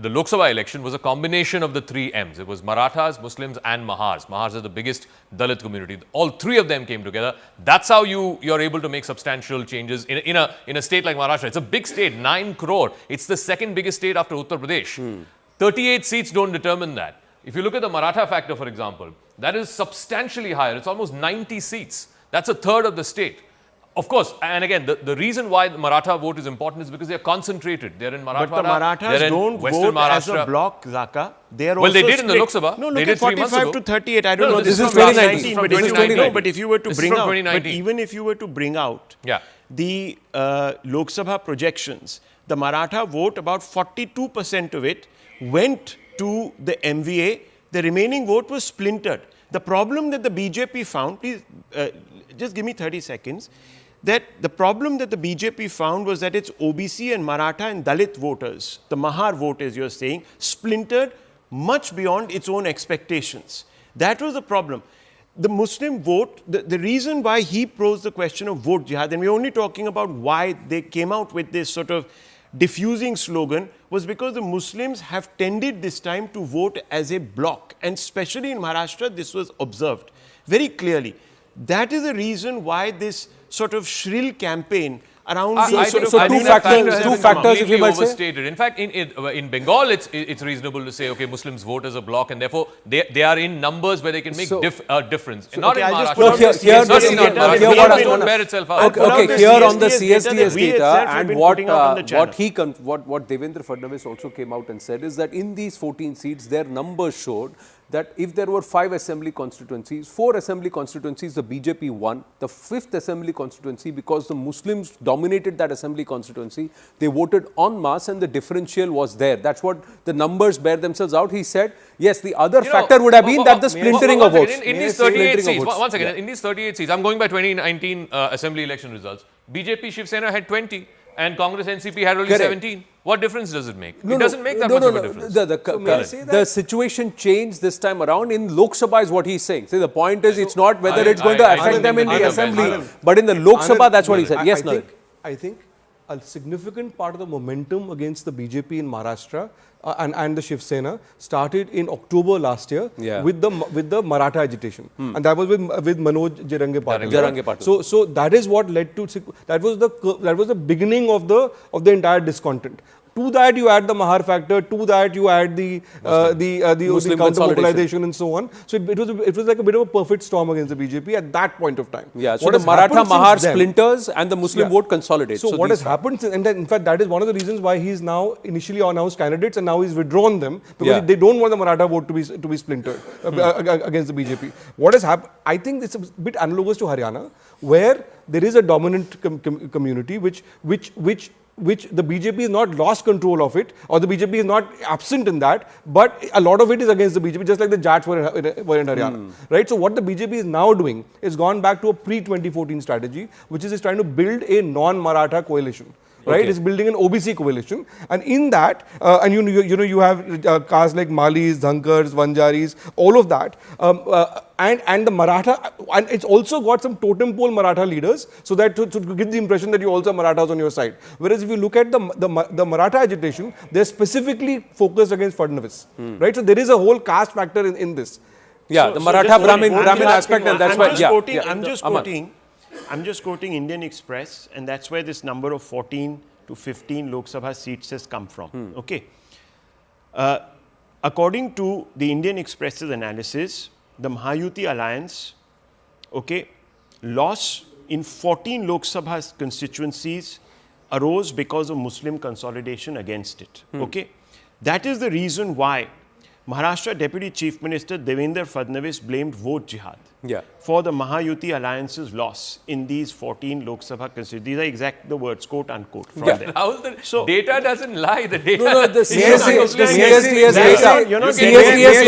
the Lok Sabha election was a combination of the three M's. It was Marathas, Muslims and Mahars. Mahars are the biggest Dalit community. All three of them came together. That's how you're able to make substantial changes in a state like Maharashtra. It's a big state, 9 crore. It's the second biggest state after Uttar Pradesh. 38 seats don't determine that. If you look at the Maratha factor, for example, that is substantially higher. It's almost 90 seats. That's a third of the state. Of course, and again, the reason why the Maratha vote is important is because they're concentrated. They're in Marathwada. But the Marathas don't vote as a bloc, Zaka. Well, they did in the Lok Sabha. No, look they did at 45 to 38. I don't know. This is 2019. But 2019. No, but if you were to bring out, but even if you were to bring out the Lok Sabha projections, the Maratha vote, about 42% of it went to the MVA. The remaining vote was splintered. The problem that the BJP found, please just give me 30 seconds, that the problem that the BJP found was that its OBC and Maratha and Dalit voters, the Mahar vote as you're saying, splintered much beyond its own expectations. That was the problem. The Muslim vote, the reason why he posed the question of vote jihad, and we're only talking about why they came out with this sort of diffusing slogan, was because the Muslims have tended this time to vote as a bloc, and especially in Maharashtra this was observed very clearly. That is the reason why this sort of shrill campaign around these sort of two factors if you might overstated. say. In fact, in Bengal, it's reasonable to say, okay, Muslims vote as a bloc, and therefore they are in numbers where they can make a difference. Not in Maharashtra. Here don't bear itself out. Okay, here on the CSDS data and what Devendra Fadnavis also came out and said is that in these 14 seats, their numbers showed that if there were 5 assembly constituencies, 4 assembly constituencies, the BJP won. The 5th assembly constituency, because the Muslims dominated that assembly constituency, they voted en masse and the differential was there. That's what the numbers bear themselves out. He said, yes, the other factor would have been that the splintering of votes. In these 38 seats, once again, in these 38 seats, I'm going by 2019 assembly election results. BJP Shiv Sena had 20 and Congress NCP had only 17. What difference does it make? It doesn't make that much of a difference. The situation changed this time around in Lok Sabha is what he's saying. See, the point is it's not whether it's going to affect them in the assembly, but in the Lok Sabha, that's what he said. Yes, Nadir. I think a significant part of the momentum against the BJP in Maharashtra and the Shiv Sena started in October last year with the Maratha agitation, and that was with Manoj Jirange Patil. So that is what led to that was the beginning of the entire discontent. To that you add the Mahar factor. To that you add the counter mobilization and so on. So it was like a bit of a perfect storm against the BJP at that point of time. Yeah. So the Maratha Mahar splinters and the Muslim vote consolidates. So what has happened, and in fact that is one of the reasons why he is now initially announced candidates and now he's withdrawn them, because they don't want the Maratha vote to be splintered against the BJP. What has happened? I think it's a bit analogous to Haryana, where there is a dominant community which the BJP has not lost control of it, or the BJP is not absent in that, but a lot of it is against the BJP, just like the Jats were in Haryana. Right? So what the BJP is now doing is gone back to a pre-2014 strategy, which is trying to build a non-Maratha coalition. Right, it's building an OBC coalition, and in that, and you have castes like Malis, Dhankars, Vanjaris, all of that, and the Maratha, and it's also got some totem pole Maratha leaders, so that to give the impression that you also have Marathas on your side. Whereas if you look at the Maratha agitation, they're specifically focused against Fadnavis. Right, so there is a whole caste factor in this. Yeah, the Maratha Brahmin aspect, and that's why. I'm just quoting Indian Express, and that's where this number of 14 to 15 Lok Sabha seats has come from. Okay. According to the Indian Express's analysis, the Mahayuti alliance, loss in 14 Lok Sabha constituencies arose because of Muslim consolidation against it. That is the reason why Maharashtra Deputy Chief Minister Devendra Fadnavis blamed vote jihad for the Mahayuti alliance's loss in these 14 Lok Sabha constituencies. These are exact the words, quote unquote, from them. So data doesn't lie. The data. No, the CSDS data. CSDS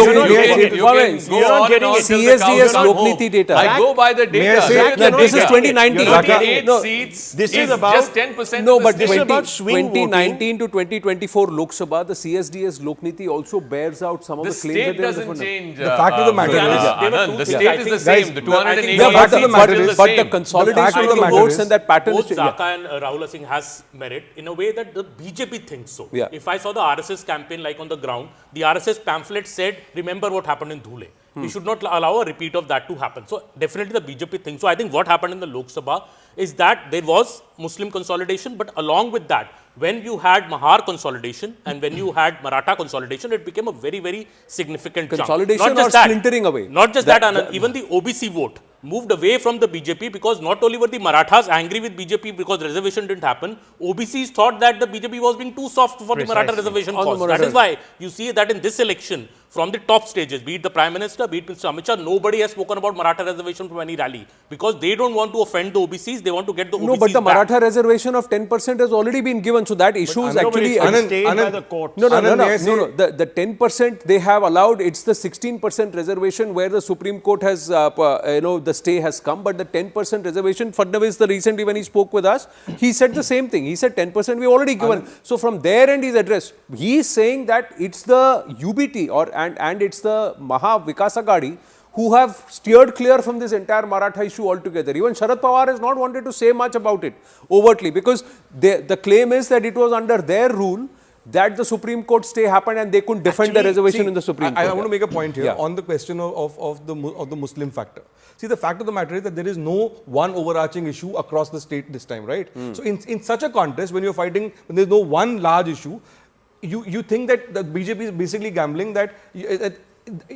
Lokniti data. I go by the data. This is 2019. Seats. This is about just 10%. No, but this is about swing 2019 to 2024 Lok Sabha, the CSDS Lokniti also bears out some of The the claims that state they were doesn't different. change. The fact of the matter is- Anand, the Yeah. state is the same. The 280 Yeah, fact of the matter seats is- are but the the same. consolidation The fact of of the the matter votes is- and that pattern Both is Zaka and Rahul Singh has merit in a way that the BJP thinks so. Yeah. If I saw the RSS campaign like on the ground, the RSS pamphlet said, remember what happened in Dhule. We should not allow a repeat of that to happen. So definitely the BJP thinks so. I think what happened in the Lok Sabha is that there was Muslim consolidation, but along with that, when you had Mahar consolidation and when you had Maratha consolidation, it became a very, very significant chunk. Consolidation Not just or that, splintering away? Not just that, Anand, even the OBC vote moved away from the BJP because not only were the Marathas angry with BJP because reservation didn't happen, OBCs thought that the BJP was being too soft for the Maratha reservation On the cause. That Maratha. is why you see that in this election, from the top stages, be it the Prime Minister, be it Mr. Amit Shah, nobody has spoken about Maratha reservation from any rally because they don't want to offend the OBCs, they want to get the OBCs No, but the back. Maratha reservation of 10% has already been given, so that issue is actually... stayed by Anand- the court. No, Anand, may I say- The 10% they have allowed, it's the 16% reservation where the Supreme Court has, the stay has come, but the 10% reservation, Fadnavis, the recently when he spoke with us, he said the same thing. He said 10% we've already given. So from there and his address, he is saying that it's the UBT and it's the Maha Vikas Aghadi who have steered clear from this entire Maratha issue altogether. Even Sharad Pawar has not wanted to say much about it overtly because the claim is that it was under their rule that the Supreme Court stay happened and they couldn't defend the reservation in the Supreme Court. I want to make a point here Yeah. on the question of the Muslim factor. See, the fact of the matter is that there is no one overarching issue across the state this time, right? So in such a contest, when you're fighting, when there's no one large issue, you think that the BJP is basically gambling that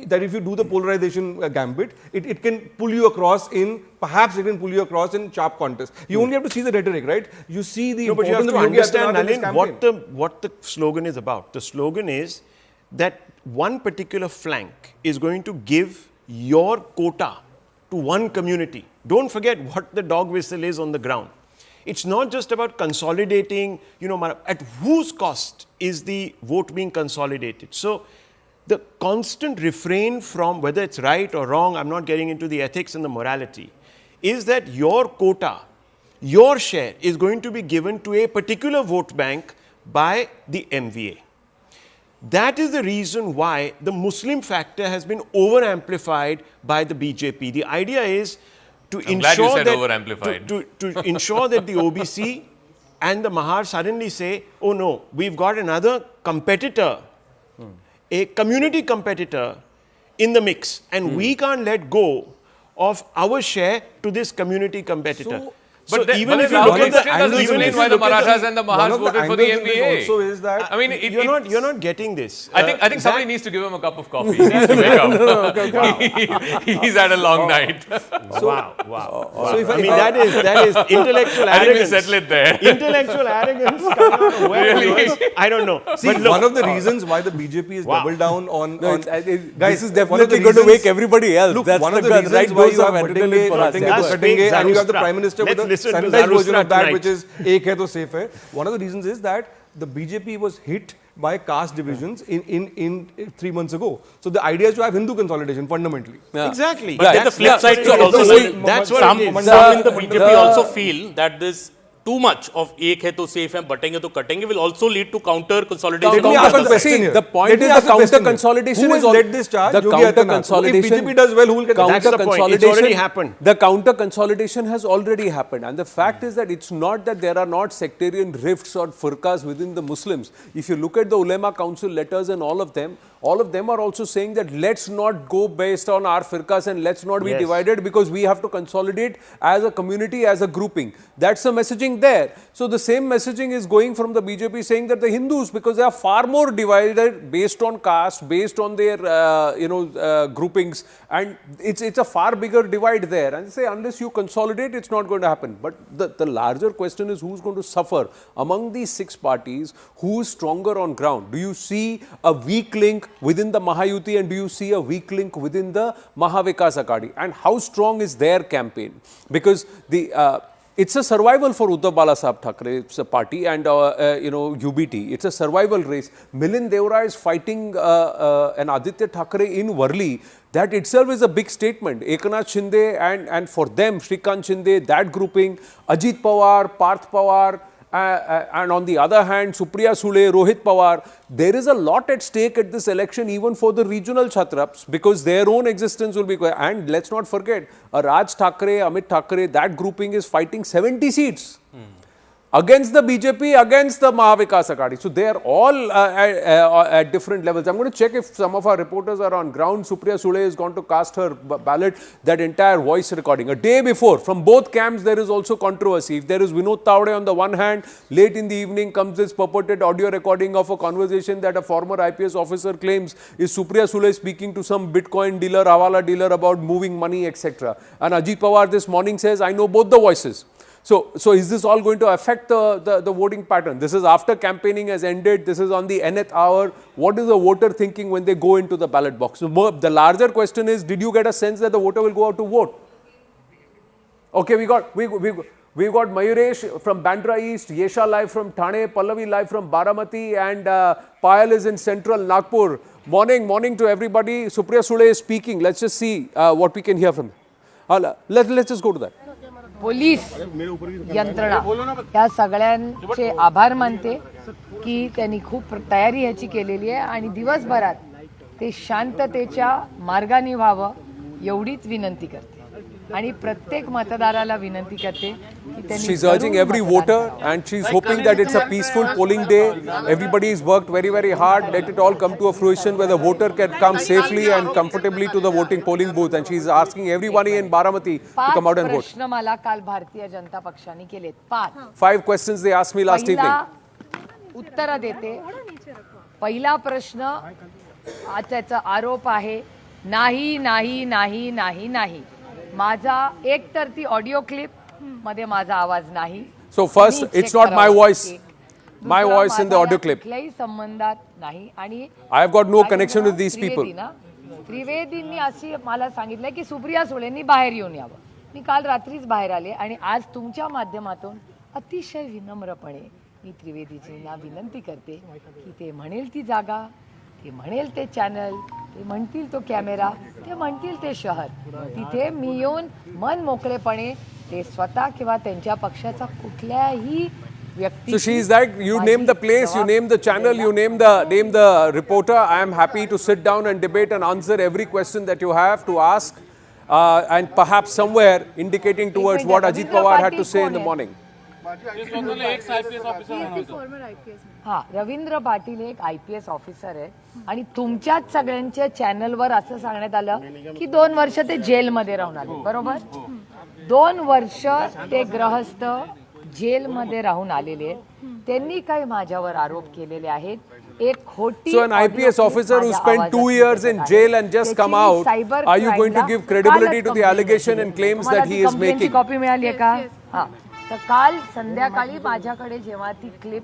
that if you do the polarization gambit, it can pull you across perhaps it can pull you across in sharp contests. You only have to see the rhetoric, right? You see the No, but you have importance to of Yogi understand, Adityanath in this Nalin, campaign. what the slogan is about. The slogan is that one particular flank is going to give your quota to one community. Don't forget what the dog whistle is on the ground. It's not just about consolidating, at whose cost is the vote being consolidated. So the constant refrain from whether it's right or wrong, I'm not getting into the ethics and the morality, is that your quota, your share is going to be given to a particular vote bank by the MVA. That is the reason why the Muslim factor has been over-amplified by the BJP. The idea is to ensure that the OBC and the Mahar suddenly say, oh no, we've got another competitor, a community competitor in the mix, and we can't let go of our share to this community competitor. But even then if you look at the still doesn't explain why the Marathas and the Mahars voted for the MVA. Also is that I mean, you're not getting this. I think somebody needs to give him a cup of coffee. He needs to wake up. He's had a long night. Wow. So if that is intellectual I think we arrogance. settle it there. Intellectual arrogance coming out of where Really? it was, I don't know. See, But look, one of the reasons why the BJP is doubled down on this is one of the definitely going to reasons- wake everybody else. Look, That's one of the right reasons why dose you of have entertainment for us. That's and you have the Zarustra. Prime Minister with Let's the listen to sanitized version Zarustra of that, tonight. which is Ek hai to safe hai. One of the reasons is that the BJP was hit by caste divisions in 3 months ago. So the idea is to have Hindu consolidation fundamentally. Exactly. But then the flip side is so also that's what some it is. in the BJP also feel that this too much of ek hai to safe and batenge to katenge will also lead to counter consolidation. Let me ask a question See, here. the point Let me is ask the a question counter here. consolidation Who is has led this charge? the Yogi counter Adityanath. consolidation. If BJP does well, who will get Counter That's the point. It's consolidation already happened. The counter consolidation has already happened, and the fact is that it's not that there are not sectarian rifts or furqas within the Muslims. If you look at the Ulema Council letters and all of them are also saying that let's not go based on our firqas and let's not be Yes. divided because we have to consolidate as a community, as a grouping. That's the messaging there. So the same messaging is going from the BJP saying that the Hindus, because they are far more divided based on caste, based on their groupings, and it's a far bigger divide there. And they say unless you consolidate, it's not going to happen. But the larger question is who's going to suffer among these 6 parties? Who's stronger on ground? Do you see a weak link within the Mahayuti and do you see a weak link within the Maha Vikas Aghadi? And how strong is their campaign? Because it's a survival for Uddhav Balasaheb Thackeray's party and UBT. It's a survival race. Milind Deora is fighting an Aditya Thackeray in Worli. That itself is a big statement. Eknath Shinde and for them, Shrikant Shinde, that grouping, Ajit Pawar, Parth Pawar, and on the other hand, Supriya Sule, Rohit Pawar, there is a lot at stake at this election, even for the regional Chhatraps, because their own existence will be. And let's not forget, Raj Thackeray, Amit Thackeray, that grouping is fighting 70 seats. Against the BJP, against the Maha Vikas Aghadi. So they are all at different levels. I'm going to check if some of our reporters are on ground. Supriya Sule is going to cast her ballot, that entire voice recording. A day before, from both camps, there is also controversy. If there is Vinod Tawde on the one hand, late in the evening comes this purported audio recording of a conversation that a former IPS officer claims is Supriya Sule speaking to some Bitcoin dealer, Hawala dealer about moving money, etc. And Ajit Pawar this morning says, I know both the voices. So is this all going to affect the voting pattern? This is after campaigning has ended. This is on the nth hour. What is the voter thinking when they go into the ballot box? So the larger question is, did you get a sense that the voter will go out to vote? Okay, we got Mayuresh from Bandra East, Yesha live from Thane, Pallavi live from Baramati, and Payal is in central Nagpur. Morning to everybody. Supriya Sule is speaking. Let's just see what we can hear from her. Let's just go to that. Police यंत्रणा या सगळ्यांचे आभार मानते की त्यांनी खूप तयारी ह्याची केलेली आहे आणि दिवसभरात ते शांततेच्या मार्गाने व्हावं एवढीच विनंती करते आणि प्रत्येक मतदाराला विनंती करते की त्यांनी She's urging every voter and she's hoping that it's a peaceful polling day. Everybody has worked very hard. Let it all come to a fruition where the voter can come safely and comfortably to the polling booth. And she's asking everybody in Baramati to come out and vote. प्रश्न मला काल भारतीय जनता पक्षाने केलेत 5 questions they asked me last evening. उत्तर देते. पहिला प्रश्न त्याचा आरोप आहे नाही माझा एक तर ती ऑडिओ क्लिप मध्ये माझा आवाज नाही. So first, it's not my voice. My voice in the audio clip. कुठल्याही संबंधात नाही आणि I have got no connection with these people. त्रिवेदींनी अशी मला सांगितलं की सुप्रिया सुळेंनी बाहेर येऊन यावं. मी काल रात्रीच बाहेर आले आणि आज तुमच्या माध्यमातून अतिशय विनम्रपणे मी त्रिवेदीजींना विनंती करते की ते म्हणेल ती जागा, ते म्हणेल ते चॅनल, ते म्हणतील तो कॅमेरा, ते म्हणतील ते शहर, तिथे मी येऊन मन मोकळेपणे ते स्वतः किंवा त्यांच्या पक्षाचा कुठल्याही व्यक्ती. So she is like, you name the place, you name the channel, you name the reporter. I am happy to sit down and debate and answer every question that you have to ask, and perhaps somewhere indicating towards what Ajit Pawar had to say in the morning. हा, रवींद्र पाटील एक IPS officer आहे आणि तुमच्याच सगळ्यांच्या चॅनलवर असं सांगण्यात आलं की 2 वर्ष ते जेलमध्ये राहून आले. बरोबर, 2 वर्ष ते ग्रहस्थ जेलमध्ये राहून आलेले आहेत. त्यांनी काही माझ्यावर आरोप केलेले आहेत. एक खोटी. So an IPS officer who spent 2 years in jail and just come out, are you going to give credibility to the allegation and claims that he is making? Copy मिळाली आहे का? हा, तर काल संध्याकाळी माझ्याकडे जेव्हा ती क्लिप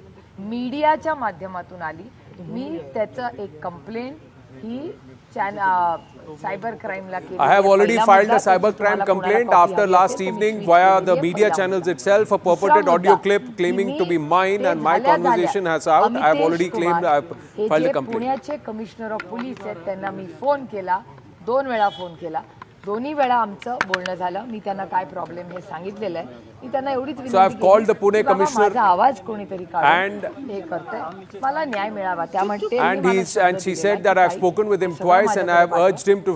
मीडियाच्या माध्यमातून आली, मी त्याचं एक कंप्लेंट ही सायबर क्राईमला केली. I have already filed a cyber crime complaint after last evening via the media channels itself, a purported audio clip claiming to be mine and my conversation has out. I have already claimed, I have filed a complaint. पुण्याचे commissioner of police आहेत, त्यांना मी phone केला, 2 वेळा phone केला. दोन्ही वेळा आमचं बोलणं झालं. मी त्यांना काय प्रॉब्लेम हे सांगितलेलं आहे. मी त्यांना एवढीच विनंती केली. So I have called the Pune commissioner माझा आवाज कोणीतरी काढून हे करते, मला न्याय मिळावा. त्यामुळे and she said that I have spoken with him twice and I have urged him to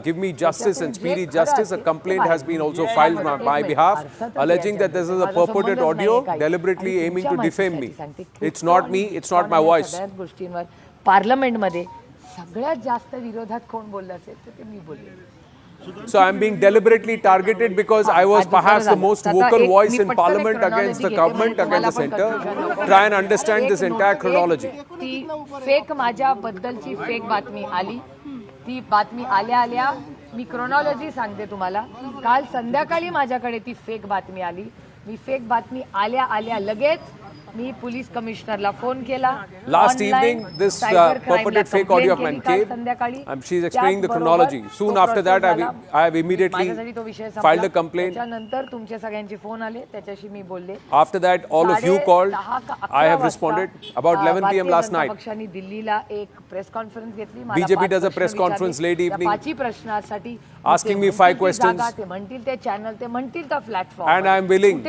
give me justice and speedy justice. A complaint has been also filed on my behalf, alleging that this is a purported audio deliberately aiming to defame me. It's not me, it's not my voice. सगळ्याच गोष्टींवर पार्लमेंटमध्ये सगळ्यात जास्त विरोधात कोण बोललं असेल तर ते मी बोलले. So I am being deliberately targeted because I was perhaps the most vocal voice in parliament against the government, against the center. Try and understand this entire chronology. ती फेक माझ्याबद्दलची फेक बातमी आली. ती बातमी आल्या मी क्रोनॉलॉजी सांगते तुम्हाला. काल संध्याकाळी माझ्याकडे ती फेक बातमी आली. मी फेक बातमी आल्या लगेच मी पोलीस कमिशनरला फोन केला. Last evening, this purported fake audio of mine came. She's explaining the chronology. Soon after that, I have immediately filed a complaint. त्यानंतर तुमचे सगळ्यांचे फोन आले, त्याच्याशी मी बोलले. After that, all of you called. I have responded. About 11 p.m. last night. पक्षाने दिल्लीला एक press conference घेतली. BJP does a press conference late evening. 5 प्रश्नासाठी asking me 5 questions. ते म्हणतील ते चॅनल, ते म्हणतील तो platform. And I am willing.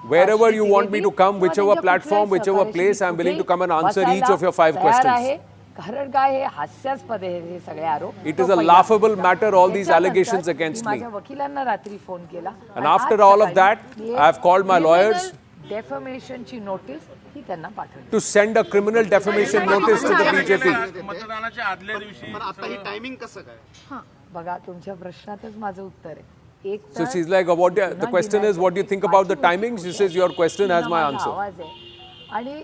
wherever you want me to come, whichever platform, whichever place, I'm willing to come and answer each of your 5 questions. कारण काय हे हास्यास्पद आहे हे सगळे आरोप. It is a laughable matter, all these allegations against me. माझ्या वकिलांना रात्री phone केला. And after all of that, I have called my lawyers defamation ची नोटीस ही त्यांना पाठवली. to send a criminal defamation notice to the BJP. मतदानाच्या आदल्या दिवशी पण आता ही टायमिंग कसं काय? हां बघा तुमच्या प्रश्नातच माझं उत्तर आहे. So she's like, the question is, what do you think about the timing? She says, your question has my answer. आवाज आहे. आणि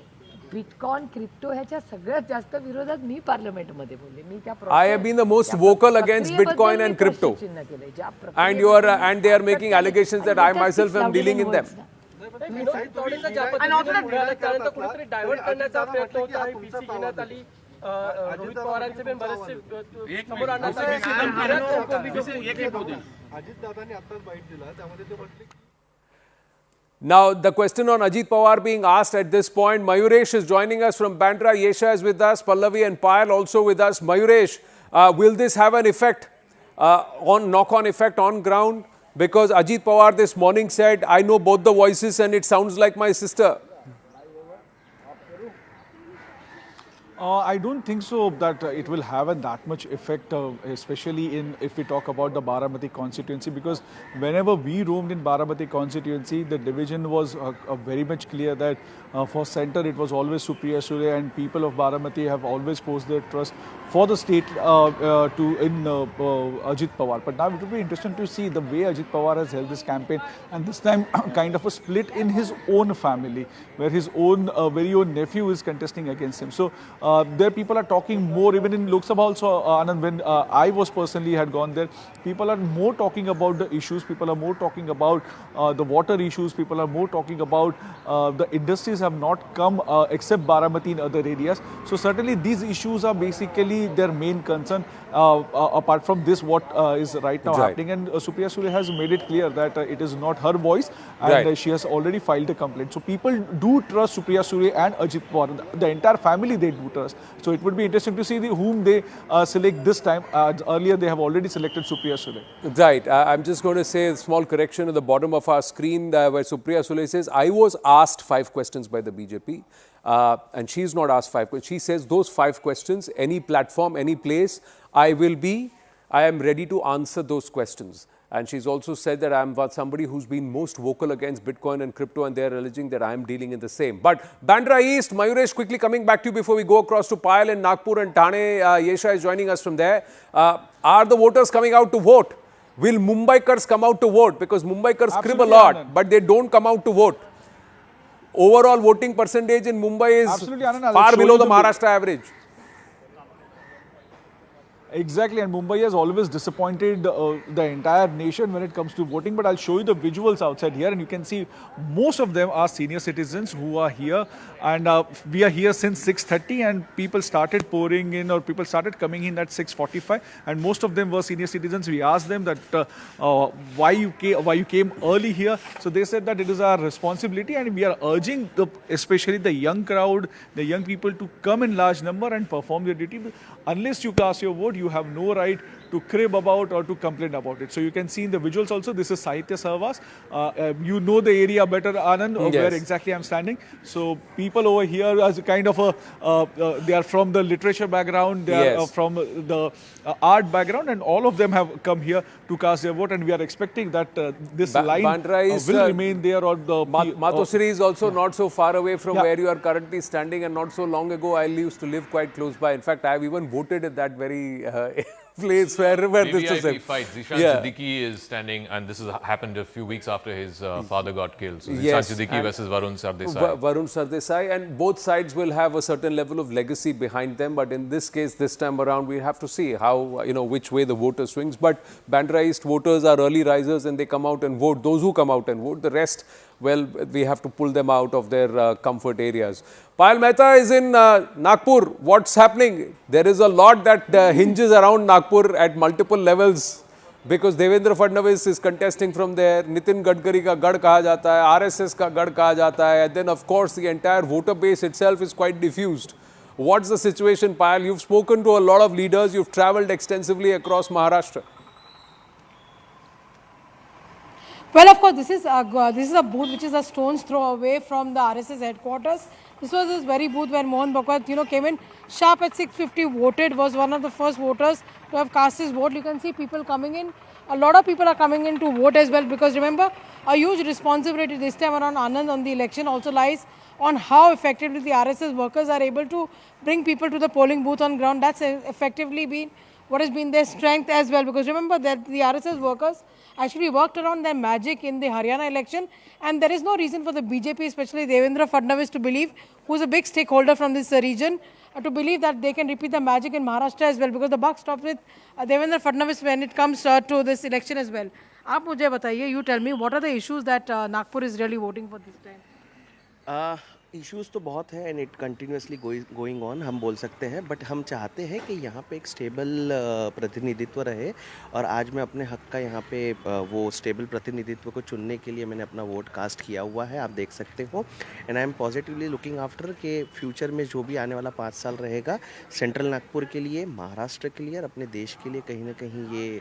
बिटकॉइन क्रिप्टो ह्याच्या सगळ्यात जास्त विरोधात मी पार्लमेंटमध्ये बोलले. मी त्या I have been the most vocal against Bitcoin and crypto. And they are making allegations that I myself am dealing in them. Rohit पवारांचे पण बरेचसे समोर अजित दादांनी आत्ताच बाईट दिला त्यामध्ये ते म्हटले. Now, the question on Ajit Pawar being asked at this point, Mayuresh is joining us from Bandra, Yesha is with us, Pallavi and Payal also with us. Mayuresh, will this have an effect, knock-on effect on ground? Because Ajit Pawar this morning said, I know both the voices and it sounds like my sister. I don't think so that it will have that much effect, especially if we talk about the Baramati constituency, because whenever we roamed in Baramati constituency, the division was very much clear that for centre it was always Supriya Sule, and people of Baramati have always posed their trust for the state in Ajit Pawar. But now it will be interesting to see the way Ajit Pawar has held this campaign, and this time kind of a split in his own family, where his own very own nephew is contesting against him. So there people are talking more, even in Lok Sabha also, Anand, when I was personally had gone there, people are more talking about the issues, people are more talking about the water issues, people are more talking about the industries have not come except Baramati in other areas. So certainly these issues are basically their main concern. Apart from this, what is right now happening, and Supriya Sule has made it clear that it is not her voice, and she has already filed a complaint. So people do trust Supriya Sule and Ajit Pawar, the entire family they do trust. So it would be interesting to see whom they select this time. Earlier they have already selected Supriya Sule. Right. I'm just going to say a small correction at the bottom of our screen where Supriya Sule says, I was asked 5 questions by the BJP. And she's not asked 5 questions. She says those 5 questions, any platform, any place, I am ready to answer those questions. And she's also said that I'm somebody who's been most vocal against Bitcoin and crypto, and they're alleging that I'm dealing in the same. But Bandra East, Mayuresh, quickly coming back to you before we go across to Payal and Nagpur and Thane. Yesha is joining us from there. Are the voters coming out to vote? Will Mumbaikars come out to vote? Because Mumbaikars crib a lot, but they don't come out to vote. Overall voting percentage in Mumbai is far below the Maharashtra average. Exactly, and Mumbai has always disappointed the entire nation when it comes to voting. But I'll show you the visuals outside here, and you can see most of them are senior citizens who are here. And we are here since 6:30, and people started pouring in, or people started coming in at 6:45. And most of them were senior citizens. We asked them that why you came early here. So they said that it is our responsibility, and we are urging especially the young crowd, the young people, to come in large number and perform their duty. Unless you cast your vote, you have no right to crib about or to complain about it. So you can see in the visuals also, this is Sahitya Sarvas. You know the area better, Anand, where exactly I'm standing. So people over here as a kind of they are from the literature background, they are from the art background, and all of them have come here to cast their vote, and we are expecting that this line will remain there. Or the Matosiri is also not so far away from where you are currently standing, and not so long ago I used to live quite close by. In fact, I have even voted at that very place where this is a fight. Zishan Siddiqui is standing, and this has happened a few weeks after his father got killed. So Zishan Siddiqui versus Varun Sardesai. Varun Sardesai, and both sides will have a certain level of legacy behind them. But in this case, this time around, we have to see how, which way the voter swings. But Bandra East voters are early risers, and they come out and vote. Those who come out and vote, the rest, well, we have to pull them out of their comfort areas. Payal Mehta is in Nagpur. What's happening? There is a lot that hinges around Nagpur at multiple levels, because Devendra Fadnavis is contesting from there. Nitin Gadkari ka gad kaha jata hai, RSS ka gad kaha jata hai, and then of course the entire voter base itself is quite diffused. What's the situation, Payal? You've spoken to a lot of leaders. You've travelled extensively across Maharashtra. Well, of course, this is a booth which is a stone's throw away from the RSS headquarters. This was this very booth where Mohan Bhagwat, came in sharp at 6:50, voted, was one of the first voters to have cast his vote. You can see people coming in. A lot of people are coming in to vote as well, because remember, a huge responsibility this time around, Anand, on the election also lies on how effectively the RSS workers are able to bring people to the polling booth on ground. That's effectively been what has been their strength as well, because remember that the RSS workers actually worked around their magic in the Haryana election, and there is no reason for the BJP, especially Devendra Fadnavis, to believe, who is a big stakeholder from this region, to believe that they can repeat the magic in Maharashtra as well, because the buck stops with Devendra Fadnavis when it comes to this election as well. आप मुझे बताइए, you tell me, what are the issues that Nagpur is really voting for this time? Issues तो बहुत है and it continuously going on, हम बोल सकते हैं, बट हम चाहते हैं कि यहाँ पे एक स्टेबल प्रतिनिधित्व रहे, और आज मैं अपने हक का यहाँ पे वो स्टेबल प्रतिनिधित्व को चुनने के लिए मैंने अपना वोट कास्ट किया हुआ है, आप देख सकते हो। And I am positively looking after के फ्यूचर में जो भी आने वाला 5 साल रहेगा सेंट्रल नागपुर के लिए, महाराष्ट्र के लिए और अपने देश के लिए, कहीं ना कहीं ये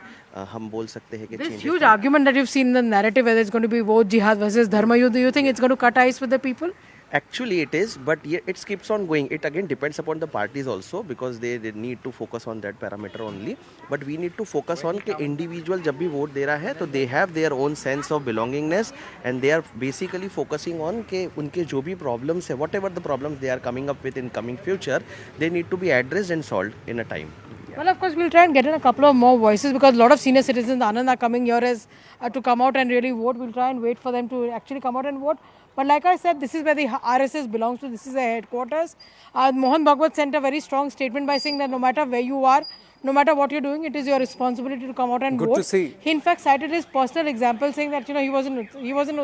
हम बोल सकते हैं कि this huge argument that you've seen in the narrative, whether it's going to be vote jihad versus dharma yuddha, do you think it's going to cut ice with the people? Actually it is, but it keeps on going. It again depends upon the parties also, because they need to focus on that parameter only, but we need to focus on कि individual जब भी vote दे रहा है तो they have their own sense of belongingness, and they are basically focusing on कि उनके जो भी problems है, whatever the problems they are coming up with in coming future, they need to be addressed and solved in a time. Well, of course, we'll try and get in a couple of more voices, because a lot of senior citizens, Anand, are coming here as to come out and really vote. We'll try and wait for them to actually come out and vote. But like I said, this is where the RSS belongs to. This is their headquarters. Mohan Bhagwat sent a very strong statement by saying that no matter where you are, no matter what you're doing, it is your responsibility to come out and vote. Good to see. He in fact cited his personal example, saying that he was in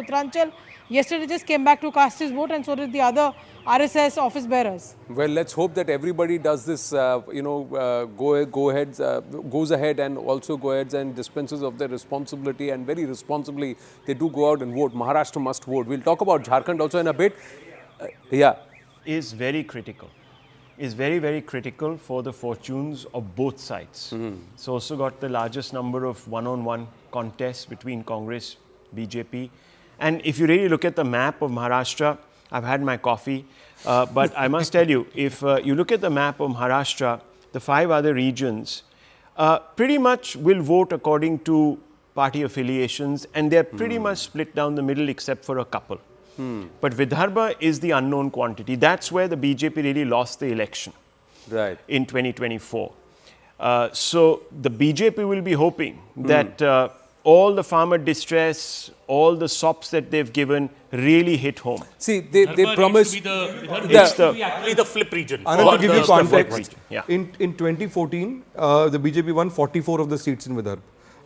Uttaranchal. Yesterday just came back to cast his vote, and so did the other RSS office bearers. Well, let's hope that everybody does this, goes ahead and also go ahead and dispenses of their responsibility, and very responsibly they do go out and vote. Maharashtra must vote. We'll talk about Jharkhand also in a bit. Is very critical. Is very, very critical for the fortunes of both sides. It's also got the largest number of one-on-one contests between Congress, BJP. And if you really look at the map of Maharashtra, I've had my coffee, but I must tell you, if you look at the map of Maharashtra, the 5 other regions pretty much will vote according to party affiliations, and they're pretty much split down the middle except for a couple. But Vidarbha is the unknown quantity. That's where the BJP really lost the election in 2024. So the BJP will be hoping that all the farmer distress, all the SOPs that they've given really hit home. See, they promised... It's actually the flip region. I'll give you context. In 2014, the BJP won 44 of the seats in Vidarbha.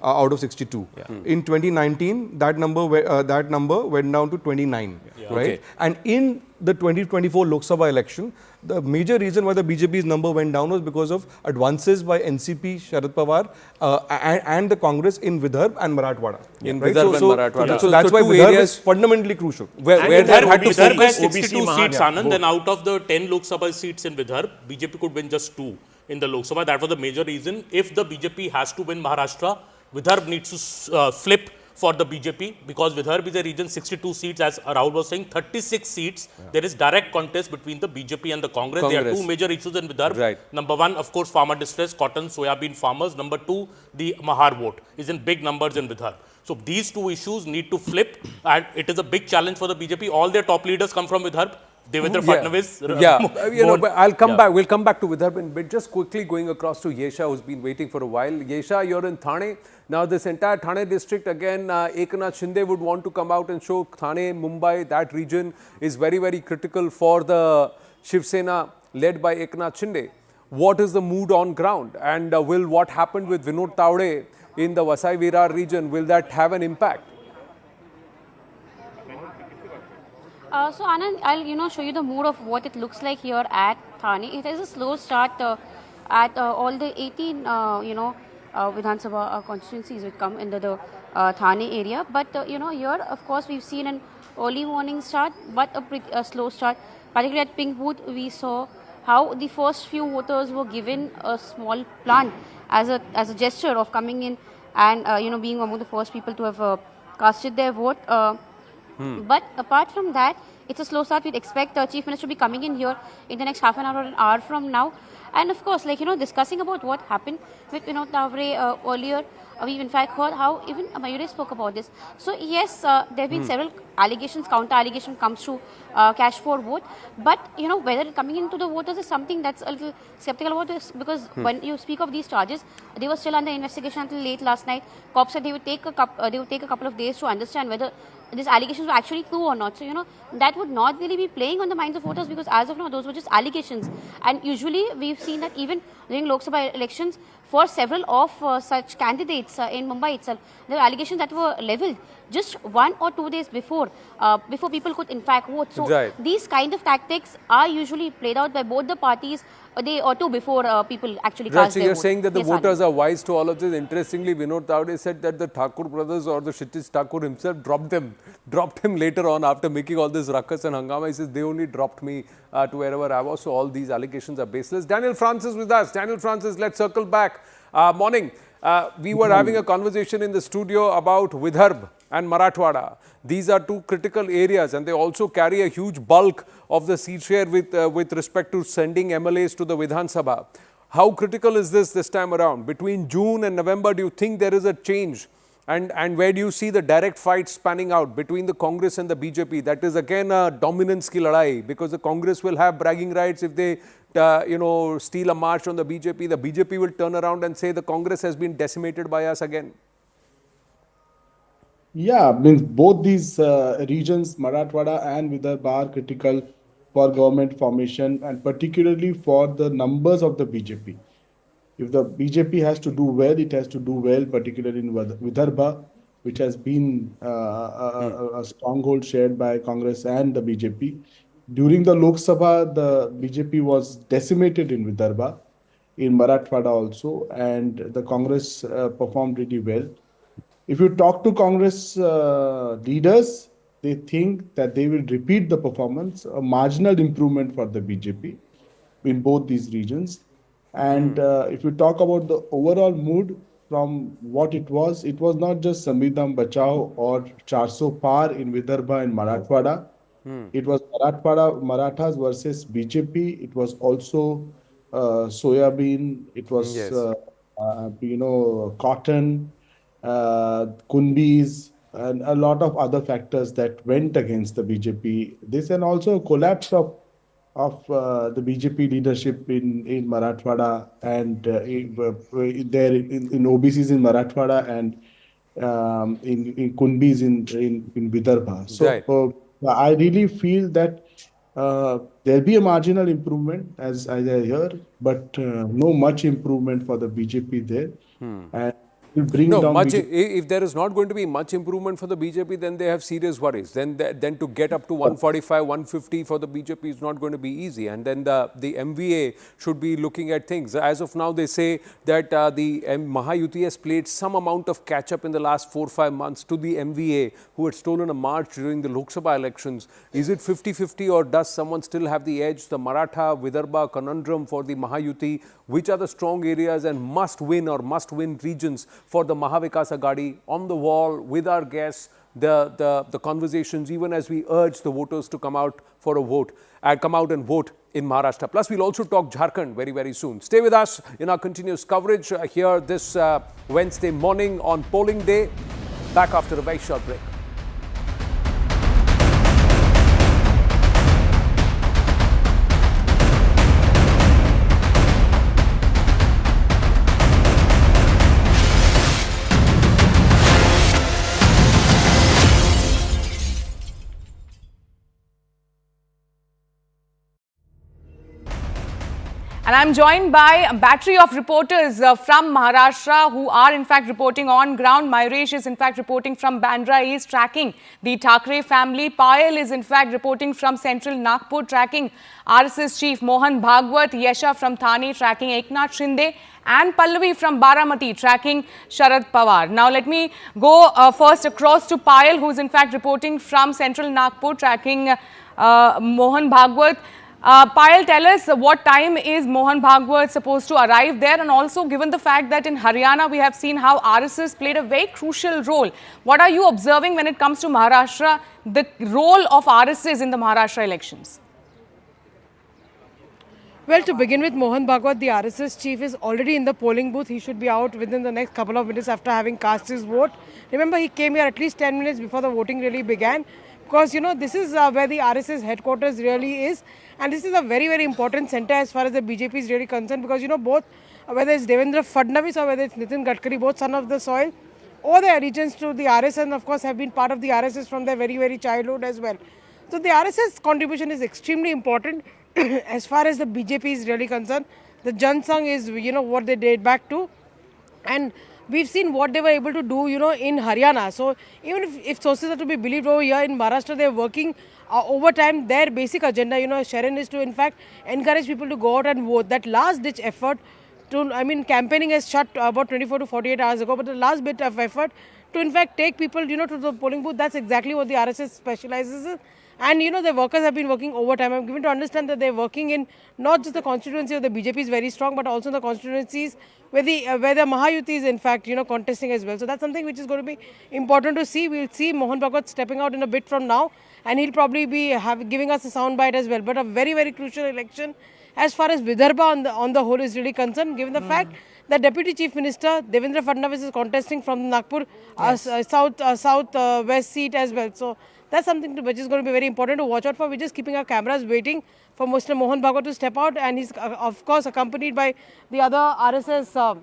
Out of 62. In 2019, that number went down to 29, right? Okay. And in the 2024 Lok Sabha election, the major reason why the BJP's number went down was because of advances by NCP, Sharad Pawar, and the Congress in Vidarbha and Marathwada. In Vidarbha and Marathwada. So that's why Vidarbha is fundamentally crucial. Where Vidarbha had to focus 62 seats, Anand, then out of the 10 Lok Sabha seats in Vidarbha, BJP could win just 2 in the Lok Sabha. That was the major reason. If the BJP has to win Maharashtra, Vidarbha needs to flip for the BJP, because Vidarbha is a region, 62 seats, as Rahul was saying, 36 seats. There is direct contest between the BJP and the Congress. There are 2 major issues in Vidarbha. Number 1, of course, farmer distress, cotton, soybean farmers. Number 2, the Mahar vote is in big numbers in Vidarbha. So these 2 issues need to flip, and it is a big challenge for the BJP. All their top leaders come from Vidarbha. Devendra Fadnavis. But I'll come back. We'll come back to Vidarbha in a bit. Just quickly going across to Yesha, who's been waiting for a while. Yesha, you're in Thane. Now, this entire Thane district, again, Eknath Shinde would want to come out and show Thane, Mumbai, that region is very, very critical for the Shiv Sena led by Eknath Shinde. What is the mood on ground? And will what happened with Vinod Tawde in the Vasai Virar region, will that have an impact? So Anand, I'll show you the mood of what it looks like here at Thane. It is a slow start at all the 18 Vidhan Sabha constituencies which come into the Thane area. But here of course we've seen an early morning start, but a slow start. Particularly at Pink Booth, we saw how the first few voters were given a small plant as a gesture of coming in and being among the first people to have casted their vote. But apart from that, it's a slow start. We'd expect the Chief Minister to be coming in here in the next half an hour or an hour from now. And of course, like, discussing about what happened with, Tavre earlier. We've in fact heard how even Mahayuti spoke about this. So yes, there have been several allegations, counter allegation comes to cash for vote. But whether coming into the voters is something that's a little skeptical about this, because when you speak of these charges, they were still under investigation until late last night. Cops said they would take a couple of days to understand whether these allegations were actually true or not. So that would not really be playing on the minds of voters, because as of now those were just allegations. And usually we've seen that even during Lok Sabha elections, for several of such candidates in Mumbai itself, there were allegations that were levelled just 1 or 2 days before people could in fact vote. So these kind of tactics are usually played out by both the parties a day or two before people actually cast their vote. You're saying that the voters are wise to all of this. Interestingly, Vinod Tavre said that the Thakur brothers or the Kshitij Thakur himself dropped him later on after making all this ruckus and hangama. He says, they only dropped me to wherever I was. So all these allegations are baseless. Daniel Francis with us. Daniel Francis, let's circle back. Morning. We were having a conversation in the studio about Vidarbha and Marathwada. These are two critical areas, and they also carry a huge bulk of the seat share with respect to sending MLAs to the Vidhan Sabha. How critical is this time around? Between June and November, do you think there is a change? And where do you see the direct fight spanning out between the Congress and the BJP? That is again a dominance ki ladai, because the Congress will have bragging rights if they steal a march on the BJP. The BJP will turn around and say the Congress has been decimated by us again. Yeah, means both these regions, Marathwada and Vidarbha, are critical for government formation, and particularly for the numbers of the BJP. If the BJP has to do well, it has to do well, particularly in Vidarbha, which has been a stronghold shared by Congress and the BJP. During the Lok Sabha, the BJP was decimated in Vidarbha, in Marathwada also, and the Congress performed really well. If you talk to Congress leaders, they think that they will repeat the performance, a marginal improvement for the BJP in both these regions. And if you talk about the overall mood from what it was not just Samvidhan Bachao or 400 Par in Vidarbha and Marathwada. It was Marathas versus BJP. It was also soybean. It was cotton, Kunbis, and a lot of other factors that went against the BJP. This, and also a collapse of the BJP leadership in Marathwada and in OBCs in Marathwada and in Kunbis in Vidarbha. So I really feel that there'll be a marginal improvement as I hear, but no much improvement for the BJP there. And will bring down if there is not going to be much improvement for the BJP, then they have serious worries. Then to get up to 145, 150 for the BJP is not going to be easy. And then the MVA should be looking at things. As of now, they say that the Mahayuti has played some amount of catch-up in the last 4-5 months to the MVA, who had stolen a march during the Lok Sabha elections. Is it 50-50, or does someone still have the edge? The Maratha, Vidarbha conundrum for the Mahayuti. Which are the strong areas and must-win regions for the Maha Vikas Aghadi? On the wall with our guests, the conversations, even as we urge the voters to come out for a vote and come out and vote in Maharashtra. Plus, we'll also talk Jharkhand very, very soon. Stay with us in our continuous coverage here this Wednesday morning on polling day. Back after a very short break. And I'm joined by a battery of reporters from Maharashtra who are in fact reporting on ground. Mayuresh is in fact reporting from Bandra. He is tracking the Thackeray family. Payal is in fact reporting from central Nagpur, tracking RSS chief Mohan Bhagwat. Yesha from Thane tracking Eknath Shinde. And Pallavi from Baramati tracking Sharad Pawar. Now let me go first across to Payal, who is in fact reporting from central Nagpur, tracking Mohan Bhagwat. Payal, tell us what time is Mohan Bhagwat supposed to arrive there, and also given the fact that in Haryana we have seen how RSS played a very crucial role. What are you observing when it comes to Maharashtra, the role of RSS in the Maharashtra elections? Well, to begin with, Mohan Bhagwat, the RSS chief, is already in the polling booth. He should be out within the next couple of minutes after having cast his vote. Remember, he came here at least 10 minutes before the voting really began. Because, you know, this is where the RSS headquarters really is. And this is a very, very important center as far as the BJP is really concerned. Because, you know, both, whether it's Devendra Fadnavis or whether it's Nitin Gadkari, both son of the soil, or their allegiance to the RSS, and of course have been part of the RSS from their very, very childhood as well. So the RSS contribution is extremely important as far as the BJP is really concerned. The Jan Sangh is, you know, what they date back to. And we've seen what they were able to do, you know, in Haryana. So even if sources are to be believed over here in Maharashtra, they're working overtime. Their basic agenda, you know, Sharon, is to in fact encourage people to go out and vote. That last ditch effort to, I mean, campaigning has shut about 24 to 48 hours ago, but the last bit of effort to in fact take people, you know, to the polling booth, that's exactly what the RSS specializes in. And you know, the workers have been working overtime. I'm given to understand that they're working in not just the constituency of the BJP is very strong, but also the constituencies where the Mahayuti is in fact, you know, contesting as well. So that's something which is going to be important to see. We'll see Mohan Bhagwat stepping out in a bit from now, and he'll probably be giving us a soundbite as well. But a very, very crucial election as far as Vidarbha on the whole is really concerned, given the fact that Deputy Chief Minister Devendra Fadnavis is contesting from the Nagpur south-west seat as well. So that's something which is going to be very important to watch out for. We're just keeping our cameras waiting for Mr. Mohan Bhagwat to step out, and he's of course accompanied by the other RSS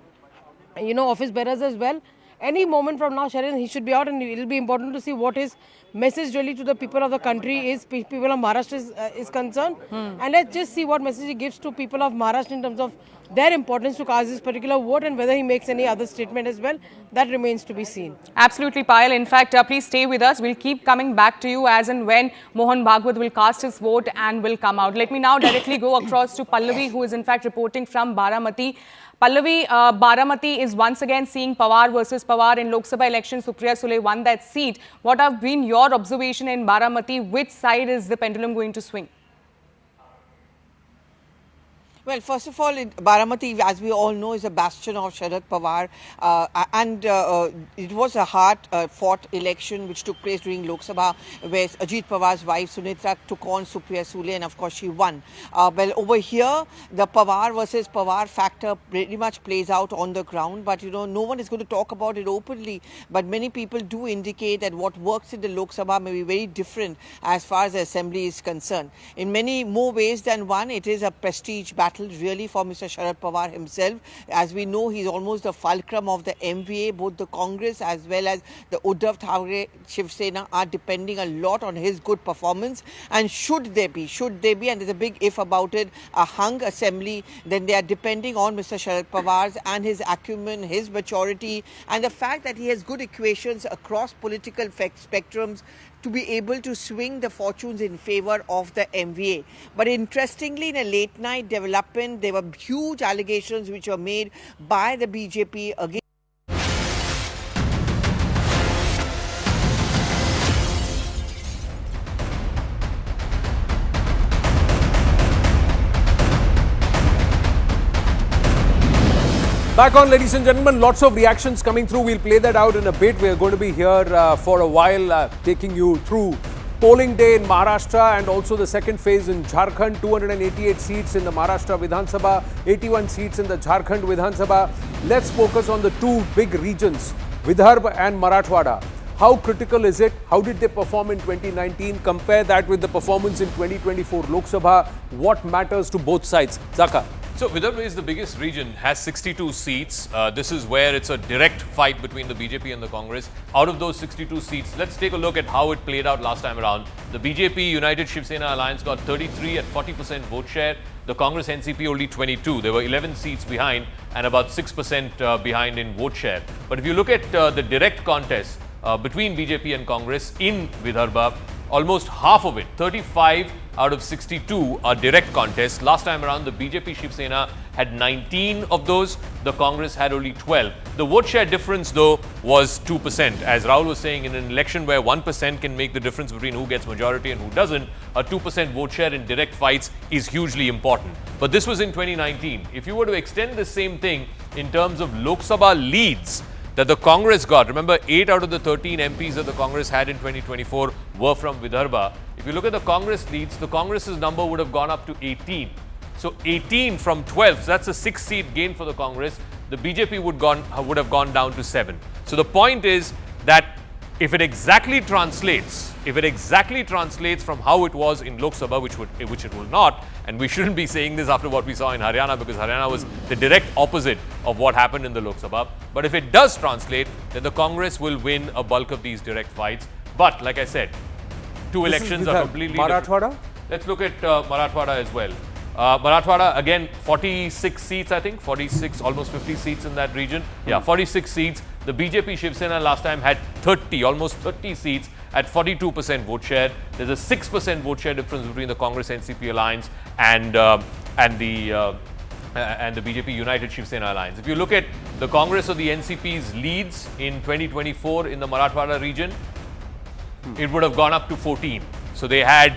you know, office bearers as well. Any moment from now, Sharon, he should be out, and it will be important to see what his message really to the people of the country is, people of Maharashtra is concerned. And let's just see what message he gives to people of Maharashtra in terms of their importance to cast this particular vote, and whether he makes any other statement as well. That remains to be seen. Absolutely, Payal. In fact, please stay with us. We'll keep coming back to you as and when Mohan Bhagwat will cast his vote and will come out. Let me now directly go across to Pallavi, who is in fact reporting from Baramati. Pallavi, Baramati is once again seeing Pawar versus Pawar in Lok Sabha election. Supriya Sule won that seat. What have been your observation in Baramati? Which side is the pendulum going to swing? Well, first of all, Baramati, as we all know, is a bastion of Sharad Pawar, and it was a hard-fought election which took place during Lok Sabha, where Ajit Pawar's wife Sunitra took on Supriya Sule, and of course she won. Well, over here, the Pawar versus Pawar factor pretty much plays out on the ground, but you know, no one is going to talk about it openly. But many people do indicate that what works in the Lok Sabha may be very different as far as the assembly is concerned. In many more ways than one, it is a prestige battle really for Mr. Sharad Pawar himself. As we know, he's almost the fulcrum of the MVA. Both the Congress as well as the Uddhav Shiv Sena are depending a lot on his good performance. And should there be, and there's a big if about it, a hung assembly, then they are depending on Mr. Sharad Pawar's and his acumen, his maturity, and the fact that he has good equations across political spectrums to be able to swing the fortunes in favor of the MVA. But interestingly, in a late night development, there were huge allegations which were made by the BJP against Back on, ladies and gentlemen, lots of reactions coming through. We'll play that out in a bit. We're going to be here for a while taking you through polling day in Maharashtra and also the second phase in Jharkhand. 288 seats in the Maharashtra Vidhan Sabha, 81 seats in the Jharkhand Vidhan Sabha. Let's focus on the two big regions, Vidarbha and Marathwada. How critical is it? How did they perform in 2019? Compare that with the performance in 2024 Lok Sabha. What matters to both sides? Zaka. So Vidarbha is the biggest region, has 62 seats. This is where it's a direct fight between the BJP and the Congress. Out of those 62 seats, let's take a look at how it played out last time around. The BJP United Shiv Sena Alliance got 33 at 40% vote share. The Congress NCP only 22. There were 11 seats behind and about 6% behind in vote share. But if you look at the direct contest between BJP and Congress in Vidarbha, almost half of it, 35 out of 62 are direct contests. Last time around, the BJP Shiv Sena had 19 of those. The Congress had only 12. The vote share difference, though, was 2%. As Rahul was saying, in an election where 1% can make the difference between who gets majority and who doesn't, a 2% vote share in direct fights is hugely important. But this was in 2019. If you were to extend the same thing in terms of Lok Sabha leads that the Congress got, remember 8 out of the 13 MPs that the Congress had in 2024 were from Vidarbha. If you look at the Congress leads, the Congress's number would have gone up to 18. So 18 from 12, so that's a 6-seat gain for the Congress. The BJP would have gone down to 7. So the point is that if it exactly translates from how it was in Lok Sabha, which it will not, and we shouldn't be saying this after what we saw in Haryana, because Haryana was the direct opposite of what happened in the Lok Sabha. But if it does translate, then the Congress will win a bulk of these direct fights. But like I said, two elections are completely Marathwada? different. Let's look at Marathwada as well. Marathwada, again, 46 seats, I think, 46, almost 50 seats in that region. Yeah, 46 seats. The BJP Shiv Sena last time had 30, almost 30 seats at 42% vote share. There's a 6% vote share difference between the Congress-NCP alliance and the BJP United Shiv Sena alliance. If you look at the Congress or the NCP's leads in 2024 in the Marathwada region, it would have gone up to 14. So they had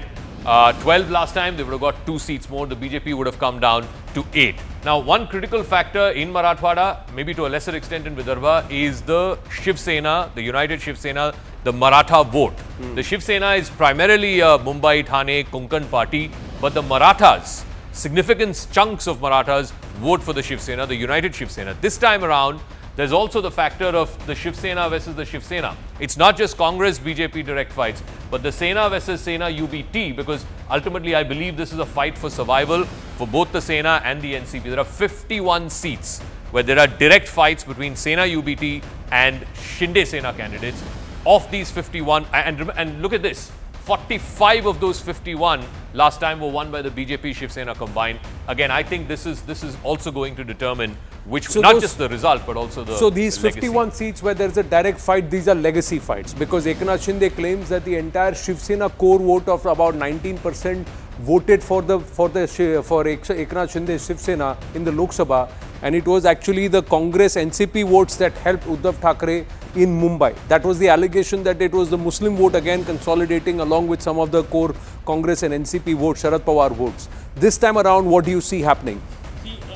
12 last time, they would have got 2 seats more. The BJP would have come down to 8. Now, one critical factor in Marathwada, maybe to a lesser extent in Vidarbha, is the Shiv Sena, the United Shiv Sena, the Maratha vote. The Shiv Sena is primarily a Mumbai, Thane, Konkan party, but the Marathas, significant chunks of Marathas vote for the Shiv Sena, the United Shiv Sena. This time around, there's also the factor of the Shiv Sena versus the Shiv Sena. It's not just Congress BJP direct fights, but the Sena versus Sena UBT, because ultimately I believe this is a fight for survival for both the Sena and the NCP. There are 51 seats where there are direct fights between Sena UBT and Shinde Sena candidates. Of these 51, and look at this, 45 of those 51 last time were won by the BJP Shiv Sena combined. Again, I think this is also going to determine which, so not just the result, but also the So these legacy. 51 seats where there is a direct fight, these are legacy fights, because Eknath Shinde claims that the entire Shiv Sena core vote of about 19% voted for Eknath Shinde Shiv Sena in the Lok Sabha, and it was actually the Congress NCP votes that helped Uddhav Thackeray in Mumbai. That was the allegation, that it was the Muslim vote again consolidating along with some of the core Congress and NCP votes, Sharad Pawar votes. This time around, what do you see happening?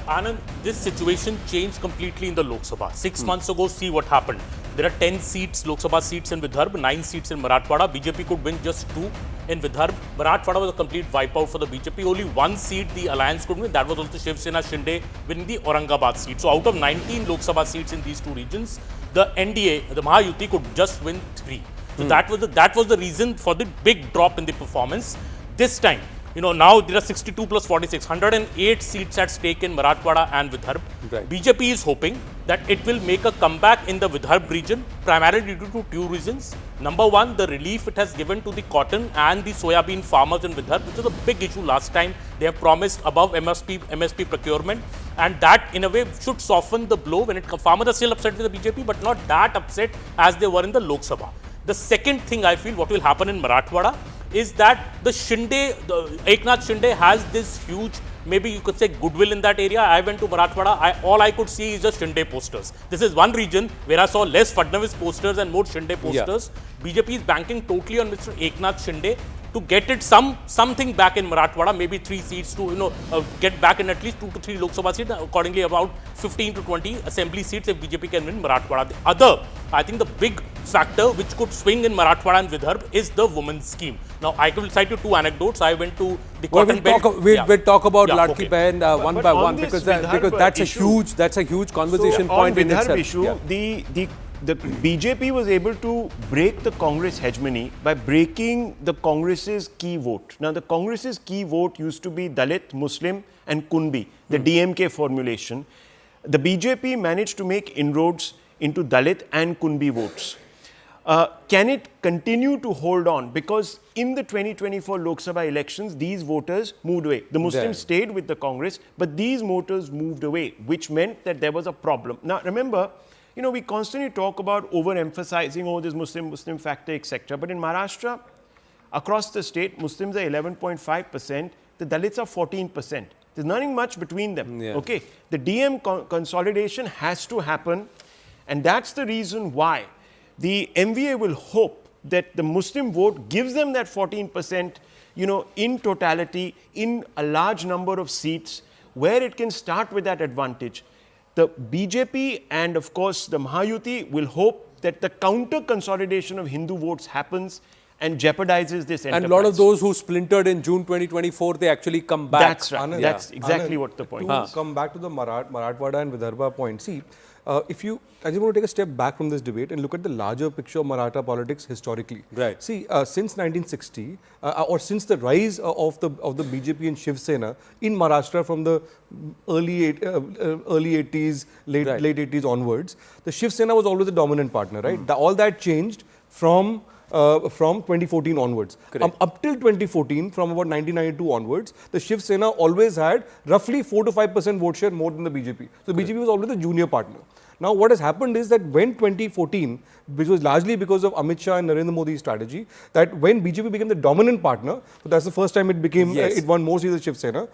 Anand, this situation changed completely in the Lok Sabha. 6 months ago, see what happened. There are 10 seats, Lok Sabha seats in Vidarbha, 9 seats in Marathwada. BJP could win just 2 in Vidarbha. Marathwada was a complete wipeout for the BJP. Only 1 seat the alliance could win. That was also Shiv Sena Shinde winning the Aurangabad seat. So out of 19 Lok Sabha seats in these 2 regions, the NDA, the Mahayuti, could just win 3. So that was the reason for the big drop in the performance. This time, now there are 62 plus 46, 108 seats at stake in Marathwada and Vidarbha. Right. BJP is hoping that it will make a comeback in the Vidarbha region, primarily due to 2 reasons. Number one, the relief it has given to the cotton and the soybean farmers in Vidarbha, which was a big issue last time. They have promised above MSP procurement, and that in a way should soften the blow when farmers are still upset with the BJP, but not that upset as they were in the Lok Sabha. The second thing I feel what will happen in Marathwada is that the Eknath Shinde has this huge, maybe you could say, goodwill in that area. I went to Marathwada, all I could see is just Shinde posters. This is one region where I saw less Fadnavis posters and more Shinde posters. Yeah. BJP is banking totally on Mr. Eknath Shinde to get it something back in Marathwada, maybe 3 seats to get back in at least 2 to 3 Lok Sabha seats, accordingly about 15 to 20 assembly seats if BJP can win Marathwada. The other, I think the big factor which could swing in Marathwada and Vidarbha is the women's scheme. Now I will cite you 2 anecdotes. I went to the cotton belt. We'll talk about Ladki Behan one by one, because that's a huge conversation point in itself. Issue, the BJP was able to break the Congress hegemony by breaking the Congress's key vote. Now, the Congress's key vote used to be Dalit, Muslim and Kunbi, the DMK formulation. The BJP managed to make inroads into Dalit and Kunbi votes. Can it continue to hold on? Because in the 2024 Lok Sabha elections, these voters moved away. The Muslims stayed with the Congress, but these voters moved away, which meant that there was a problem. Now, remember, we constantly talk about overemphasizing, this Muslim factor, etc. But in Maharashtra, across the state, Muslims are 11.5%, the Dalits are 14%. There's nothing much between them. Okay, the DM consolidation has to happen, and that's the reason why the MVA will hope that the Muslim vote gives them that 14%, in totality, in a large number of seats, where it can start with that advantage. The BJP and, of course, the Mahayuti will hope that the counter consolidation of Hindu votes happens and jeopardizes this enterprise. And a lot of those who splintered in June 2024, they actually come back. That's right. Anand, That's exactly what the point is. Come back to the Marathwada and Vidarbha point. See, I just want to take a step back from this debate and look at the larger picture of Maratha politics historically. Right. See, since 1960, or since the rise of the BJP and Shiv Sena in Maharashtra from the early 80s, late 80s onwards, the Shiv Sena was always the dominant partner, right? All that changed from 2014 onwards. Up till 2014, from about 1992 onwards, the Shiv Sena always had roughly 4 to 5% vote share more than the BJP. So the BJP was always the junior partner. Now what has happened is that when 2014, which was largely because of Amit Shah and Narendra Modi's strategy, that when BJP became the dominant partner, so that's the first time it became, it won more seats than Shiv Sena.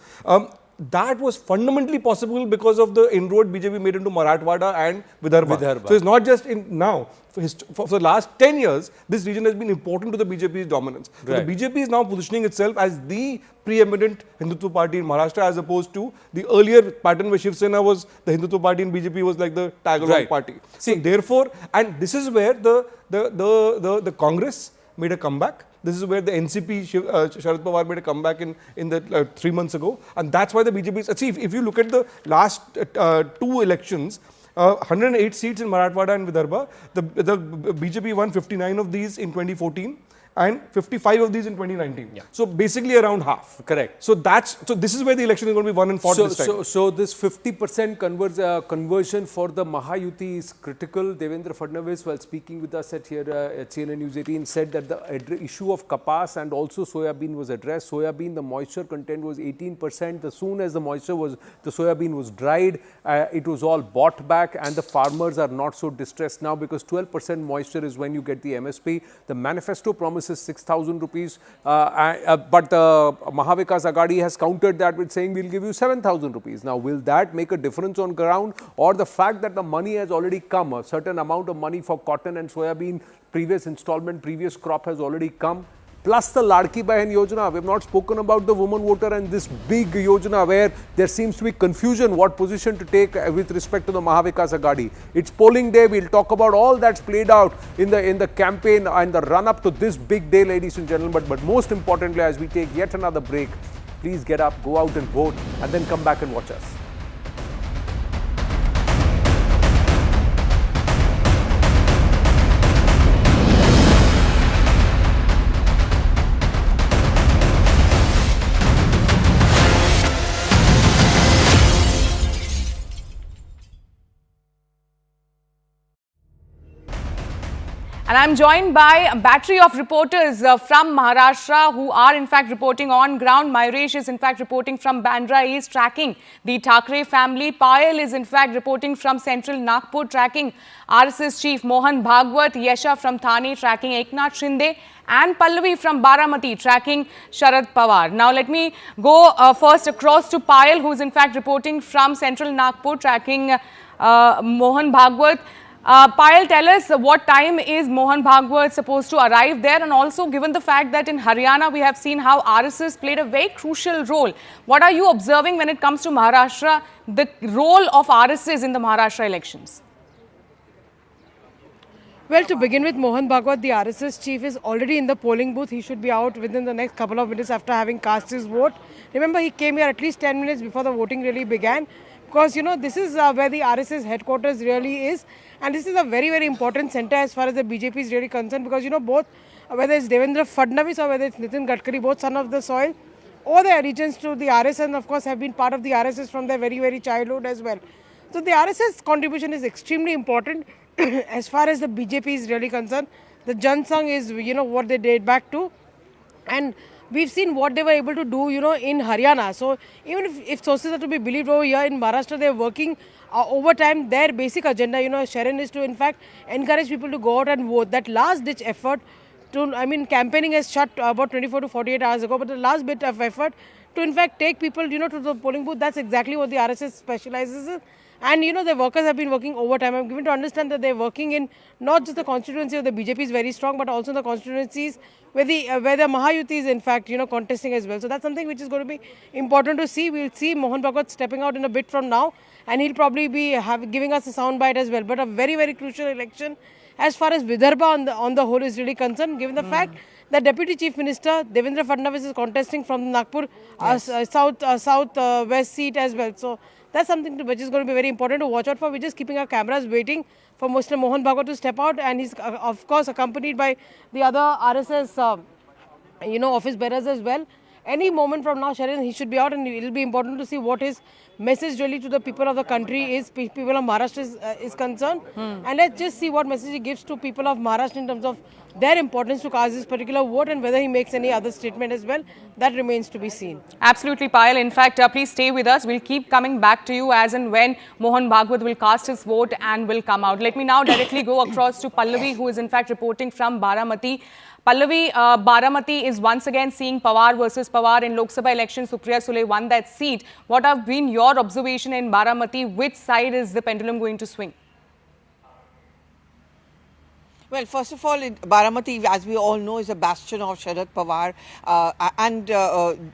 That was fundamentally possible because of the inroad BJP made into Marathwada and Vidarbha. So it's not just in now. For the last 10 years, this region has been important to the BJP's dominance. So the BJP is now positioning itself as the preeminent Hindutva party in Maharashtra, as opposed to the earlier pattern where Shiv Sena was the Hindutva party and BJP was like the tag-along party. So therefore, and this is where the Congress made a comeback. This is where the NCP, Sharad Pawar, made a comeback in the 3 months ago. And that's why the BJP is... See, if you look at the last 2 elections, 108 seats in Marathwada and Vidarbha, the BJP won 59 of these in 2014 and 55 of these in 2019. So basically around half. Correct. So this is where the election is going to be won and fought this time. So this 50% conversion for the Mahayuti is critical. Devendra Fadnavis, while speaking with us at CNN News 18, said that the issue of kapas and also soybean was addressed. Soybean, the moisture content was 18%. As soon as the soybean was dried, it was all bought back, and the farmers are not so distressed now because 12% moisture is when you get the MSP. The manifesto promises 6,000 rupees, but the Maha Vikas Aghadi has countered that with saying we'll give you 7,000 rupees. Now, will that make a difference on ground, or the fact that the money has already come, a certain amount of money for cotton and soybean, previous installment, previous crop has already come? Plus the Ladki Bahan Yojana. We have not spoken about the woman voter and this big Yojana where there seems to be confusion what position to take with respect to the Maha Vikas Aghadi. It's polling day. We'll talk about all that's played out in the campaign and the run-up to this big day, ladies and gentlemen. But most importantly, as we take yet another break, please get up, go out and vote, and then come back and watch us. And I'm joined by a battery of reporters from Maharashtra who are in fact reporting on ground. Mayuresh is in fact reporting from Bandra East, tracking the Thackeray family. Payal is in fact reporting from central Nagpur, tracking RSS chief Mohan Bhagwat. Yesha from Thane, tracking Eknath Shinde. And Pallavi from Baramati, tracking Sharad Pawar. Now let me go first across to Payal, who is in fact reporting from central Nagpur, tracking Mohan Bhagwat. Payal, tell us what time is Mohan Bhagwat supposed to arrive there, and also given the fact that in Haryana we have seen how RSS played a very crucial role. What are you observing when it comes to Maharashtra, the role of RSS in the Maharashtra elections? Well, to begin with, Mohan Bhagwat, the RSS chief, is already in the polling booth. He should be out within the next couple of minutes after having cast his vote. Remember, he came here at least 10 minutes before the voting really began. Because, you know, this is where the RSS headquarters really is. And this is a very, very important center as far as the BJP is really concerned. Because, you know, both, whether it's Devendra Fadnavis or whether it's Nitin Gadkari, both son of the soil, or their allegiance to the RSS, and of course have been part of the RSS from their very, very childhood as well. So the RSS contribution is extremely important as far as the BJP is really concerned. The Jan Sangh is, you know, what they date back to. And we've seen what they were able to do, you know, in Haryana. So even if sources are to be believed over here in Maharashtra, they're working overtime. Their basic agenda, you know, Sharon, is to in fact encourage people to go out and vote. That last ditch effort campaigning has shut about 24 to 48 hours ago, but the last bit of effort to in fact take people, to the polling booth, that's exactly what the RSS specializes in. And, the workers have been working overtime. I'm given to understand that they're working in not just the constituency of the BJP is very strong, but also the constituencies where the Mahayuti is in fact, contesting as well. So that's something which is going to be important to see. We'll see Mohan Bhagat stepping out in a bit from now, and he'll probably be giving us a soundbite as well. But a very, very crucial election as far as Vidarbha on the whole is really concerned, given the fact that Deputy Chief Minister Devendra Fadnavis is contesting from the Nagpur south-west seat as well. So that's something which is going to be very important to watch out for. We're just keeping our cameras waiting for Mr. Mohan Bhagat to step out, and he's of course accompanied by the other RSS office bearers as well. Any moment from now, Sharon, he should be out, and it will be important to see what his message really to the people of the country is, people of Maharashtra is concerned. And let's just see what message he gives to people of Maharashtra in terms of their importance to cast this particular vote, and whether he makes any other statement as well. That remains to be seen. Absolutely, Payal. In fact, please stay with us. We'll keep coming back to you as and when Mohan Bhagat will cast his vote and will come out. Let me now directly go across to Pallavi, who is in fact reporting from Baramati. Pallavi, Baramati is once again seeing Pawar versus Pawar in Lok Sabha election. Supriya Sule won that seat. What have been your observation in Baramati? Which side is the pendulum going to swing? Well, first of all, Baramati, as we all know, is a bastion of Sharad Pawar, and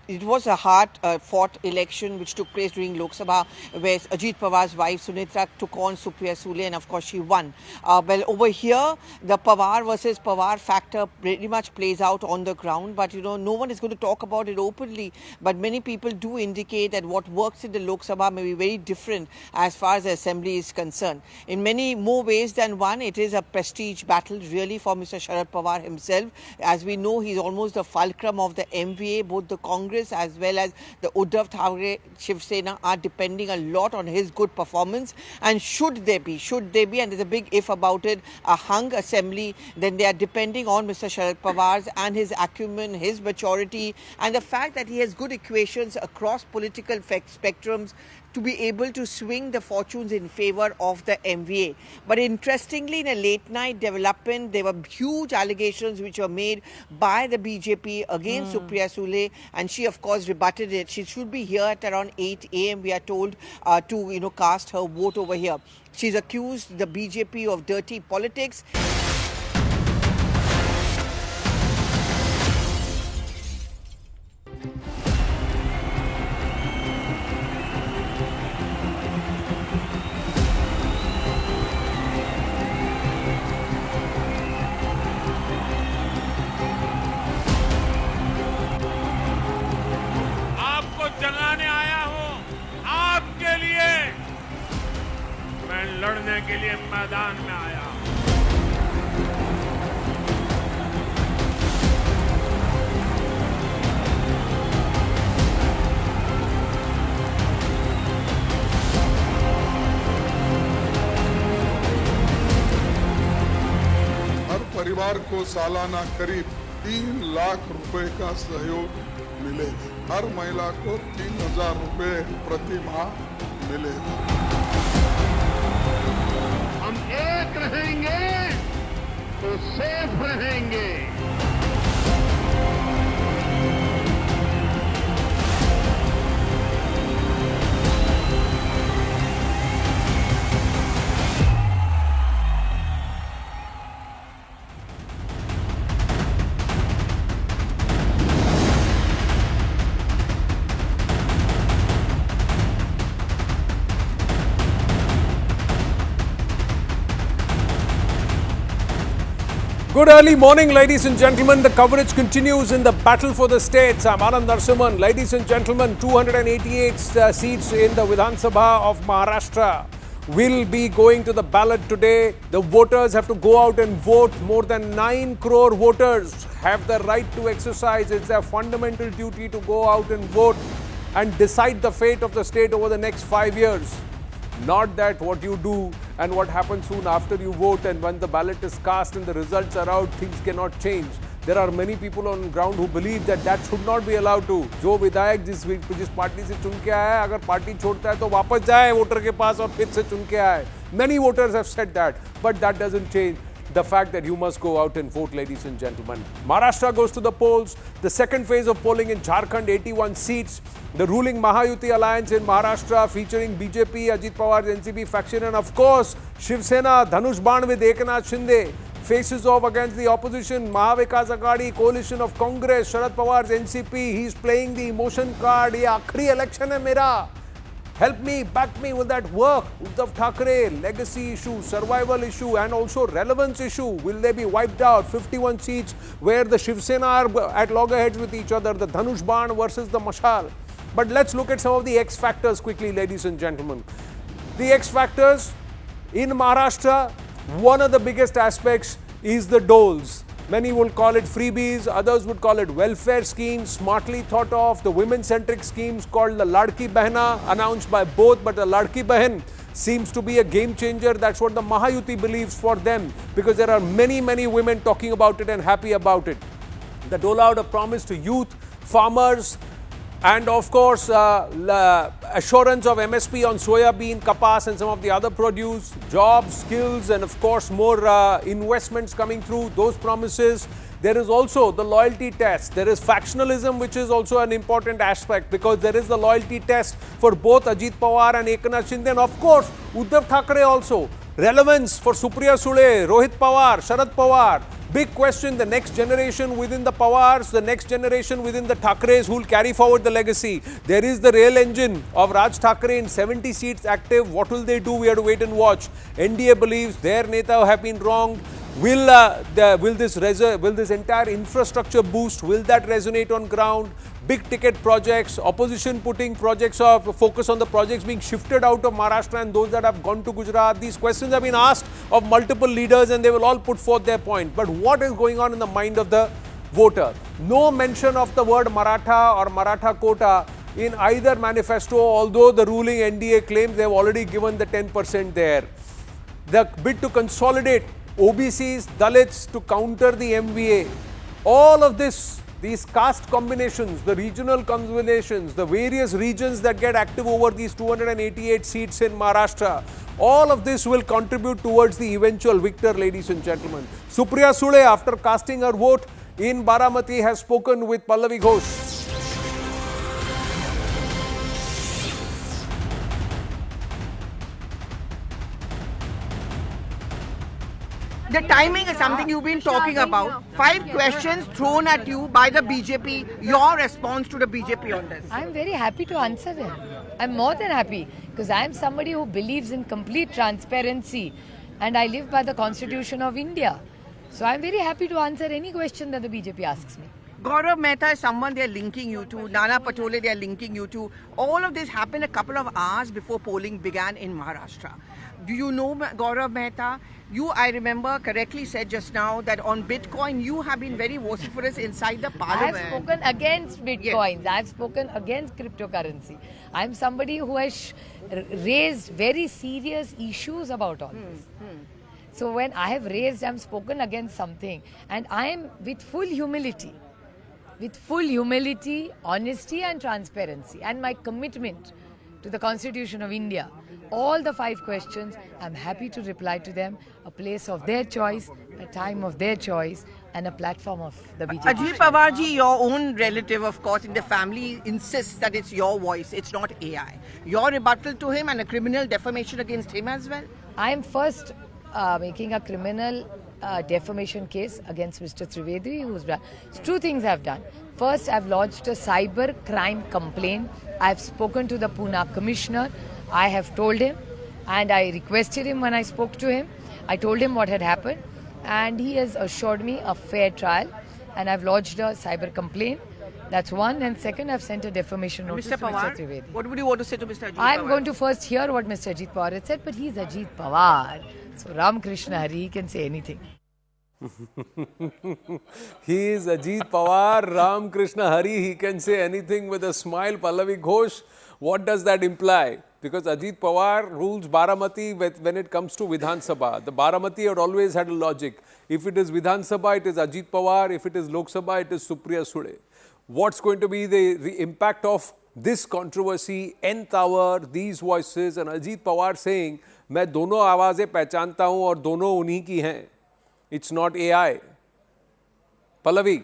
it was a hard-fought election which took place during Lok Sabha, where Ajit Pawar's wife Sunitra took on Supriya Sule, and of course she won. Well, over here, the Pawar versus Pawar factor pretty much plays out on the ground, but no one is going to talk about it openly. But many people do indicate that what works in the Lok Sabha may be very different as far as the assembly is concerned. In many more ways than one, it is a prestige battle really for Mr. Sharad Pawar himself. As we know, he's almost the fulcrum of the MVA. Both the Congress as well as the Uddhav Thackere Shiv Sena are depending a lot on his good performance. And should they be, and there's a big if about it, a hung assembly, then they are depending on Mr. Sharad Pawar's and his acumen, his maturity, and the fact that he has good equations across political spectrums to be able to swing the fortunes in favor of the MVA. But interestingly, in a late night development, there were huge allegations which were made by the BJP against Supriya Sule, and she of course rebutted it. She should be here at around 8 a.m. we are told to cast her vote over here. She's accused the BJP of dirty politics. जगाने आया हूं आपके लिए, मैं लड़ने के लिए मैदान में आया हूं। हर परिवार को सालाना करीब 3 लाख रुपए का सहयोग मिलेगा। हर महिला को 3,000 रुपए प्रति माह मिलेगा। हम एक रहेंगे तो सेफ रहेंगे। Good early morning, ladies and gentlemen. The coverage continues in the battle for the states. I'm Anand Narasimhan. Ladies and gentlemen, 288 seats in the Vidhan Sabha of Maharashtra will be going to the ballot today. The voters have to go out and vote. More than 9 crore voters have the right to exercise. It's their fundamental duty to go out and vote and decide the fate of the state over the next 5 years. Not that what you do and what happens soon after you vote, and when the ballot is cast and the results are out, things cannot change. There are many people on ground who believe that that should not be allowed to. जो विधायक जिस party से चुन के आया है, अगर party छोड़ता है तो वापस जाए वोटर के पास और फिर से चुन के आए. Many voters have said that, but that doesn't change the fact that you must go out and vote, ladies and gentlemen. Maharashtra goes to the polls. The second phase of polling in Jharkhand, 81 seats. The ruling Mahayuti alliance in Maharashtra featuring BJP, Ajit Pawar's NCP faction, and of course, Shiv Sena, Dhanush Ban with Eknath Shinde faces off against the opposition, Maha Vikas Aghadi, coalition of Congress, Sharad Pawar's NCP. He's playing the emotion card. Ye aakhri election hai mera. Help me, back me, will that work? Uddhav Thackeray, legacy issue, survival issue, and also relevance issue. Will they be wiped out? 51 seats where the Shiv Sena are at loggerheads with each other, the Dhanush Ban versus the Mashal. But let's look at some of the X factors quickly, ladies and gentlemen. The X factors in Maharashtra, one of the biggest aspects is the doles. Many will call it freebies, others would call it welfare schemes, smartly thought of. The women-centric schemes called the Ladki Behna, announced by both, but the Ladki Behan seems to be a game changer. That's what the Mahayuti believes for them, because there are many, many women talking about it and happy about it. The dole out a promise to youth, farmers, and of course, assurance of MSP on soya bean, kapas and some of the other produce, jobs, skills, and of course more investments coming through, those promises. There is also the loyalty test. There is factionalism, which is also an important aspect, because there is the loyalty test for both Ajit Pawar and Eknath Shinde, and of course Uddhav Thackeray also. Relevance for Supriya Sule, Rohit Pawar, Sharad Pawar. Big question, the next generation within the Pawars, the next generation within the Thackerays who will carry forward the legacy. There is the rail engine of Raj Thackeray in 70 seats active. What will they do? We have to wait and watch. NDA believes their Neta have been wronged. Will this entire infrastructure boost, will that resonate on ground? Big ticket projects, opposition putting projects of focus on the projects being shifted out of Maharashtra and those that have gone to Gujarat. These questions have been asked of multiple leaders and they will all put forth their point. But what is going on in the mind of the voter? No mention of the word Maratha or Maratha quota in either manifesto, although the ruling NDA claims they have already given the 10% there. The bid to consolidate OBCs, Dalits to counter the MVA. All of this, these caste combinations, the regional combinations, the various regions that get active over these 288 seats in Maharashtra, all of this will contribute towards the eventual victor, ladies and gentlemen. Supriya Sule, after casting her vote in Baramati, has spoken with Pallavi Ghosh. The timing is something you've been talking about. 5 questions thrown at you by the BJP. Your response to the BJP on this? I'm very happy to answer them. I'm more than happy because I'm somebody who believes in complete transparency and I live by the Constitution of India. So I'm very happy to answer any question that the BJP asks me. Gaurav Mehta is someone they're linking you to. Nana Patole they're linking you to. All of this happened a couple of hours before polling began in Maharashtra. Do you know Gaurav Mehta? You, I remember, correctly said just now that on Bitcoin, you have been very vociferous inside the parliament. I've spoken against Bitcoins. Yes. I've spoken against cryptocurrency. I'm somebody who has raised very serious issues about all this. So when I have raised, I'm spoken against something. And I am with full humility, honesty and transparency and my commitment to the Constitution of India. All the 5 questions, I'm happy to reply to them. A place of their choice, a time of their choice, and a platform of the BJP. Ajit Pawarji, your own relative, of course, in the family, insists that it's your voice, it's not AI. Your rebuttal to him and a criminal defamation against him as well? I am first making a criminal defamation case against Mr. Trivedi, who's done 2 things I've done. First, I've lodged a cyber crime complaint. I've spoken to the Pune Commissioner. I have told him and I requested him when I spoke to him. I told him what had happened and he has assured me a fair trial and I've lodged a cyber complaint. That's one. And second, I've sent a defamation notice to Mr. Trivedi. What would you want to say to Mr. Ajit Pawar? I'm going to first hear what Mr. Ajit Pawar had said, but he's Ajit Pawar. So Ram Krishna Hari, he can say anything. He is Ajit Pawar, Ram Krishna Hari, he can say anything with a smile. Pallavi Ghosh, what does that imply? Because Ajit Pawar rules Baramati when it comes to Vidhan Sabha. The Baramati had always had a logic. If it is Vidhan Sabha, it is Ajit Pawar. If it is Lok Sabha, it is Supriya Sule. What's going to be the impact of this controversy, nth hour, these voices, and Ajit Pawar saying, मैं दोनों आवाज़ें पहचानता हूँ और दोनों उन्हीं की हैं. It's not AI. Pallavi.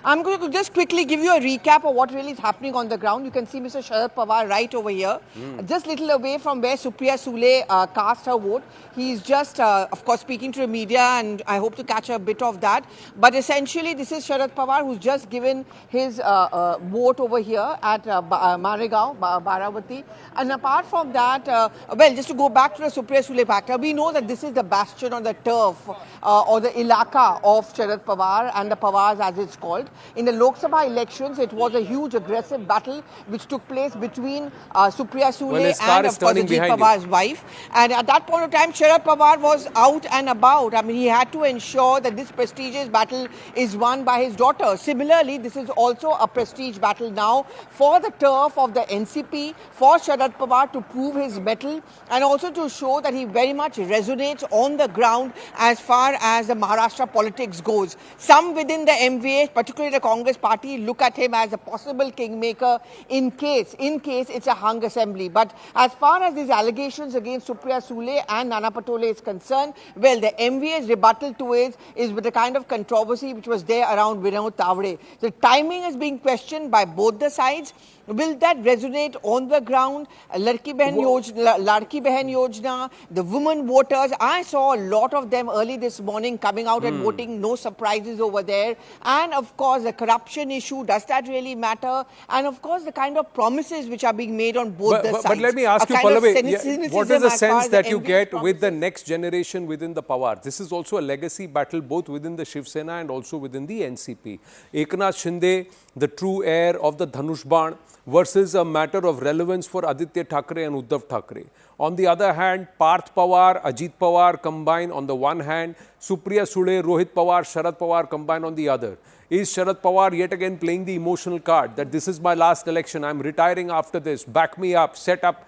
I'm going to just quickly give you a recap of what really is happening on the ground. You can see Mr. Sharad Pawar right over here, just little away from where Supriya Sule cast her vote. He's just, of course, speaking to the media, and I hope to catch a bit of that. But essentially, this is Sharad Pawar who's just given his vote over here at Maregaon, Baravati. And apart from that, well, just to go back to the Supriya Sule factor, we know that this is the bastion or the turf or the ilaka of Sharad Pawar and the Pawars as it's called. In the Lok Sabha elections, it was a huge aggressive battle which took place between Supriya Sule and, of course, Ajit Pawar's wife. And at that point of time, Sharad Pawar was out and about. I mean, he had to ensure that this prestigious battle is won by his daughter. Similarly, this is also a prestige battle now for the turf of the NCP, for Sharad Pawar to prove his mettle and also to show that he very much resonates on the ground as far as the Maharashtra politics goes. Some within the MVA, particularly the Congress party, look at him as a possible kingmaker in case it's a hung assembly. But as far as these allegations against Supriya Sule and Nana Patole is concerned, well, the MVA's rebuttal to it is with the kind of controversy which was there around Vinod Tavade. The timing is being questioned by both the sides. Will that resonate on the ground? Ladki Behan Yojana, the women voters, I saw a lot of them early this morning coming out and voting, no surprises over there. And of course, the corruption issue, does that really matter? And of course, the kind of promises which are being made on both the sides. But let me ask you, Pallavi, what is the sense that you get with the next generation within the Pawar? This is also a legacy battle both within the Shiv Sena and also within the NCP. Eknath Shinde, the true heir of the Dhanush Ban, versus a matter of relevance for Aditya Thackeray and Uddhav Thackeray. On the other hand, Parth Pawar, Ajit Pawar combined on the one hand, Supriya Sule, Rohit Pawar, Sharad Pawar combined on the other. Is Sharad Pawar yet again playing the emotional card that this is my last election, I'm retiring after this, back me up,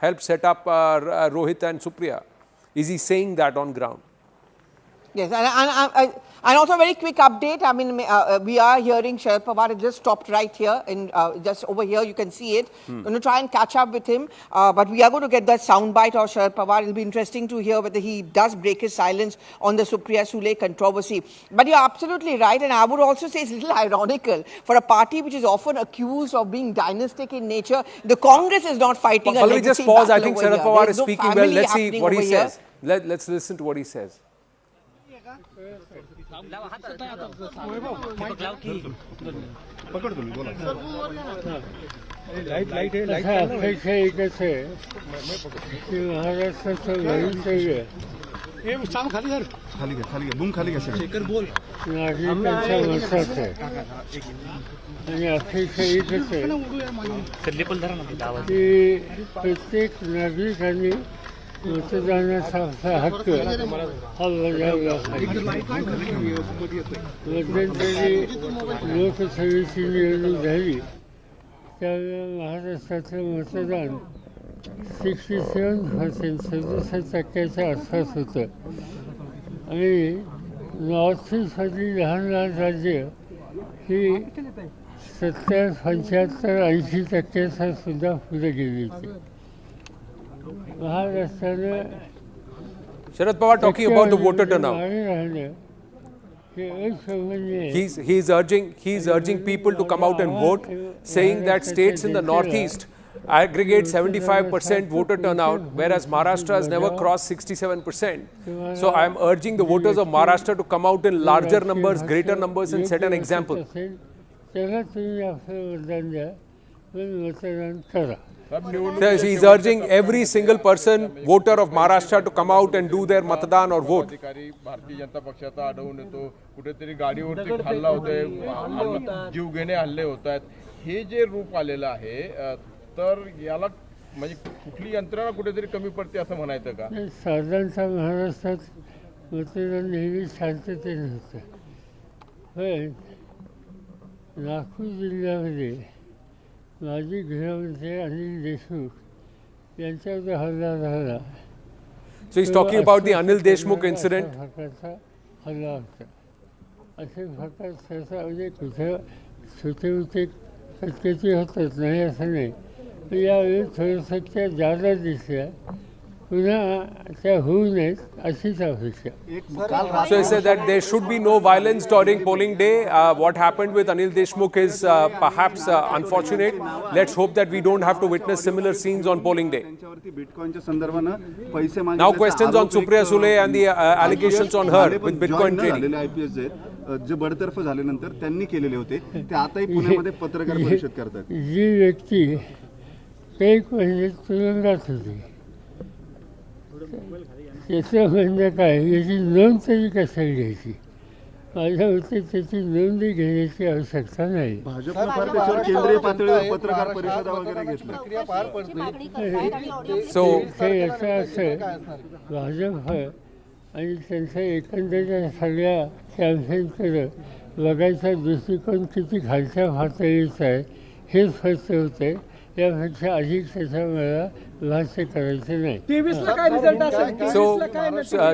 help set up Rohit and Supriya? Is he saying that on ground? Yes, and also a very quick update. I mean, we are hearing Sharad Pawar has just stopped right here, just over here. You can see it. Going to try and catch up with him, but we are going to get that soundbite of Sharad Pawar. It'll be interesting to hear whether he does break his silence on the Supriya Sule controversy. But you're absolutely right, and I would also say it's a little ironical for a party which is often accused of being dynastic in nature. The Congress is not fighting a legacy just pause. I think Sharad Pawar is no speaking well. Let's see what he says. Let's listen to what he says. मतदानाचा हक्क हा बजावला पाहिजे. मध्यंतरी लोकसभेची निवडणूक झाली त्यावेळेला महाराष्ट्राचं मतदान 67% आसपास होतं आणि नॉर्थ ईस्टमधली लहान लहान राज्य ही 70-75-80% सुद्धा पुढे गेली होती. Sharad Pawar talking about the voter turnout. He's urging people to come out and vote, saying that states in the northeast aggregate 75% voter turnout, whereas Maharashtra has never crossed 67%. So I am urging the voters of Maharashtra to come out in larger numbers, greater numbers, and set an example. He's urging every single person, voter of Maharashtra, to come out and do their matadan or vote. Bharatiya Janata पक्षाचा आढळून येतो, कुठेतरी गाडीवरती हल्ला होतोय, जीव घेणे हल्ले होत आहेत. हे जे रूप आलेलं आहे तर याला म्हणजे कुठली यंत्रणा कुठेतरी कमी पडते असं म्हणायचं का? साधारणतः महाराष्ट्रात मतदान नेहमी शांततेने होतं, पण नागपूर जिल्ह्यामध्ये माजी गृहमंत्री अनिल देशमुख यांच्यावर हल्ला झाला. So he's talking about the Anil Deshmukh incident. हल्ला होता. असे प्रकार सहसा म्हणजे कुठं छोटे मोठे शक्यते होतात, नाही असं नाही. पण यावेळी थोडंसं जादा दिसल्या पुन्हा त्या होऊ नयेत अशीच अपेक्षा. So he said that there should be no violence during polling day. What happened with Anil Deshmukh is perhaps unfortunate. Let's hope that we don't have to witness similar scenes on polling day. Now questions on Supriya Sule and the allegations on her with Bitcoin trading. जे बडतर्फ झाल्यानंतर त्यांनी केलेले होते ते आताही पुण्यामध्ये पत्रकार परिषद करतात. जी व्यक्ती काही महिने तुरुंगात होती त्याचं म्हणणं काय याची नोंद तरी कशाला घ्यायची. माझ्या मते त्याची नोंदही घेण्याची आवश्यकता नाही. भाजपनं फार त्याच्यावर केंद्रीय पातळीवर पत्रकार परिषदा वगैरे घेतल्या. सो याचा असं भाजप आणि त्यांच्या एकंदरीत सगळ्या कॅम्पेनकडे बघायचा दृष्टिकोन किती खालच्या पातळीचा आहे हे स्पष्ट होते. यापेक्षा अधिक त्याचा मला भाष्य करायचं नाही. So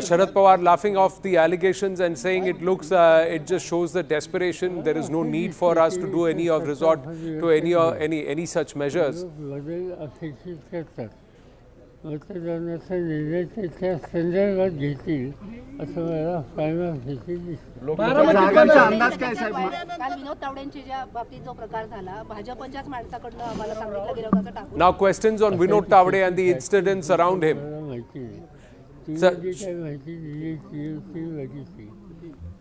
Sharad Pawar laughing off the allegations and saying it looks, it just shows the desperation. There is no need for us to do any of resort to any such measures. बदल अपेक्षित करतात. मतदानाचा निर्णय त्या संदर्भात घेतील असं मला फायनल दिसतं. काल विनोद तावडेंच्या ज्या बाबतीत जो प्रकार झाला भाजपच्याच माणसाकडनं आम्हाला सांगितलं गेलं होतं टाकून. Now questions on Vinod Tavde and the incidents around him. माहिती नाही तुम्ही जी काही माहिती दिली ती बघितली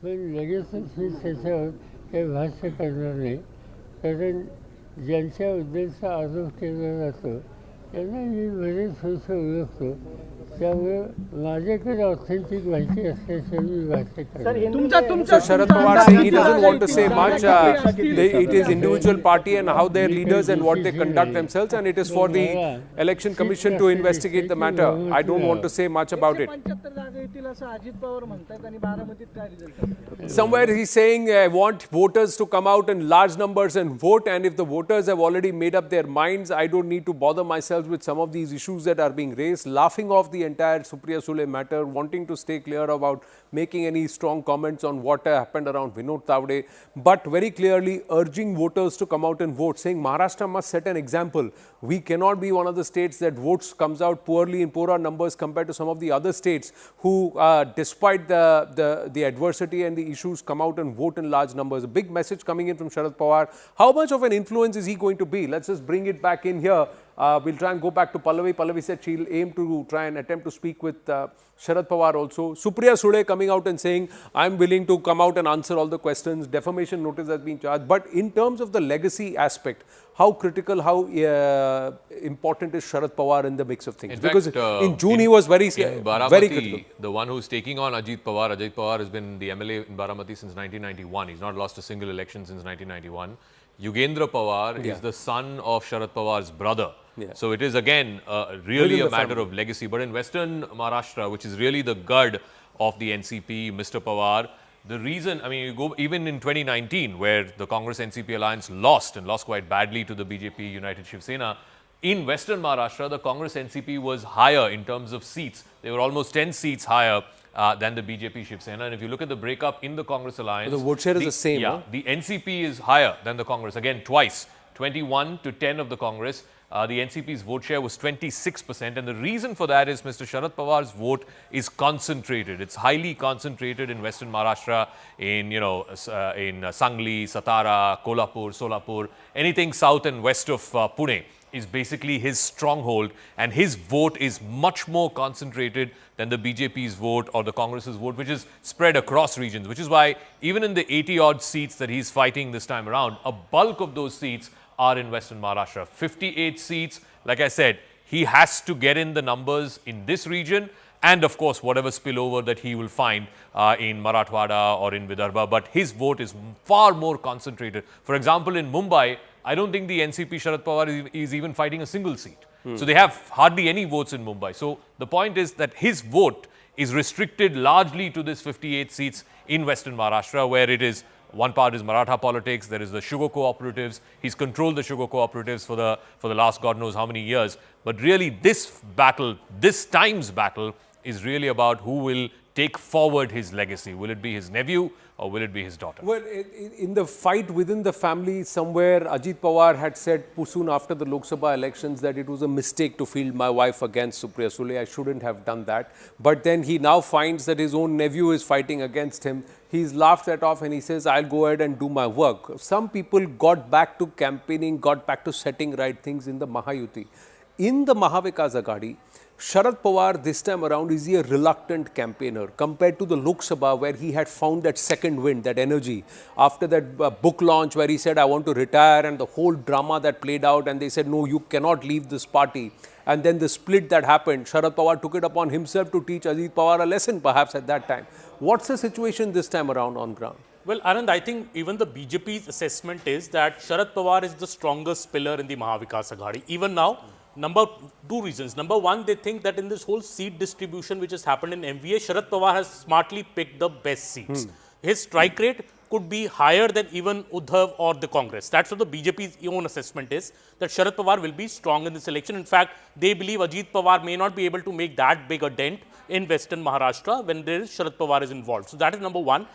पण लगेचच मी त्याच्यावर काही भाष्य करणार नाही कारण ज्यांच्याबद्दलचा आरोप केला जातो त्यांना मी बरेच वर्ष ओळखतो त्यामुळे माझ्याकडे ऑथेंटिक माहिती असल्याचं मी भाष्य करतो. So Sharad Pawar saying he doesn't want to say much. It is individual party and how their leaders and what they conduct themselves, and it is for the election commission to investigate the matter. I don't want to say much about it. Somewhere he's saying I want voters to come out in large numbers and vote, and if the voters have already made up their minds, I don't need to bother myself with some of these issues that are being raised. Laughing off the entire Supriya Sule matter, wanting to stay clear about making any strong comments on what happened around Vinod Tavde, but very clearly urging voters to come out and vote, saying Maharashtra must set an example. We cannot be one of the states that votes comes out poorly in poorer numbers compared to some of the other states who, despite the adversity and the issues, come out and vote in large numbers. A big message coming in from Sharad Pawar. How much of an influence is he going to be? Let's just bring it back in here. We'll try and go back to Pallavi. Pallavi said she'll aim to try and attempt to speak with Sharad Pawar also. Supriya Sule coming out and saying, I'm willing to come out and answer all the questions. Defamation notice has been charged. But in terms of the legacy aspect, how critical, how important is Sharad Pawar in the mix of things? In because fact, in June he was very critical. The one who's taking on Ajit Pawar has been the MLA in Baramati since 1991. He's not lost a single election since 1991. Yugendra Pawar is the son of Sharad Pawar's brother. So it is again really a matter of legacy. But in Western Maharashtra, which is really the gud of the NCP, Mr. Pawar, the reason, I mean, you go even in 2019, where the Congress-NCP alliance lost and lost quite badly to the BJP United Shiv Sena, in Western Maharashtra, the Congress-NCP was higher in terms of seats. They were almost 10 seats higher than the BJP Shiv Sena. And if you look at the breakup in the Congress alliance, the vote share is the same. Yeah, the NCP is higher than the Congress, again twice, 21 to 10 of the Congress. The NCP's vote share was 26%, and the reason for that is Mr. Sharad Pawar's vote is concentrated. It's highly concentrated in Western Maharashtra, in in Sangli, Satara, Kolhapur, Solapur, anything south and west of Pune is basically his stronghold, and his vote is much more concentrated than the BJP's vote or the Congress's vote, which is spread across regions, which is why even in the 80-odd seats that he's fighting this time around, a bulk of those seats are in Western Maharashtra. 58 seats, like I said, he has to get in the numbers in this region and of course whatever spillover that he will find in Marathwada or in Vidarbha, but his vote is far more concentrated. For example, in Mumbai, I don't think the NCP Sharad Pawar is even fighting a single seat. So they have hardly any votes in Mumbai. So the point is that his vote is restricted largely to this 58 seats in Western Maharashtra, where it is one part is Maratha politics, there is the sugar cooperatives. He's controlled the sugar cooperatives for the last God knows how many years. But really this battle, this time's battle, is really about who will take forward his legacy? Will it be his nephew or will it be his daughter? Well, in the fight within the family, somewhere Ajit Pawar had said soon after the Lok Sabha elections that it was a mistake to field my wife against Supriya Sule. I shouldn't have done that. But then he now finds that his own nephew is fighting against him. He's laughed that off and he says, I'll go ahead and do my work. Some people got back to campaigning, got back to setting right things in the Mahayuti. In the Maha Vikas Aghadi, Sharad Pawar this time around is a reluctant campaigner compared to the Lok Sabha where he had found that second wind, that energy. After that book launch where he said, I want to retire, and the whole drama that played out, and they said, no, you cannot leave this party. And then the split that happened, Sharad Pawar took it upon himself to teach Ajit Pawar a lesson perhaps at that time. What's the situation this time around on ground? Well, Anand, I think even the BJP's assessment is that Sharad Pawar is the strongest pillar in the Maha Vikas Aghadi. Even now, two reasons. Number one, they think that in this whole seat distribution which has happened in MVA, Sharad Pawar has smartly picked the best seats. His strike rate could be higher than even Uddhav or the Congress. That's what the BJP's own assessment is, that Sharad Pawar will be strong in this election. In fact, they believe Ajit Pawar may not be able to make that big a dent in Western Maharashtra when there is Sharad Pawar is involved. So that is number one.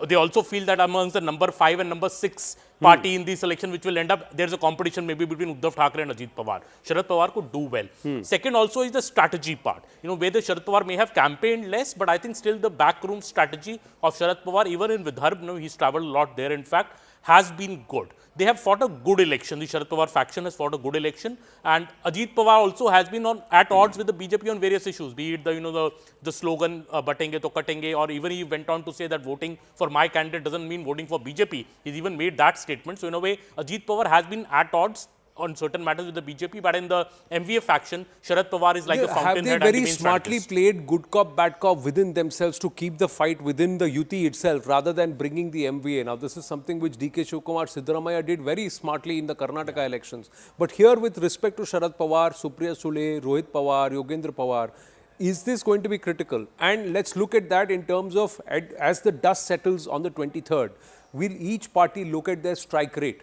They also feel that amongst the number 5 and number 6 party in this election, which will end up, there's a competition maybe between Uddhav Thackeray and Ajit Pawar. Sharad Pawar could do well. Second also is the strategy part. Whether Sharad Pawar may have campaigned less, but I think still the backroom strategy of Sharad Pawar, even in Vidarbha, he's traveled a lot there, in fact, has been good. They have fought a good election. The Sharad Pawar faction has fought a good election, and Ajit Pawar also has been at odds with the BJP on various issues, be it the slogan "Batenge to Katenge," or even he went on to say that voting for my candidate doesn't mean voting for BJP. He's even made that statement. So in a way, Ajit Pawar has been at odds on certain matters with the BJP, but in the MVA faction, Sharad Pawar is like the fountainhead. Have they very smartly played good cop, bad cop within themselves to keep the fight within the Yuti itself rather than bringing the MVA? Now, this is something which DK Shivkumar Siddaramaiah did very smartly in the Karnataka elections. But here, with respect to Sharad Pawar, Supriya Sule, Rohit Pawar, Yogendra Pawar, is this going to be critical? And let's look at that in terms of, as the dust settles on the 23rd, will each party look at their strike rate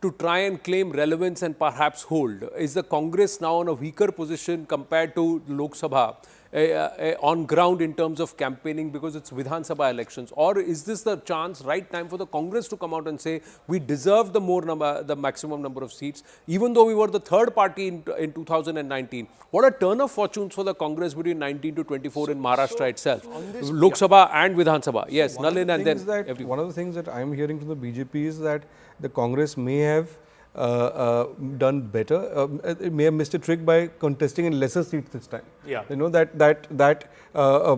to try and claim relevance and perhaps hold? Is the Congress now in a weaker position compared to Lok Sabha on ground in terms of campaigning because it's Vidhan Sabha elections? Or is this the chance, right time for the Congress to come out and say, we deserve the maximum number of seats, even though we were the third party in 2019? What a turn of fortunes for the Congress between 19 to 24 in Maharashtra itself. Lok Sabha and Vidhan Sabha. Yes, Nalin, and then everyone. One of the things that I am hearing from the BJP is that the Congress may have done better. It may have missed a trick by contesting in lesser seats this time. Yeah. That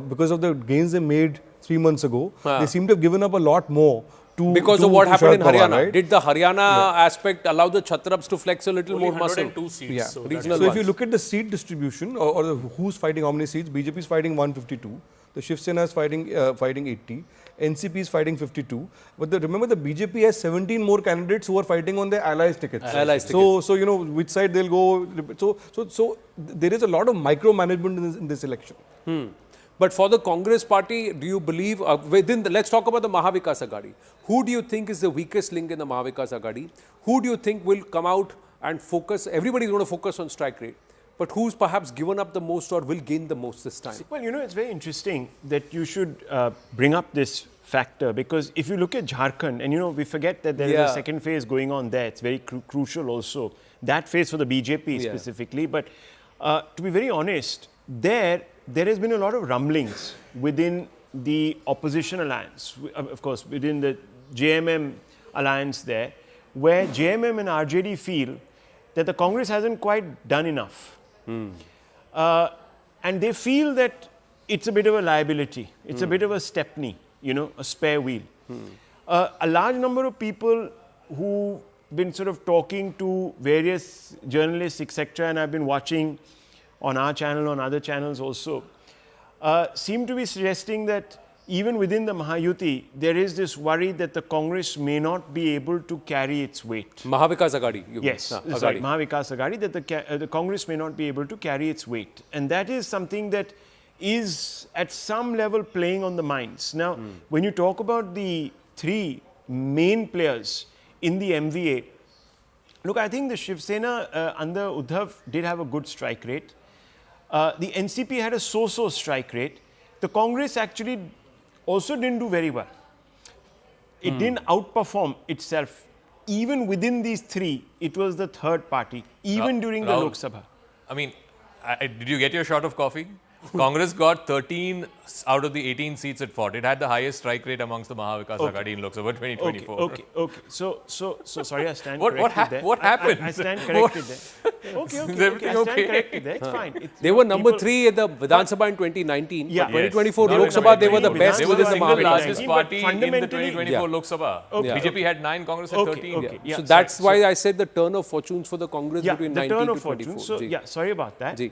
because of the gains they made 3 months ago, they seem to have given up a lot more. Because of what happened in Haryana, right? Did the Haryana aspect allow the Chhatraps to flex a little more muscle? 102 seats. Yeah. So if you look at the seat distribution or who's fighting how many seats, BJP is fighting 152, the Shiv Sena is fighting 80, NCP is fighting 52. But remember, the BJP has 17 more candidates who are fighting on their allies tickets. So which side they'll go. So there is a lot of micromanagement in this election. But for the Congress party, do you believe, let's talk about the Maha Vikas Aghadi. Who do you think is the weakest link in the Maha Vikas Aghadi? Who do you think will come out and focus? Everybody is going to focus on strike rate. But who's perhaps given up the most or will gain the most this time? Well, it's very interesting that you should bring up this factor, because if you look at Jharkhand, and we forget that there is a second phase going on there. It's very crucial also. That phase for the BJP specifically. But to be very honest, there has been a lot of rumblings within the opposition alliance, of course, within the JMM alliance there, where JMM and RJD feel that the Congress hasn't quite done enough. And they feel that it's a bit of a liability. It's a bit of a stepney, a spare wheel. A large number of people who've been sort of talking to various journalists, etc., and I've been watching on our channel, on other channels also, seem to be suggesting that even within the Mahayuti, there is this worry that the Congress may not be able to carry its weight. Maha Vikas Aghadi. Yes, sorry, Maha Vikas Aghadi, that the Congress may not be able to carry its weight. And that is something that is at some level playing on the minds. Now, when you talk about the three main players in the MVA, look, I think the Shiv Sena under Uddhav did have a good strike rate. The NCP had a so-so strike rate. the Congress actually also didn't do very well. It didn't outperform itself. Even within these three, it was the third party, even during the Rahul, Lok Sabha. I mean, did you get your shot of coffee? Congress got 13 out of the 18 seats it fought. It had the highest strike rate amongst the Maha Vikas Aghadi in Lok Sabha 2024. Okay. So sorry, I stand What corrected there. What happened? I stand corrected there. Okay. Is everything I stand okay? corrected there. It's fine. They were number 3 in the Vidhan Sabha in 2019. Yeah. But 2024 Yes. Lok Sabha, they were the best They were within the the single Maha Vikas largest Aghadi. party in the fundamentally- 2024 Lok Sabha. BJP had 9, Congress had 13. Yeah, So that's why I said the turn of fortunes for the Congress Yeah, between the 19 turn to of 24. fortune. So, Ji. yeah, sorry about that. Ji.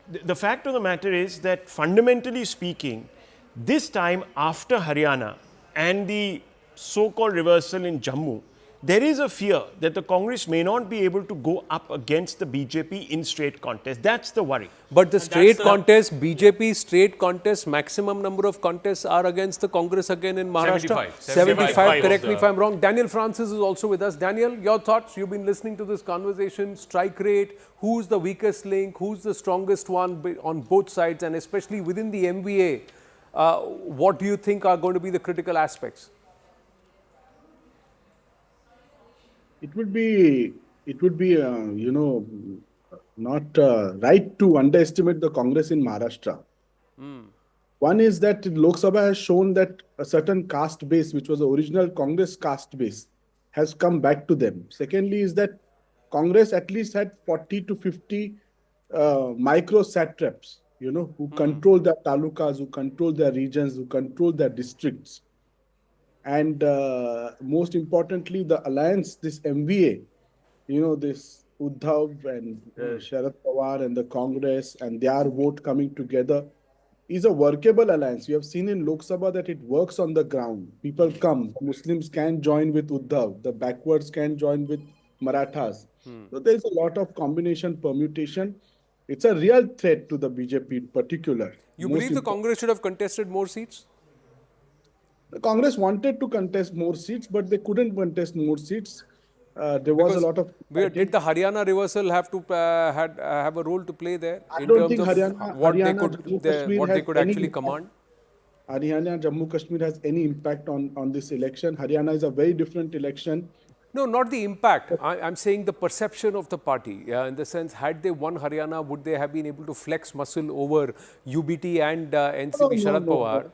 The fact of the matter is that fundamentally speaking, this time after Haryana and the so-called reversal in Jammu, there is a fear that the Congress may not be able to go up against the BJP in straight contest. That's the worry. But the straight contest, BJP straight contest, maximum number of contests are against the Congress again in Maharashtra. 75. Correct me if I'm wrong. Daniel Francis is also with us. Daniel, your thoughts? You've been listening to this conversation. Strike rate, who's the weakest link, who's the strongest one on both sides, and especially within the MVA, what do you think are going to be the critical aspects? It would be not right to underestimate the Congress in Maharashtra. One is that Lok Sabha has shown that a certain caste base, which was the original Congress caste base, has come back to them. Secondly is that Congress at least had 40 to 50 micro satraps, who control their talukas, who control their regions, who control their districts. And most importantly, the alliance, this MVA, this Uddhav and Sharad Pawar and the Congress and their vote coming together is a workable alliance. We have seen in Lok Sabha that it works on the ground. People come, Muslims can join with Uddhav, the backwards can join with Marathas. So there is a lot of combination, permutation. It's a real threat to the BJP in particular. You believe the Congress should have contested more seats? The Congress wanted to contest more seats, but they couldn't contest more seats. There was a lot of... Did the Haryana reversal have to have a role to play there? I don't think Haryana, what Haryana, they could actually command? Haryana, Jammu Kashmir has any impact on this election. Haryana is a very different election. No, not the impact. I'm saying the perception of the party. In the sense, had they won Haryana, would they have been able to flex muscle over UBT and NCP Sharad Pawar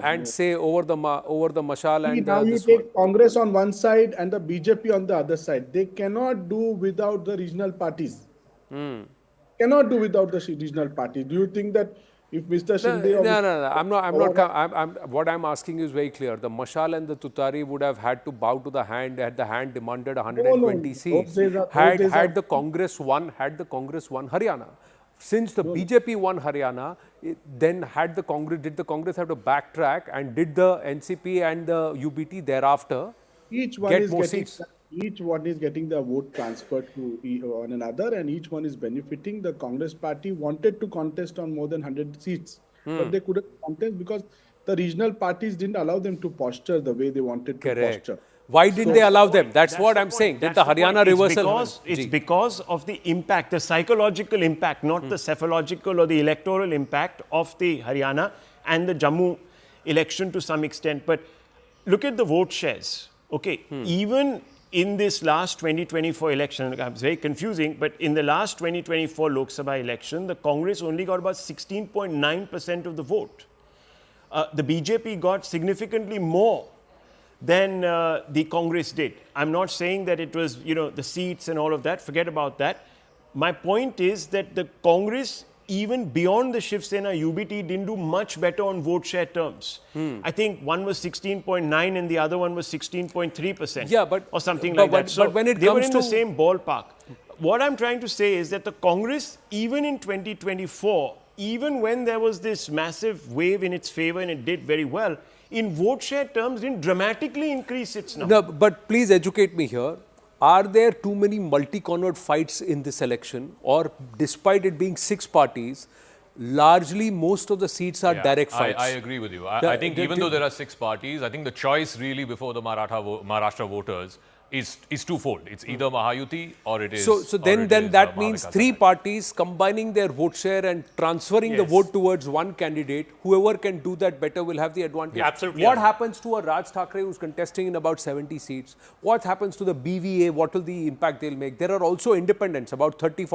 and say over the Mashal and now you take Congress on one side and the BJP on the other side. They cannot do without the regional parties. Cannot do without the regional parties. Do you think that if Mr. Shinde... No. What I'm asking is very clear. The Mashal and the Tutari would have had to bow to the hand had the hand demanded 120 seats. Had the Congress won Haryana. Since the BJP won Haryana, then did the Congress have to backtrack, and did the NCP and the UBT thereafter get more seats? Each one is getting the vote transferred to one another, and each one is benefiting. The Congress party wanted to contest on more than 100 seats, but they couldn't contest because the regional parties didn't allow them to posture the way they wanted to posture. Why didn't they allow them? That's what I'm saying. Did the Haryana reversal... It's because of the impact, the psychological impact, not the psephological or the electoral impact of the Haryana and the Jammu election to some extent. But look at the vote shares. Okay, even in this last 2024 election, it's very confusing, but in the last 2024 Lok Sabha election, the Congress only got about 16.9% of the vote. The BJP got significantly more than the Congress did. I'm not saying that it was, the seats and all of that. Forget about that. My point is that the Congress, even beyond the Shiv Sena UBT, didn't do much better on vote share terms. I think one was 16.9 and the other one was 16.3%. Yeah, but or something like that. So but when it they were comes in the same ballpark. What I'm trying to say is that the Congress, even in 2024, even when there was this massive wave in its favor and it did very well, in vote share terms, didn't dramatically increase its number. No, but please educate me here. Are there too many multi-cornered fights in this election, or despite it being 6 parties, largely most of the seats are direct fights? I agree with you. I think even though there are 6 parties, I think the choice really before the Maharashtra voters is twofold. It's either Mahayuti or it is. So then that means three parties combining their vote share and transferring the vote towards one candidate. Whoever can do that better will have the advantage. Yeah, absolutely. What happens to a Raj Thackeray who's contesting in about 70 seats? What happens to the BVA? What will the impact they'll make? There are also independents, about 30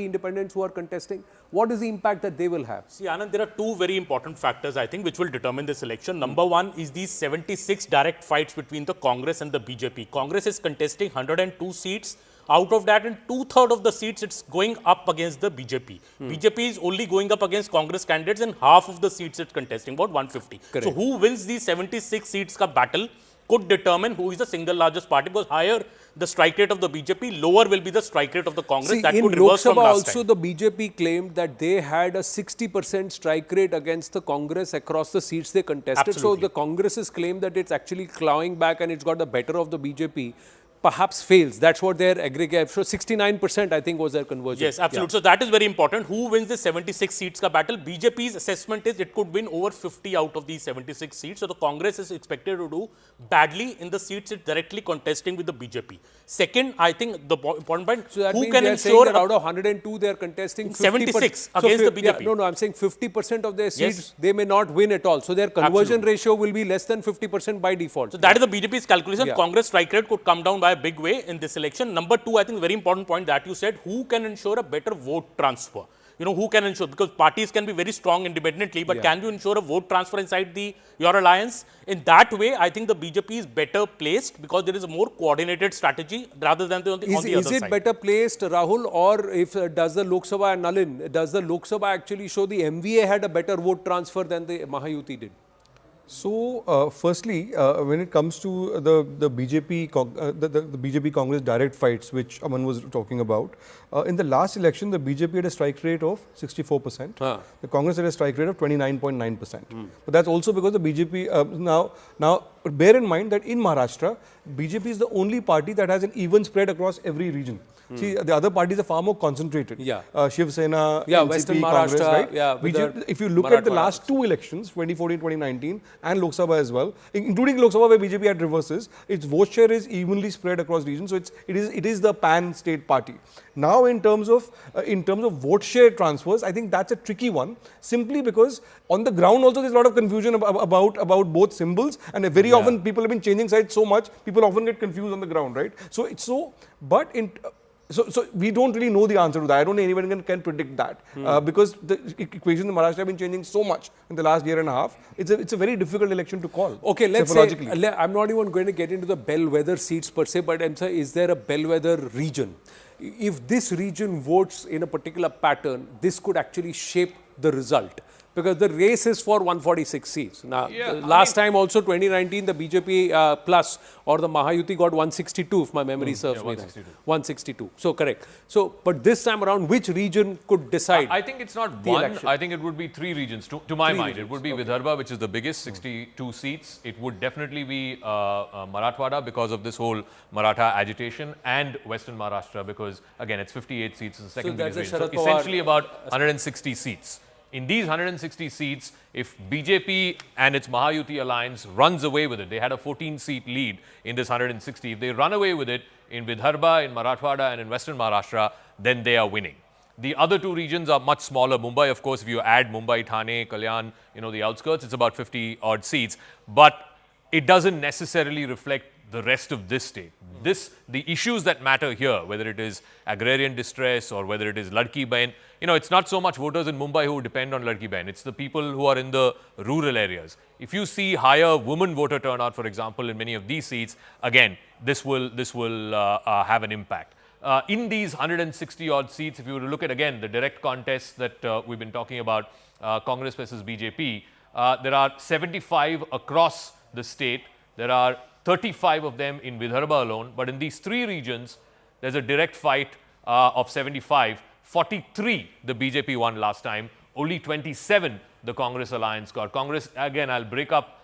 independents who are contesting. What is the impact that they will have? See, Anand, there are two very important factors, I think, which will determine this election. Number one is these 76 direct fights between the Congress and the BJP. Congress is contesting 102 seats. Out of that, in 2/3 of the seats, it's going up against the BJP. BJP is only going up against Congress candidates in half of the seats it's contesting, about 150. Correct. So who wins these 76 seats ka battle could determine who is the single largest party, because higher the strike rate of the BJP, lower will be the strike rate of the Congress. See, that in could Lok reverse from Sabha last also time. the BJP claimed that they had a 60% strike rate against the Congress across the seats they contested. Absolutely. So the Congress's claim that it's actually clawing back and it's got the better of the BJP perhaps fails. That's what their aggregate. So 69% I think was their conversion. Yes, absolutely. So that is very important. Who wins the 76 seats ka battle? BJP's assessment is it could win over 50 out of these 76 seats. So the Congress is expected to do badly in the seats it's directly contesting with the BJP. Second, I think the important point, So that who means can they are saying ensure that out of 102 they are contesting 76 50%. against the Yeah, BJP. no, I'm saying 50% of their seats Yes. they may not win at all. So their conversion Absolutely. ratio will be less than 50% by default. So that is the BJP's calculation. Yeah. Congress strike rate could come down by a big way in this election. Number two, I think very important point that you said, who can ensure a better vote transfer? You know, who can ensure? Because parties can be very strong independently, but can you ensure a vote transfer inside your alliance? In that way, I think the BJP is better placed because there is a more coordinated strategy rather than on the other side. Is it better placed, Rahul, or if does the Lok Sabha and Nalin, does the Lok Sabha actually show the MVA had a better vote transfer than the Mahayuti did? So, firstly, when it comes to the BJP the BJP Congress direct fights, which Aman was talking about, in the last election, the BJP had a strike rate of 64%. The Congress had a strike rate of 29.9%. But that's also because the BJP now bear in mind that in Maharashtra, BJP is the only party that has an even spread across every region. See, the other parties are far more concentrated. Shiv Sena, Yeah, NCP, Western Congress, Maharashtra, right? yeah, BJP, if you look at the last two elections, 2014, 2019, and Lok Sabha as well, including Lok Sabha where BJP had reverses, its vote share is evenly spread across regions. So it is the pan-state party. Now, in terms of vote share transfers, I think that's a tricky one. Simply because on the ground also there's a lot of confusion about both symbols, and very often people have been changing sides so much, people often get confused on the ground, right? So it's so, but in. So we don't really know the answer to that. I don't think anyone can predict that because the equations in Maharashtra have been changing so much in the last year and a half. It's a very difficult election to call. Okay, let's say, I'm not even going to get into the bellwether seats per se, but is there a bellwether region? If this region votes in a particular pattern, this could actually shape the result. Because the race is for 146 seats. Now, last time also 2019, the BJP plus or the Mahayuti got 162, if my memory serves me right. 162. So correct. So, but this time around, which region could decide? I think it's not one. Election. I think it would be three regions. To my mind, it would be Vidarbha, which is the biggest, 62 seats. It would definitely be Marathwada because of this whole Maratha agitation, and Western Maharashtra because again it's 58 seats. It's the second biggest region. So essentially about 160 seats. In these 160 seats, if BJP and its Mahayuti alliance runs away with it, they had a 14-seat lead in this 160. If they run away with it in Vidarbha, in Marathwada and in Western Maharashtra, then they are winning. The other two regions are much smaller. Mumbai, of course, if you add Mumbai, Thane, Kalyan, the outskirts, it's about 50-odd seats. But it doesn't necessarily reflect the rest of this state. The issues that matter here, whether it is agrarian distress or whether it is Ladki Bahin, it's not so much voters in Mumbai who depend on Ladki Bahin. It's the people who are in the rural areas. If you see higher women voter turnout, for example, in many of these seats, again, this will have an impact. In these 160-odd seats, if you were to look at, again, the direct contests that we've been talking about, Congress versus BJP, there are 75 across the state. There are 35 of them in Vidarbha alone, but in these three regions, there's a direct fight of 75. 43 the BJP won last time, only 27 the Congress alliance got. Congress, again, I'll break up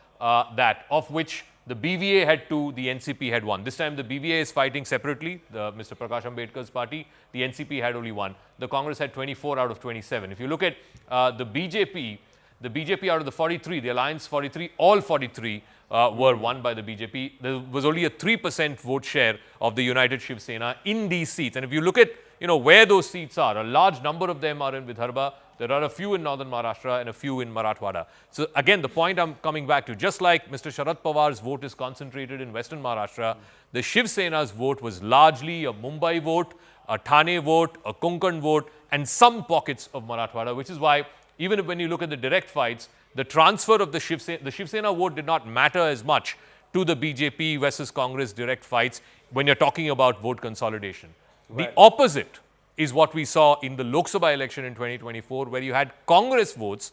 that, of which the BVA had 2, the NCP had 1. This time the BVA is fighting separately, Mr. Prakash Ambedkar's party. The NCP had only 1. The Congress had 24 out of 27. If you look at the BJP, The BJP out of the 43, the alliance 43, all 43 were won by the BJP. There was only a 3% vote share of the United Shiv Sena in these seats. And if you look at where those seats are, a large number of them are in Vidarbha. There are a few in northern Maharashtra and a few in Marathwada. So again, the point I'm coming back to, just like Mr. Sharad Pawar's vote is concentrated in western Maharashtra, the Shiv Sena's vote was largely a Mumbai vote, a Thane vote, a Konkan vote, and some pockets of Marathwada, which is why even when you look at the direct fights, the transfer of the Shiv Sena vote did not matter as much to the BJP versus Congress direct fights when you're talking about vote consolidation. Right. The opposite is what we saw in the Lok Sabha election in 2024, where you had Congress votes,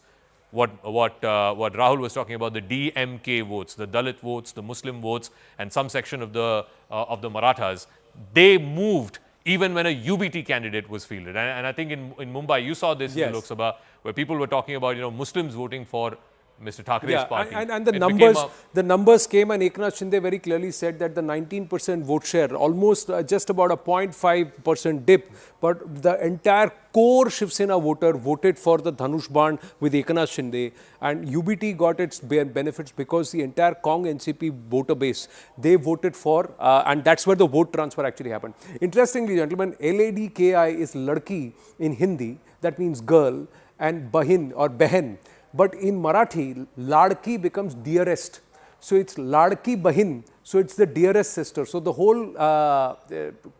what Rahul was talking about, the DMK votes, the Dalit votes, the Muslim votes, and some section of the Marathas. They moved even when a UBT candidate was fielded. And I think in Mumbai, you saw this in the Lok Sabha, where people were talking about Muslims voting for Mr. Thackeray's party. And the numbers came, and Eknath Shinde very clearly said that the 19% vote share, almost just about a 0.5% dip, but the entire core Shiv Sena voter voted for the Dhanush Band with Eknath Shinde, and UBT got its benefits because the entire Cong NCP voter base, they voted for, and that's where the vote transfer actually happened. Interestingly, gentlemen, LADKI is Ladki in Hindi, that means girl, and Bahin or Behen. But in Marathi, Ladki becomes dearest. So it's Ladki Bahin. So it's the dearest sister. So the whole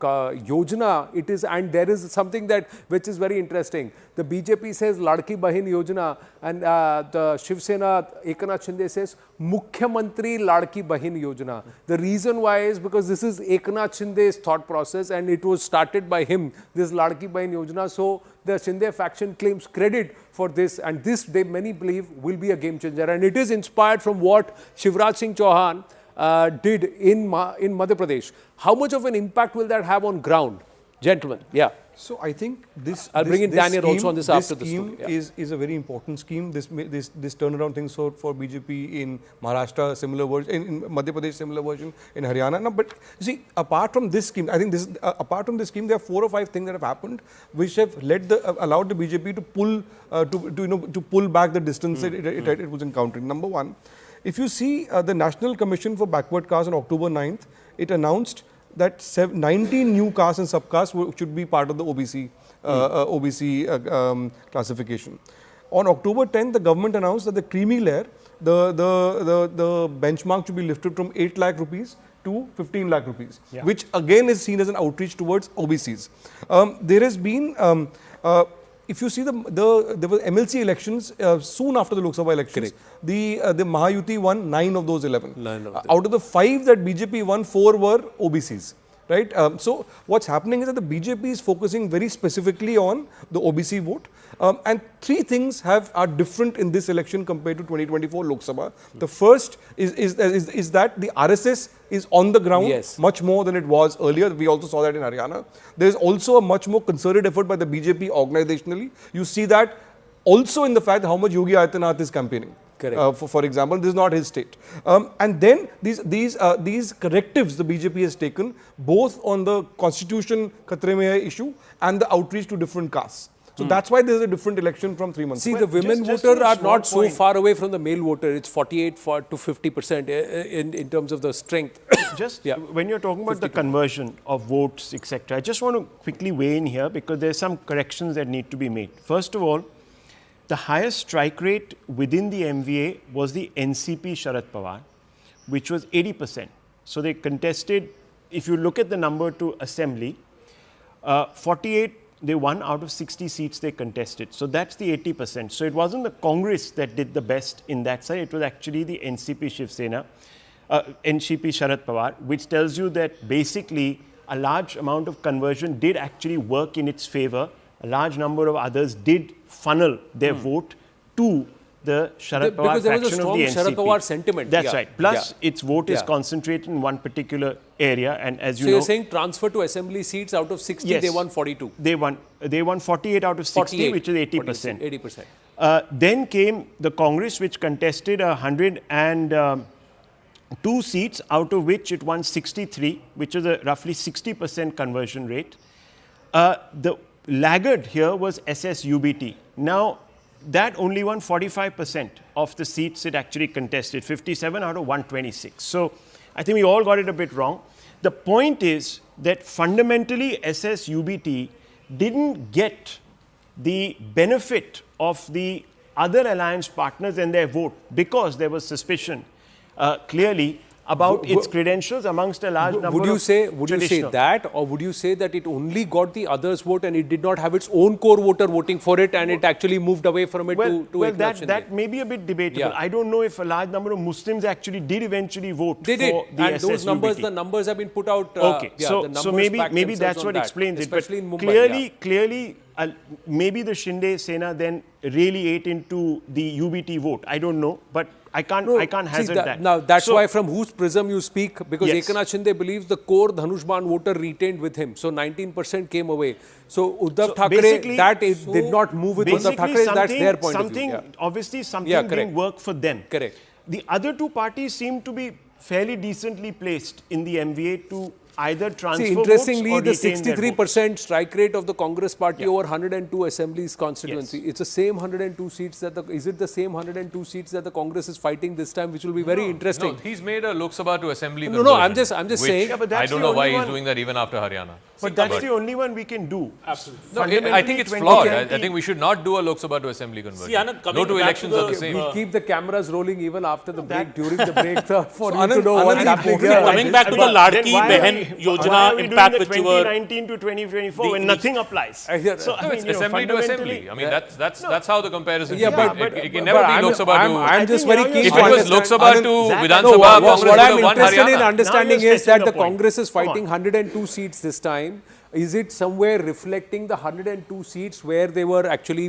Yojana, it is, and there is something which is very interesting. The BJP says Ladki Bahin Yojana, and the Shiv Sena Eknath Shinde says Mukhyamantri Ladki Bahin Yojana. The reason why is because this is Eknath Shinde's thought process, and it was started by him, this Ladki Bahin Yojana. So the Shinde faction claims credit for this, and this, many believe, will be a game changer. And it is inspired from what Shivraj Singh Chauhan did in Madhya Pradesh. How much of an impact will that have on ground? Gentlemen, yeah. So I think I'll bring in Daniel also on this after the scheme is a very important scheme. This turnaround thing for BJP in Maharashtra, similar version, in Madhya Pradesh, similar version in Haryana. No, but you see, apart from this scheme, I think apart from this scheme, there are 4 or 5 things that have happened which have allowed the BJP to pull back the distance it was encountering. Number one, if you see the National Commission for Backward Castes on October 9th, it announced that 19 new castes and subcastes should be part of the OBC classification. On October 10th, the government announced that the creamy layer, the benchmark should be lifted from 8 lakh rupees to 15 lakh rupees, which again is seen as an outreach towards OBCs. There has been, if you see there were MLC elections soon after the Lok Sabha elections. The Mahayuti won 9 of those 11. Out of the 5 that BJP won, 4 were OBCs. Right? So what's happening is that the BJP is focusing very specifically on the OBC vote. And 3 things are different in this election compared to 2024 Lok Sabha. The first is that the RSS is on the ground much more than it was earlier. We also saw that in Haryana. There is also a much more concerted effort by the BJP organizationally. You see that also in the fact how much Yogi Adityanath is campaigning. For example, this is not his state. And then these correctives the BJP has taken both on the constitution Khatre Mein Hai issue and the outreach to different castes. So that's why there is a different election from 3 months. See, the women voters are not so far away from the male voter. It's 48 to 50% in terms of the strength. When you're talking about the conversion of votes, etc., I just want to quickly weigh in here because there's some corrections that need to be made. First of all, the highest strike rate within the MVA was the NCP Sharad Pawar, which was 80%. So they contested, if you look at the number to assembly, 48, they won out of 60 seats they contested. So that's the 80%. So it wasn't the Congress that did the best in that side. It was actually the NCP Shiv Sena, NCP Sharad Pawar, which tells you that basically a large amount of conversion did actually work in its favor. A large number of others did funnel their vote to the Sharad Pawar because there was a faction strong of the NCP. Sharad Pawar sentiment. That's right. Plus, its vote is concentrated in one particular area, and as you know, so you're saying transfer to assembly seats out of 60, they won 42. They won 48 out of 60, which is 80%. 80%. Then came the Congress, which contested 102 seats, out of which it won 63, which is a roughly 60% conversion rate. The laggard here was SSUBT. Now, that only won 45% of the seats it actually contested, 57 out of 126. So I think we all got it a bit wrong. The point is that fundamentally SSUBT didn't get the benefit of the other alliance partners and their vote because there was suspicion clearly about its credentials amongst a large number would you of say that, or would you say that it only got the others vote and it did not have its own core voter voting for it and it actually moved away from it to that may be a bit debatable. Yeah. I don't know if a large number of Muslims actually did eventually vote They for did, the and those numbers, SSUBT. the numbers have been put out. Okay, yeah, so maybe that's what explains it. But clearly, maybe the Shinde Sena then really ate into the UBT vote. I don't know, but I can't hazard that. Now, that's why from whose prism you speak, because Yes. Eknath Shinde believes the core Dhanushban voter retained with him. So 19% came away. So Uddhav Thackeray, did not move with Uddhav Thackeray. That's their point of view. Obviously, something didn't work for them. Correct. The other two parties seem to be fairly decently placed in the MVA to either transfer interestingly, votes or the 63% strike rate of the Congress party over 102 assemblies constituency. It's the same 102 seats that is it the same 102 seats that the Congress is fighting this time, which will be very interesting. No, he's made a Lok Sabha to Assembly No, conversion. I'm just saying. Yeah, but I that's don't the know why only he's one. doing that even after Haryana. But that's the only one we can do. Absolutely. No, I think it's flawed. I think we should not do a Lok Sabha to Assembly conversion. See, Anand, no two elections are the same. We'll keep the cameras rolling even after the break, during the break, for you Anand, to know what's Anand, happening. Coming back to the Ladki Behan Yojana impact, which you were 2019 to 2024 when nothing applies. So, It's assembly to assembly. I mean, that's how the comparison. Yeah, should but be. It can never be Lok Sabha to. I'm just very keen If to it was Lok Sabha to Vidhan Sabha, Congress would what I'm have won interested in Haryana. understanding Now you're is that stressing the the point. Congress is fighting 102 seats this time. Is it somewhere reflecting the 102 seats where they were actually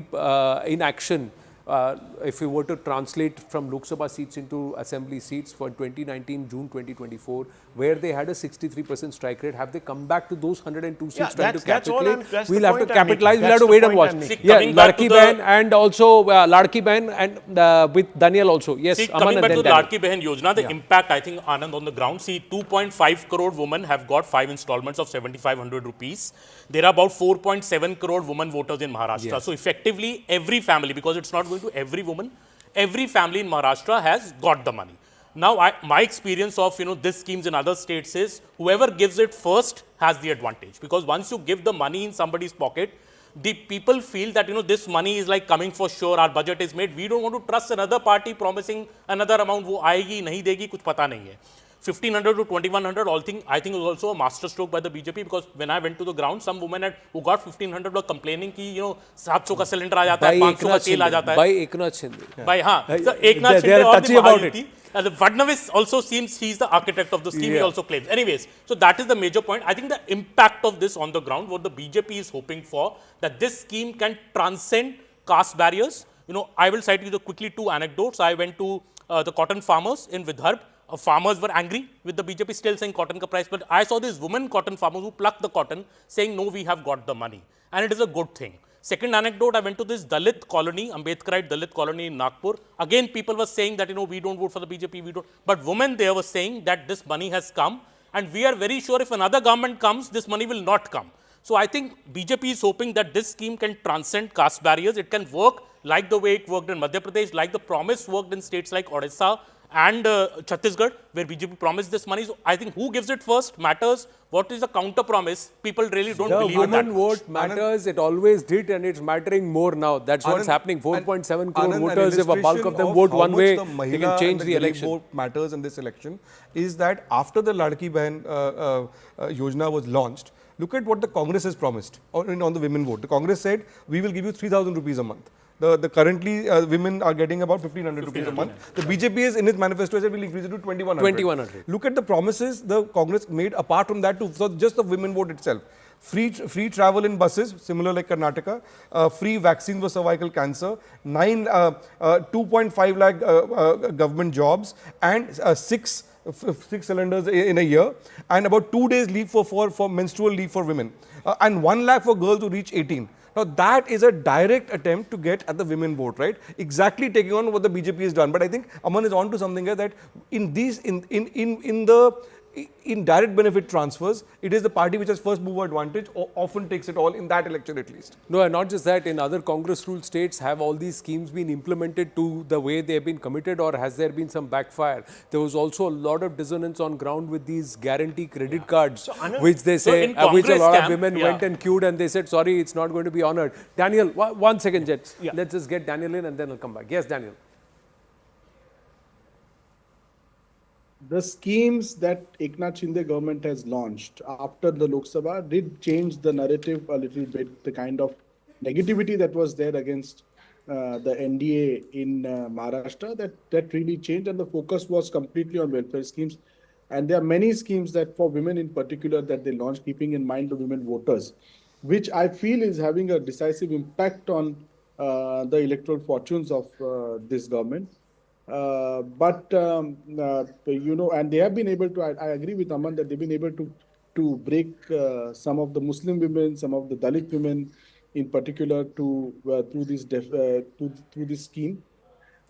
in action? If we were to translate from Lok Sabha seats into assembly seats for 2019, June 2024, where they had a 63% strike rate, have they come back to those 102 seats trying to capitalize? We'll have to capitalize, we'll have to wait and watch. Yeah, Ladki Behan and also Ladki Behan and with Daniel also. Yes, See, Aman coming and back then to the Daniel. Ladki Behan Yojana, the impact, I think, Anand, on the ground. See, 2.5 crore women have got 5 installments of 7,500 rupees. There are about 4.7 crore women voters in Maharashtra. Yes. So effectively, every family, because it's not going to every woman, every family in Maharashtra has got the money. Now, my experience of this schemes in other states is whoever gives it first has the advantage, because once you give the money in somebody's pocket, the people feel that this money is like coming for sure. Our budget is made. We don't want to trust another party promising another amount. वो आएगी नहीं देगी कुछ पता नहीं है. 1,500 to 2,100, I think was also a master stroke by the BJP, because when I went to the ground, some women who got 1,500 were complaining कि 700 का cylinder आ जाता है, 500 का तेल आ जाता है. By Eknath Shinde. By so Eknath Shinde or the Mahayuti. The Fadnavis also seems he's the architect of the scheme. He also claims. Anyways, so that is the major point. I think the impact of this on the ground, what the BJP is hoping for, that this scheme can transcend caste barriers. I will cite you quickly 2 anecdotes. I went to the cotton farmers in Vidarbha. Farmers were angry with the BJP still saying cotton ka price, but I saw these women cotton farmers who plucked the cotton saying, no, we have got the money. And it is a good thing. Second anecdote, I went to this Dalit colony, Ambedkarite Dalit colony in Nagpur. Again, people were saying that, we don't vote for the BJP, we don't. But women there were saying that this money has come, and we are very sure if another government comes, this money will not come. So I think BJP is hoping that this scheme can transcend caste barriers. It can work like the way it worked in Madhya Pradesh, like the promise worked in states like Odisha and Chhattisgarh, where BJP promised this money. So I think who gives it first matters. What is the counter promise? People really don't believe in that. The women vote matters. It always did, and it's mattering more now. That's what's happening. 4.7 crore voters. If a bulk of them vote one way, they can change the election. Vote matters in this election is that after the Ladki Behan Yojana was launched, look at what the Congress has promised on the women vote. The Congress said, we will give you 3,000 rupees a month. The currently women are getting about 1,500 rupees a month. The BJP is in its manifesto said will increase it to 2,100. Look at the promises the Congress made apart from that, so just the women vote itself. Free travel in buses, similar like Karnataka, free vaccines for cervical cancer, 2.5 lakh government jobs, and 6 cylinders in a year, and about 2 days leave for menstrual leave for women, and 1 lakh for girls who reach 18. Now that is a direct attempt to get at the women vote, right? Exactly taking on what the BJP has done. But I think Aman is on to something here, that in the in direct benefit transfers, it is the party which has first mover advantage or often takes it all in that election at least. No, and not just that, in other Congress ruled states, have all these schemes been implemented to the way they have been committed, or has there been some backfire? There was also a lot of dissonance on ground with these guarantee credit cards, which they say, which a lot of women went and queued and they said, sorry, it's not going to be honored. Daniel, 1 second, Jets. Let's just get Daniel in and then I'll come back. Yes, Daniel. The schemes that Eknath Shinde government has launched after the Lok Sabha did change the narrative a little bit, the kind of negativity that was there against the NDA in Maharashtra, that really changed, and the focus was completely on welfare schemes. And there are many schemes that for women in particular that they launched, keeping in mind the women voters, which I feel is having a decisive impact on the electoral fortunes of this government. You know, and they have been able to, I agree with Aman that they've been able to break some of the Muslim women, some of the Dalit women in particular through this scheme.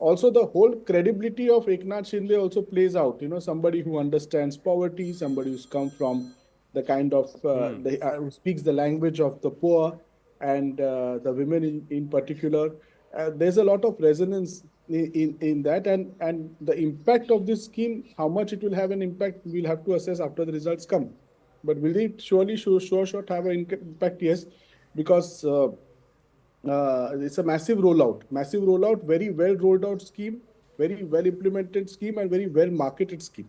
Also, the whole credibility of Eknath Shinde also plays out. You know, somebody who understands poverty, somebody who's come from the kind of, who speaks the language of the poor and the women in particular. There's a lot of resonance in that, and the impact of this scheme, how much it will have an impact, we'll have to assess after the results come. But will it surely have an impact? Yes, because it's a massive rollout, very well rolled out scheme, very well implemented scheme, and very well marketed scheme.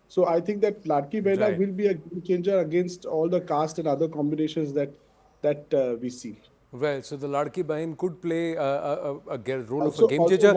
So I think that Ladki Behna will be a game changer against all the caste and other combinations that we see. Well, so the Ladki Bahin could play a role of a game changer.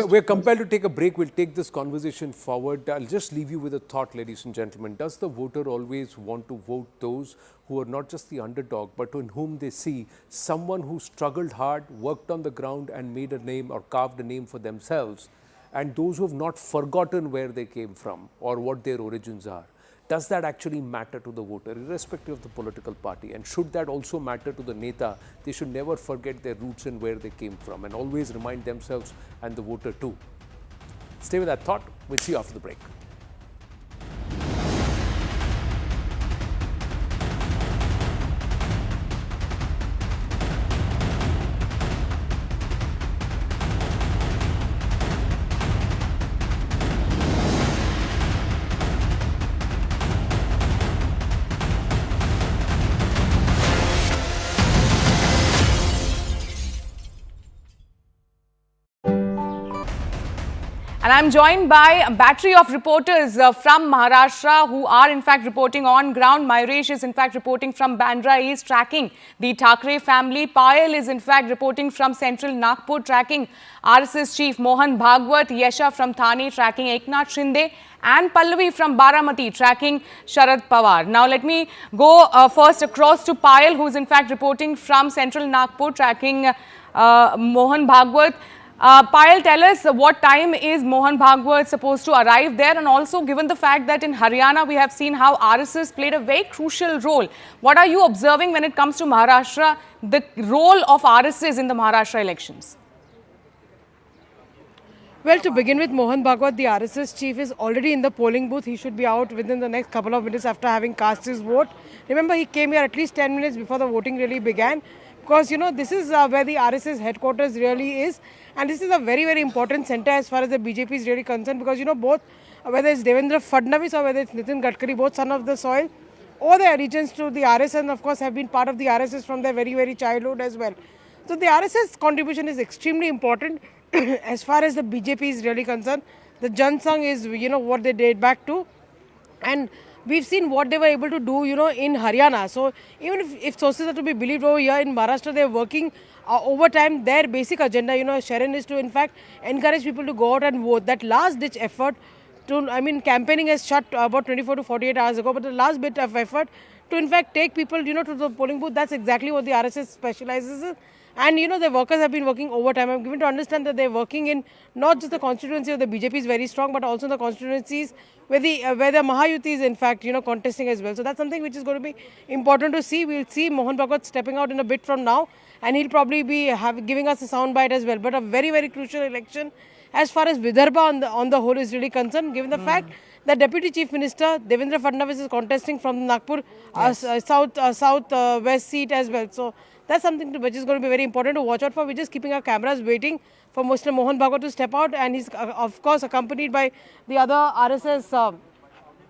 We're compelled to take a break. We'll take this conversation forward. I'll just leave you with a thought, ladies and gentlemen. Does the voter always want to vote those who are not just the underdog, but in whom they see someone who struggled hard, worked on the ground and made a name or carved a name for themselves, and those who have not forgotten where they came from or what their origins are? Does that actually matter to the voter, irrespective of the political party? And should that also matter to the Neta? They should never forget their roots and where they came from, and always remind themselves and the voter too. Stay with that thought. We'll see you after the break. And I'm joined by a battery of reporters from Maharashtra who are in fact reporting on ground. Mayuresh is in fact reporting from Bandra East, tracking the Thackeray family. Payal is in fact reporting from central Nagpur, tracking RSS chief Mohan Bhagwat. Yesha from Thane, tracking Eknath Shinde. And Pallavi from Baramati, tracking Sharad Pawar. Now let me go first across to Payal, who is in fact reporting from central Nagpur, tracking Mohan Bhagwat. Payal, tell us what time is Mohan Bhagwat supposed to arrive there, and also given the fact that in Haryana we have seen how RSS played a very crucial role. What are you observing when it comes to Maharashtra, the role of RSS in the Maharashtra elections? Well, to begin with, Mohan Bhagwat, the RSS chief, is already in the polling booth. He should be out within the next couple of minutes after having cast his vote. Remember, he came here at least 10 minutes before the voting really began. Because, you know, this is where the RSS headquarters really is. And this is a very, very important center as far as the BJP is really concerned. Because, you know, both, whether it's Devendra Fadnavis or whether it's Nitin Gadkari, both son of the soil, or their allegiance to the RSS, and of course have been part of the RSS from their very, very childhood as well. So the RSS contribution is extremely important as far as the BJP is really concerned. The Jan Sangh is, you know, what they date back to. And we've seen what they were able to do, you know, in Haryana. So even if sources are to be believed over here in Maharashtra, they're working overtime. Their basic agenda, you know, Sharon, is to in fact encourage people to go out and vote. That last ditch effort to, I mean, campaigning has shut about 24 to 48 hours ago, but the last bit of effort to in fact take people, you know, to the polling booth, that's exactly what the RSS specializes in. And, you know, the workers have been working overtime. I'm given to understand that they're working in not just the constituency of the BJP is very strong, but also in the constituencies where the Mahayuti is, in fact, you know, contesting as well. So that's something which is going to be important to see. We'll see Mohan Bhagwat stepping out in a bit from now. and he'll probably be giving us a soundbite as well. But a very, very crucial election as far as Vidarbha on the whole is really concerned, given the fact that Deputy Chief Minister Devendra Fadnavis is contesting from the Nagpur south-west seat as well. So that's something which is going to be very important to watch out for. We're just keeping our cameras waiting for Mr. Mohan Bhagwat to step out, and he's of course accompanied by the other RSS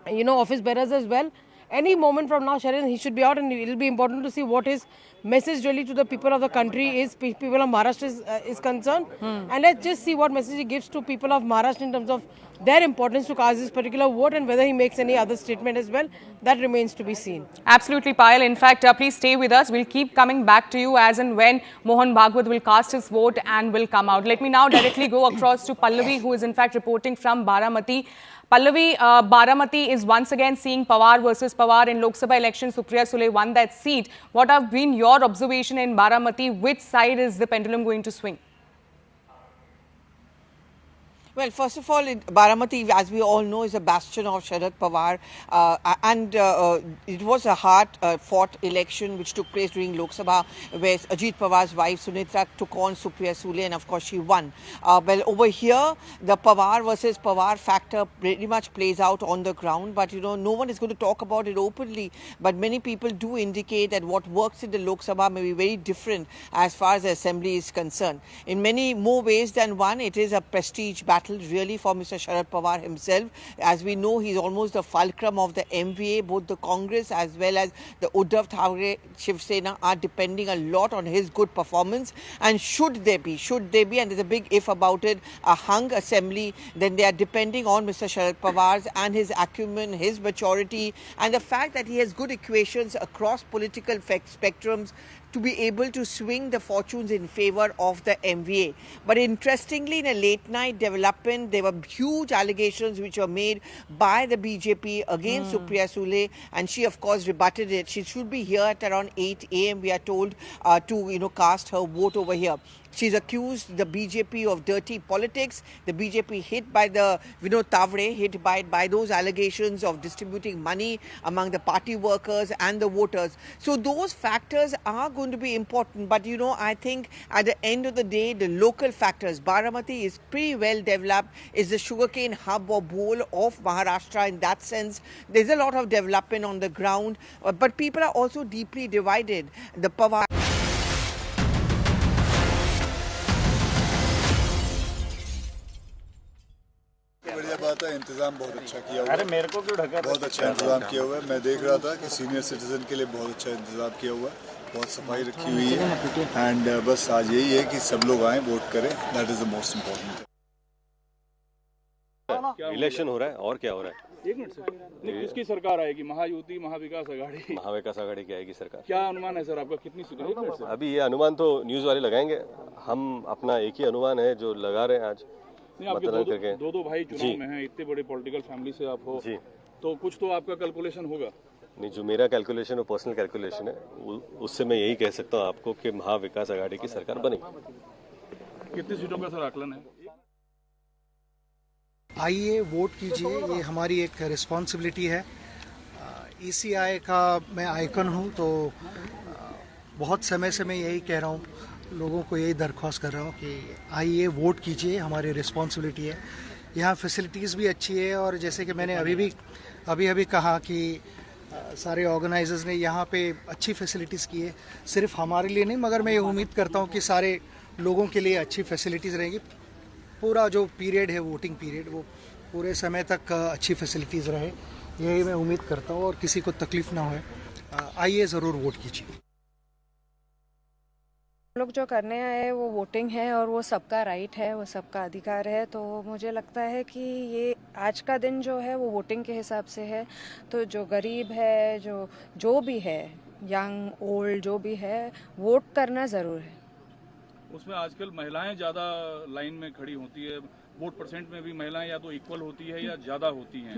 office bearers as well. Any moment from now, Sharon, he should be out, and it will be important to see what his message really to the people of the country is, people of Maharashtra is concerned. And let's just see what message he gives to people of Maharashtra in terms of their importance to cast this particular vote, and whether he makes any other statement as well. That remains to be seen. Absolutely, Payal. In fact, please stay with us. We'll keep coming back to you as and when Mohan Bhagwat will cast his vote and will come out. Let me now directly go across to Pallavi, who is in fact reporting from Baramati. Pallavi, Baramati is once again seeing Pawar versus Pawar in Lok Sabha election. Supriya Sule won that seat. What have been your observation in Baramati? Which side is the pendulum going to swing? Well, first of all, Baramati, as we all know, is a bastion of Sharad Pawar, and it was a hard-fought election which took place during Lok Sabha, where Ajit Pawar's wife Sunitra took on Supriya Sule, and of course she won. Well, over here, the Pawar versus Pawar factor pretty much plays out on the ground, but no one is going to talk about it openly. But many people do indicate that what works in the Lok Sabha may be very different as far as the assembly is concerned. In many more ways than one, it is a prestige battle really for Mr. Sharad Pawar himself. As we know, he's almost the fulcrum of the MVA. Both the Congress as well as the Uddhav Shiv Sena are depending a lot on his good performance. And should there be, and there's a big if about it, a hung assembly, then they are depending on Mr. Sharad Pawar's and his acumen, his maturity, and the fact that he has good equations across political spectrums to be able to swing the fortunes in favor of the MVA. But interestingly, in a late night development, there were huge allegations which were made by the BJP against Supriya Sule, and she of course rebutted it. She should be here at around 8 a.m. we are told to cast her vote over here. She's accused the BJP of dirty politics. The BJP hit by the Vinod Tavre, hit by those allegations of distributing money among the party workers and the voters. So those factors are going to be important. But I think at the end of the day, the local factors, Baramati is pretty well developed, is the sugarcane hub or bowl of Maharashtra. In that sense, there's a lot of development on the ground. But people are also deeply divided. The Pawar. बढ़िया बात है, इंतजाम बहुत अच्छा किया हुआ है। मेरे को क्यों ढका? बहुत अच्छा इंतजाम किया हुआ है। मैं देख रहा था कि सीनियर सिटीजन के लिए बहुत अच्छा इंतजाम किया हुआ है, बहुत सफाई रखी हुई है, एंड बस आज यही है कि सब लोग आएँ, वोट करें, that is the most important. Election हो रहा है और क्या हो रहा है? एक मिनट सर, किसकी सरकार आएगी? महायुति, महा विकास अघाड़ी? महा विकास अघाड़ी की आएगी सरकार। क्या अनुमान है सर आपका, कितनी सीटें? अभी ये अनुमान तो न्यूज वाले लगाएंगे, हम अपना एक ही अनुमान है जो लगा रहे हैं आज। नहीं, आपके दो भाई चुनाव में हैं, इतने बड़े पॉलिटिकल फैमिली से आप हो जी, तो कुछ तो आपका कैलकुलेशन होगा। नहीं, जो मेरा कैलकुलेशन वो पर्सनल कैलकुलेशन है, उससे मैं यही कह सकता हूँ आपको कि महा विकास अघाड़ी की सरकार बनेगी। कितनी सीटों का सर आकलन है? आइए वोट कीजिए, ये हमारी एक रिस्पॉन्सिबिलिटी है। ECI का मैं आइकन हूँ, तो बहुत समय से मैं यही कह रहा हूँ, लोगों को यही दरख्वास्त कर रहा हूँ कि आइए वोट कीजिए, हमारी रिस्पॉन्सिबिलिटी है। यहाँ फैसिलिटीज़ भी अच्छी है, और जैसे कि मैंने अभी कहा कि सारे ऑर्गेनाइजर्स ने यहाँ पे अच्छी फैसिलिटीज़ की है, सिर्फ हमारे लिए नहीं, मगर मैं ये उम्मीद करता हूँ कि सारे लोगों के लिए अच्छी फैसिलिटीज़ रहेंगी। पूरा जो पीरियड है, वोटिंग पीरियड, वो पूरे समय तक अच्छी फैसिलिटीज़ रहे, यही मैं उम्मीद करता हूँ, और किसी को तकलीफ़ ना हो। आइए ज़रूर वोट कीजिए। लोग जो करने आए वो वोटिंग है, और वो सबका राइट है, वो सबका अधिकार है। तो मुझे लगता है कि ये आज का दिन जो है वो वोटिंग के हिसाब से है। तो जो गरीब है, जो भी है, यंग ओल्ड जो भी है, वोट करना ज़रूर है। उसमें आजकल महिलाएं ज़्यादा लाइन में खड़ी होती है, वोट परसेंट में भी महिलाएं या तो इक्वल होती है या ज़्यादा होती हैं।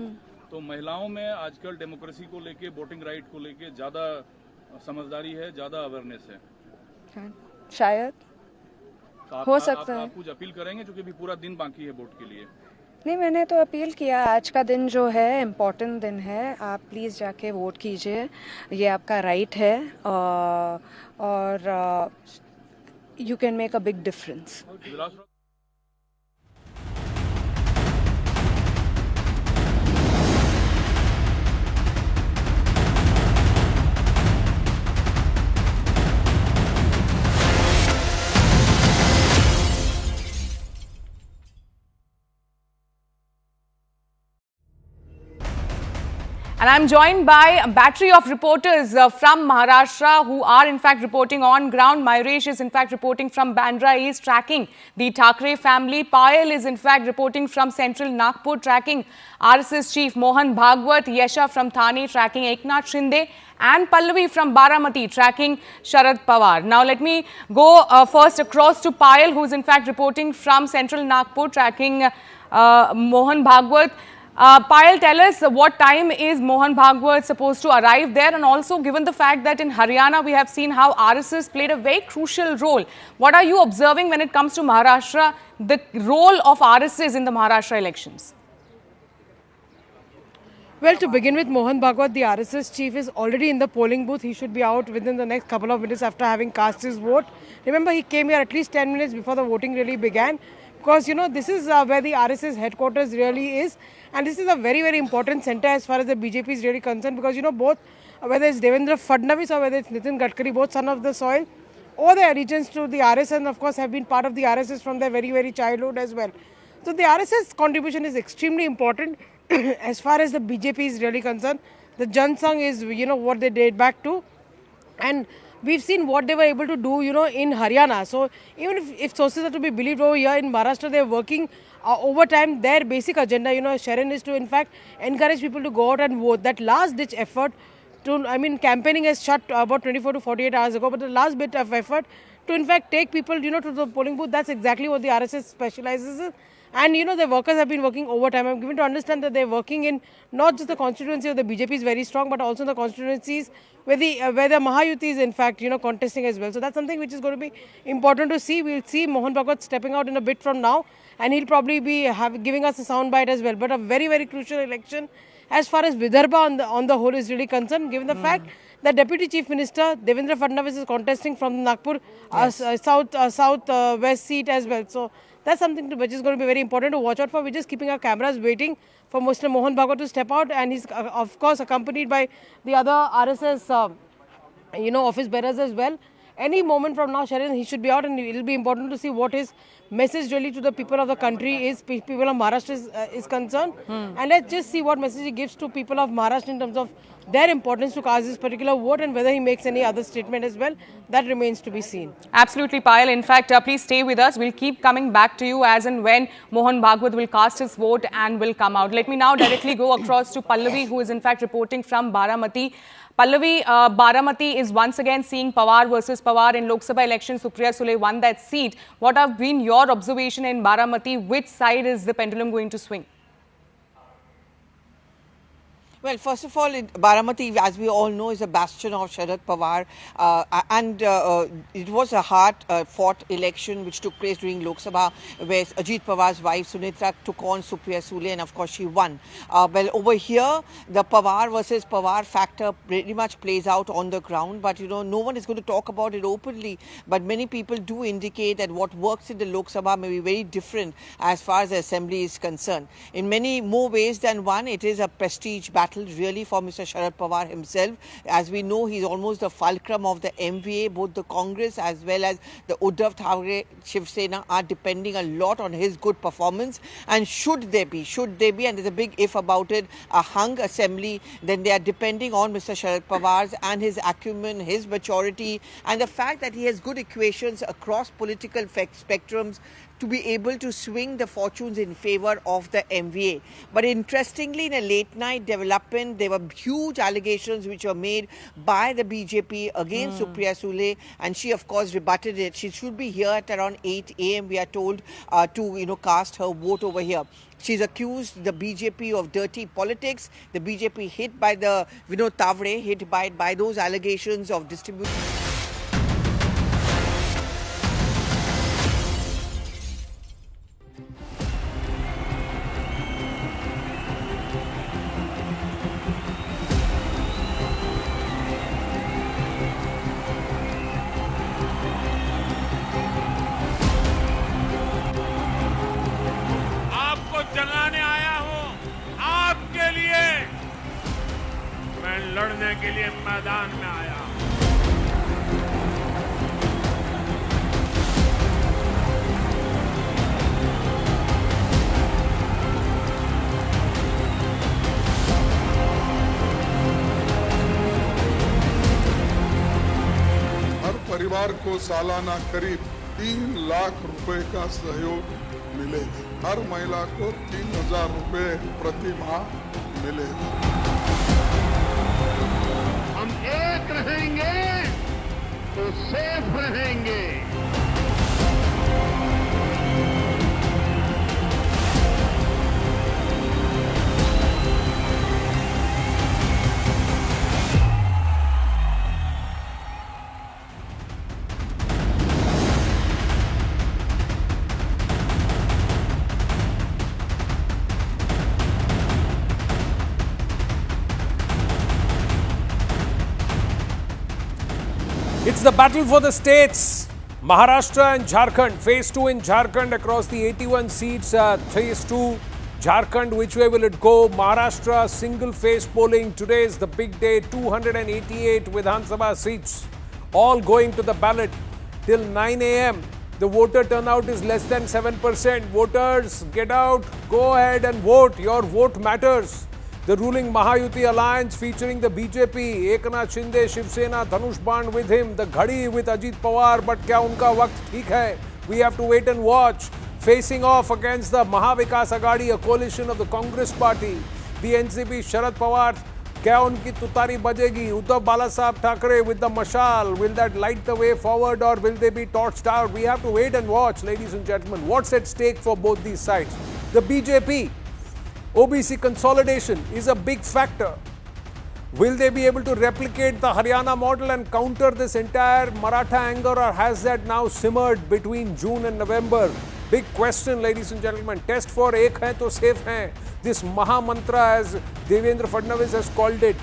तो महिलाओं में आजकल डेमोक्रेसी को लेके, वोटिंग राइट को लेके ज़्यादा समझदारी है, ज़्यादा अवेयरनेस है। शायद हो सकता है। आप कुछ अपील करेंगे, क्योंकि अभी पूरा दिन बाकी है वोट के लिए? नहीं, मैंने तो अपील किया, आज का दिन जो है इम्पोर्टेंट दिन है, आप प्लीज़ जाके वोट कीजिए, ये आपका राइट है। और you can make a big difference. And I'm joined by a battery of reporters from Maharashtra who are in fact reporting on ground. Mayuresh is in fact reporting from Bandra East, tracking the Thackeray family. Payal is in fact reporting from central Nagpur, tracking RSS chief Mohan Bhagwat. Yesha from Thane, tracking Eknath Shinde. And Pallavi from Baramati, tracking Sharad Pawar. Now let me go first across to Payal, who is in fact reporting from central Nagpur, tracking Mohan Bhagwat. Payal, tell us what time is Mohan Bhagwat supposed to arrive there, and also given the fact that in Haryana we have seen how RSS played a very crucial role. What are you observing when it comes to Maharashtra, the role of RSS in the Maharashtra elections? Well, to begin with, Mohan Bhagwat, the RSS chief, is already in the polling booth. He should be out within the next couple of minutes after having cast his vote. Remember, he came here at least 10 minutes before the voting really began. Because, you know, this is where the RSS headquarters really is. And this is a very, very important center as far as the BJP is really concerned. Because, you know, both, whether it's Devendra Fadnavis or whether it's Nitin Gadkari, both son of the soil, or their allegiance to the RSS, and of course have been part of the RSS from their very, very childhood as well. So the RSS contribution is extremely important as far as the BJP is really concerned. The Jan Sangh is, you know, what they date back to. And we've seen what they were able to do, you know, in Haryana. So even if sources are to be believed over here in Maharashtra, they're working overtime. Their basic agenda, you know, Sharon, is to in fact encourage people to go out and vote. That last ditch effort to, I mean, campaigning has shut about 24 to 48 hours ago, but the last bit of effort to in fact take people, you know, to the polling booth, that's exactly what the RSS specializes in. And you know, the workers have been working overtime. I'm given to understand that they're working in not just the constituency of the BJP is very strong, but also the constituencies where the Mahayuti is in fact, you know, contesting as well. So that's something which is going to be important to see. We'll see Mohan Bhagwat stepping out in a bit from now, and he'll probably be giving us a soundbite as well. But a very, very crucial election as far as Vidarbha on the whole is really concerned, given the fact that Deputy Chief Minister Devendra Fadnavis is contesting from the Nagpur south-west seat as well. So that's something which is going to be very important to watch out for. We're just keeping our cameras waiting for Mr. Mohan Bhagwat to step out, and he's of course accompanied by the other RSS you know, office bearers as well. Any moment from now, Sharon, he should be out, and it will be important to see what his message really to the people of the country is, people of Maharashtra is concerned. And let's just see what message he gives to people of Maharashtra in terms of their importance to cast this particular vote, and whether he makes any other statement as well. That remains to be seen. Absolutely, Payal. In fact, please stay with us. We'll keep coming back to you as and when Mohan Bhagwat will cast his vote and will come out. Let me now directly go across to Pallavi, who is in fact reporting from Baramati. Pallavi, Baramati is once again seeing Pawar versus Pawar in Lok Sabha election. Supriya Sule won that seat. What have been your observation in Baramati? Which side is the pendulum going to swing? Well, first of all, Baramati, as we all know, is a bastion of Sharad Pawar, and it was a hard-fought election which took place during Lok Sabha, where Ajit Pawar's wife Sunitra took on Supriya Sule, and of course she won. Well, over here, the Pawar versus Pawar factor pretty much plays out on the ground, but you know, no one is going to talk about it openly. But many people do indicate that what works in the Lok Sabha may be very different as far as the assembly is concerned. In many more ways than one, it is a prestige battle really for Mr. Sharad Pawar himself. As we know, he's almost the fulcrum of the MVA. Both the Congress as well as the Uddhav Thackeray Shiv Sena are depending a lot on his good performance. And should there be, and there's a big if about it, a hung assembly, then they are depending on Mr. Sharad Pawar's and his acumen, his maturity, and the fact that he has good equations across political spectrums to be able to swing the fortunes in favor of the MVA. But interestingly, in a late night development, there were huge allegations which were made by the BJP against Supriya Sule, and she of course rebutted it. She should be here at around 8 a.m. we are told to cast her vote over here. She's accused the BJP of dirty politics. The BJP hit by the Vinod Tavre, hit by those allegations of distribution. लड़ने के लिए मैदान में आया। हर परिवार को सालाना करीब 3 लाख रुपए का सहयोग मिलेगा। हर महिला को 3,000 रुपए प्रति माह मिलेगा। हम एक रहेंगे तो सेफ रहेंगे। It's the battle for the states. Maharashtra and Jharkhand. Phase 2 in Jharkhand across the 81 seats. Phase 2, Jharkhand, which way will it go? Maharashtra, single phase polling. Today is the big day. 288 Vidhan Sabha seats. All going to the ballot till 9 a.m. The voter turnout is less than 7%. Voters, get out. Go ahead and vote. Your vote matters. The ruling Mahayuti alliance featuring the BJP, Eknath Shinde, Shiv Sena, Dhanush Band with him, the Ghadi with Ajit Pawar, but kya unka waqt theek hai? We have to wait and watch. Facing off against the Maha Vikas Aghadi, a coalition of the Congress party, the NCP, Sharad Pawar, kya unki tutari bajegi? Uddhav Balasaheb Thackeray with the mashal, will that light the way forward or will they be torched out? We have to wait and watch, ladies and gentlemen. What's at stake for both these sides? The BJP, OBC consolidation is a big factor. Will they be able to replicate the Haryana model and counter this entire Maratha anger, or has that now simmered between June and November? Big question, ladies and gentlemen. Test for ek hai to safe hai. This Maha Mantra, as Devendra Fadnavis has called it,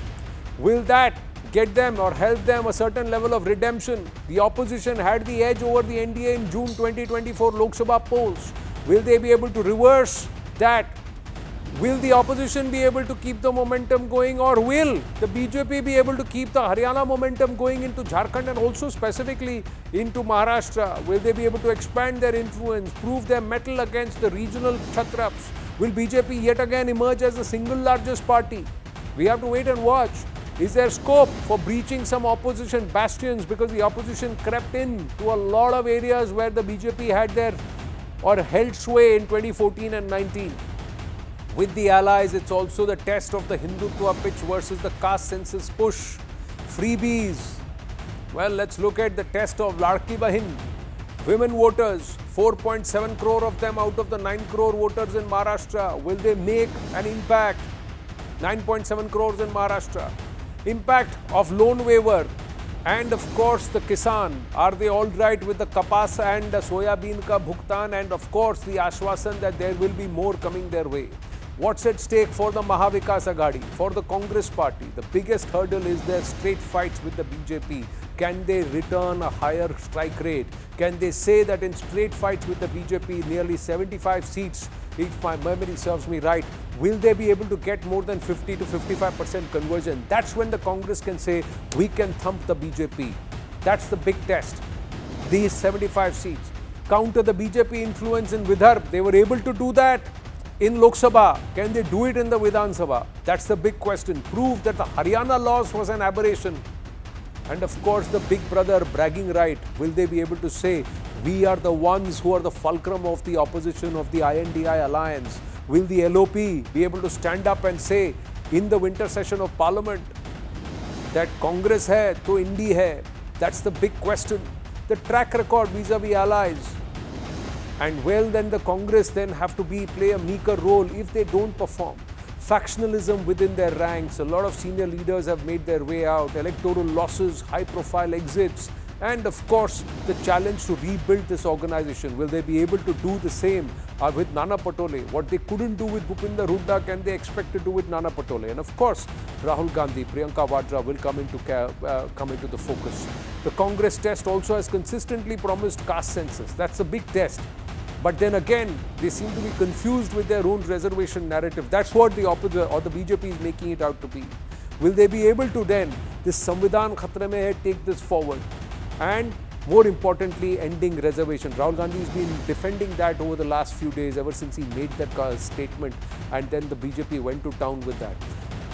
will that get them or help them a certain level of redemption? The opposition had the edge over the NDA in June 2024 Lok Sabha polls. Will they be able to reverse that? Will the opposition be able to keep the momentum going, or will the BJP be able to keep the Haryana momentum going into Jharkhand and also specifically into Maharashtra? Will they be able to expand their influence, prove their mettle against the regional Kshatraps? Will BJP yet again emerge as the single largest party? We have to wait and watch. Is there scope for breaching some opposition bastions, because the opposition crept in to a lot of areas where the BJP had their or held sway in 2014 and 19? With the allies, it's also the test of the Hindutva pitch versus the caste census push. Freebies. Well, let's look at the test of Ladki Bahin. Women voters, 4.7 crore of them out of the 9 crore voters in Maharashtra. Will they make an impact? 9.7 crores in Maharashtra. Impact of loan waiver. And of course the Kisan. Are they all right with the kapas and the soya bean ka bhugtan? And of course the ashwasan that there will be more coming their way. What's at stake for the Maha Vikas Aghadi, for the Congress party? The biggest hurdle is their straight fights with the BJP. Can they return a higher strike rate? Can they say that in straight fights with the BJP, nearly 75 seats, if my memory serves me right, will they be able to get more than 50 to 55% conversion? That's when the Congress can say, we can thump the BJP. That's the big test. These 75 seats. Counter the BJP influence in Vidarbha. They were able to do that in Lok Sabha. Can they do it in the Vidhan Sabha? That's the big question. Prove that the Haryana loss was an aberration. And of course, the big brother bragging right. Will they be able to say, we are the ones who are the fulcrum of the opposition of the INDI alliance? Will the LOP be able to stand up and say in the winter session of Parliament that Congress hai to Indi hai? That's the big question. The track record vis-a-vis allies. And well, then the Congress then have to play a meeker role if they don't perform. Factionalism within their ranks. A lot of senior leaders have made their way out. Electoral losses, high-profile exits, and of course, the challenge to rebuild this organization. Will they be able to do the same with Nana Patole? What they couldn't do with Bhupinder Hooda, can they expect to do with Nana Patole? And of course, Rahul Gandhi, Priyanka Vadra will come into the focus. The Congress test also has consistently promised caste census. That's a big test. But then again, they seem to be confused with their own reservation narrative. That's what the opposite or the BJP is making it out to be. Will they be able to then, this Samvidhan khatre mein hai, take this forward? And more importantly, ending reservation. Rahul Gandhi has been defending that over the last few days, ever since he made that statement, and then the BJP went to town with that.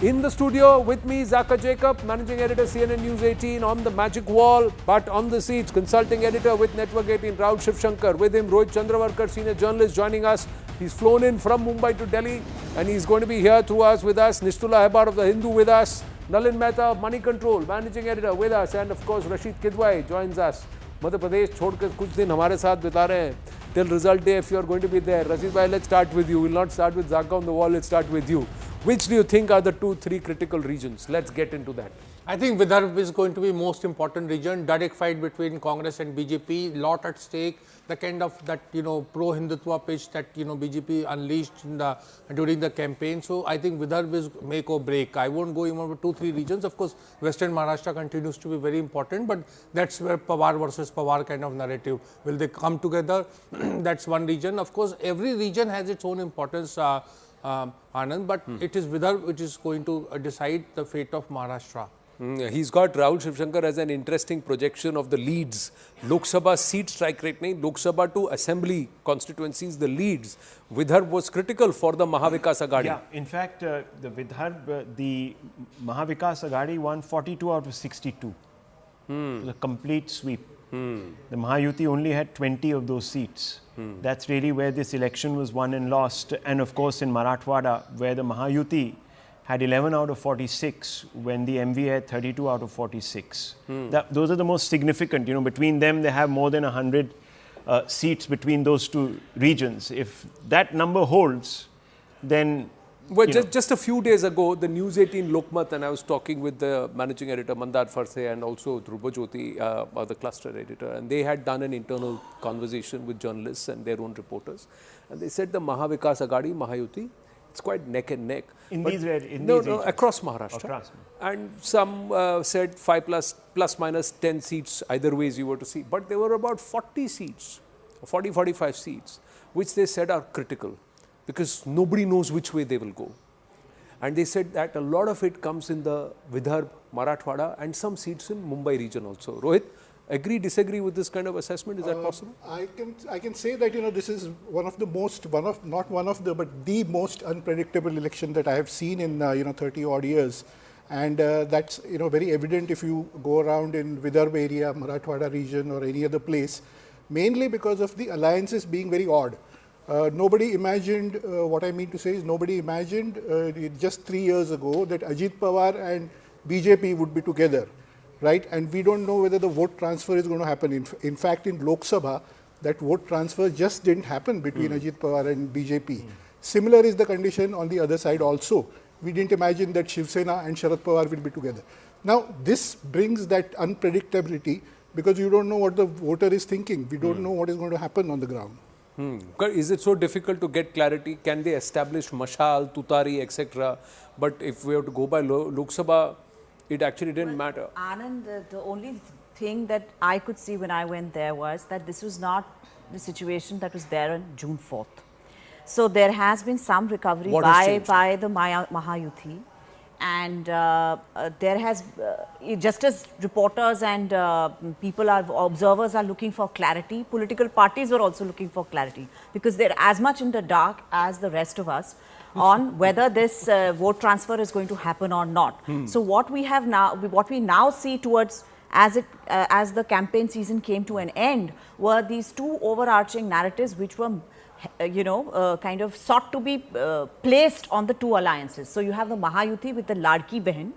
In the studio with me, Zaka Jacob, Managing Editor, CNN News 18, on the magic wall, but on the seats, Consulting Editor with Network 18, Rahul Shivshankar. With him, Rohit Chandravarkar, Senior Journalist, joining us. He's flown in from Mumbai to Delhi, and he's going to be here through us with us. Nishtula Hebar of The Hindu with us. Nalin Mehta, Money Control, Managing Editor with us. And of course, Rashid Kidwai joins us. Madhya Pradesh छोड़कर कुछ दिन हमारे साथ बिता रहे हैं till result day if you are going to be there. Rashid bhai, let's start with you. We'll not start with Zaka on the wall, let's start with you. Which do you think are the 2-3 critical regions? Let's get into that. I think Vidarbha is going to be most important region. Direct fight between Congress and BJP, lot at stake. The kind of that pro-Hindutva pitch that BJP unleashed during the campaign. So I think Vidarbha is make or break. I won't go even over 2-3 regions. Of course, Western Maharashtra continues to be very important, but that's where Pawar versus Pawar kind of narrative. Will they come together? That's one region. Of course, every region has its own importance, Anand, but it is Vidarbha which is going to decide the fate of Maharashtra. He's got Rahul Shivshankar as an interesting projection of the leads. Lok Sabha seat strike rate, Lok Sabha to Assembly constituencies, the leads. Vidarbha was critical for the Maha Vikas Aghadi. Yeah, in fact, the Vidarbha, the Maha Vikas Aghadi won 42 out of 62. It was a complete sweep. The Mahayuti only had 20 of those seats. That's really where this election was won and lost. And of course, in Marathwada, where the Mahayuti had 11 out of 46 when the MV had 32 out of 46. Those are the most significant. Between them, they have more than 100 seats between those two regions. If that number holds, then... Well, just a few days ago, the News 18 Lokmat, and I was talking with the Managing Editor Mandar Farse and also Dhruva Jyoti, the cluster editor, and they had done an internal conversation with journalists and their own reporters. And they said the Maha Vikas Aghadi, Mahayuti, it's quite neck and neck. Across Maharashtra. And some said 5 plus minus 10 seats, either ways you were to see. But there were about 40 seats, 40-45 seats, which they said are critical because nobody knows which way they will go. And they said that a lot of it comes in the Vidarbha, Marathwada and some seats in Mumbai region also. Rohit, agree, disagree with this kind of assessment? Is that possible? I can say that this is but the most unpredictable election that I have seen in 30 odd years, and that's very evident if you go around in Vidarbha area, Marathwada region, or any other place, mainly because of the alliances being very odd. Nobody imagined, what I mean to say is nobody imagined just 3 years ago that Ajit Pawar and BJP would be together. Right, and we don't know whether the vote transfer is going to happen. In fact, in Lok Sabha, that vote transfer just didn't happen between Ajit Pawar and BJP. Similar is the condition on the other side also. We didn't imagine that Shiv Sena and Sharad Pawar will be together. Now, this brings that unpredictability because you don't know what the voter is thinking. We don't know what is going to happen on the ground. Is it so difficult to get clarity? Can they establish Mashal, Tutari, etc.? But if we have to go by Lok Sabha, it actually didn't matter. Anand, the only thing that I could see when I went there was that this was not the situation that was there on June 4th. So there has been some recovery by the Mahayuti, and there has, just as reporters and observers are looking for clarity, political parties are also looking for clarity because they're as much in the dark as the rest of us on whether this vote transfer is going to happen or not. So what we now see towards as the campaign season came to an end were these two overarching narratives which were kind of sought to be placed on the two alliances. So you have the Mahayuti with the Ladki Behin,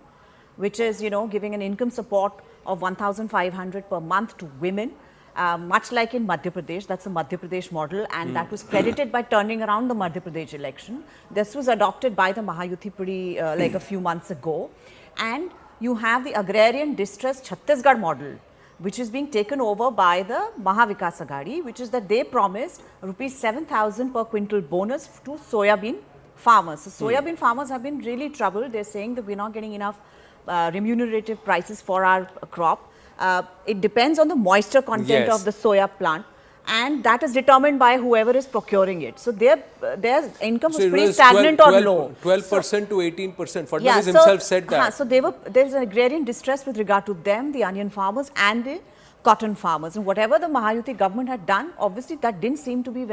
which is giving an income support of 1,500 per month to women. Much like in Madhya Pradesh, that's the Madhya Pradesh model, and that was credited by turning around the Madhya Pradesh election. This was adopted by the Mahayuti pretty like a few months ago. And you have the agrarian distress Chhattisgarh model, which is being taken over by the Maha Vikas Aghadi, which is that they promised rupees 7,000 per quintal bonus to soybean farmers. So soybean farmers have been really troubled. They're saying that we're not getting enough remunerative prices for our crop. It depends on the moisture content of the soya plant. and that is determined by whoever is procuring it. So their income was pretty stagnant or low. 12% to 18%. Fadnavis himself said that. So there's an agrarian distress with regard to them, the onion farmers and the cotton farmers. And whatever the Mahayuti government had done, obviously that didn't seem to be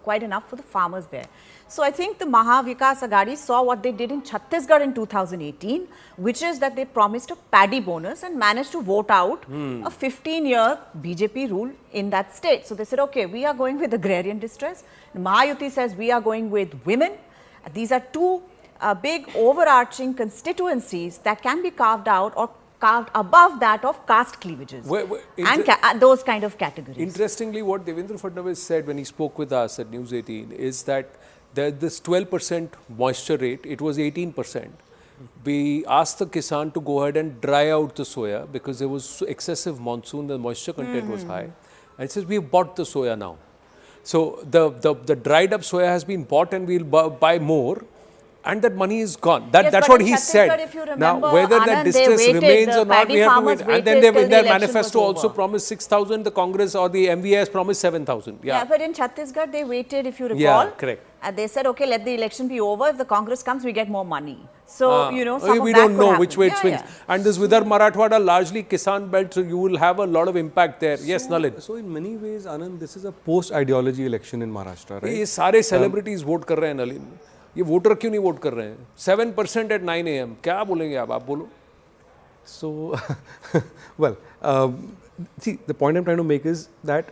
quite enough for the farmers there. So I think the Maha Vikas Aghadi saw what they did in Chhattisgarh in 2018, which is that they promised a paddy bonus and managed to vote out a 15-year BJP rule in that state. So they said, okay, we are going with agrarian distress. Mahayuti says we are going with women. These are two big overarching constituencies that can be carved out or carved above that of caste cleavages and those kind of categories. Interestingly, what Devendra Fadnavis said when he spoke with us at News18 is that this 12% moisture rate, it was 18%. We asked the Kisan to go ahead and dry out the soya because there was excessive monsoon, the moisture content was high. And it says, we've bought the soya now. So the dried up soya has been bought and we'll buy more. And that money is gone. That's what he said. Now, whether that distress remains or not, we have to wait. And then in their manifesto also promised 6,000. The Congress or the MVA has promised 7,000. Yeah, but in Chhattisgarh, they waited, if you recall. Yeah, correct. And they said, okay, let the election be over. If the Congress comes, we get more money. So, you know, we don't know which way it swings. And this Vidarbha Marathwada, largely Kisan belt, so you will have a lot of impact there. Yes, Nalin. So in many ways, Anand, this is a post-ideology election in Maharashtra, right? ये सारे celebrities vote कर रहे हैं नलिन. ये voter क्यों नहीं vote कर रहे हैं? 7% at 9 AM. क्या बोलेंगे आप बोलो? So, well, see, the point I'm trying to make is that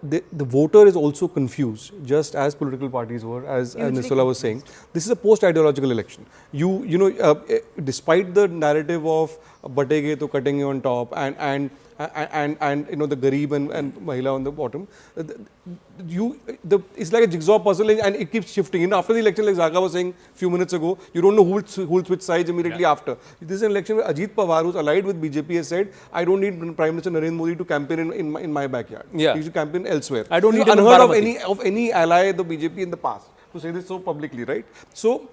the voter is also confused, just as political parties were, as Nisola was saying. This is a post-ideological election. You know, despite the narrative of batege to cutting on top and you know the Garib and Mahila on the bottom, it's like a jigsaw puzzle and it keeps shifting. You know, after the election, like Zaga was saying a few minutes ago, you don't know who will switch sides immediately after. This is an election where Ajit Pawar, who's allied with BJP, has said, I don't need Prime Minister Narendra Modi to campaign in my backyard. He should campaign elsewhere. I don't need unheard of any ally of the BJP in the past to say this so publicly, right? So,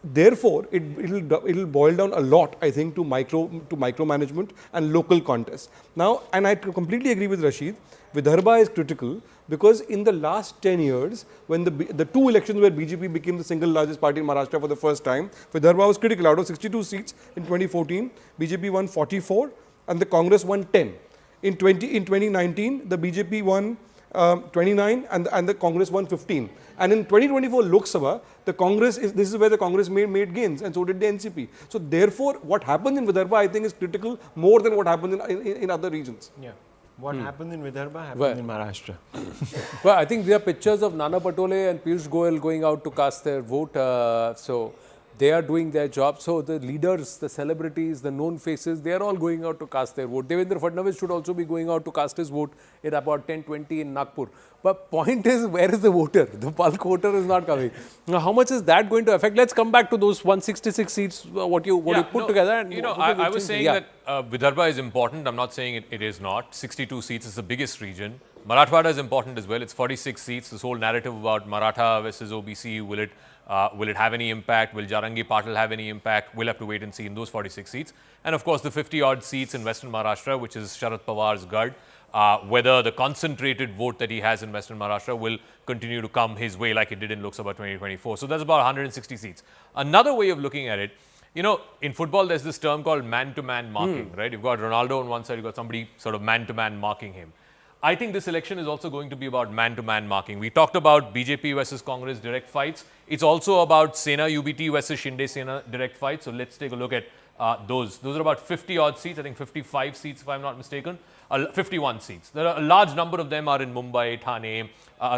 therefore, it'll boil down a lot, I think, to micromanagement and local contests. Now, and I completely agree with Rashid, Vidarbha is critical because in the last 10 years, when the two elections where BJP became the single largest party in Maharashtra for the first time, Vidarbha was critical. Out of 62 seats in 2014, BJP won 44 and the Congress won 10. In 2019, the BJP won 29 and the Congress won 15. And in 2024 Lok Sabha, this is where the Congress made gains and so did the NCP. So therefore, what happened in Vidarbha, I think, is critical more than what happened in other regions. Yeah. What happened in Vidarbha happened in Maharashtra. Well, I think there are pictures of Nana Patole and Piyush Goyal going out to cast their vote. So they are doing their job. So the leaders, the celebrities, the known faces, they are all going out to cast their vote. Devendra Fadnavis should also be going out to cast his vote at about 10:20 in Nagpur. But point is, where is the voter? The bulk voter is not coming. Now, how much is that going to affect? Let's come back to those 166 seats, what you put together. And you know, I was saying that Vidarbha is important. I'm not saying it is not. 62 seats is the biggest region. Marathwada is important as well. It's 46 seats. This whole narrative about Maratha versus OBC, will it have any impact? Will Jarangi Patil have any impact? We'll have to wait and see in those 46 seats. And of course, the 50-odd seats in Western Maharashtra, which is Sharad Pawar's Gad. Whether the concentrated vote that he has in Western Maharashtra will continue to come his way like it did in Lok Sabha 2024. So that's about 160 seats. Another way of looking at it, you know, in football, there's this term called man-to-man marking, right? You've got Ronaldo on one side, you've got somebody sort of man-to-man marking him. I think this election is also going to be about man-to-man marking. We talked about BJP versus Congress direct fights. It's also about Sena UBT versus Shinde Sena direct fights. So let's take a look at those. Those are about 50-odd seats, I think 55 seats if I'm not mistaken. 51 seats. There are a large number of them are in Mumbai, Thane,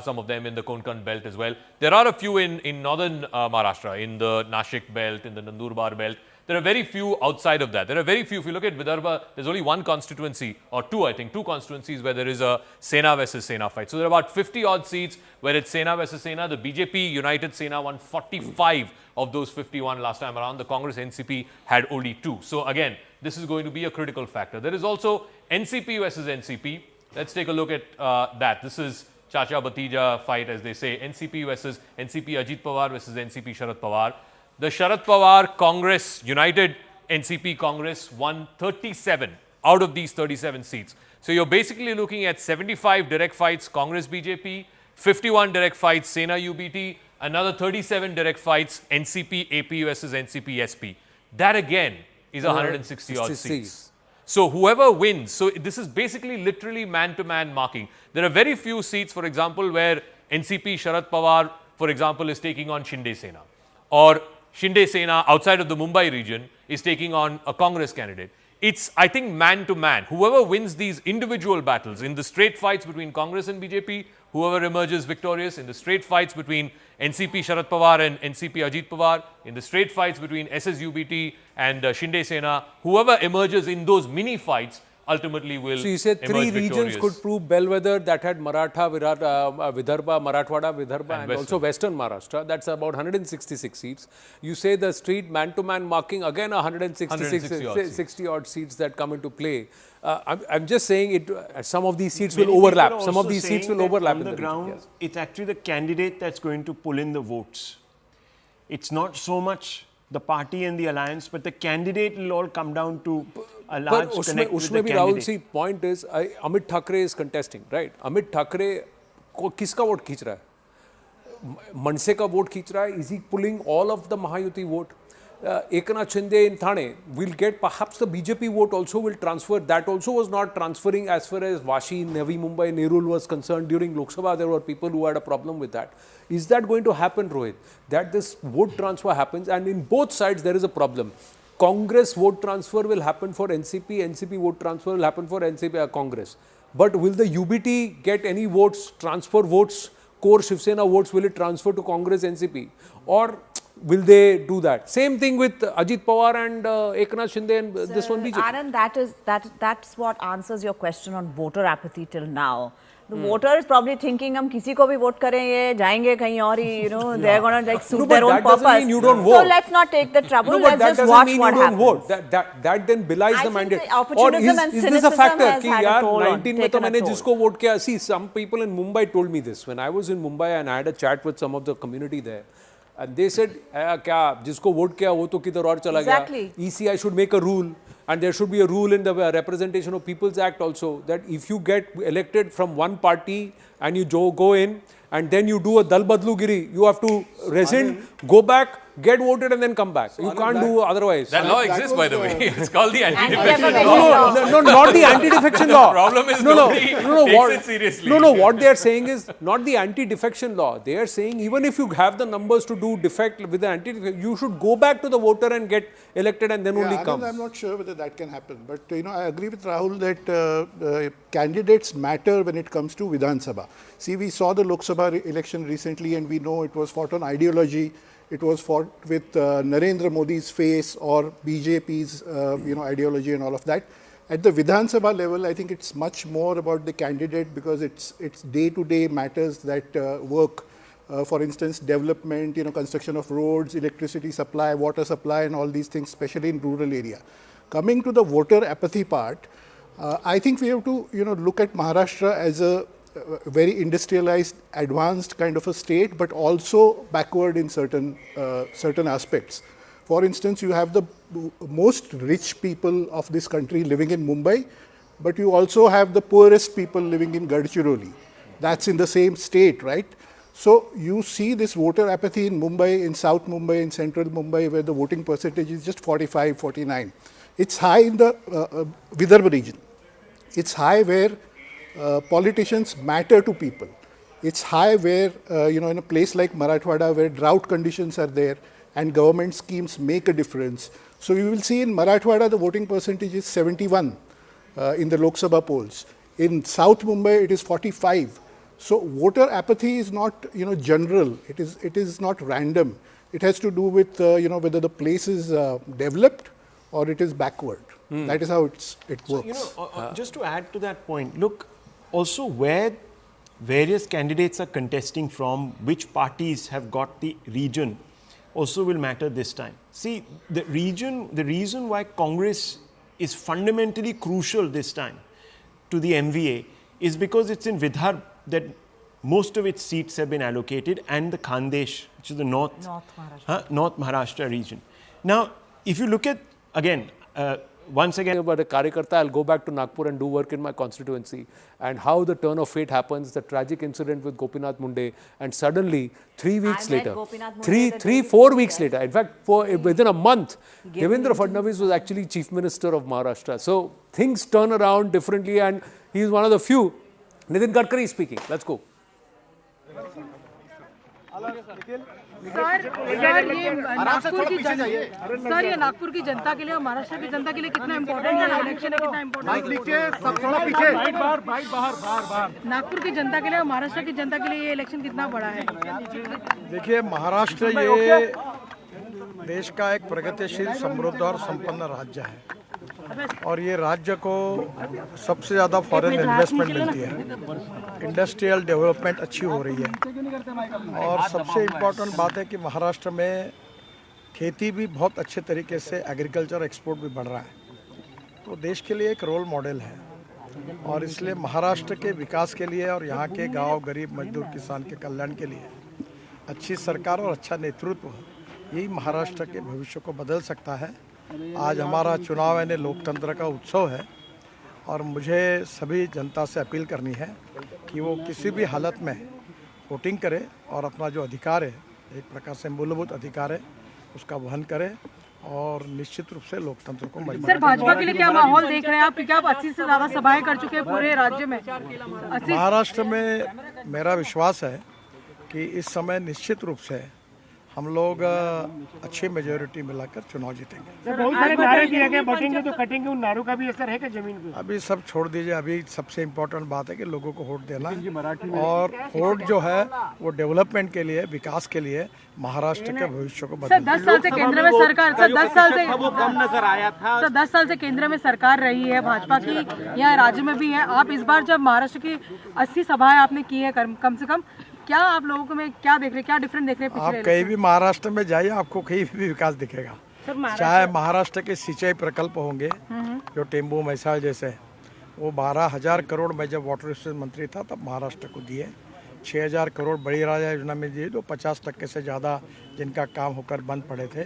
some of them in the Konkan belt as well. There are a few in northern Maharashtra, in the Nashik belt, in the Nandurbar belt. There are very few outside of that. There are very few. If you look at Vidarbha, there's only one constituency, or two, I think, two constituencies where there is a Sena versus Sena fight. So there are about 50-odd seats where it's Sena versus Sena. The BJP United Sena won 45 of those 51 last time around. The Congress NCP had only 2. So again, this is going to be a critical factor. There is also NCP versus NCP. Let's take a look at that. This is Chacha Bhatija fight, as they say. NCP versus NCP Ajit Pawar versus NCP Sharad Pawar. The Sharad Pawar Congress, United NCP Congress won 37 out of these 37 seats. So you're basically looking at 75 direct fights Congress BJP, 51 direct fights Sena UBT, another 37 direct fights NCP AP versus NCP SP. That again is 160 odd seats. So whoever wins, so this is basically literally man-to-man marking. There are very few seats, for example, where NCP Sharad Pawar, for example, is taking on Shinde Sena, or Shinde Sena outside of the Mumbai region is taking on a Congress candidate. It's, I think, man-to-man. Whoever wins these individual battles in the straight fights between Congress and BJP, whoever emerges victorious in the straight fights between NCP Sharad Pawar and NCP Ajit Pawar, in the straight fights between SSUBT and Shinde Sena, whoever emerges in those mini fights ultimately will. So you said three regions could prove bellwether that had Maratha, Vidarbha, Marathwada, Vidarbha and also Western Maharashtra. That's about 166 seats. You say the street man-to-man marking, again 160 odd seats that come into play. I'm just saying it. Some of these seats will overlap. Some of these seats will overlap on the ground. Yes. It's actually the candidate that's going to pull in the votes. It's not so much the party and the alliance, but the candidate will all come down to a large connect with the candidate. Rahul, see, point is, Amit Thackeray is contesting, right? Amit Thackeray, किसका vote खींच रहा है? मनसे का vote खींच रहा है? Is he pulling all of the Mahayuti vote? Eknath Shinde in Thane will get, perhaps the BJP vote also will transfer. That also was not transferring as far as Vashi, Navi Mumbai, Nerul was concerned. During Lok Sabha, there were people who had a problem with that. Is that going to happen, Rohit? That this vote transfer happens, and in both sides there is a problem. Congress vote transfer will happen for NCP, NCP vote transfer will happen for NCP Congress. But will the UBT get any votes, transfer votes, core Shiv Sena votes, will it transfer to Congress, NCP? Or will they do that? Same thing with Ajit Pawar and Eknath Shinde and this one BJP. Anand, that's what answers your question on voter apathy till now. The voter is probably thinking, हम किसी को भी vote करें ये जाएंगे कहीं और ही, they're going to like suit their own purpose. Mean you don't vote. So let's not take the trouble. No, let's just watch what happens. Vote. That then belies the mandate. Or is this a factor? कि यार 19 में तो मैंने जिसको vote किया. See, some people in Mumbai told me this when I was in Mumbai and I had a chat with some of the community there. And they said, क्या जिसको vote किया वो तो किधर और चला गया. ECI should make a rule. And there should be a rule in the Representation of People's Act also that if you get elected from one party and you go in and then you do a Dal Badlu Giri, you have to rescind, go back, get voted and then come back. You can't do otherwise. That law exists, by the way. It's called the anti-defection law. No, not the anti-defection law. The problem is nobody takes it seriously. No, what they are saying is not the anti-defection law. They are saying even if you have the numbers to do defect with the anti-defection, you should go back to the voter and get elected and then only come. I'm not sure whether that can happen. But, I agree with Rahul that candidates matter when it comes to Vidhan Sabha. See, we saw the Lok Sabha election recently and we know it was fought on ideology. It was fought with Narendra Modi's face or BJP's, ideology and all of that. At the Vidhan Sabha level, I think it's much more about the candidate because it's day-to-day matters that work. For instance, development, construction of roads, electricity supply, water supply, and all these things, especially in rural area. Coming to the voter apathy part, I think we have to, look at Maharashtra as a very industrialized, advanced kind of a state, but also backward in certain aspects. For instance, you have the most rich people of this country living in Mumbai, but you also have the poorest people living in Gadchiroli. That's in the same state, right? So you see this voter apathy in Mumbai, in South Mumbai, in Central Mumbai, where the voting percentage is just 45, 49. It's high in the Vidarbha region. It's high where politicians matter to people. It's high where, in a place like Marathwada where drought conditions are there and government schemes make a difference. So you will see in Marathwada the voting percentage is 71 in the Lok Sabha polls. In South Mumbai it is 45. So voter apathy is not, general. It is not random. It has to do with, whether the place is developed or it is backward. That is how it works. So, just to add to that point, look, also where various candidates are contesting from, which parties have got the region, also will matter this time. See, the reason why Congress is fundamentally crucial this time to the MVA is because it's in Vidarbha that most of its seats have been allocated and the Khandesh, which is the North Maharashtra region. Now, if you look at, again, once again, about a Karyakarta, I'll go back to Nagpur and do work in my constituency, and how the turn of fate happens, the tragic incident with Gopinath Munde, and suddenly 3 weeks later, 4 weeks later, in fact, within a month, Devendra Fadnavis was actually Chief Minister of Maharashtra. So things turn around differently, and he is one of the few. Nitin Gadkari speaking. Let's go. Sir ये नागपुर की जनता के लिए और महाराष्ट्र की जनता के लिए कितना important है इलेक्शन है, कितना इम्पोर्टेंट नागपुर की जनता के लिए और महाराष्ट्र की जनता के लिए ये इलेक्शन कितना बड़ा है? देखिए, महाराष्ट्र ये देश का एक प्रगतिशील, समृद्ध और संपन्न राज्य है और ये राज्य को सबसे ज़्यादा फॉरेन इन्वेस्टमेंट मिलती है, इंडस्ट्रियल डेवलपमेंट अच्छी हो रही है और सबसे इम्पोर्टेंट बात है कि महाराष्ट्र में खेती भी बहुत अच्छे तरीके से, एग्रीकल्चर एक्सपोर्ट भी बढ़ रहा है, तो देश के लिए एक रोल मॉडल है और इसलिए महाराष्ट्र के विकास के लिए और यहाँ के गांव, गरीब, मजदूर, किसान के कल्याण के लिए अच्छी सरकार और अच्छा नेतृत्व यही महाराष्ट्र के भविष्य को बदल सकता है। आज हमारा चुनाव यानी लोकतंत्र का उत्सव है और मुझे सभी जनता से अपील करनी है कि वो किसी भी हालत में वोटिंग करे और अपना जो अधिकार है, एक प्रकार से मूलभूत अधिकार है, उसका वहन करे और निश्चित रूप से लोकतंत्र को मजबूत। सर, भाजपा के लिए क्या माहौल देख रहे हैं आप? क्या आप 80 से ज़्यादा सभाएं कर चुके हैं पूरे राज्य में? महाराष्ट्र में मेरा विश्वास है कि इस समय निश्चित रूप से हम लोग अच्छी मेजोरिटी मिलाकर चुनाव जीतेंगे। बहुत सारे नारे दिए गए, बटेंगे तो कटेंगे, उन नारों का भी असर है क्या जमीन पे? अभी सब छोड़ दीजिए, अभी सबसे इम्पोर्टेंट बात है कि लोगों को वोट देना और वोट जो है वो डेवलपमेंट के लिए, विकास के लिए, महाराष्ट्र के भविष्य को बदलना। 10 साल से केंद्र में सरकार, सर 10 साल से वो कम नजर आया था। सर 10 साल से केंद्र में सरकार रही है भाजपा की, यहाँ राज्य में भी है। आप इस बार जब महाराष्ट्र की 80 सभाएं आपने की है कम से कम, क्या आप लोगों को में क्या देख रहे हैं, क्या डिफरेंट देख रहे हैं? आप कहीं भी महाराष्ट्र में जाइए, आपको कहीं भी विकास दिखेगा। चाहे महाराष्ट्र के सिंचाई प्रकल्प होंगे जो टेम्बू, मैसाल जैसे, वो 12,000 करोड़ में जब वाटर रिसोर्स मंत्री था तब महाराष्ट्र को दिए। 6,000 करोड़ बड़ी राजा योजना में दिए, जो 50% से ज़्यादा जिनका काम होकर बंद पड़े थे,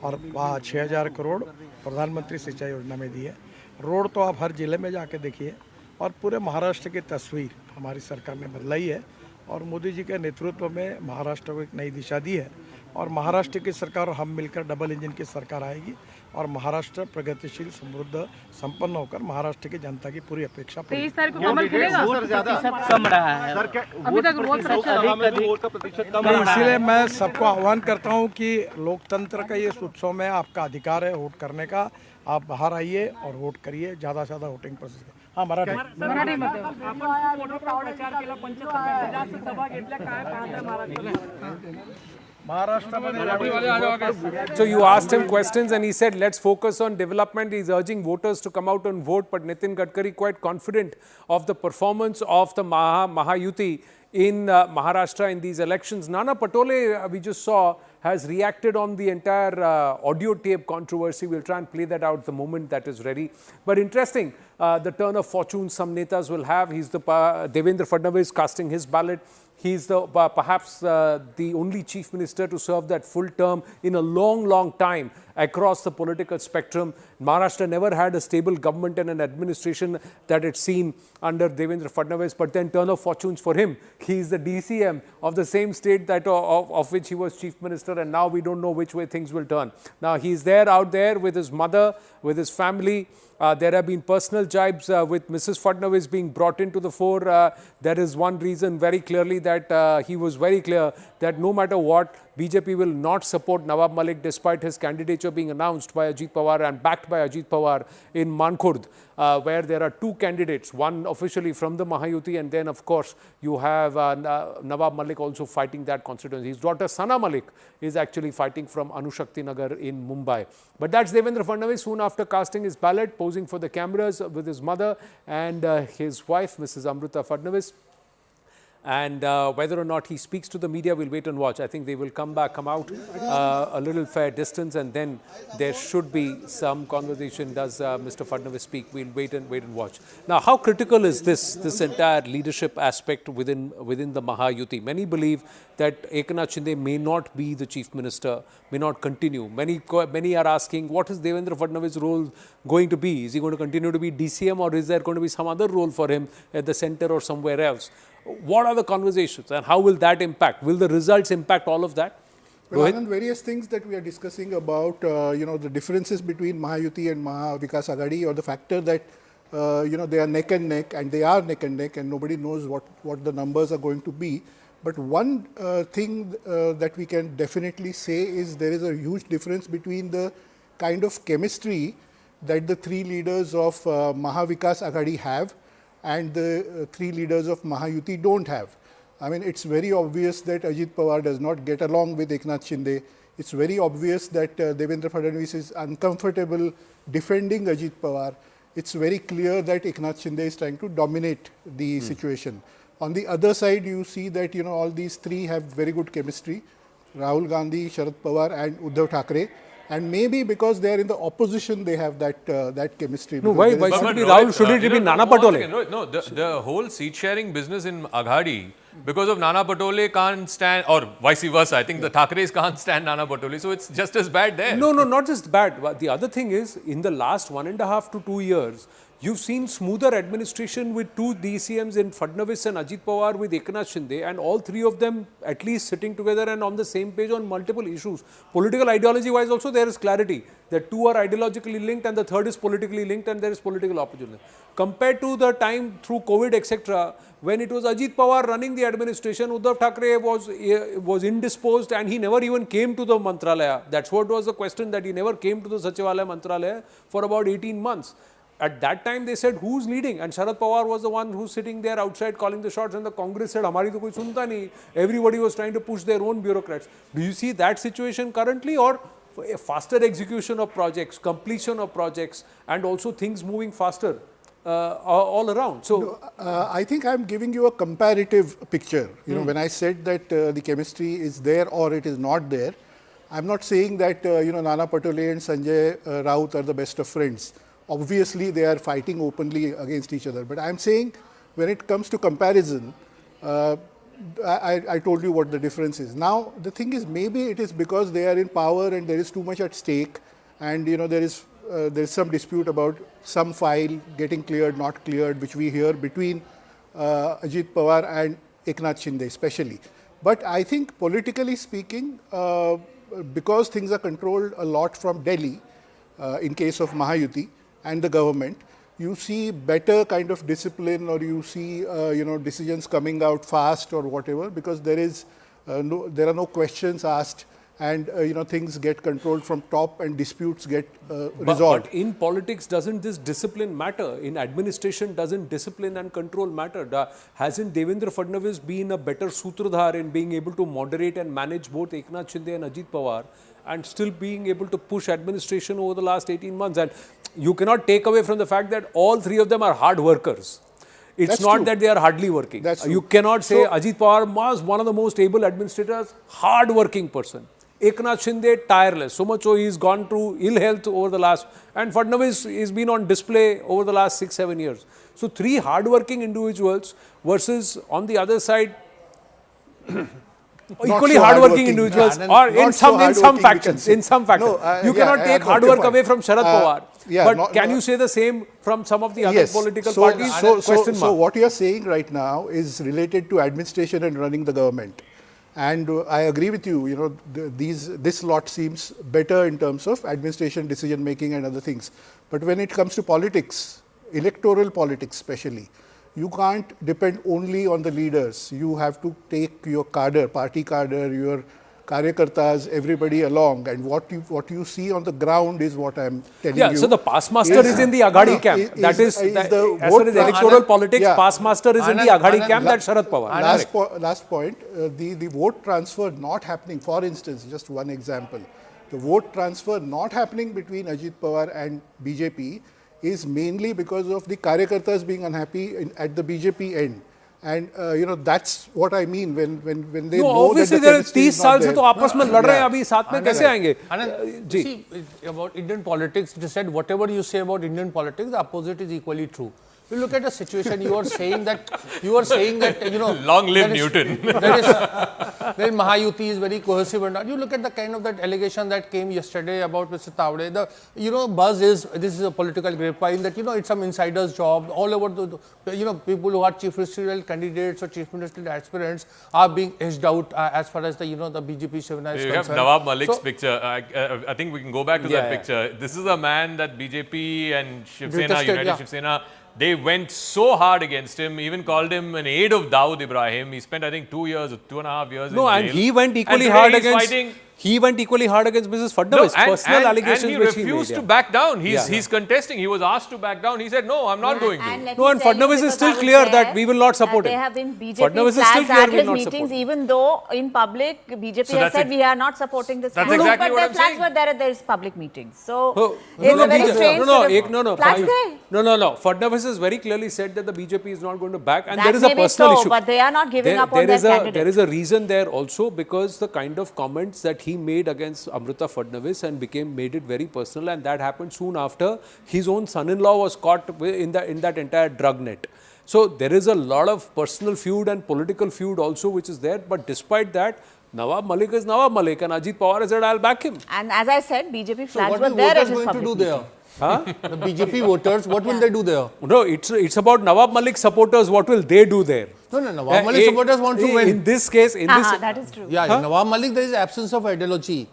और 6,000 करोड़ प्रधानमंत्री सिंचाई योजना में दिए। रोड तो आप हर जिले में जाके देखिए और पूरे महाराष्ट्र की तस्वीर हमारी सरकार ने बदलाई है और मोदी जी के नेतृत्व में महाराष्ट्र को एक नई दिशा दी है और महाराष्ट्र की सरकार और हम मिलकर डबल इंजन की सरकार आएगी और महाराष्ट्र प्रगतिशील, समृद्ध, संपन्न होकर महाराष्ट्र की जनता की पूरी अपेक्षा पूरी। 23 तारीख को कमल खिलेगा? कम रहा है अभी तक वोट का प्रतिशत कम रहा है। इसलिए मैं सबको आह्वान करता हूं कि लोकतंत्र का ये उत्सव में आपका अधिकार है वोट करने का, आप बाहर आइए और वोट करिए, ज़्यादा से ज़्यादा वोटिंग प्रोसेस। हाँ, Marathi So you asked him questions and he said, let's focus on development. He's urging voters to come out and vote. But Nitin Gadkari quite confident of the performance of the Mahayuti in Maharashtra in these elections. Nana Patole, we just saw, has reacted on the entire audio tape controversy. We'll try and play that out the moment that is ready. But interesting, the turn of fortune some netas will have. He's the Devendra Fadnavis casting his ballot. He's the perhaps the only chief minister to serve that full term in a long, long time across the political spectrum. Maharashtra never had a stable government and an administration that it's seen under Devendra Fadnavis, but then turn of fortunes for him. He's the DCM of the same state that of which he was chief minister, and now we don't know which way things will turn. Now he's there out there with his mother, with his family. There have been personal jibes with Mrs. Fadnavis being brought into the fore. There is one reason very clearly that he was very clear that no matter what, BJP will not support Nawab Malik despite his candidature being announced by Ajit Pawar and backed by Ajit Pawar in Mankhurd, where there are two candidates, one officially from the Mahayuti, and then of course you have Nawab Malik also fighting that constituency. His daughter Sana Malik is actually fighting from Anushakti Nagar in Mumbai. But that's Devendra Fadnavis soon after casting his ballot, posing for the cameras with his mother and his wife, Mrs. Amrita Fadnavis. And whether or not he speaks to the media, we'll wait and watch. I think they will come out a little fair distance, and then there should be some conversation. Does Mr. Fadnavis speak? We'll wait and watch. Now, how critical is this entire leadership aspect within the Mahayuti? Many believe that Eknath Shinde may not be the chief minister, may not continue. Many are asking, what is Devendra Fadnavis' role going to be? Is he going to continue to be DCM, or is there going to be some other role for him at the center or somewhere else? What are the conversations, and how will that impact? Will the results impact all of that? Well, Anand, various things that we are discussing about, the differences between Mahayuti and Maha Vikas Aghadi, or the factor that, they are neck and neck, and they are neck and neck, and nobody knows what the numbers are going to be. But one thing that we can definitely say is there is a huge difference between the kind of chemistry that the three leaders of Maha Vikas Aghadi have and the three leaders of Mahayuti don't have. I mean, it's very obvious that Ajit Pawar does not get along with Eknath Shinde. It's very obvious that Devendra Fadnavis is uncomfortable defending Ajit Pawar. It's very clear that Eknath Shinde is trying to dominate the situation. On the other side, you see that all these three have very good chemistry: Rahul Gandhi, Sharad Pawar, and Uddhav Thackeray. And maybe because they are in the opposition, they have that chemistry. No, why should it be Rahul? Should it be Nana Patole? No, the whole seat sharing business in Aghadi, because of Nana Patole can't stand, or vice versa. I think the Thackerays can't stand Nana Patole, so it's just as bad there. No, not just bad. But the other thing is, in the last 1.5 to 2 years, you've seen smoother administration with two DCMs in Fadnavis and Ajit Pawar with Eknath Shinde, and all three of them at least sitting together and on the same page on multiple issues. Political ideology wise also there is clarity that two are ideologically linked and the third is politically linked, and there is political opportunity. Compared to the time through COVID, etc., when it was Ajit Pawar running the administration, Uddhav Thackeray was indisposed and he never even came to the Mantralaya. That's what was the question, that he never came to the Sachivalaya Mantralaya for about 18 months. At that time, they said, who's leading? And Sharad Pawar was the one who's sitting there outside calling the shots, and the Congress said, Hamari to koi sunta nahi. Everybody was trying to push their own bureaucrats. Do you see that situation currently, or a faster execution of projects, completion of projects, and also things moving faster all around? So, I think I'm giving you a comparative picture. When I said that the chemistry is there or it is not there, I'm not saying that, Nana Patole and Sanjay Raut are the best of friends. Obviously, they are fighting openly against each other. But I'm saying, when it comes to comparison, I told you what the difference is. Now, the thing is, maybe it is because they are in power and there is too much at stake, and there is some dispute about some file getting cleared, not cleared, which we hear between Ajit Pawar and Eknath Shinde especially. But I think, politically speaking, because things are controlled a lot from Delhi, in case of Mahayuti and the government, you see better kind of discipline, or you see decisions coming out fast or whatever, because there are no questions asked, and things get controlled from top and disputes get resolved. But in politics, doesn't this discipline matter? In administration, doesn't discipline and control matter? Hasn't Devendra Fadnavis been a better sutradhar in being able to moderate and manage both Eknath Shinde and Ajit Pawar, and still being able to push administration over the last 18 months? And you cannot take away from the fact that all three of them are hard workers. It's not that they are hardly working. You cannot say Ajit Pawar was one of the most able administrators, hard working person. Eknath Shinde, tireless. So much so he's gone through ill health over the last, and Fadnavis has been on display over the last 6-7 years. So three hard working individuals versus, on the other side, equally hardworking individuals, or in some factions. You cannot take hard work away from Sharad Pawar. But can you say the same from some of the other political parties? So what you are saying right now is related to administration and running the government. And I agree with you, this lot seems better in terms of administration, decision making and other things. But when it comes to politics, electoral politics especially, you can't depend only on the leaders. You have to take your cadre, party cadre, your karyakartas, everybody along. And what you see on the ground is what I'm telling you. So the past master is in the Aghadi camp. As far as electoral politics, past master is in the Aghadi camp, that's Sharad Pawar. Last point, the vote transfer not happening, for instance, just one example. The vote transfer not happening between Ajit Pawar and BJP is mainly because of the karyakartas being unhappy at the BJP end. And that's what I mean when they no, know obviously that the chemistry 30 is not साल से there. तो आपस में लड़ रहे हैं अभी साथ में कैसे आएंगे? See, about Indian politics, it is said whatever you say about Indian politics, the opposite is equally true. You look at the situation. You are saying that long live Newton. That Mahayuti is very cohesive and all. You look at the kind of that allegation that came yesterday about Mr. Tawde. The buzz is this is a political grapevine that it's some insider's job all over the people who are chief ministerial candidates or chief ministerial aspirants are being edged out as far as the BJP Shivana is concerned. You have Nawab Malik's picture. I think we can go back to that picture. This is a man that BJP and Shiv Sena, United Shiv Sena, they went so hard against him, even called him an aide of Dawood Ibrahim. He spent, I think, 2 years or 2.5 years in jail. And he went equally hard against... He went equally hard against Mrs. Fadnavis. Personal allegations and he refused to back down. He's contesting. He was asked to back down. He said, no, I'm not going to. And Fadnavis is still clear that we will not support him. There have been BJP flags at his meetings, even though in public BJP has said we are not supporting this. That's exactly but what I'm the flags saying. were there at his public meetings. So it's a very strange No. Fadnavis has very clearly said that the BJP is not going to back, and there is a personal issue. But they are not giving up on their candidate. There is a reason there also, because the kind of comments that he made against Amrita Fadnavis and made it very personal, and that happened soon after his own son-in-law was caught in that entire drug net. So there is a lot of personal feud and political feud also which is there, but despite that, Nawab Malik is Nawab Malik, and Ajit Pawar has said, I'll back him. And as I said, BJP flags were there at his public meeting. The BJP voters, what will they do there? No, it's about Nawab Malik supporters, what will they do there? No, Nawab Malik supporters want to win. In this case, that is true. Yeah, Nawab Malik, there is absence of ideology.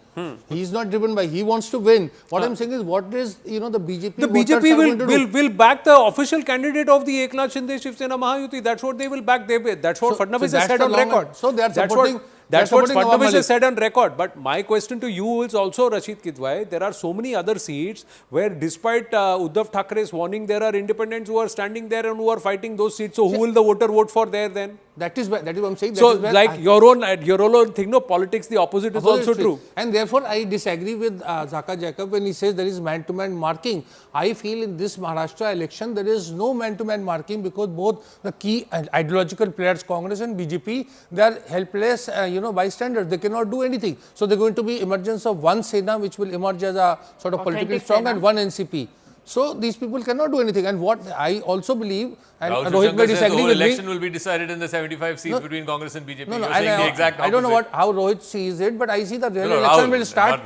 He is not driven by, he wants to win. What I'm saying is, what is, the BJP The BJP will back the official candidate of the Eknath Shinde Shiv Sena Mahayuti. That's what they will back. That's what Fadnavis has said on record. So they are supporting. That's what Fadnavis has said on record. But my question to you is also, Rashid Kidwai, there are so many other seats where despite Uddhav Thackeray's warning, there are independents who are standing there and who are fighting those seats. So who will the voter vote for there then? That is what I'm saying. So like your own thing, no, politics, the opposite is also true. And therefore I disagree with Zaka Jacob when he says there is man-to-man marking. I feel in this Maharashtra election there is no man-to-man marking, because both the key ideological players, Congress and BJP, they are helpless, bystanders. They cannot do anything. So there is going to be emergence of one Sena which will emerge as a sort of politically strong and one NCP. So these people cannot do anything. And what I also believe, and Rohit may disagree with me. The election will be decided in the 75 seats between Congress and BJP. No, I don't know how Rohit sees it, but I see the real election will start.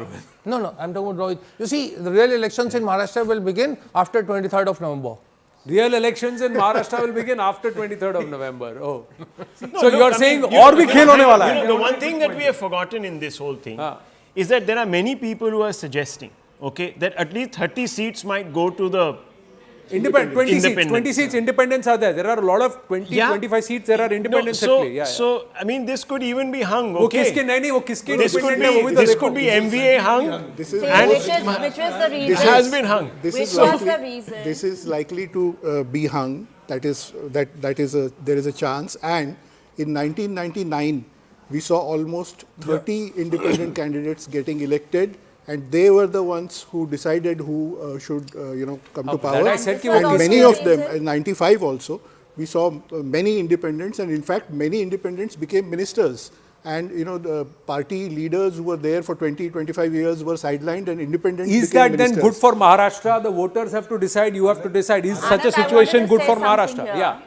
No, I'm talking about Rohit. You see, the real elections in Maharashtra will begin after 23rd of November. Real elections in Maharashtra will begin after 23rd of November. Oh. So you are saying or bhi khel hone wala hai. The one thing that we have forgotten in this whole thing is that there are many people who are suggesting, that at least 30 seats might go to the 20 seats independents are there. There are a lot of 25 seats there are independents. So I mean, this could even be hung. This could be MVA hung. Which was the reason? This has been hung. This is likely to be hung. There is a chance. And in 1999, we saw almost 30 independent candidates getting elected. And they were the ones who decided who should, come to power. And many of them, in 95 also, we saw many independents, and in fact, many independents became ministers. And, the party leaders who were there for 20, 25 years were sidelined, and independents Is became that ministers. Then good for Maharashtra? The voters have to decide, you have to decide. Is such a situation good for Maharashtra? Yeah.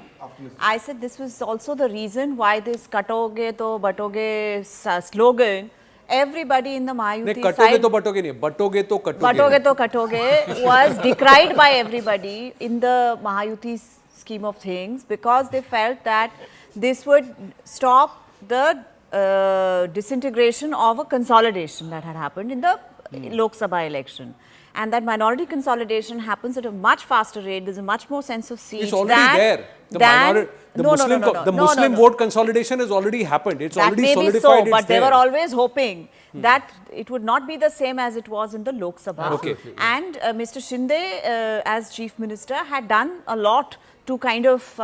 I said this was also the reason why this katoge to batoge slogan, everybody in the Mahayuti side, batoge to katoge was decried by everybody in the Mahayuti scheme of things, because they felt that this would stop the disintegration of a consolidation that had happened in the Lok Sabha election. And that minority consolidation happens at a much faster rate. There's a much more sense of siege. It's already there. The Muslim vote consolidation has already happened. It's already solidified. But they were always hoping that it would not be the same as it was in the Lok Sabha. And Mr. Shinde, as Chief Minister, had done a lot to kind of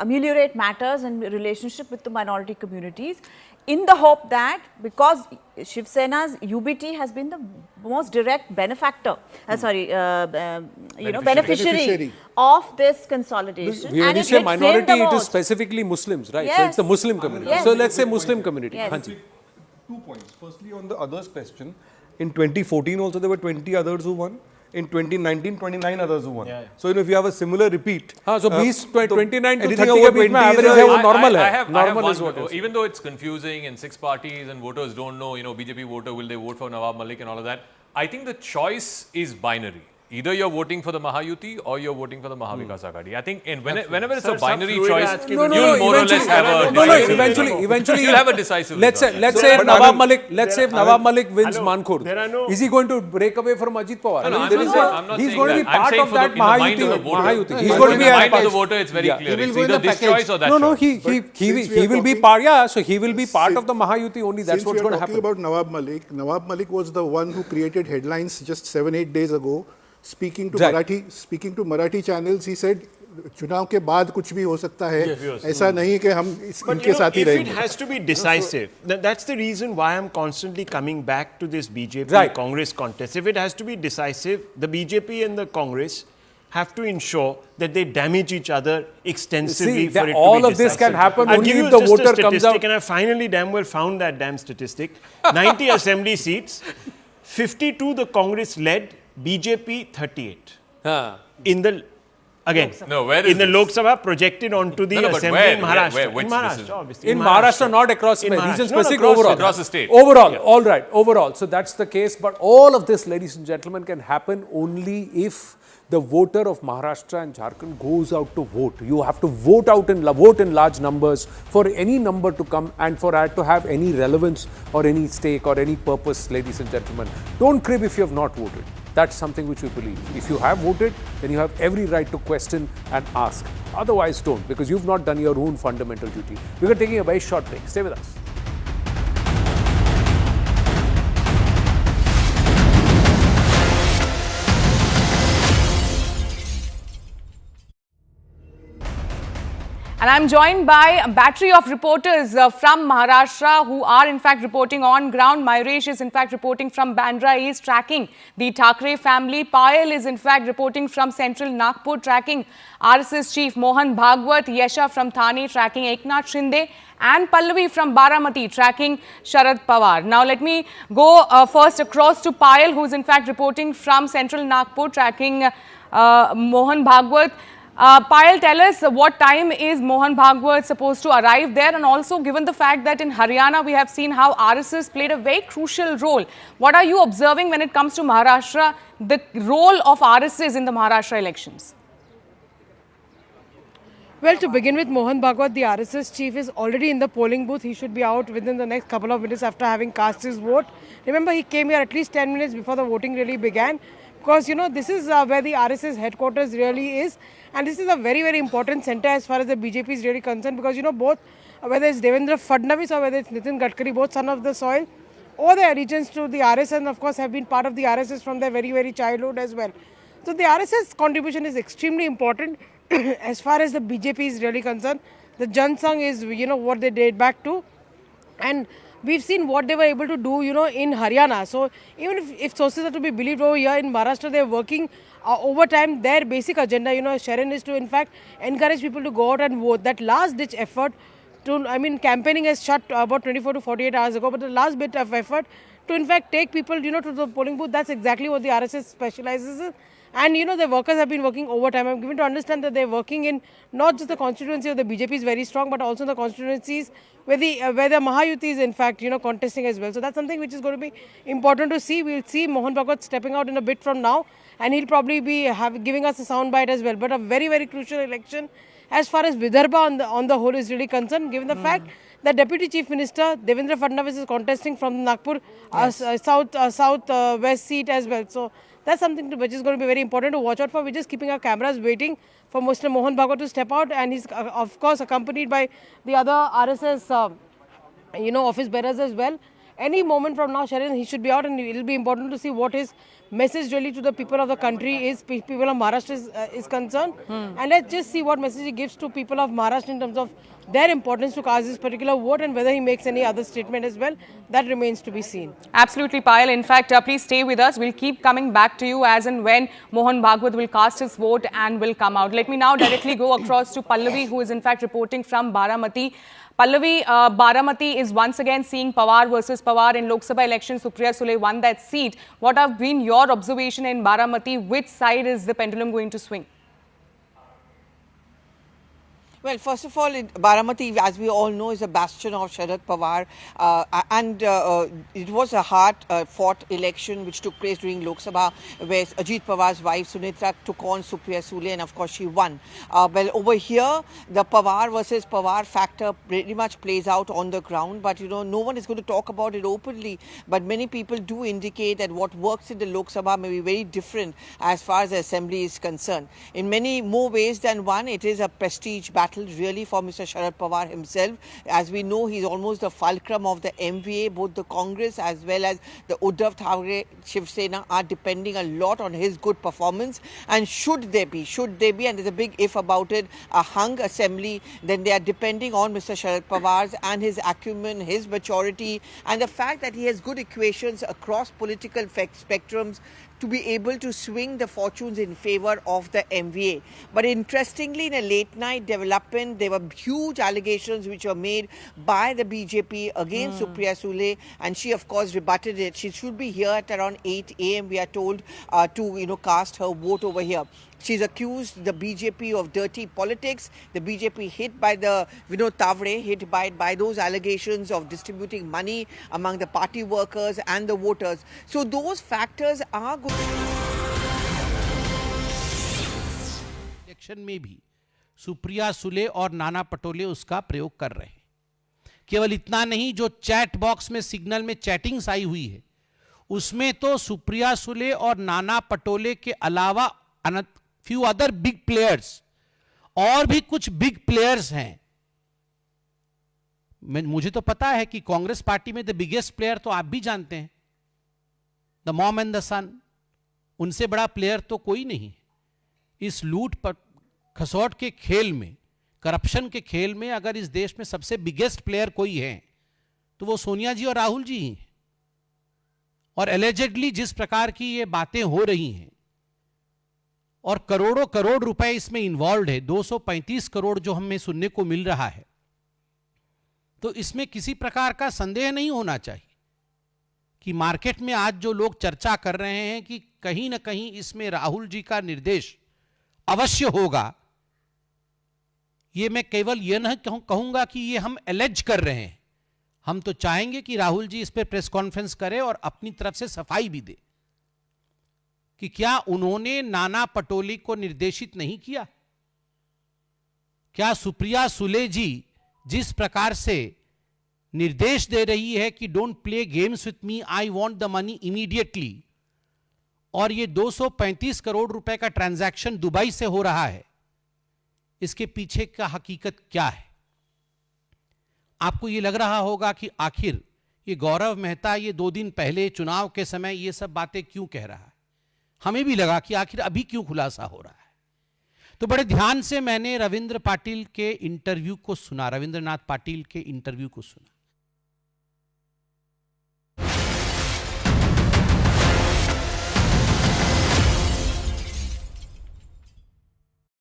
ameliorate matters and relationship with the minority communities. in the hope that because Shiv Sena's UBT has been the most direct benefactor, beneficiary of this consolidation. When you say minority, it is specifically Muslims, right? Yes. So it's the Muslim community. Yes. So let's say Muslim community. Yes. Hanji. 2 points. Firstly, on the others question, in 2014 also there were 20 others who won. In 2019, 29 others who won. So if you have a similar repeat. So 29 to 30 over 20 average is है normal I है. have Normal one, is what is. even though it's confusing and 6 parties and voters don't know, BJP voter, will they vote for Nawab Malik and all of that? I think the choice is binary. Either you're voting for the Mahayuti or you're voting for the Maha Vikas Aghadi. I think whenever it's a binary choice, you'll more or less have a decisive eventually you'll have a decisive let's say if Nawab Malik wins Mankhurd, is he going to break away from Ajit Pawar? No, I'm not He's saying going to be that. I'm part saying of for that Mahayuti. He's going to be in the mind of the voter, it's very clear. It's either this choice or that choice. No, he will be part. Yeah, so he will be part of the Mahayuti only. That's what's going to happen. Since we are talking about Nawab Malik was the one who created headlines just 7-8 days ago. Speaking to Marathi channels, he said, चुनाव के बाद कुछ भी हो सकता है, ऐसा नहीं कि हम इनके साथ ही रहेंगे. If it has to be decisive, that's the reason why I'm constantly coming back to this BJP-Congress contest. If it has to be decisive, the BJP and the Congress have to ensure that they damage each other extensively for it to be all of decisive. this can happen I'll only give if you the just voter a comes out. And I finally damn well found that damn statistic. 90 assembly seats, 52 the Congress led, BJP 38. In the in the Lok Sabha projected onto the assembly in Maharashtra. Which obviously. In Maharashtra, not across region specific, overall. Across the state. Overall, all right, overall. So that's the case. But all of this, ladies and gentlemen, can happen only if the voter of Maharashtra and Jharkhand goes out to vote. You have to vote in large numbers for any number to come and for it to have any relevance or any stake or any purpose, ladies and gentlemen. Don't crib if you have not voted. That's something which we believe. If you have voted, then you have every right to question and ask. Otherwise, don't, because you've not done your own fundamental duty. We're taking a very short break. Stay with us. And I'm joined by a battery of reporters from Maharashtra who are in fact reporting on ground. Mayuresh is in fact reporting from Bandra East, tracking the Thackeray family. Payal is in fact reporting from central Nagpur, tracking RSS chief Mohan Bhagwat. Yesha from Thane, tracking Eknath Shinde. And Pallavi from Baramati, tracking Sharad Pawar. Now let me go first across to Payal, who is in fact reporting from central Nagpur, tracking Mohan Bhagwat. Payal, tell us what time is Mohan Bhagwat supposed to arrive there, and also given the fact that in Haryana we have seen how RSS played a very crucial role. What are you observing when it comes to Maharashtra, the role of RSS in the Maharashtra elections? Well, to begin with, Mohan Bhagwat, the RSS chief, is already in the polling booth. He should be out within the next couple of minutes after having cast his vote. Remember, he came here at least 10 minutes before the voting really began. Because, this is where the RSS headquarters really is. And this is a very, very important center as far as the BJP is really concerned. Because, both, whether it's Devendra Fadnavis or whether it's Nitin Gadkari, both son of the soil, or their allegiance to the RSS, and of course have been part of the RSS from their very, very childhood as well. So the RSS contribution is extremely important as far as the BJP is really concerned. The Jan Sangh is, what they date back to. And we've seen what they were able to do, in Haryana. So even if sources are to be believed over here in Maharashtra, they're working overtime. Their basic agenda, Sharon, is to in fact encourage people to go out and vote. That last ditch effort campaigning has shut about 24 to 48 hours ago, but the last bit of effort to in fact take people, to the polling booth, that's exactly what the RSS specializes in. And the workers have been working overtime. I'm given to understand that they're working in not just the constituency of the BJP is very strong, but also in the constituencies where the Mahayuti is in fact contesting as well. So that's something which is going to be important to see. We'll see Mohan Bhagwat stepping out in a bit from now, and he'll probably be giving us a soundbite as well. But a very, very crucial election as far as Vidarbha on the whole is really concerned, given the fact that Deputy Chief Minister Devendra Fadnavis is contesting from Nagpur south-west seat as well. So that's something which is going to be very important to watch out for. We're just keeping our cameras waiting for Mr. Mohan Bhagwat to step out, and he's of course accompanied by the other RSS office bearers as well. any moment from now, Sharon, he should be out, and it will be important to see what his message really to the people of the country is, people of Maharashtra is concerned. And let's just see what message he gives to people of Maharashtra in terms of their importance to cast this particular vote, and whether he makes any other statement as well. That remains to be seen. Absolutely, Payal. In fact, please stay with us. We'll keep coming back to you as and when Mohan Bhagwat will cast his vote and will come out. Let me now directly go across to Pallavi, who is in fact reporting from Baramati. Pallavi, Baramati is once again seeing Pawar versus Pawar in Lok Sabha election. Supriya Sule won that seat. What have been your observation in Baramati? Which side is the pendulum going to swing? Well, first of all, Baramati, as we all know, is a bastion of Sharad Pawar, and it was a hard-fought election which took place during Lok Sabha, where Ajit Pawar's wife Sunitra took on Supriya Sule, and of course she won. Well, over here, the Pawar versus Pawar factor pretty much plays out on the ground, but no one is going to talk about it openly. But many people do indicate that what works in the Lok Sabha may be very different as far as the assembly is concerned. In many more ways than one, it is a prestige battle really for Mr. Sharad Pawar himself. As we know, he's almost the fulcrum of the MVA. Both the Congress as well as the Uddhav Shiv Sena are depending a lot on his good performance. And should there be, and there's a big if about it, a hung assembly, then they are depending on Mr. Sharad Pawar's and his acumen, his maturity, and the fact that he has good equations across political spectrums to be able to swing the fortunes in favor of the MVA. But interestingly, in a late night development, there were huge allegations which were made by the BJP against Supriya Sule, and she of course rebutted it. She should be here at around 8 a.m. we are told to cast her vote over here. She's accused the BJP of dirty politics. The BJP hit by the Vinod Tavre, hit by those allegations of distributing money among the party workers and the voters. So those factors are good. Election में भी सुप्रिया सुले और नाना पटोले उसका प्रयोग कर रहे हैं. केवल इतना नहीं, जो चैट बॉक्स में सिग्नल में चैटिंग्स आई हुई है, उसमें तो सुप्रिया सुले और नाना पटोले के अलावा few other big players, और भी कुछ बिग प्लेयर्स हैं. मुझे तो पता है कि कांग्रेस पार्टी में द बिगेस्ट प्लेयर तो आप भी जानते हैं, द मॉम एंड द सन. उनसे बड़ा प्लेयर तो कोई नहीं. इस लूट पर खसौट के खेल में, करप्शन के खेल में अगर इस देश में सबसे बिगेस्ट प्लेयर कोई है तो वो सोनिया जी और राहुल जी हैं. और एलिजेडली जिस प्रकार की ये बातें हो रही हैं और करोड़ों करोड़ रुपए इसमें इन्वॉल्व है, 235 करोड़ जो हमें सुनने को मिल रहा है, तो इसमें किसी प्रकार का संदेह नहीं होना चाहिए कि मार्केट में आज जो लोग चर्चा कर रहे हैं कि कहीं ना कहीं इसमें राहुल जी का निर्देश अवश्य होगा. ये मैं केवल ये न कहूंगा कि ये हम एलेज कर रहे हैं. हम तो चाहेंगे कि राहुल जी इस पर प्रेस कॉन्फ्रेंस करें और अपनी तरफ से सफाई भी दे कि क्या उन्होंने नाना पटोले को निर्देशित नहीं किया. क्या सुप्रिया सुले जी जिस प्रकार से निर्देश दे रही है कि don't play games with me, I want the money immediately, और ये 235 करोड़ रुपए का ट्रांजैक्शन दुबई से हो रहा है, इसके पीछे का हकीकत क्या है. आपको ये लग रहा होगा कि आखिर ये गौरव मेहता ये 2 दिन पहले चुनाव के समय ये सब बातें क्यों कह रहा है. हमें भी लगा कि आखिर अभी क्यों खुलासा हो रहा है. तो बड़े ध्यान से मैंने रविंद्र पाटिल के इंटरव्यू को सुना, रविंद्रनाथ पाटिल के इंटरव्यू को सुना.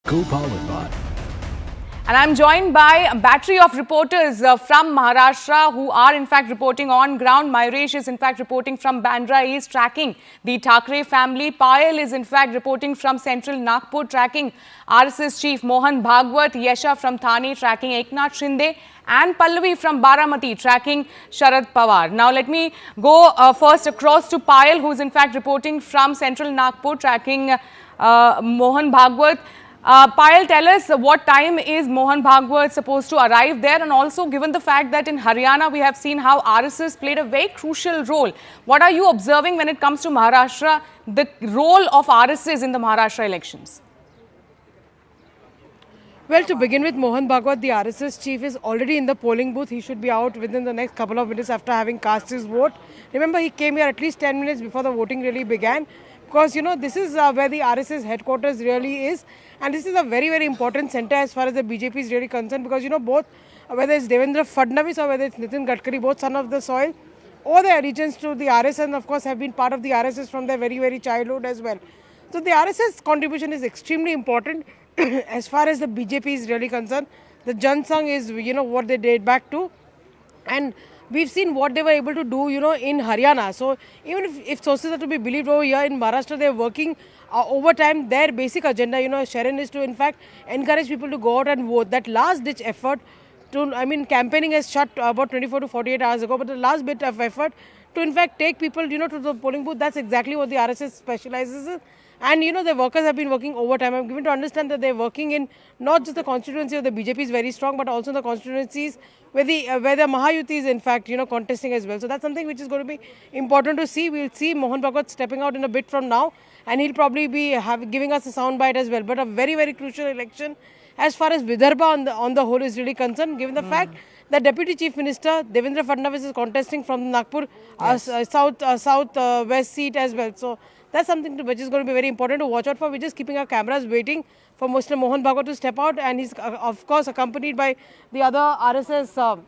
Co-powered by. And I'm joined by a battery of reporters from Maharashtra who are in fact reporting on ground. Mayuresh is in fact reporting from Bandra East, tracking the Thackeray family. Payal is in fact reporting from central Nagpur, tracking RSS chief Mohan Bhagwat. Yesha from Thane, tracking Eknath Shinde. And Pallavi from Baramati, tracking Sharad Pawar. Now let me go first across to Payal, who is in fact reporting from central Nagpur, tracking Mohan Bhagwat. Payal, tell us what time is Mohan Bhagwat supposed to arrive there, and also given the fact that in Haryana we have seen how RSS played a very crucial role. What are you observing when it comes to Maharashtra, the role of RSS in the Maharashtra elections? Well, to begin with, Mohan Bhagwat, the RSS chief, is already in the polling booth. He should be out within the next couple of minutes after having cast his vote. Remember, he came here at least 10 minutes before the voting really began. Because, you know, this is where the RSS headquarters really is. And this is a very, very important center as far as the BJP is really concerned. Because, you know, both, whether it's Devendra Fadnavis or whether it's Nitin Gadkari, both son of the soil, or their allegiance to the RSS, and of course have been part of the RSS from their very, very childhood as well. So the RSS contribution is extremely important as far as the BJP is really concerned. The Jan Sangh is, you know, what they date back to. And we've seen what they were able to do, you know, in Haryana. So even if sources are to be believed over here in Maharashtra, they're working overtime. Their basic agenda, you know, Sharon, is to in fact encourage people to go out and vote. That last ditch effort to, I mean, campaigning has shut about 24 to 48 hours ago, but the last bit of effort to in fact take people, you know, to the polling booth, that's exactly what the RSS specializes in. And, you know, the workers have been working overtime. I'm given to understand that they're working in not just the constituency of the BJP is very strong, but also the constituencies where the Mahayuti is, in fact, you know, contesting as well. So that's something which is going to be important to see. We'll see Mohan Bhagwat stepping out in a bit from now, and he'll probably be giving us a soundbite as well. But a very, very crucial election as far as Vidarbha on the whole is really concerned, given the fact that Deputy Chief Minister Devendra Fadnavis is contesting from the Nagpur south-west seat as well. So that's something which is going to be very important to watch out for. We're just keeping our cameras waiting for Mr. Mohan Bhagwat to step out, and he's of course accompanied by the other RSS,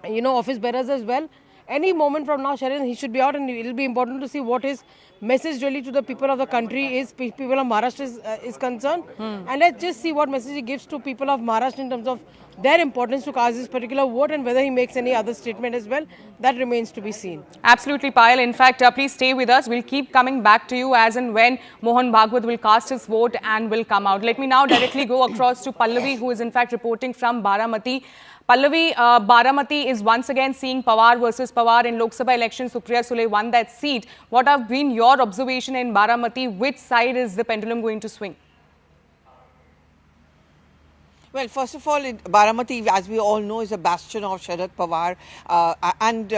you know, office bearers as well. Any moment from now, Sharon, he should be out, and it will be important to see what his message really to the people of the country is, people of Maharashtra is concerned. And let's just see what message he gives to people of Maharashtra in terms of their importance to cast this particular vote, and whether he makes any other statement as well. That remains to be seen. Absolutely, Payal. In fact, please stay with us. We'll keep coming back to you as and when Mohan Bhagwat will cast his vote and will come out. Let me now directly go across to Pallavi, who is in fact reporting from Baramati. Pallavi, Baramati is once again seeing Pawar versus Pawar in Lok Sabha election. Supriya Sule won that seat. What have been your observation in Baramati? Which side is the pendulum going to swing? Well, first of all, Baramati, as we all know, is a bastion of Sharad Pawar, and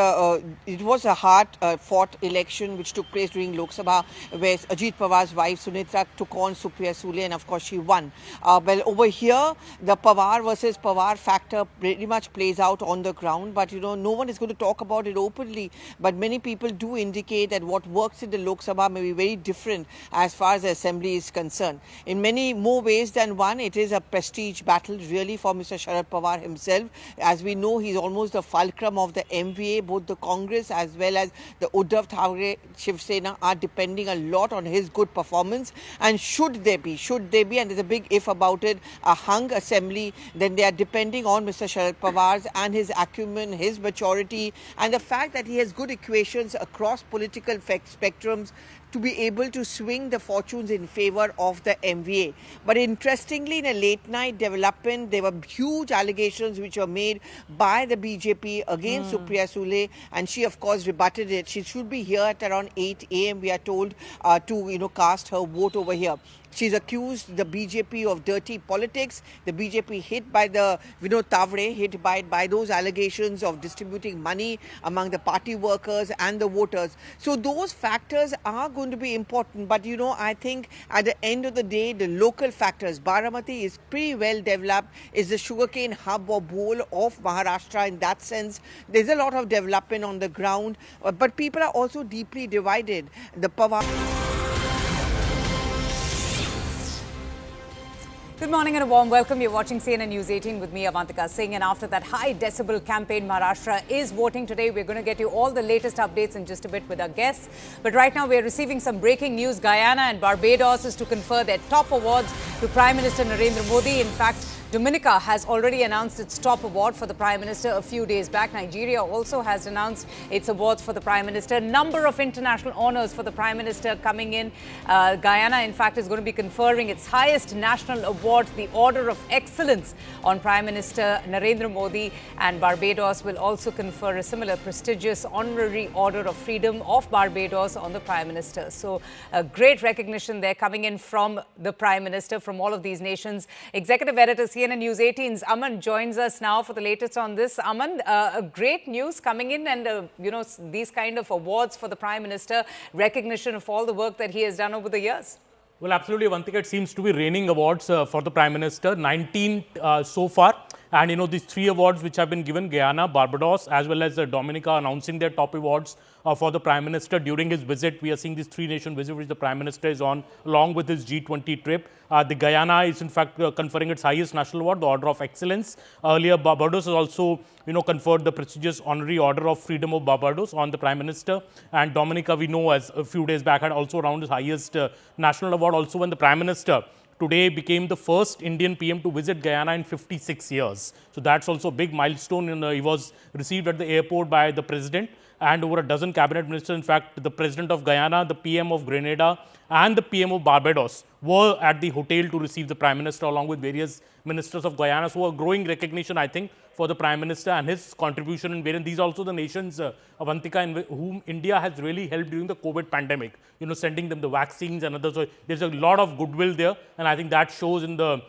it was a hard-fought election which took place during Lok Sabha, where Ajit Pawar's wife Sunitra took on Supriya Sule, and of course she won. Well, over here, the Pawar versus Pawar factor pretty much plays out on the ground, but you know, no one is going to talk about it openly. But many people do indicate that what works in the Lok Sabha may be very different as far as the assembly is concerned. In many more ways than one, it is a prestige battle really for Mr. Sharad Pawar himself. As we know, he's almost the fulcrum of the MVA. Both the Congress as well as the Uddhav Shiv Sena are depending a lot on his good performance. And should there be, and there's a big if about it, a hung assembly, then they are depending on Mr. Sharad Pawar's and his acumen, his maturity, and the fact that he has good equations across political spectrums to be able to swing the fortunes in favor of the MVA. But interestingly, in a late night development, there were huge allegations which were made by the BJP against Supriya Sule, and she of course rebutted it. She should be here at around 8 a.m. we are told to cast her vote over here. She's accused the BJP of dirty politics. The BJP hit by the Vinod Tavre, hit by those allegations of distributing money among the party workers and the voters. So those factors are going to be important. But you know, I think at the end of the day, the local factors, Baramati is pretty well developed, is the sugarcane hub or bowl of Maharashtra in that sense. There's a lot of development on the ground, but people are also deeply divided. The Pawar... Good morning and a warm welcome. You're watching CNN News 18 with me, Avantika Singh. And after that high decibel campaign, Maharashtra is voting today. We're going to get you all the latest updates in just a bit with our guests. But right now, we're receiving some breaking news. Guyana and Barbados is to confer their top awards to Prime Minister Narendra Modi. In fact, Dominica has already announced its top award for the Prime Minister a few days back. Nigeria also has announced its awards for the Prime Minister. Number of international honors for the Prime Minister coming in. Guyana, in fact, is going to be conferring its highest national award, the Order of Excellence, on Prime Minister Narendra Modi. And Barbados will also confer a similar prestigious honorary Order of Freedom of Barbados on the Prime Minister. So a great recognition there coming in from the Prime Minister from all of these nations. Executive Editor, CNN News 18's Aman joins us now for the latest on this. Aman, great news coming in, and you know, these kind of awards for the Prime Minister, recognition of all the work that he has done over the years. Well, absolutely, Avantika. It seems to be raining awards for the Prime Minister, 19 so far. And, you know, these 3 awards which have been given, Guyana, Barbados, as well as Dominica, announcing their top awards for the Prime Minister during his visit. We are seeing this 3-nation visit which the Prime Minister is on, along with his G20 trip. The Guyana is, in fact, conferring its highest national award, the Order of Excellence. Earlier, Barbados has also, you know, conferred the prestigious honorary Order of Freedom of Barbados on the Prime Minister. And Dominica, we know, as a few days back, had also around his highest national award. Also, when the Prime Minister today became the first Indian PM to visit Guyana in 56 years. So that's also a big milestone. He was received at the airport by the President and over a dozen cabinet ministers. In fact, the President of Guyana, the PM of Grenada and the PM of Barbados were at the hotel to receive the Prime Minister along with various ministers of Guyana. So a growing recognition, I think, for the Prime Minister and his contribution in various. These are also the nations, Avantika, in whom India has really helped during the COVID pandemic, you know, sending them the vaccines and others. So there's a lot of goodwill there. And I think that shows in the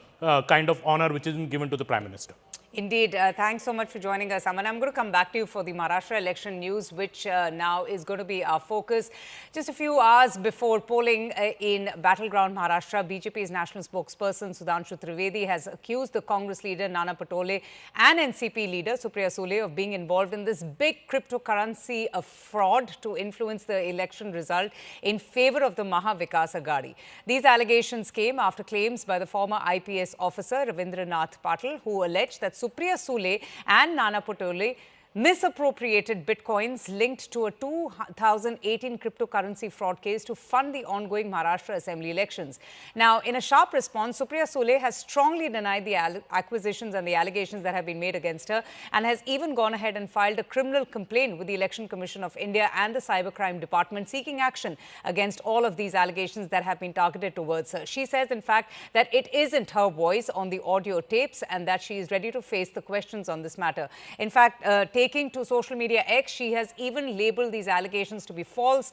kind of honor which has been given to the Prime Minister. Indeed. Thanks so much for joining us, Aman. I'm going to come back to you for the Maharashtra election news, which now is going to be our focus. Just a few hours before polling in battleground Maharashtra, BJP's national spokesperson Sudhanshu Trivedi has accused the Congress leader Nana Patole and NCP leader Supriya Sule of being involved in this big cryptocurrency fraud to influence the election result in favor of the Maha Vikas Aghadi. These allegations came after claims by the former IPS officer Ravindranath Patil, who alleged that Supriya Sule and Nana Patole misappropriated bitcoins linked to a 2018 cryptocurrency fraud case to fund the ongoing Maharashtra Assembly elections. Now, in a sharp response, Supriya Sule has strongly denied the acquisitions and the allegations that have been made against her and has even gone ahead and filed a criminal complaint with the Election Commission of India and the Cybercrime Department seeking action against all of these allegations that have been targeted towards her. She says, in fact, that it isn't her voice on the audio tapes and that she is ready to face the questions on this matter. In fact, taking to social media X, she has even labeled these allegations to be false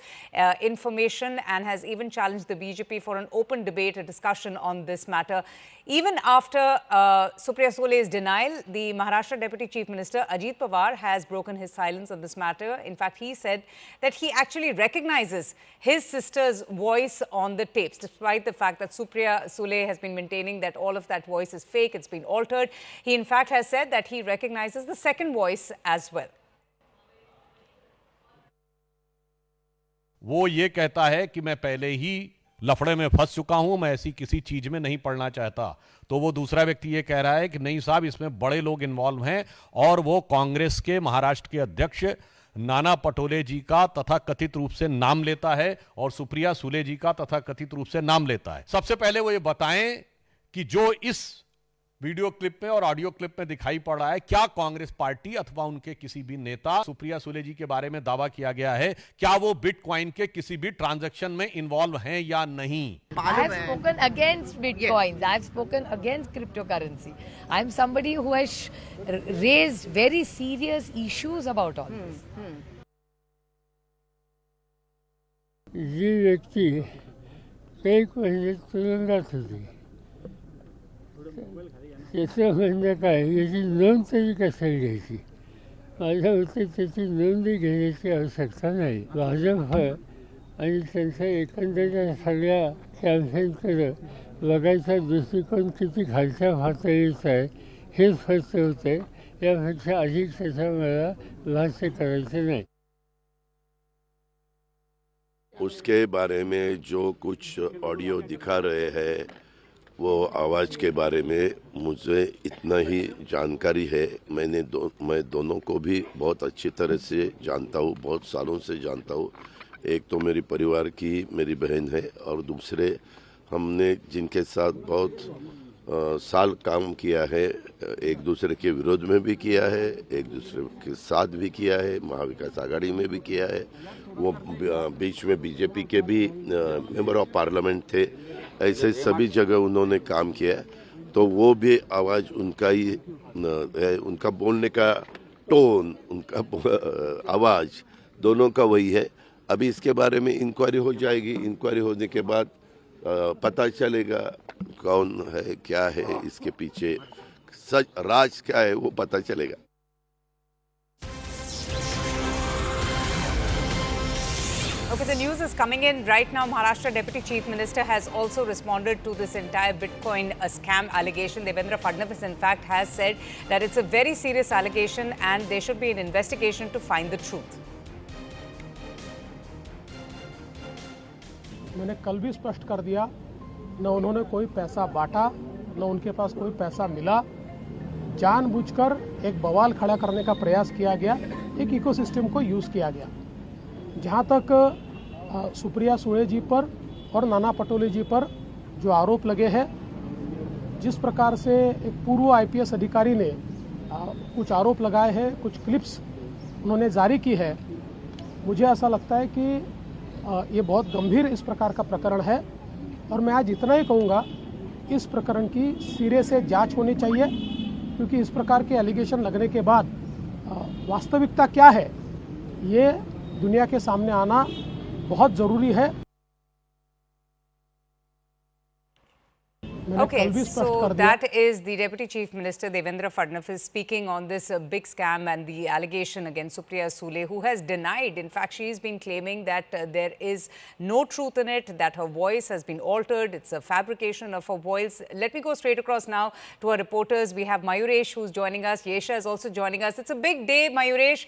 information and has even challenged the BJP for an open debate, a discussion on this matter. Even after Supriya Sule's denial, the Maharashtra Deputy Chief Minister Ajit Pawar has broken his silence on this matter. In fact, he said that he actually recognizes his sister's voice on the tapes, despite the fact that Supriya Sule has been maintaining that all of that voice is fake, it's been altered. He in fact has said that he recognizes the second voice as well. वो ये कहता है कि मैं पहले ही लफड़े में फंस चुका हूं, मैं ऐसी किसी चीज में नहीं पड़ना चाहता। तो वो दूसरा व्यक्ति ये कह रहा है कि नहीं साहब, इसमें बड़े लोग इन्वॉल्व हैं और वो कांग्रेस के महाराष्ट्र के अध्यक्ष नाना पटोले जी का तथा कथित रूप से नाम लेता है और सुप्रिया सुले जी का तथा कथित रूप से नाम लेता है। सबसे पहले वो ये बताएं कि जो इस वीडियो क्लिप में और ऑडियो क्लिप में दिखाई पड़ रहा है, क्या कांग्रेस पार्टी अथवा उनके किसी भी नेता, सुप्रिया सुले जी के बारे में दावा किया गया है, क्या वो बिटकॉइन के किसी भी ट्रांजैक्शन में इन्वॉल्व हैं या नहीं? I have spoken against bitcoins. I have spoken against cryptocurrency. I am somebody who has raised very serious issues about all this. ये व्यक्ती कई पहिले तुरुंगात होते. त्याचं म्हणणं काय, याची नोंद तरी कशाला घ्यायची? माझ्या मते त्याची नोंदही घेण्याची आवश्यकता नाही. भाजप आणि त्यांच्या एकंदरीत सगळ्या कॅम्पेनकडे बघायचा दृष्टिकोन किती खालच्या पातळीचा आहे हे स्पष्ट होते. यापेक्षा अधिक त्याचा मला भाष्य करायचे नाही. उसके बारे में जो कुछ ऑडियो दिखा रहे हैं, वो आवाज़ के बारे में मुझे इतना ही जानकारी है. मैं दोनों को भी बहुत अच्छी तरह से जानता हूँ, बहुत सालों से जानता हूँ. एक तो मेरी परिवार की मेरी बहन है और दूसरे हमने जिनके साथ बहुत साल काम किया है, एक दूसरे के विरोध में भी किया है, एक दूसरे के साथ भी किया है, महा विकास आघाड़ी में भी किया है. वो बीच में बीजेपी के भी मेंबर ऑफ पार्लियामेंट थे. ऐसे सभी जगह उन्होंने काम किया. तो वो भी आवाज़ उनका ही है, उनका बोलने का टोन, उनका आवाज़ दोनों का वही है. अभी इसके बारे में इंक्वायरी हो जाएगी. इंक्वायरी होने के बाद पता चलेगा कौन है, क्या है, इसके पीछे सच राज क्या है, वो पता चलेगा. Okay, the news is coming in right now. Maharashtra Deputy Chief Minister has also responded to this entire Bitcoin scam allegation. Devendra Fadnavis, in fact, has said that it's a very serious allegation and there should be an investigation to find the truth. मैंने कल भी स्पष्ट कर दिया, न उन्होंने कोई पैसा बांटा, न उनके पास कोई पैसा मिला। जानबूझकर एक बवाल खड़ा करने का प्रयास किया गया, एक इकोसिस्टम को यूज़ किया गया। जहाँ तक सुप्रिया सुळे जी पर और नाना पटोले जी पर जो आरोप लगे हैं, जिस प्रकार से एक पूर्व आईपीएस अधिकारी ने कुछ आरोप लगाए हैं, कुछ क्लिप्स उन्होंने जारी की है, मुझे ऐसा लगता है कि ये बहुत गंभीर इस प्रकार का प्रकरण है और मैं आज इतना ही कहूँगा, इस प्रकरण की सिरे से जांच होनी चाहिए, क्योंकि इस प्रकार के एलिगेशन लगने के बाद वास्तविकता क्या है ये दुनिया के सामने आना बहुत ज़रूरी है। Okay, so that is the Deputy Chief Minister Devendra Fadnavis speaking on this big scam and the allegation against Supriya Sule, who has denied. In fact, she's been claiming that there is no truth in it, that her voice has been altered. It's a fabrication of her voice. Let me go straight across now to our reporters. We have Mayuresh, who's joining us. Yesha is also joining us. It's a big day, Mayuresh.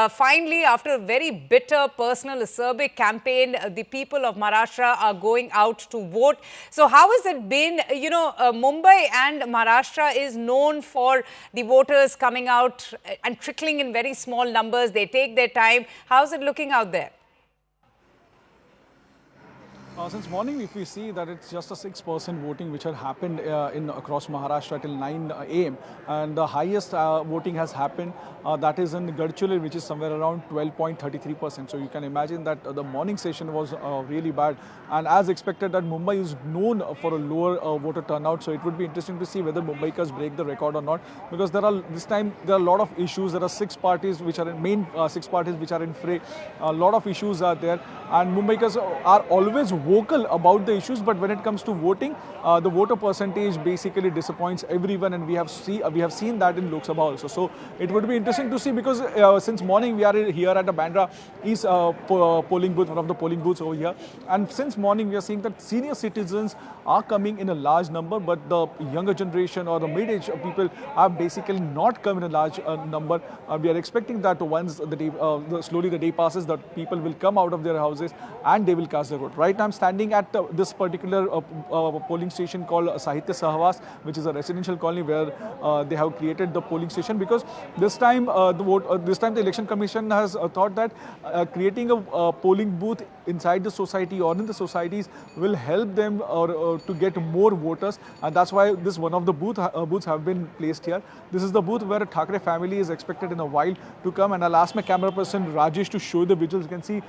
Finally, after a very bitter, personal, acerbic campaign, the people of Maharashtra are going out to vote. So how has it been? You know, Mumbai and Maharashtra is known for the voters coming out and trickling in very small numbers. They take their time. How's it looking out there? Since morning, if we see that it's just a 6% voting which had happened across Maharashtra till 9 a.m. and the highest voting has happened that is in Gadchiroli, which is somewhere around 12.33%. So you can imagine that the morning session was really bad, and as expected that Mumbai is known for a lower voter turnout. So it would be interesting to see whether Mumbaikars break the record or not, because this time there are a lot of issues. There are 6 parties which are in 6 parties which are in fray. A lot of issues are there, and Mumbaikars are always vocal about the issues, but when it comes to voting, the voter percentage basically disappoints everyone, and we have seen that in Lok Sabha also. So it would be interesting to see, because since morning we are here at the Bandra East polling booth, one of the polling booths over here, and since morning we are seeing that senior citizens are coming in a large number, but the younger generation or the mid-age people are basically not come in a large number. We are expecting that once slowly the day passes, that people will come out of their houses and they will cast their vote. Right now I'm standing at this particular polling station called Sahitya Sahwas, which is a residential colony where they have created the polling station, because this time the election commission has thought that creating a polling booth inside the society or in the societies will help them to get more voters, and that's why this one of the booths have been placed here. This is the booth where a Thackeray family is expected in a while to come, and I'll ask my camera person Rajesh to show the visuals. You can see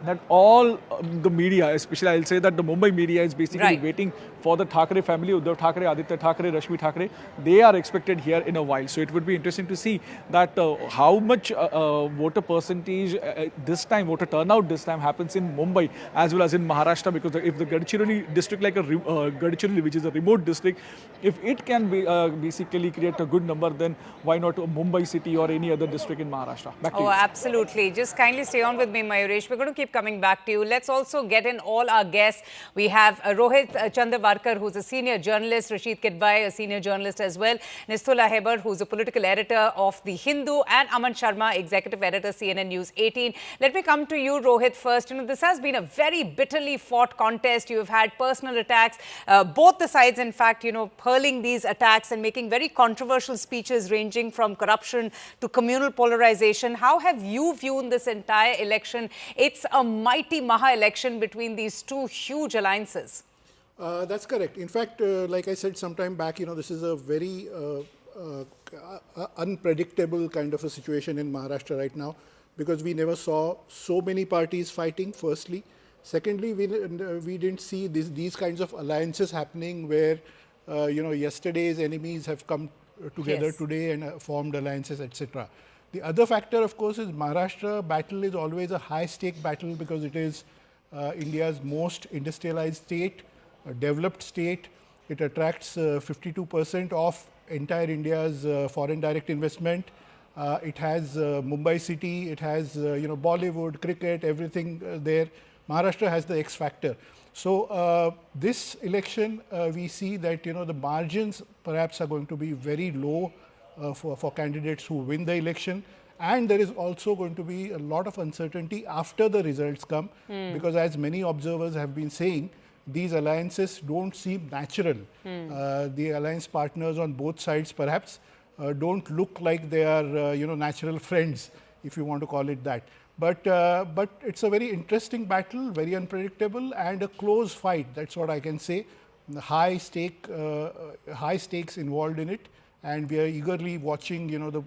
that all the media, especially I'll say that the Mumbai media is basically waiting for the Thackeray family, Uddhav Thackeray, Aditya Thackeray, Rashmi Thackeray. They are expected here in a while. So it would be interesting to see that how much voter percentage this time, voter turnout this time happens in Mumbai as well as in Maharashtra, because if the Gadchiroli district, like Gadchiroli, which is a remote district, if it can basically create a good number, then why not Mumbai city or any other district in Maharashtra? Back to you. Absolutely. Just kindly stay on with me, Mayuresh. We're going to keep coming back to you. Let's also get in all our guests. We have Rohit Chandravarkar, who's a senior journalist, Rashid Kidwai, a senior journalist as well, Nistula Heber, who's a political editor of The Hindu, and Aman Sharma, executive editor, CNN News 18. Let me come to you, Rohit, first. You know, this has been a very bitterly fought contest. You have had personal attacks, both the sides, in fact, you know, hurling these attacks and making very controversial speeches ranging from corruption to communal polarization. How have you viewed this entire election? It's a mighty Maha election between these two huge alliances. That's correct. In fact, like I said sometime back, you know, this is a very unpredictable kind of a situation in Maharashtra right now, because we never saw so many parties fighting, firstly. Secondly, we didn't see these kinds of alliances happening where, you know, yesterday's enemies have come together today and formed alliances, etc. The other factor, of course, is Maharashtra battle is always a high-stake battle, because it is India's most industrialized state, a developed state. It attracts 52% of entire India's foreign direct investment. it has Mumbai city, it has Bollywood, cricket, everything there. Maharashtra has the X factor. So this election, we see that the margins perhaps are going to be very low for candidates who win the election. And there is also going to be a lot of uncertainty after the results come, because as many observers have been saying, these alliances don't seem natural. The alliance partners on both sides perhaps don't look like they are natural friends, if you want to call it that. But it's a very interesting battle, very unpredictable, and a close fight. That's what I can say. High stakes involved in it. And we are eagerly watching, the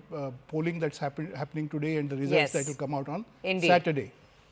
polling that's happening today and the results that will come out on Saturday.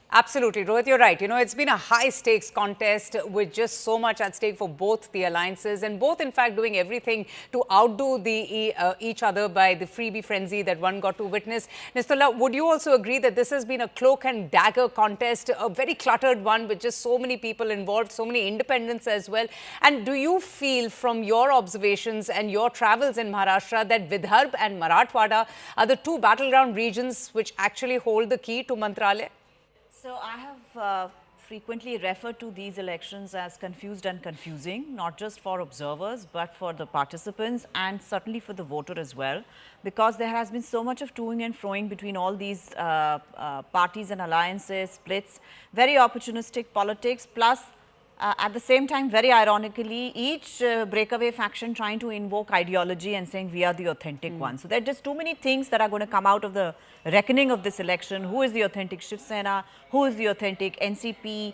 Absolutely, Rohit, you're right. It's been a high-stakes contest with just so much at stake for both the alliances, and both, in fact, doing everything to outdo each other by the freebie frenzy that one got to witness. Nistula, would you also agree that this has been a cloak and dagger contest, a very cluttered one with just so many people involved, so many independents as well? And do you feel from your observations and your travels in Maharashtra that Vidarbha and Marathwada are the two battleground regions which actually hold the key to Mantralaya? So I have frequently referred to these elections as confused and confusing, not just for observers, but for the participants and certainly for the voter as well, because there has been so much of toing and froing between all these parties and alliances, splits, very opportunistic politics, plus at the same time, very ironically, each breakaway faction trying to invoke ideology and saying we are the authentic ones. So there are just too many things that are going to come out of the reckoning of this election. Who is the authentic Shiv Sena? Who is the authentic NCP?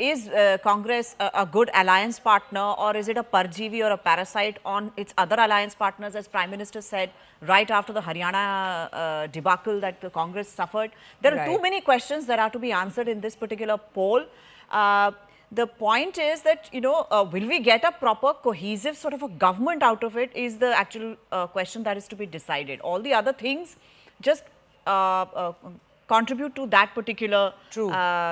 Is Congress a good alliance partner, or is it a parjivi or a parasite on its other alliance partners, as Prime Minister said right after the Haryana debacle that the Congress suffered? There are too many questions that are to be answered in this particular poll. The point is that, will we get a proper cohesive sort of a government out of it is the actual question that is to be decided. All the other things just contribute to that particular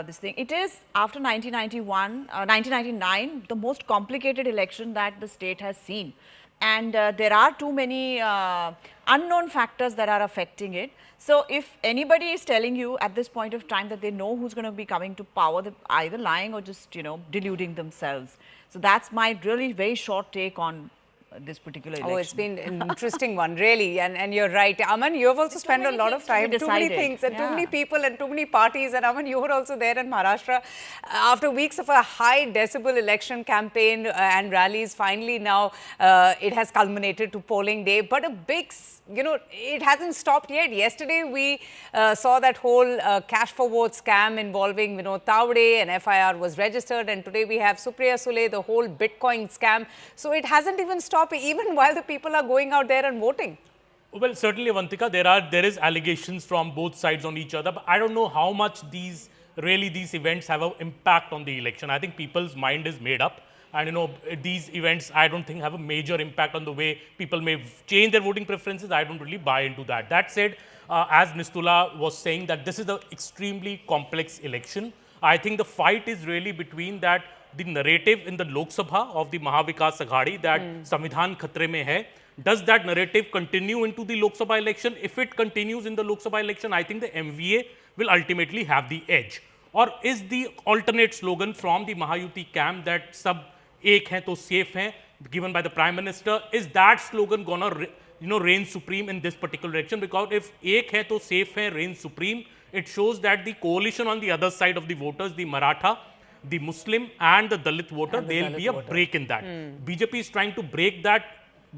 this thing. It is after 1999, the most complicated election that the state has seen. And there are too many unknown factors that are affecting it. So if anybody is telling you at this point of time that they know who's going to be coming to power, they're either lying or just, deluding themselves. So that's my really very short take on this particular election. Oh, it's been an interesting one, really. And you're right. Aman, you have also spent a lot of time, too many things and too many people and too many parties. And Aman, you were also there in Maharashtra. After weeks of a high decibel election campaign and rallies, finally now it has culminated to polling day. But a big, it hasn't stopped yet. Yesterday we saw that whole cash for vote scam involving Vinod Tawde, and FIR was registered. And today we have Supriya Sule, the whole Bitcoin scam. So it hasn't even stopped even while the people are going out there and voting. Well, certainly, Avantika, there is allegations from both sides on each other, but I don't know how much these events have an impact on the election. I think people's mind is made up, and these events I don't think have a major impact on the way people may change their voting preferences. I don't really buy into that. That said, as Nistula was saying, that this is an extremely complex election. I think the fight is really between that the narrative in the Lok Sabha of the Maha Vikas Aghadi that Samvidhan khatre mein hai. Does that narrative continue into the Lok Sabha election? If it continues in the Lok Sabha election, I think the MVA will ultimately have the edge. Or is the alternate slogan from the Mahayuti camp that sab ek hai to safe hai, given by the Prime Minister, is that slogan gonna reign supreme in this particular election? Because if ek hai to safe hai reigns supreme, it shows that the coalition on the other side of the voters, the Maratha, the Muslim and the Dalit voter, there will be a break in that. BJP is trying to break that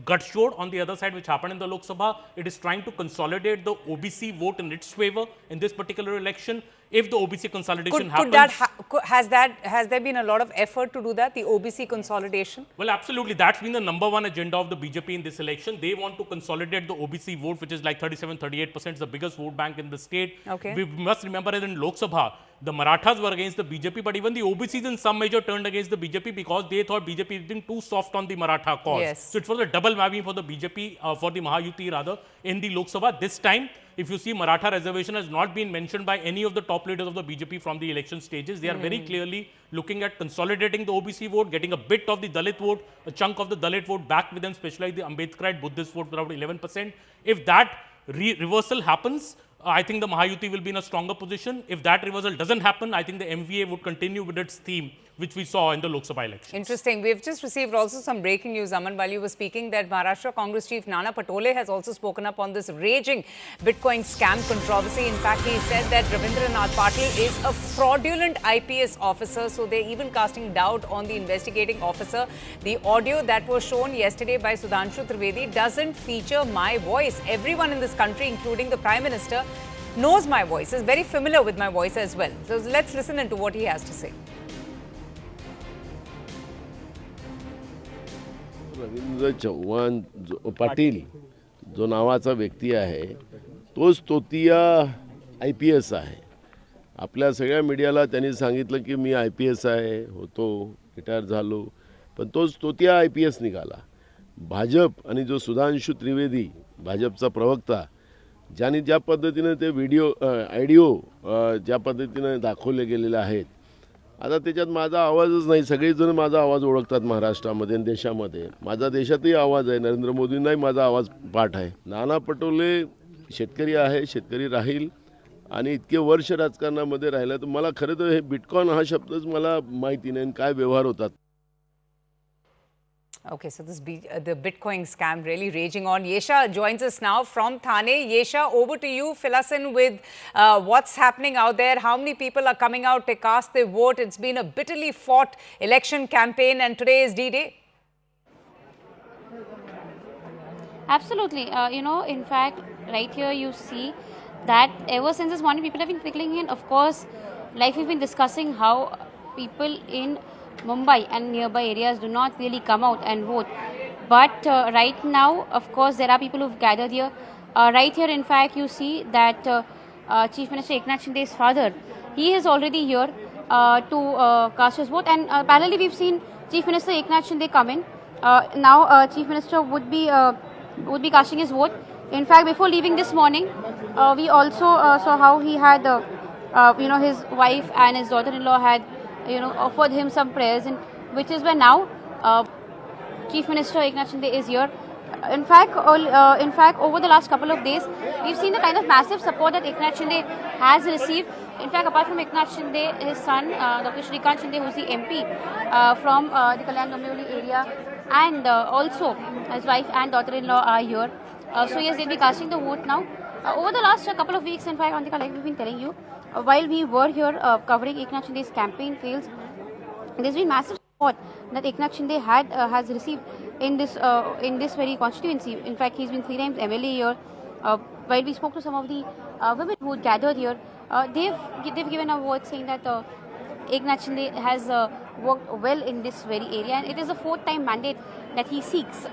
gutshot on the other side, which happened in the Lok Sabha. It is trying to consolidate the OBC vote in its favor in this particular election. If the OBC consolidation happens... Has there been a lot of effort to do that, the OBC consolidation? Well, absolutely. That's been the #1 agenda of the BJP in this election. They want to consolidate the OBC vote, which is like 37-38%, the biggest vote bank in the state. Okay. We must remember that in Lok Sabha, the Marathas were against the BJP, but even the OBCs in some measure turned against the BJP because they thought BJP is being too soft on the Maratha cause. Yes. So it was a double whammy for the BJP, for the Mahayuti rather, in the Lok Sabha. This time, if you see, Maratha reservation has not been mentioned by any of the top leaders of the BJP from the election stages. They are very clearly looking at consolidating the OBC vote, getting a bit of the Dalit vote, a chunk of the Dalit vote back with them, especially the Ambedkarite Buddhist vote, around 11%. If that reversal happens, I think the Mahayuti will be in a stronger position. If that reversal doesn't happen, I think the MVA would continue with its theme, which we saw in the Lok Sabha election. Interesting. We've just received also some breaking news, Aman, while you were speaking, that Maharashtra Congress chief Nana Patole has also spoken up on this raging Bitcoin scam controversy. In fact, he said that Ravindranath Patil is a fraudulent IPS officer, so they're even casting doubt on the investigating officer. The audio that was shown yesterday by Sudhanshu Trivedi doesn't feature my voice. Everyone in this country, including the Prime Minister, knows my voice, is very familiar with my voice as well. So let's listen into what he has to say. Ravindra Chavan Patil जो नावाचा व्यक्ती आहे तोच तोतिया IPS आहे. आपल्या सगळ्या मीडियाला त्यांनी सांगितलं की मी IPS आहे, होतो, रिटायर झालो, पण तोच तोतिया IPS निघाला. भाजप आणि जो सुधांशु त्रिवेदी भाजपचा प्रवक्ता ज्यांनी ज्या पद्धतीने ते ऑडिओ ज्या पद्धतीने दाखवले गेलेले आहेत, आता त्याच्यात माझा आवाजच नाही. सगळेजण माझा आवाज ओळखतात महाराष्ट्रामध्ये आणि देशामध्ये. माझा देशातही आवाज आहे, नरेंद्र मोदींनाही माझा आवाज पाठ आहे. नाना पटोले शेतकरी आहे, शेतकरी राहील आणि इतके वर्ष राजकारणामध्ये राहिला, तर मला खरं तर हे बिटकॉइन हा शब्दच मला माहिती नाही काय व्यवहार होतात. Okay, so the Bitcoin scam really raging on. Yesha joins us now from Thane. Yesha, over to you. Fill us in with what's happening out there. How many people are coming out to cast their vote? It's been a bitterly fought election campaign, and today is D-Day. Absolutely. In fact, right here you see that ever since this morning, people have been trickling in. Of course, like we've been discussing how people in Mumbai and nearby areas do not really come out and vote. But right now, of course, there are people who've gathered here. Right here, in fact, you see that Chief Minister Eknath Shinde's father, he is already here to cast his vote. And parallelly, we've seen Chief Minister Eknath Shinde come in. Now, Chief Minister would be casting his vote. In fact, before leaving this morning, we also saw how he had, his wife and his daughter-in-law had offered him some prayers, and which is where now Chief Minister Eknath Shinde is here. In fact, over the last couple of days, we've seen the kind of massive support that Eknath Shinde has received. In fact, apart from Eknath Shinde, his son, Dr. Shrikant Shinde, who's the MP from the Kalyan Dombivli area, and also his wife and daughter-in-law are here. So yes, they'll be casting the vote now. Over the last couple of weeks, in fact, Antika, like we've been telling you, while we were here covering Eknath Shinde's campaign fails, there's been massive support that Eknath Shinde has received in this very constituency. In fact, he's been 3 times MLA here. While we spoke to some of the women who gathered here, they've given a word saying that Eknath Shinde has worked well in this very area, and it is the 4th time mandate that he seeks.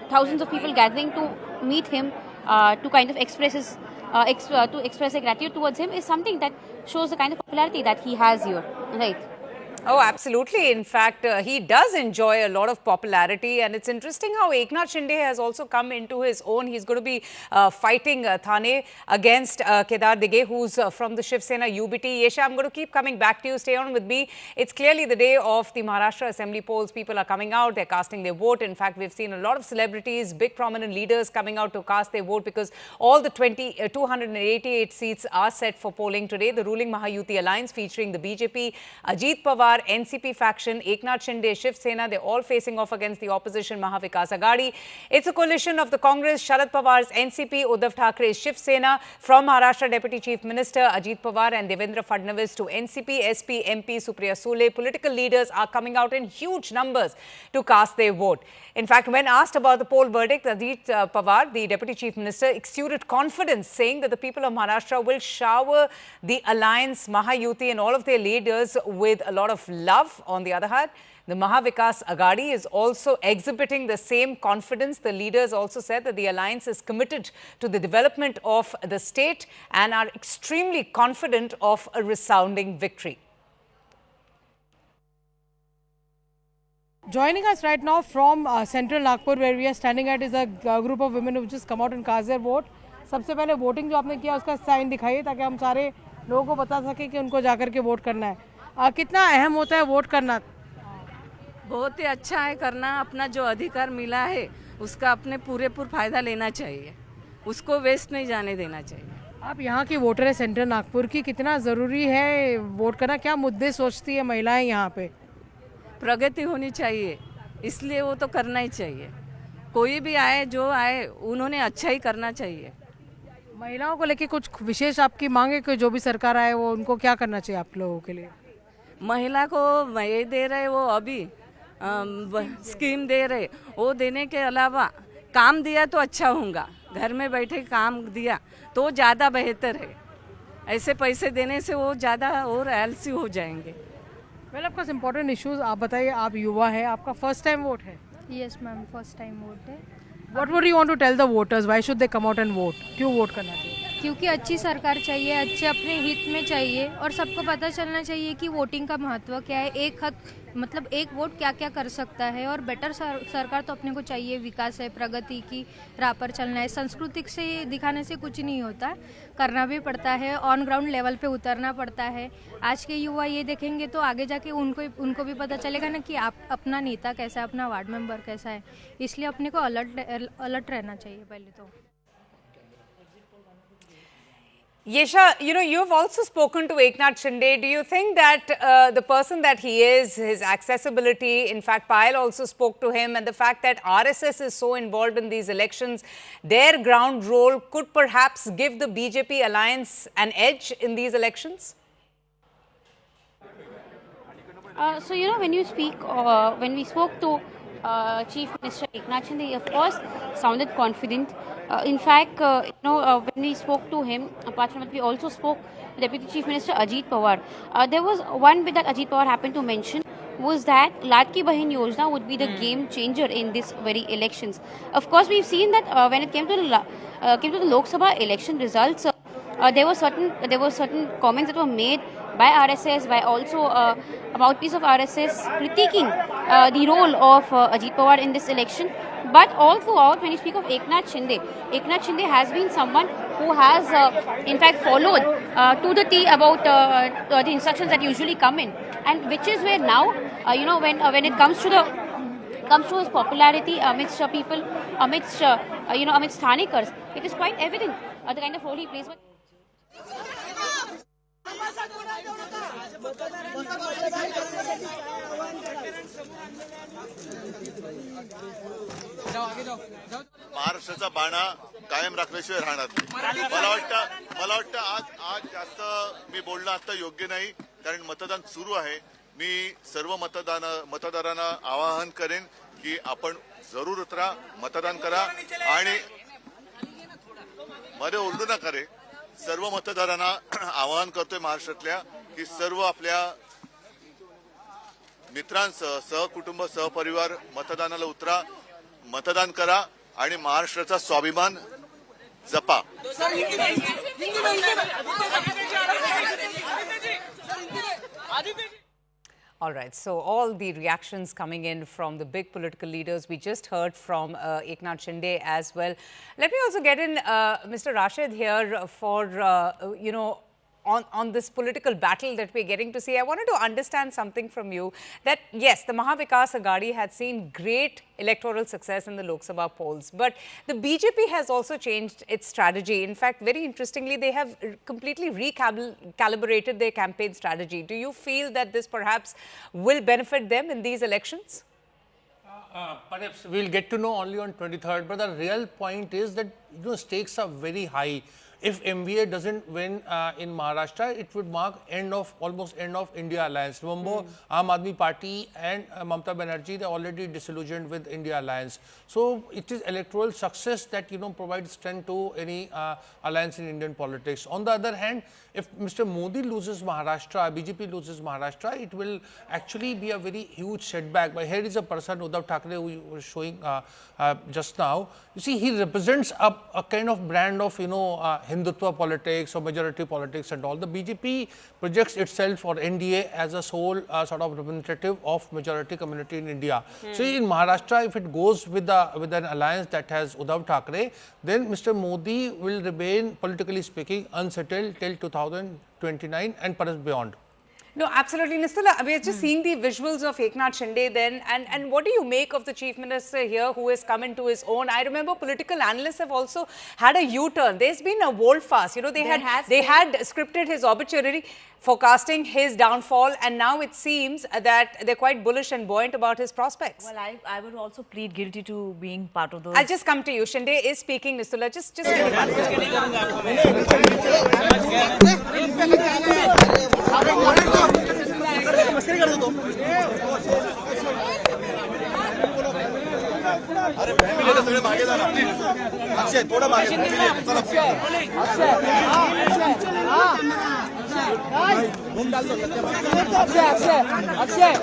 Thousands of people gathering to meet him to kind of express their gratitude towards him is something that shows the kind of popularity that he has here, right? Oh, absolutely. In fact, he does enjoy a lot of popularity, and it's interesting how Eknath Shinde has also come into his own. He's going to be fighting Thane against Kedar Dighe, who's from the Shiv Sena UBT. Yesha, I'm going to keep coming back to you. Stay on with me. It's clearly the day of the Maharashtra Assembly polls. People are coming out. They're casting their vote. In fact, we've seen a lot of celebrities, big prominent leaders coming out to cast their vote because all the 288 seats are set for polling today. The ruling Mahayuti alliance featuring the BJP, Ajit Pawar, NCP faction, Eknath Shinde, Shiv Sena, they're all facing off against the opposition Maha Vikas Aghadi. It's a coalition of the Congress, Sharad Pawar's NCP, Uddhav Thakrae's Shiv Sena, from Maharashtra Deputy Chief Minister Ajit Pawar and Devendra Fadnavis to NCP, SP, MP Supriya Sule. Political leaders are coming out in huge numbers to cast their vote. In fact, when asked about the poll verdict, Ajit Pawar, the Deputy Chief Minister, exuded confidence, saying that the people of Maharashtra will shower the alliance, Mahayuti and all of their leaders with a lot of love. On the other hand, the Maha Vikas Aghadi is also exhibiting the same confidence. The leaders also said that the alliance is committed to the development of the state and are extremely confident of a resounding victory. Joining us right now from central Nagpur, where we are standing at, is a group of women who just come out and cast their vote. सबसे पहले voting जो आपने किया उसका sign दिखाइए ताकि हम सारे लोगों को बता सके कि उनको जाकर के वोट करना है. कितना अहम होता है वोट करना? बहुत ही अच्छा है करना. अपना जो अधिकार मिला है उसका अपने पूरेपूर फायदा लेना चाहिए. उसको वेस्ट नहीं जाने देना चाहिए। आप यहाँ की वोटर है सेंट्रल नागपुर की, कितना ज़रूरी है वोट करना? क्या मुद्दे सोचती है महिलाएं यहाँ पे? प्रगति होनी चाहिए, इसलिए वो तो करना ही चाहिए। कोई भी आए जो आए उन्होंने अच्छा ही करना चाहिए। महिलाओं को लेके कुछ विशेष आपकी मांग है कि जो भी सरकार आए वो उनको क्या करना चाहिए आप लोगों के लिए? महिला को ये दे रहे वो अभी स्कीम दे रहे, वो देने के अलावा काम दिया तो अच्छा होगा। घर में बैठे काम दिया तो ज़्यादा बेहतर है। ऐसे पैसे देने से वो ज़्यादा और आलसी हो जाएंगे। Well of course important issues. आप बताइए, आप युवा है, आपका फर्स्ट टाइम वोट है? Yes ma'am, first time vote है। What would you want to tell the voters, why should they come out and vote? क्यों वोट करना चाहिए? क्योंकि अच्छी सरकार चाहिए, अच्छे अपने हित में चाहिए और सबको पता चलना चाहिए कि वोटिंग का महत्व क्या है, एक हक मतलब एक वोट क्या क्या कर सकता है। और बेटर सरकार तो अपने को चाहिए, विकास है, प्रगति की राह पर चलना है। सांस्कृतिक से दिखाने से कुछ नहीं होता, करना भी पड़ता है, ऑन ग्राउंड लेवल पे उतरना पड़ता है। आज के युवा ये देखेंगे तो आगे जाके उनको भी पता चलेगा ना कि आप अपना नेता कैसा है, अपना वार्ड मेंबर कैसा है। इसलिए अपने को अलर्ट रहना चाहिए पहले तो। Yesha, you know, you've also spoken to Eknath Shinde. Do you think that the person that he is, his accessibility, in fact, Payal also spoke to him, and the fact that RSS is so involved in these elections, their ground role could perhaps give the BJP alliance an edge in these elections? So, you know, when you speak, when we spoke to Chief Minister Eknath Shinde, he of course sounded confident. In fact, you know, when we spoke to him, apart from it, we also spoke to Deputy Chief Minister Ajit Pawar. There was one bit that Ajit Pawar happened to mention, was that Ladki Bahin Yojana would be the game changer in this very elections. Of course, we've seen that when it came to the Lok Sabha election results, there were certain comments that were made by RSS, by also a mouthpiece of RSS, critiquing the role of Ajit Pawar in this election. But all throughout, when you speak of Eknath Shinde has been someone who has, in fact, followed to the T about the instructions that usually come in, and which is where now, you know, when it comes to his popularity amidst people, amidst Sthanikars, it is quite evident the kind of role he plays. महाराष्ट्राचा बाणा कायम राखल्याशिवाय राहणार नाही. मला वाटतं आज जास्त मी बोलणं आता योग्य नाही, कारण मतदान सुरू आहे. मी सर्व मतदारांना आवाहन करेन की आपण जरूर उतरा, मतदान करा आणि मध्ये ओरडू नका रे. सर्व मतदारांना आवाहन करतोय महाराष्ट्रातल्या की सर्व आपल्या मित्रांसह, सहकुटुंब, सहपरिवार मतदानाला उतरा, मतदान करा आणि महाराष्ट्राचा स्वाभिमान जपा. All right, so all the reactions coming in from the big political leaders. We just heard from Eknath Shinde as well. Let me also get in Mr. Rashid here for, you know, on this political battle that we're getting to see. I wanted to understand something from you, that yes, the Maha Vikas Aghadi had seen great electoral success in the Lok Sabha polls, but the BJP has also changed its strategy. In fact, very interestingly, they have completely recalibrated their campaign strategy. Do you feel that this perhaps will benefit them in these elections? Perhaps we'll get to know only on 23rd, but the real point is that, you know, stakes are very high. If MVA doesn't win in Maharashtra, it would mark almost end of India alliance. Remember, Aam Aadmi Party and Mamata Banerjee, they're already disillusioned with India alliance. So it is electoral success that, you know, provides strength to any alliance in Indian politics. On the other hand, if Mr. Modi loses Maharashtra, BJP loses Maharashtra, it will actually be a very huge setback. But here is a person, Uddhav Thackeray, who you were showing just now. You see, he represents a kind of brand of, you know, Hindutva politics or majority politics and all. The BJP projects itself or NDA as a sole sort of representative of majority community in India. So in Maharashtra, if it goes with an alliance that has Uddhav Thackeray, then Mr. Modi will remain, politically speaking, unsettled till 2029 and perhaps beyond. No, absolutely. Nistala, we are just seeing the visuals of Eknath Shinde then. And what do you make of the Chief Minister here who has come into his own? I remember political analysts have also had a U-turn. There's been a volte-face. You know, they had scripted his obituary forecasting his downfall, and now it seems that they're quite bullish and buoyant about his prospects. Well, I would also plead guilty to being part of those. I'll just come to you. Shinde is speaking, Nistula. Just अरे family सगळे मागे जा ना अक्षय थोडं मागे चला अक्षय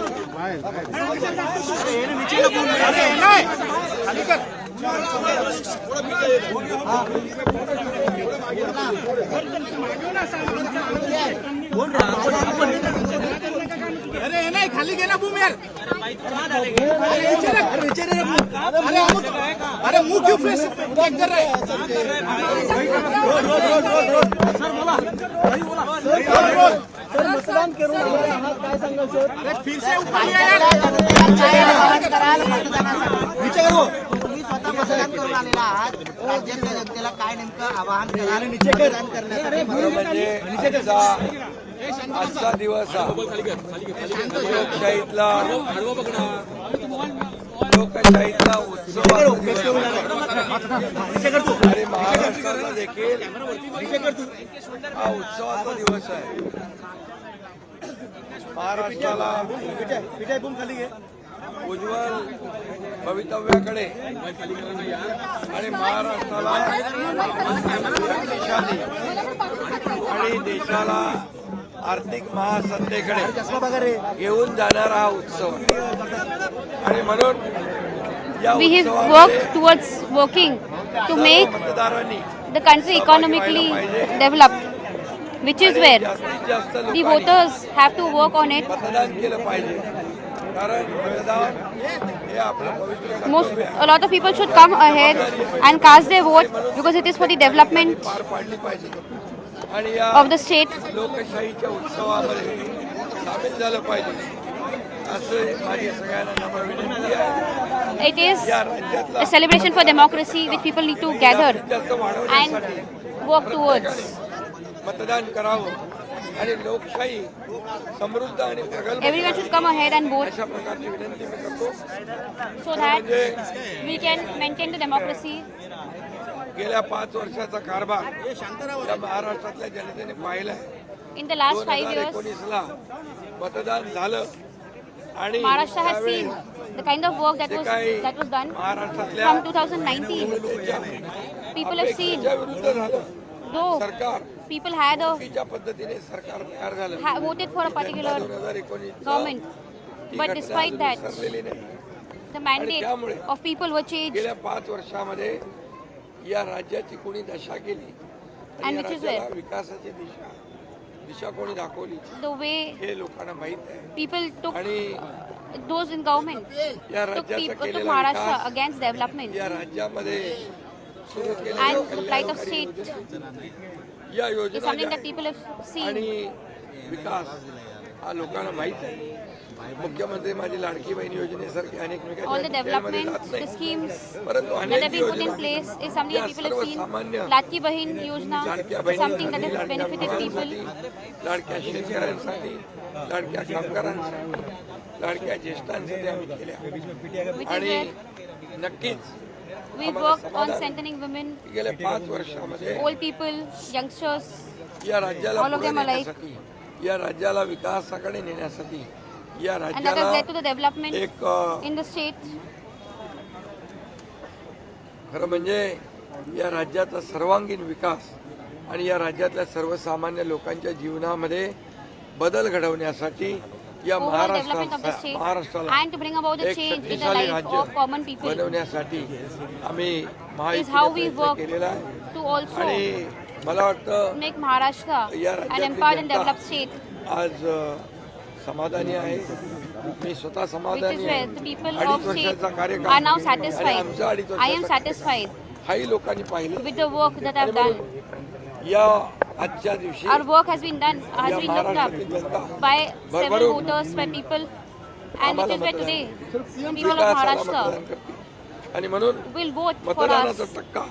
अरे नाही खाली गेला बुमेल अरे मुंह क्यों फेस चेक कर रहे सर मतदान करून फिर से ऊपर नीचे करो तुम्ही स्वतः मतदान करून आलेला आहात राज्यातल्या जनतेला काय नेमकं आवाहन कराल मतदान करण्यासाठी आजचा दिवस लोकशाहीतला उत्सव आणि महाराष्ट्राला देखील हा उत्सवाचा दिवस आहे. महाराष्ट्राला उज्ज्वल भवितव्याकडे आणि महाराष्ट्राला शक्तिशाली आणि देशाला आर्थिक महासत्तेकडे घेऊन जाणारा हा उत्सव आणि म्हणून we have worked towards working to make the country economically developed, which is where the voters have to work on it. A lot of people should come ahead and cast their vote because it is for the development of the state. लोकशाहीच्या उत्सवामध्ये सामील झालं पाहिजे असं माझी सगळ्यांना नम्र विनंती आहे. It is a celebration for democracy which people need to gather and work towards. मतदान करावं आणि लोकशाही समृद्ध आणि प्रगल्भ Everyone should come ahead and vote अशा प्रकारची विनंती मी करतो so that we can maintain the democracy. गेल्या 5 वर्षाचा कारभार या महाराष्ट्रातल्या जनतेने पाहिलाय. In the last 5 years, 2019ला मतदान झालं आणि Maharashtra has seen the kind of work that was done from 2019. People have seen, though people had voted for a particular government, but despite that, the mandate of people were changed. गेल्या 5 वर्षामध्ये या राज्याची कोणी दशा केली And which is where विकासाची दिशा कोणी दाखवली the way हे लोकांना माहित आहे. people took those in government took Maharashtra against development या राज्यामध्ये सुरू and the plight of state या is योजना something that people have seen. आणि विकास हा लोकांना माहित आहे. मुख्यमंत्री माझी लाडकी बहीण योजनेसारखे अनेक All the development, the schemes that have been put in place is something that people have seen. Ladki Bahin Yojana is something that has benefited people. लाडक्या शेतकऱ्यांसाठी, लाडक्या कामगारांसाठी, लाडक्या ज्येष्ठांसाठी आम्ही केल्या आणि नक्कीच We worked on strengthening women, गेल्या 5 वर्षामध्ये old people, youngsters, या राज्याला all of them alike. या राज्याला विकासाकडे नेण्यासाठी या And that has led to the राज्याला development in the state. खरं म्हणजे या राज्याचा सर्वांगीण विकास आणि या राज्यातल्या सर्वसामान्य लोकांच्या जीवनामध्ये बदल घडवण्यासाठी या Overall development of the state महाराष्ट्राला and to bring about the एक change in the शक्तिशाली life राज्य of common people बनवण्यासाठी आम्ही is महायुतीने how we प्रयत्न work केलेला आहे to also आणि मला वाटतं make Maharashtra या an राज्यातली empowered and Janata developed state. आज समाधानी आहे. मी स्वतः Which is समाधानी where आहे. the people 2.5 of वर्षाचा state कार्यकाळ are now आणि satisfied. आमचा 2.5 I am वर्षाचा satisfied हाही लोकांनी पाहिलं with the work that I've done. या आजच्या दिवशी our work has been done, has been looked up by several voters, by people, and which is where today the people of Maharashtra आणि म्हणून will vote for us. मतदानाचा टक्का,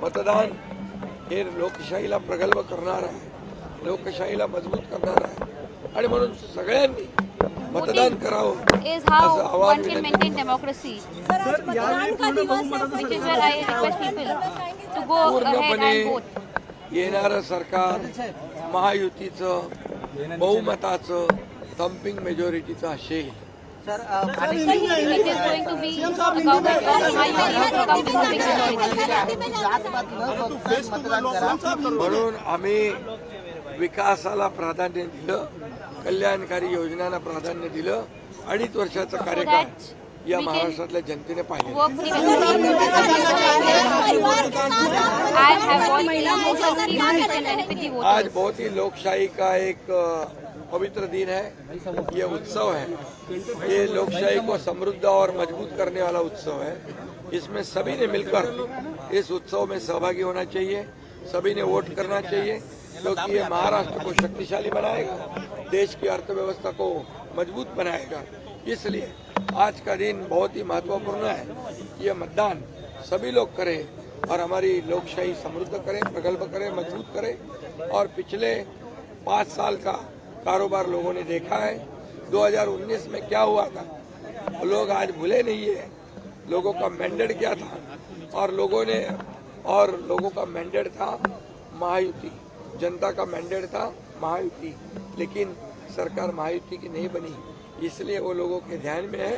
मतदान हे लोकशाहीला प्रगल्भ करणार आहे, लोकशाहीला मजबूत करणार आहे आणि म्हणून सगळ्यांनी मतदान करावं is how one can maintain democracy, which is where I request people to go ahead and vote. येणारं सरकार महायुतीचं बहुमताचं थम्पिंग मेजॉरिटीचं असेल. It is going to be a government of Mahayuti. म्हणून आम्ही विकासाला प्राधान्य दिलं, कल्याणकारी योजनांना प्राधान्य दिलं. 2.5 वर्षाचा कार्यकाळ या महाराष्ट्रातल्या जनतेने पाहिलं. आज बहुत ही लोकशाही का एक पवित्र दिन है, ये उत्सव है, ये लोकशाही को समृद्ध और मजबूत करने वाला उत्सव है. इसमें सभी ने मिलकर इस उत्सव में सहभागी होना चाहिए, सभी ने वोट करना चाहिए, क्योंकि ये महाराष्ट्र को शक्तिशाली बनाएगा, देश की अर्थव्यवस्था को मजबूत बनाएगा. इसलिए आज का दिन बहुत ही महत्वपूर्ण है. ये मतदान सभी लोग करें और हमारी लोकशाही समृद्ध करें, प्रगल्भ करें, मजबूत करें. और पिछले 5 साल का कारोबार लोगों ने देखा है. 2019 में क्या हुआ था लोग आज भूले नहीं है. लोगों का मैंडेट क्या था और लोगों का मैंडेट था महायुति, जनता का मैंडेट था महायुति, लेकिन सरकार महायुति की नहीं बनी. इसलिए वो लोगों के ध्यान में है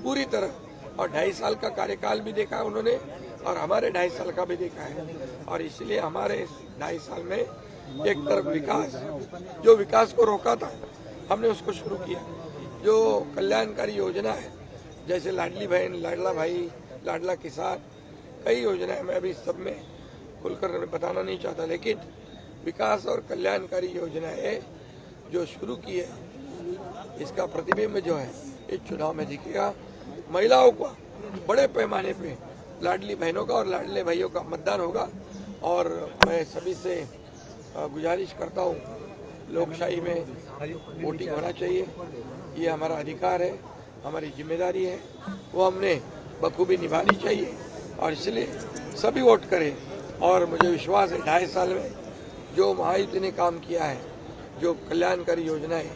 पूरी तरह. और 2.5 साल का कार्यकाल भी देखा है उन्होंने और हमारे 2.5 साल का भी देखा है. और इसलिए हमारे 2.5 साल में एक तरफ विकास, जो विकास को रोका था हमने उसको शुरू किया. जो कल्याणकारी योजना है जैसे लाडली बहन, लाडला भाई, लाडला किसान, कई योजनाएं मैं अभी सब में खुलकर बताना नहीं चाहता, लेकिन विकास और कल्याणकारी योजनाएं जो शुरू की है इसका प्रतिबिंब जो है इस चुनाव में दिखेगा. महिलाओं को बड़े पैमाने पे लाडली बहनों का और लाडले भाइयों का मतदान होगा. और मैं सभी से गुजारिश करता हूँ, लोकशाही में वोटिंग होना चाहिए, ये हमारा अधिकार है, हमारी जिम्मेदारी है, वो हमने बखूबी निभानी चाहिए. और इसलिए सभी वोट करें. और मुझे विश्वास है 2.5 साल में जो महायुति ने काम किया है, जो कल्याणकारी योजनाएं,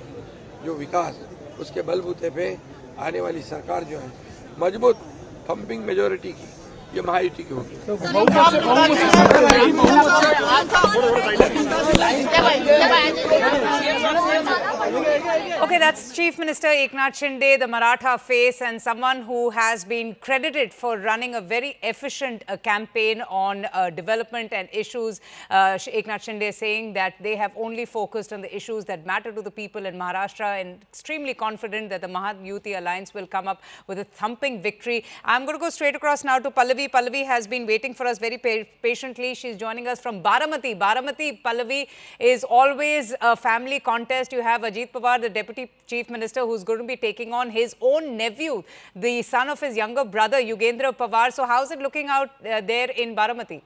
जो विकास, उसके बलबूते पे आने वाली सरकार जो है मजबूत थम्पिंग मेजॉरिटी की, ये महायुति की होगी. Okay, that's Chief Minister Eknath Shinde, the Maratha face, and someone who has been credited for running a very efficient campaign on development and issues. Eknath Shinde saying that they have only focused on the issues that matter to the people in Maharashtra, and extremely confident that the Mahayuti alliance will come up with a thumping victory. I'm going to go straight across now to Pallavi. Pallavi has been waiting for us very patiently. She's joining us from Baramati. Baramati, Pallavi, is always a family contest. You have Ajit Pawar, the Deputy Chief Minister, who's going to be taking on his own nephew, the son of his younger brother, Yugendra Pawar. So how's it looking out there in Baramati?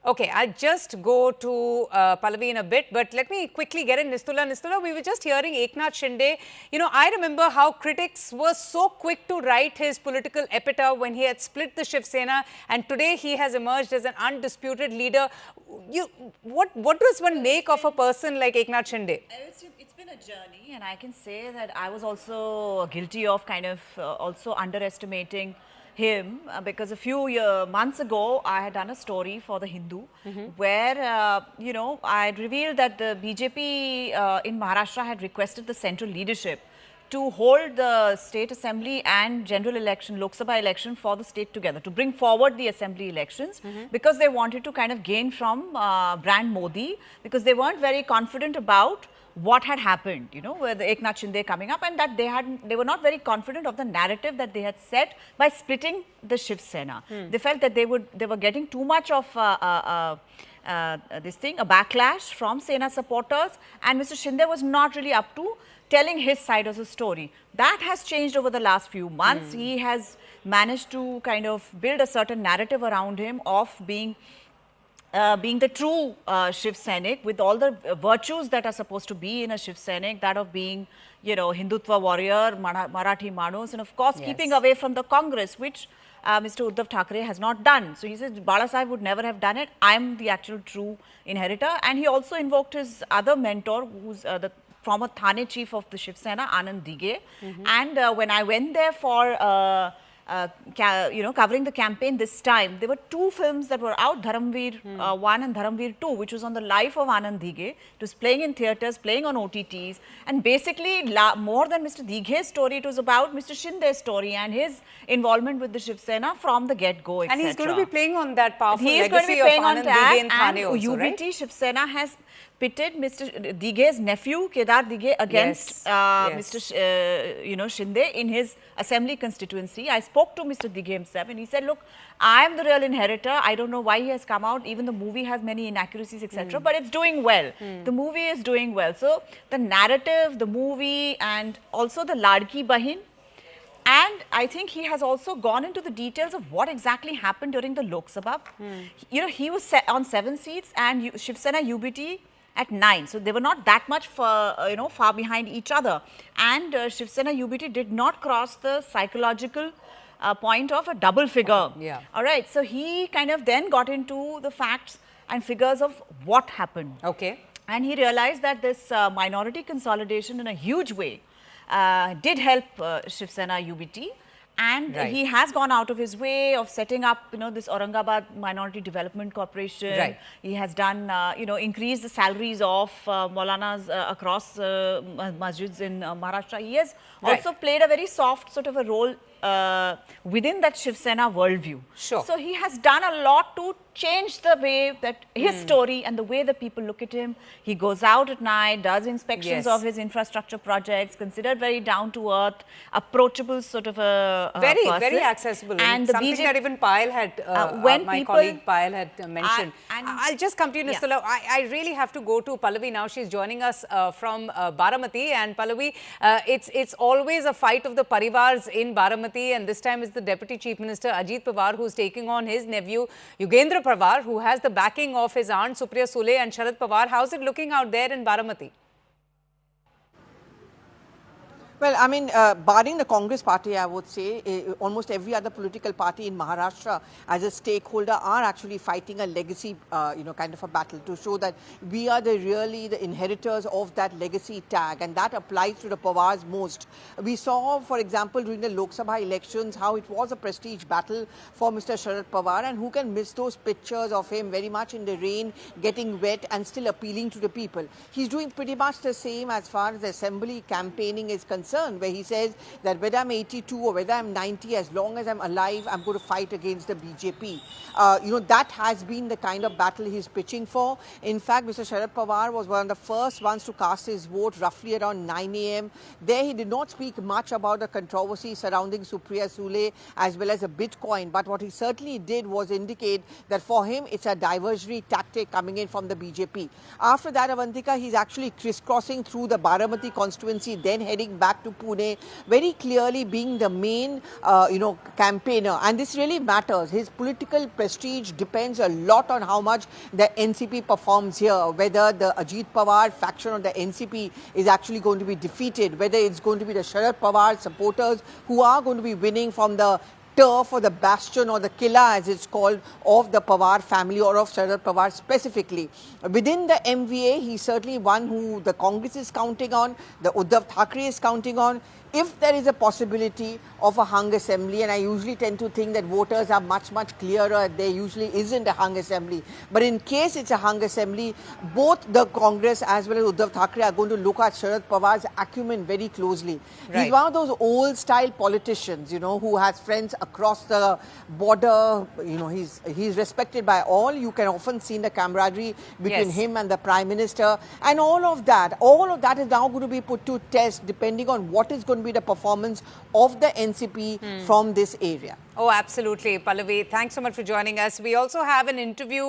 Okay, I'll just go to Pallavi in a bit, but let me quickly get in Nistula. Nistula, we were just hearing Eknath Shinde. You know, I remember how critics were so quick to write his political epitaph when he had split the Shiv Sena, and today he has emerged as an undisputed leader. What does one make of a person like Eknath Shinde? It's been a journey, and I can say that I was also guilty of kind of also underestimating him because a few months ago I had done a story for the Hindu where you know, I had revealed that the BJP in Maharashtra had requested the central leadership to hold the state assembly and general election, Lok Sabha election for the state together, to bring forward the assembly elections because they wanted to kind of gain from brand Modi, because they weren't very confident about what had happened, you know, with Eknath Shinde coming up, and that they were not very confident of the narrative that they had set by splitting the Shiv Sena. They felt that they were getting too much of this thing, a backlash from Sena supporters, and Mr. Shinde was not really up to telling his side of the story. That has changed over the last few months. He has managed to kind of build a certain narrative around him of being the true Shiv Sainik, with all the virtues that are supposed to be in a Shiv Sainik, that of being, you know, Hindutva warrior, Marathi Manus, and of course keeping away from the Congress, which Mr. Uddhav Thackeray has not done. So he says Bala Sahib would never have done it. I am the actual true inheritor. And he also invoked his other mentor, who's the former Thane chief of the Shiv Sena, Anand Dige. And when I went there for covering the campaign this time, there were two films that were out, Dharamveer 1 and Dharamveer 2, which was on the life of Anand Dige. It was playing in theatres, playing on OTTs, and basically more than Mr. Dige's story, it was about Mr. Shinde's story and his involvement with the Shiv Sena from the get-go, etc. And he's going to be playing on that powerful legacy of Anand Dige in Thane also, UBT right? Shiv Sena has pitted Mr. Dige's nephew, Kedar Dige, against Mr. Shinde in his assembly constituency. I spoke to Mr. Dige himself and he said, look, I am the real inheritor. I don't know why he has come out. Even the movie has many inaccuracies, etc. But it's doing well. The movie is doing well. So the narrative, the movie, and also the Ladki Bahin. And I think he has also gone into the details of what exactly happened during the Lok Sabha. You know, he was on 7 seats and Shiv Sena UBT at 9. So they were not that much far behind each other. And Shiv Sena UBT did not cross the psychological point of a double figure. All right. So he kind of then got into the facts and figures of what happened. Okay. And he realized that this minority consolidation in a huge way did help Shiv Sena UBT. And he has gone out of his way of setting up, this Aurangabad Minority Development Corporation. He has done, increased the salaries of Maulanas across masjids in Maharashtra. He has also played a very soft sort of a role within that Shiv Sena worldview. So he has done a lot to change the way that his story and the way that people look at him. He goes out at night, does inspections of his infrastructure projects, considered very down to earth, approachable sort of a person. Very accessible. And something that even Payal had, my colleague Payal had mentioned. I'll just come to you, Nistula. I really have to go to Pallavi now. She's joining us from Baramati. And Pallavi, it's always a fight of the parivars in Baramati. And this time it's the Deputy Chief Minister Ajit Pawar who's taking on his nephew Yugendra Pawar, who has the backing of his aunt Supriya Sule and Sharad Pawar. How's it looking out there in Baramati? Well, I mean, barring the Congress party, I would say, almost every other political party in Maharashtra as a stakeholder are actually fighting a legacy, kind of a battle to show that we are really the inheritors of that legacy tag, and that applies to the Pawars most. We saw, for example, during the Lok Sabha elections, how it was a prestige battle for Mr. Sharad Pawar, and who can miss those pictures of him very much in the rain, getting wet and still appealing to the people. He's doing pretty much the same as far as the assembly campaigning is concerned, where he says that whether I'm 82 or whether I'm 90, as long as I'm alive, I'm going to fight against the BJP. That has been the kind of battle he's pitching for. In fact, Mr. Sharad Pawar was one of the first ones to cast his vote roughly around 9 a.m. There he did not speak much about the controversy surrounding Supriya Sule as well as a Bitcoin, but what he certainly did was indicate that for him it's a diversionary tactic coming in from the BJP. After that, Avantika, he's actually crisscrossing through the Baramati constituency, then heading back to Pune, very clearly being the main, campaigner. And this really matters. His political prestige depends a lot on how much the NCP performs here, whether the Ajit Pawar faction or the NCP is actually going to be defeated, whether it's going to be the Sharad Pawar supporters who are going to be winning from the turf or the bastion or the killa, as it's called, of the Pawar family or of Sharad Pawar specifically. Within the MVA, he's certainly one who the Congress is counting on, the Uddhav Thackeray is counting on. If there is a possibility of a hung assembly, and I usually tend to think that voters are much, much clearer, there usually isn't a hung assembly. But in case it's a hung assembly, both the Congress as well as Uddhav Thackeray are going to look at Sharad Pawar's acumen very closely. He's one of those old-style politicians, who has friends across the border. He's respected by all. You can often see the camaraderie between him and the Prime Minister. And all of that is now going to be put to test depending on what is going to be the performance of the NCP from this area. Oh, absolutely. Pallavi, thanks so much for joining us. We also have an interview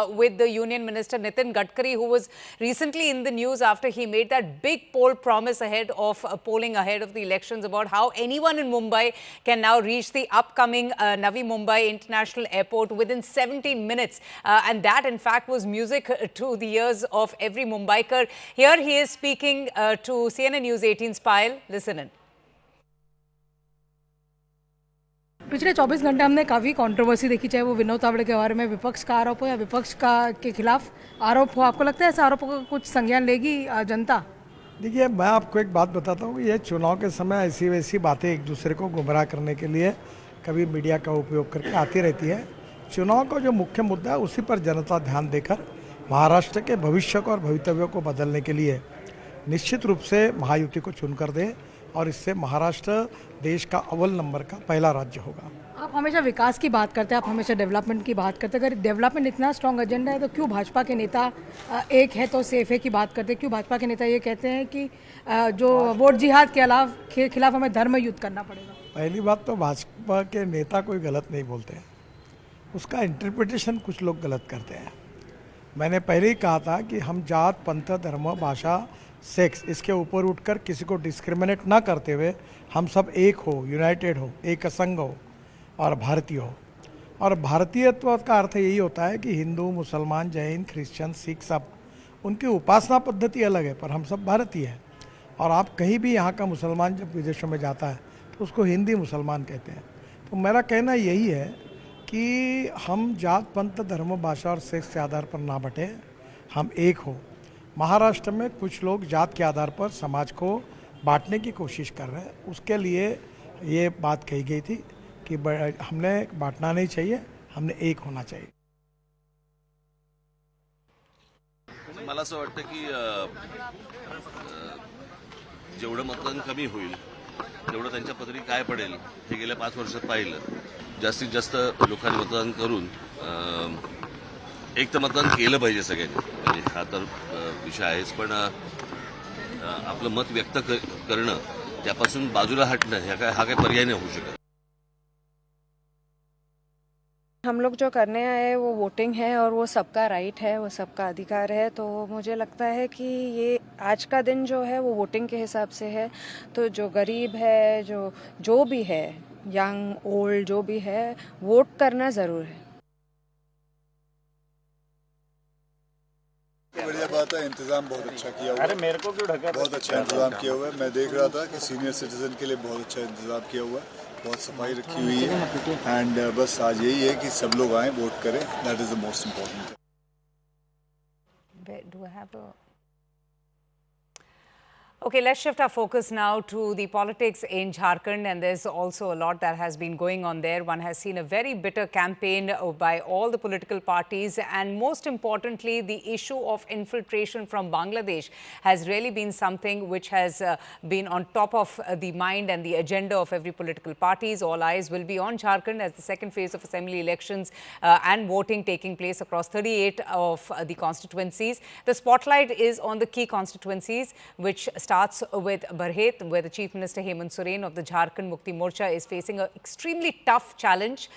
with the Union Minister Nitin Gadkari, who was recently in the news after he made that big poll promise ahead of polling ahead of the elections about how anyone in Mumbai can now reach the upcoming Navi Mumbai International Airport within 17 minutes. And that, in fact, was music to the ears of every Mumbaiker. Here he is speaking to CNN News 18's Payal. Listen in. पिछले 24 घंटे हमने काफ़ी controversy देखी, चाहे वो विनोद तावड़े के बारे में विपक्ष का आरोप हो या विपक्ष का के खिलाफ आरोप हो। आपको लगता है ऐसे आरोपों का कुछ संज्ञान लेगी जनता? देखिए, मैं आपको एक बात बताता हूँ, ये चुनाव के समय ऐसी वैसी बातें एक दूसरे को गुमराह करने के लिए कभी मीडिया का उपयोग करके आती रहती है। चुनाव का जो मुख्य मुद्दा है उसी पर जनता ध्यान देकर महाराष्ट्र के भविष्य को और भवितव्य को बदलने के लिए निश्चित रूप से महायुति को चुनकर दे और इससे महाराष्ट्र देश का अव्वल नंबर का पहला राज्य होगा। आप हमेशा विकास की बात करते हैं, आप हमेशा डेवलपमेंट की बात करते हैं। अगर डेवलपमेंट इतना स्ट्रॉन्ग एजेंडा है तो क्यों भाजपा के नेता एक है तो सेफ है की बात करते हैं? क्यों भाजपा के नेता ये कहते हैं कि जो वोट जिहाद के खिलाफ हमें धर्म युद्ध करना पड़ेगा? पहली बात तो भाजपा के नेता कोई गलत नहीं बोलते हैं, उसका इंटरप्रिटेशन कुछ लोग गलत करते हैं। मैंने पहले ही कहा था कि हम जात, पंथ, धर्म, भाषा, सेक्स इसके ऊपर उठकर किसी को डिस्क्रिमिनेट ना करते हुए हम सब एक हो, यूनाइटेड हो, एक संघ हो और भारतीय हो। और भारतीयत्व का अर्थ यही होता है कि हिंदू, मुसलमान, जैन, क्रिश्चियन, सिख सब उनकी उपासना पद्धति अलग है, पर हम सब भारतीय हैं। और आप कहीं भी यहाँ का मुसलमान जब विदेशों में जाता है तो उसको हिंदी मुसलमान कहते हैं। तो मेरा कहना यही है कि हम जात, पंथ, धर्म, भाषा और सेक्स के आधार पर ना बटें, हम एक हो। महाराष्ट्र में कुछ लोग जात के आधार पर समाज को बांटने की कोशिश कर रहे हैं, उसके लिए ये बात कही गई थी कि हमने बांटना नहीं चाहिए, हमने एक होना चाहिए। मला असं वाटतं की जेवढं मतदान कमी होईल तेवढं त्यांच्या पदरी काय पडेल हे गेल्या 5 वर्षात पाहिलं। जास्तीत जास्त लोकांनी मतदान करून एक तर मतदान केलं पाहिजे सगळ्यांनी, म्हणजे हा तर विषय आहेच, पण आपलं मत व्यक्त करणं, त्यापासून बाजूला हटणं हा काय पर्याय नाही होऊ शकत। हम लोग जो करने आए वो वोटिंग है और वो सबका राइट है, वो सबका अधिकार है। तो मुझे लगता है कि ये आज का दिन जो है वो वोटिंग के हिसाब से है। तो जो गरीब है, जो भी है, यंग ओल्ड जो भी है, वोट करना ज़रूर है। बढ़िया बात है, इंतजाम बहुत अच्छा किया हुआ है। अरे मेरे को क्यों ढका? बहुत अच्छा इंतजाम किया हुआ है। मैं देख रहा था कि सीनियर सिटीजन के लिए बहुत अच्छा इंतजाम किया हुआ है, बहुत सफाई रखी हुई है। एंड बस आज यही है कि सब लोग आए, वोट करें, that is the most important. Okay, let's shift our focus now to the politics in Jharkhand, and there's also a lot that has been going on there. One has seen a very bitter campaign by all the political parties, and most importantly, the issue of infiltration from Bangladesh has really been something which has been on top of the mind and the agenda of every political parties. All eyes will be on Jharkhand as the second phase of assembly elections and voting taking place across 38 of the constituencies. The spotlight is on the key constituencies, which starts with Barhet, where the Chief Minister Hemant Soren of the Jharkhand Mukti Morcha is facing an extremely tough challenge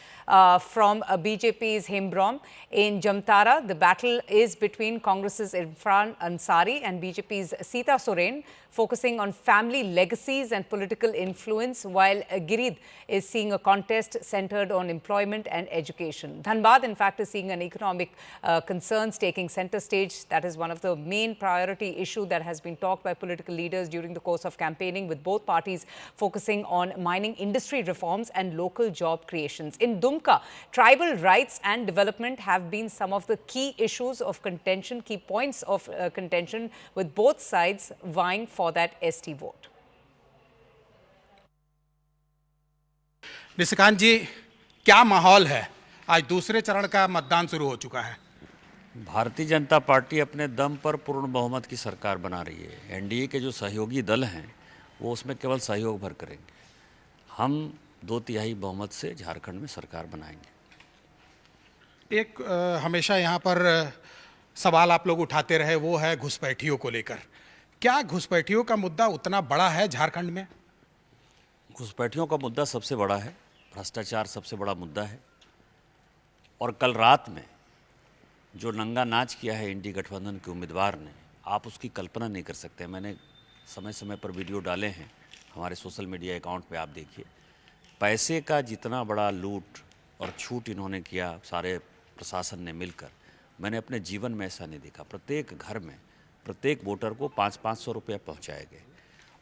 from BJP's Hembrom. In Jamtara, the battle is between Congress's Irfan Ansari and BJP's Sita Soren, focusing on family legacies and political influence, while Girid is seeing a contest centered on employment and education. Dhanbad, in fact, is seeing an economic concerns taking center stage. That is one of the main priority issue that has been talked by political leaders during the course of campaigning, with both parties focusing on mining industry reforms and local job creations. In Dumka, tribal rights and development have been some of the key issues of contention, key points of contention, with both sides vying for that ST vote. Nishikant ji, क्या माहौल है? आज दूसरे चरण का मतदान शुरू हो चुका है। भारतीय जनता पार्टी अपने दम पर पूर्ण बहुमत की सरकार बना रही है। एनडीए के जो सहयोगी दल हैं वो उसमें केवल सहयोग भर करेंगे। हम 2/3 बहुमत से झारखंड में सरकार बनाएंगे। एक हमेशा यहाँ पर सवाल आप लोग उठाते रहे, वो है घुसपैठियों को लेकर। क्या घुसपैठियों का मुद्दा उतना बड़ा है झारखंड में? घुसपैठियों का मुद्दा सबसे बड़ा है। भ्रष्टाचार सबसे बड़ा मुद्दा है। और कल रात में जो नंगा नाच किया है इंडी गठबंधन के उम्मीदवार ने, आप उसकी कल्पना नहीं कर सकते। मैंने समय समय पर वीडियो डाले हैं हमारे सोशल मीडिया अकाउंट पे, आप देखिए। पैसे का जितना बड़ा लूट और छूट इन्होंने किया सारे प्रशासन ने मिलकर, मैंने अपने जीवन में ऐसा नहीं देखा। प्रत्येक घर में प्रत्येक वोटर को 500-500 रुपये पहुँचाए गए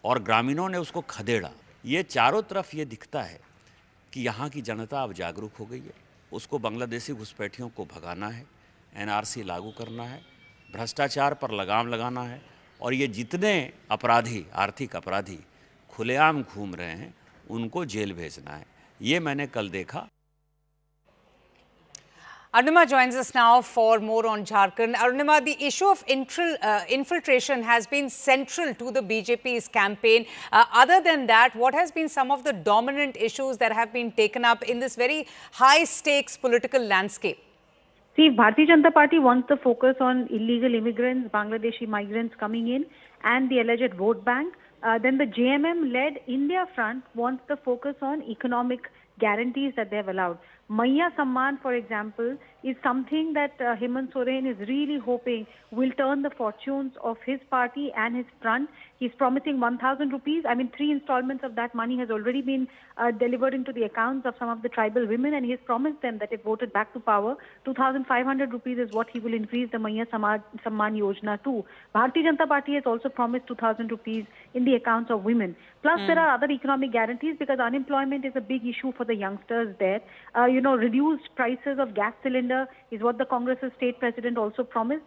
और ग्रामीणों ने उसको खदेड़ा। ये चारों तरफ ये दिखता है कि यहाँ की जनता अब जागरूक हो गई है। उसको बांग्लादेशी घुसपैठियों को भगाना है, NRC लागू करना है, भ्रष्टाचार पर लगाम लगाना है, और ये जितने अपराधी, आर्थिक अपराधी खुलेआम घूम रहे हैं, उनको जेल भेजना है। ये मैंने कल देखा। Arunima joins us now for more on Jharkhand. Arunima, the issue of infiltration has been central to the BJP's campaign. Other than that, what has been some of the dominant issues that have been taken up in this very high-stakes political landscape? See, Bharatiya Janata Party wants the focus on illegal immigrants, Bangladeshi migrants coming in, and the alleged vote bank. Then the JMM-led India Front wants the focus on economic guarantees that they have allowed. Maiya Samman, for example, is something that Hemant Soren is really hoping will turn the fortunes of his party and his front. He's promising 1,000 rupees. I mean, 3 installments of that money has already been delivered into the accounts of some of the tribal women, and he has promised them that if voted back to power, 2,500 rupees is what he will increase the Maiya Samman Yojana to. Bharatiya Janata Party has also promised 2,000 rupees in the accounts of women. Plus, there are other economic guarantees because unemployment is a big issue for the youngsters there. Reduced prices of gas cylinder is what the Congress's state president also promised,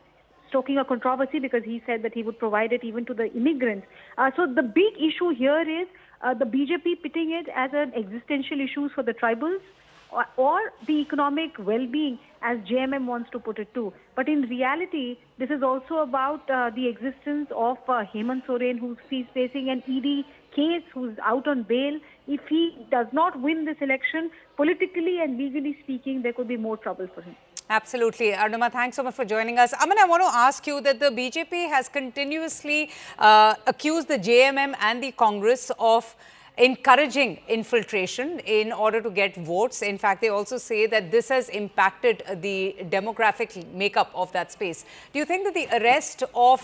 stoking a controversy because he said that he would provide it even to the immigrants. So the big issue here is the BJP pitting it as an existential issue for the tribals or the economic well-being, as JMM wants to put it too. But in reality, this is also about the existence of Hemant Soren, who's facing an ED case, who's out on bail. If he does not win this election, politically and legally speaking, there could be more trouble for him. Absolutely. Arunima, thanks so much for joining us. Aman, I want to ask you that the BJP has continuously accused the JMM and the Congress of encouraging infiltration in order to get votes. In fact, they also say that this has impacted the demographic makeup of that space. Do you think that the arrest of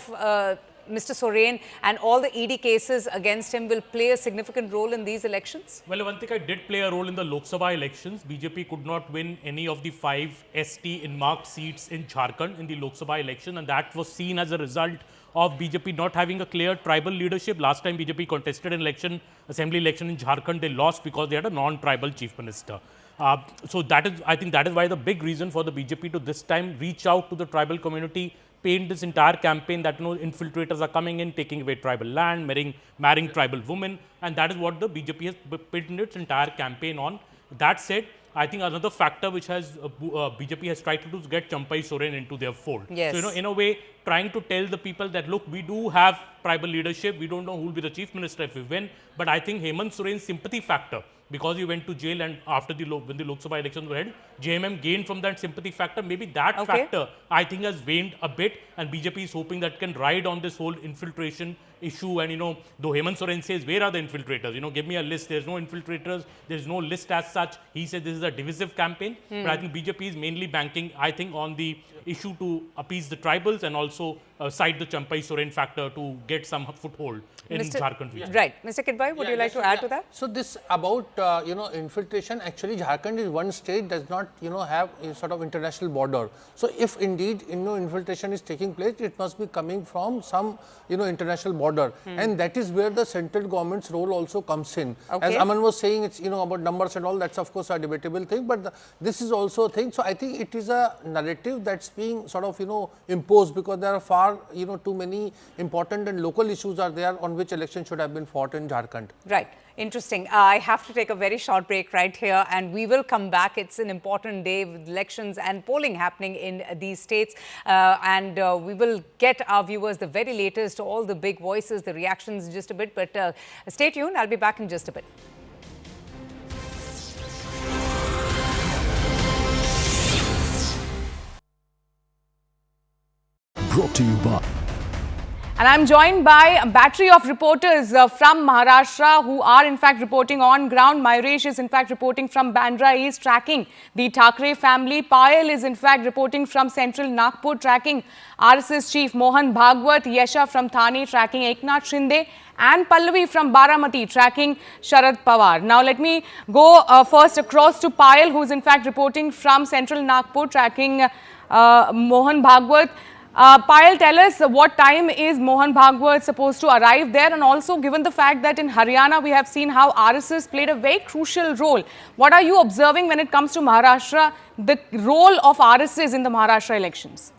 Mr. Soren and all the ED cases against him will play a significant role in these elections? Well, Avantika, did play a role in the Lok Sabha elections. BJP could not win any of the 5 ST in marked seats in Jharkhand in the Lok Sabha election, and that was seen as a result of BJP not having a clear tribal leadership. Last time BJP contested an election, assembly election in Jharkhand, they lost because they had a non-tribal chief minister. So that is, I think that is why the big reason for the BJP to this time reach out to the tribal community, paint this entire campaign that infiltrators are coming in, taking away tribal land, marrying tribal women, and that is what the BJP has pinned its entire campaign on. That said, I think another factor which has BJP has tried to do is get Champai Soren into their fold. Yes. So, in a way, trying to tell the people that, look, we do have tribal leadership, we don't know who will be the chief minister if we win, but I think Hemant Soren's sympathy factor, because he went to jail and after when the Lok Sabha elections were held, JMM gained from that sympathy factor. Maybe that factor, I think, has waned a bit, and BJP is hoping that can ride on this whole infiltration issue. And, though Hemant Soren says, where are the infiltrators? Give me a list. There's no infiltrators. There's no list as such. He said this is a divisive campaign. But I think BJP is mainly banking, I think, on the issue to appease the tribals and also cite the Champai Soren factor to get some foothold in Jharkhand region. Right. Mr. Kidbhai, would you like to add to that? So this about, infiltration, actually Jharkhand is one state does not, have a sort of international border. So if indeed, infiltration is taking place, it must be coming from some, international border. And that is where the central government's role also comes in. As Aman was saying, it's, about numbers and all, that's of course a debatable thing, but this is also a thing. So I think it is a narrative that's being sort of, imposed because there are far, too many important and local issues are there on which election should have been fought in Jharkhand. Right. Interesting. I have to take a very short break right here, and we will come back. It's an important day with elections and polling happening in these states, and we will get our viewers the very latest, all the big voices, the reactions in just a bit. But stay tuned. I'll be back in just a bit. Brought to you by And I'm joined by a battery of reporters from Maharashtra who are in fact reporting on ground. Mayuresh is in fact reporting from Bandra East, tracking the Thackeray family. Payal is in fact reporting from central Nagpur, tracking RSS chief Mohan Bhagwat. Yesha from Thane, tracking Eknath Shinde. And Pallavi from Baramati, tracking Sharad Pawar. Now let me go first across to Payal, who is in fact reporting from central Nagpur, tracking Mohan Bhagwat. Payal, tell us what time is Mohan Bhagwat supposed to arrive there, and also given the fact that in Haryana we have seen how RSS played a very crucial role. What are you observing when it comes to Maharashtra, the role of RSS in the Maharashtra elections?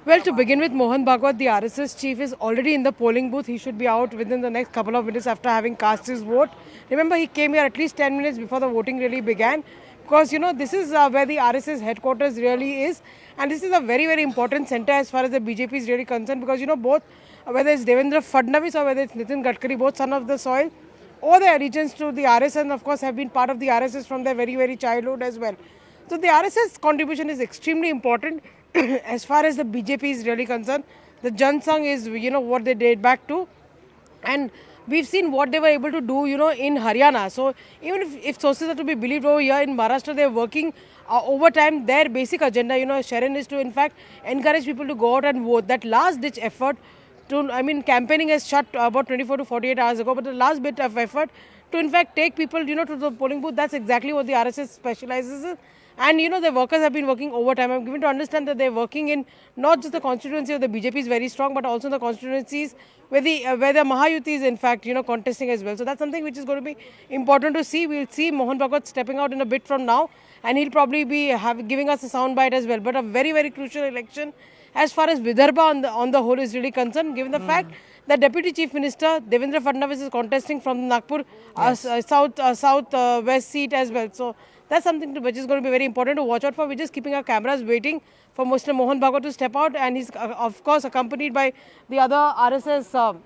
Well, to begin with, Mohan Bhagwat, the RSS chief, is already in the polling booth. He should be out within the next couple of minutes after having cast his vote. Remember, he came here at least 10 minutes before the voting really began. Because, you know, this is where the RSS headquarters really is. And this is a very, very important center as far as the BJP is really concerned. Because, you know, both, whether it's Devendra Fadnavis or whether it's Nitin Gadkari, both son of the soil, or their allegiance to the RSS, and of course have been part of the RSS from their very, very childhood as well. So the RSS contribution is extremely important as far as the BJP is really concerned. The Jan Sangh is, you know, what they date back to. And we've seen what they were able to do, you know, in Haryana. So even if sources are to be believed over here in Maharashtra, they're working overtime. Their basic agenda, you know, Sharon, is to in fact encourage people to go out and vote. That last ditch effort to, I mean, campaigning has shut about 24 to 48 hours ago, but the last bit of effort to in fact take people, you know, to the polling booth, that's exactly what the RSS specializes in. And, you know, the workers have been working overtime. I'm given to understand that they're working in not just the constituency of the BJP is very strong, but also the constituencies where the Mahayuti is, in fact, you know, contesting as well. So that's something which is going to be important to see. We'll see Mohan Bhagwat stepping out in a bit from now, and he'll probably be giving us a soundbite as well. But a very, very crucial election as far as Vidarbha on the whole is really concerned, given the fact that Deputy Chief Minister Devendra Fadnavis is contesting from the Nagpur south-west seat as well. So that's something which is going to be very important to watch out for. We're just keeping our cameras waiting for Mr. Mohan Bhagwat to step out, and he's of course accompanied by the other RSS,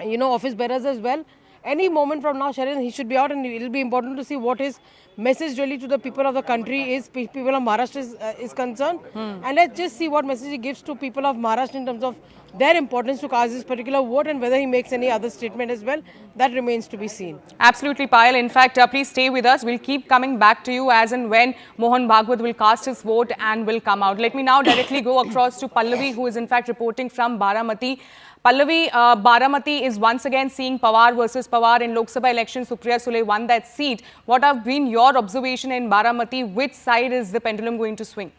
you know, office bearers as well. Any moment from now, Sharon, he should be out, and it will be important to see what his message really to the people of the country is, people of Maharashtra is concerned. And let's just see what message he gives to people of Maharashtra in terms of their importance to cast this particular vote, and whether he makes any other statement as well. That remains to be seen. Absolutely, Payal. In fact, please stay with us. We'll keep coming back to you as and when Mohan Bhagwat will cast his vote and will come out. Let me now directly go across to Pallavi, who is in fact reporting from Baramati. Pallavi, Baramati is once again seeing Pawar versus Pawar in Lok Sabha election. Supriya Sule won that seat. What have been your observation in Baramati? Which side is the pendulum going to swing?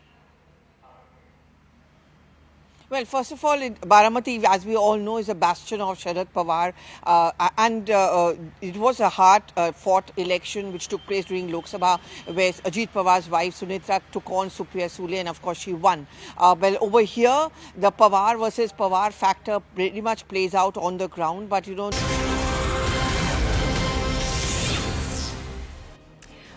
Well, first of all, Baramati, as we all know, is a bastion of Sharad Pawar, and it was a hard-fought election which took place during Lok Sabha, where Ajit Pawar's wife Sunitra took on Supriya Sule, and of course she won. Well, over here, the Pawar versus Pawar factor pretty much plays out on the ground, but you know.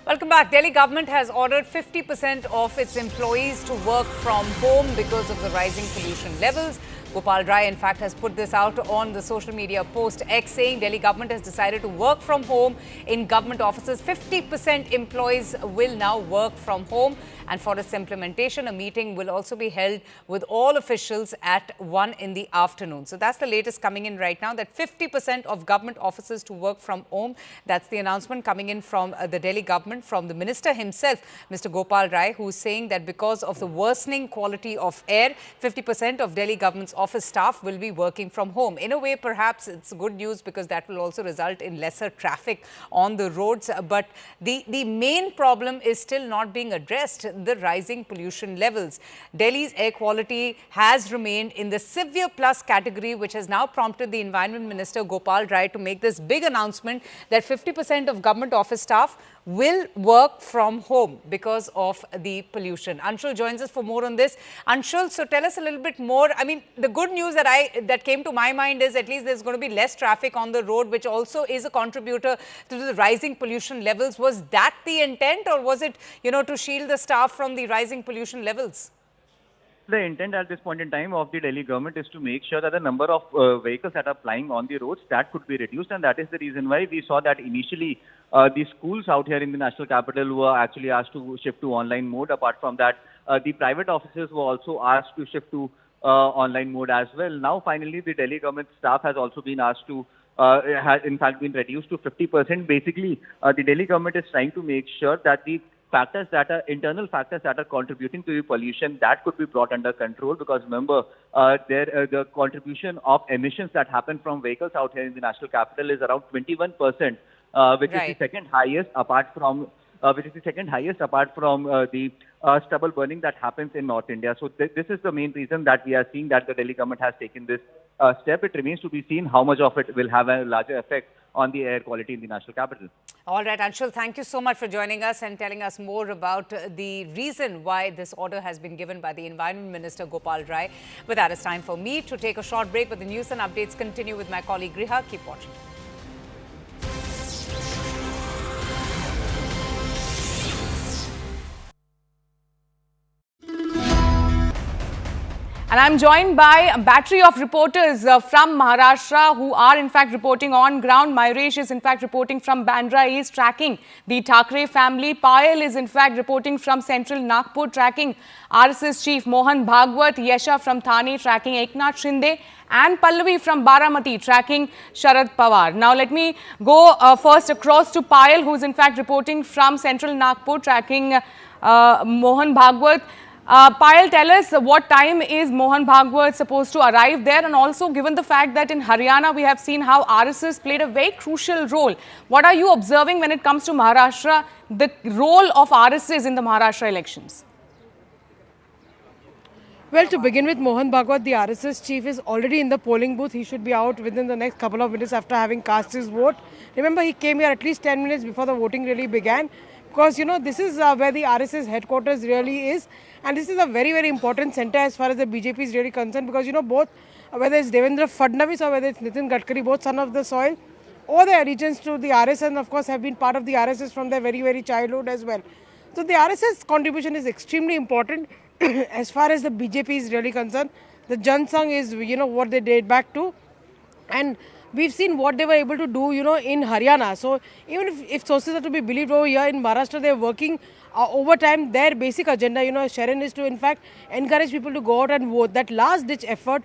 Welcome back. Delhi government has ordered 50% of its employees to work from home because of the rising pollution levels. Gopal Rai, in fact, has put this out on the social media post X, saying Delhi government has decided to work from home in government offices. 50% employees will now work from home. And for its implementation, a meeting will also be held with all officials at 1 in the afternoon. So that's the latest coming in right now, that 50% of government offices to work from home. That's the announcement coming in from the Delhi government, from the minister himself, Mr. Gopal Rai, who's saying that because of the worsening quality of air, 50% of Delhi government's office staff will be working from home. In a way, perhaps it's good news because that will also result in lesser traffic on the roads. But the main problem is still not being addressed, the rising pollution levels. Delhi's air quality has remained in the severe plus category, which has now prompted the Environment Minister Gopal Rai to make this big announcement that 50% of government office staff will work from home because of the pollution. Anshul joins us for more on this. Anshul, so tell us a little bit more. I mean, the good news that came to my mind is at least there's going to be less traffic on the road, which also is a contributor to the rising pollution levels. Was that the intent, or was it, you know, to shield the staff from the rising pollution levels? The intent at this point in time of the Delhi government is to make sure that the number of vehicles that are plying on the roads, that could be reduced, and that is the reason why we saw that initially the schools out here in the national capital were actually asked to shift to online mode. Apart from that, the private offices were also asked to shift to online mode as well. Now, finally, the Delhi government staff has also been asked to, has in fact been reduced to 50%. Basically, the Delhi government is trying to make sure that the factors that are internal factors that are contributing to the pollution, that could be brought under control, because remember, the contribution of emissions that happen from vehicles out here in the national capital is around 21%, which is the second highest apart from the stubble burning that happens in North India. So this is the main reason that we are seeing that the Delhi government has taken this step. It remains to be seen how much of it will have a larger effect on the air quality in the national capital. All right, Anshul, thank you so much for joining us and telling us more about the reason why this order has been given by the Environment Minister Gopal Rai. With that, it's time for me to take a short break, but the news and updates continue with my colleague Griha. Keep watching. And I'm joined by a battery of reporters from Maharashtra who are in fact reporting on ground. Mayuresh is in fact reporting from Bandra East, tracking the Thackeray family. Payal is in fact reporting from central Nagpur, tracking RSS chief Mohan Bhagwat. Yesha from Thane, tracking Eknath Shinde. And Pallavi from Baramati, tracking Sharad Pawar. Now let me go first across to Payal, who is in fact reporting from central Nagpur, tracking Mohan Bhagwat. Payal, tell us what time is Mohan Bhagwat supposed to arrive there, and also given the fact that in Haryana we have seen how RSS played a very crucial role. What are you observing when it comes to Maharashtra, the role of RSS in the Maharashtra elections? Well, to begin with, Mohan Bhagwat, the RSS chief, is already in the polling booth. He should be out within the next couple of minutes after having cast his vote. Remember, he came here at least 10 minutes before the voting really began. Because, you know, this is where the RSS headquarters really is. And this is a very, very important center as far as the BJP is really concerned. Because, you know, both, whether it's Devendra Fadnavis or whether it's Nitin Gadkari, both son of the soil, or their allegiance to the RSS, and of course have been part of the RSS from their very, very childhood as well. So the RSS contribution is extremely important as far as the BJP is really concerned. The Jan Sangh is, you know, what they date back to. And we've seen what they were able to do, you know, in Haryana. So even if sources are to be believed over here in Maharashtra, they're working overtime. Their basic agenda, you know, Sharon, is to in fact encourage people to go out and vote. That last ditch effort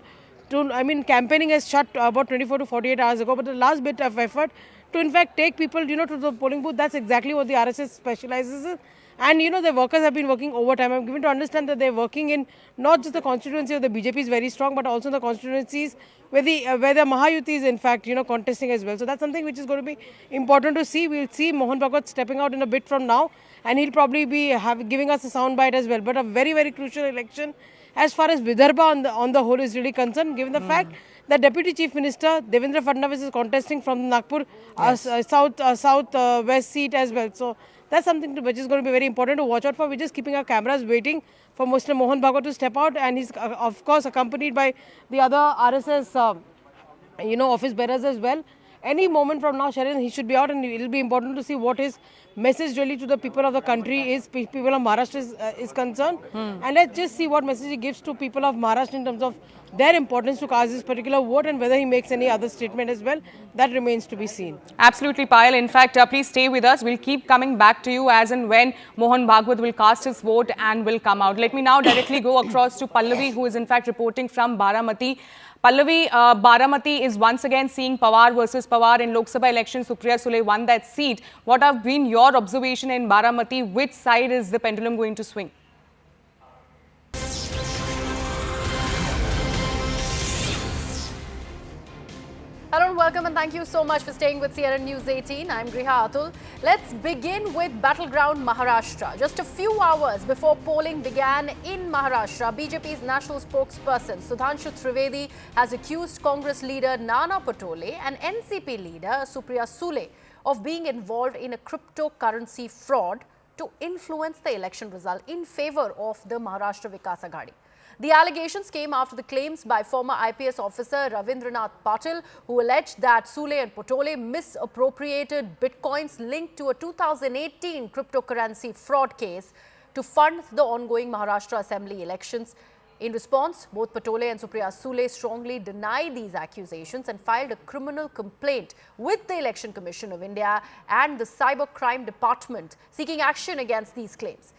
to, I mean, campaigning has shut about 24 to 48 hours ago, but the last bit of effort to in fact take people, you know, to the polling booth, that's exactly what the RSS specializes in. And, you know, the workers have been working overtime. I'm given to understand that they're working in not just the constituency of the BJP is very strong, but also the constituencies where the Mahayuti is, in fact, you know, contesting as well. So that's something which is going to be important to see. We'll see Mohan Bhagwat stepping out in a bit from now, and he'll probably be giving us a soundbite as well. But a very, very crucial election as far as Vidarbha on the whole is really concerned, given the fact that Deputy Chief Minister Devendra Fadnavis is contesting from the Nagpur south-west seat as well. So that's something which is going to be very important to watch out for. We're just keeping our cameras waiting for Mr. Mohan Bhagwat to step out, and he's of course accompanied by the other RSS, you know, office bearers as well. Any moment from now, Sharon, he should be out, and it will be important to see what his message really to the people of the country is, people of Maharashtra is concerned. And let's just see what message he gives to people of Maharashtra in terms of their importance to cast this particular vote, and whether he makes any other statement as well. That remains to be seen. Absolutely, Payal. In fact, please stay with us. We'll keep coming back to you as and when Mohan Bhagwat will cast his vote and will come out. Let me now directly go across to Pallavi, who is in fact reporting from Baramati. Pallavi, Baramati is once again seeing Pawar versus Pawar in Lok Sabha election. Supriya Sule won that seat. What have been your observation in Baramati? Which side is the pendulum going to swing? Hello and welcome, and thank you so much for staying with CNN News 18. I'm Griha Atul. Let's begin with battleground Maharashtra. Just a few hours before polling began in Maharashtra, BJP's national spokesperson Sudhanshu Trivedi has accused Congress leader Nana Patole and NCP leader Supriya Sule of being involved in a cryptocurrency fraud to influence the election result in favor of the Maharashtra Vikas Aghadi. The allegations came after the claims by former IPS officer Ravindranath Patil, who alleged that Sule and Patole misappropriated bitcoins linked to a 2018 cryptocurrency fraud case to fund the ongoing Maharashtra Assembly elections. In response, both Patole and Supriya Sule strongly denied these accusations and filed a criminal complaint with the Election Commission of India and the Cybercrime Department seeking action against these claims.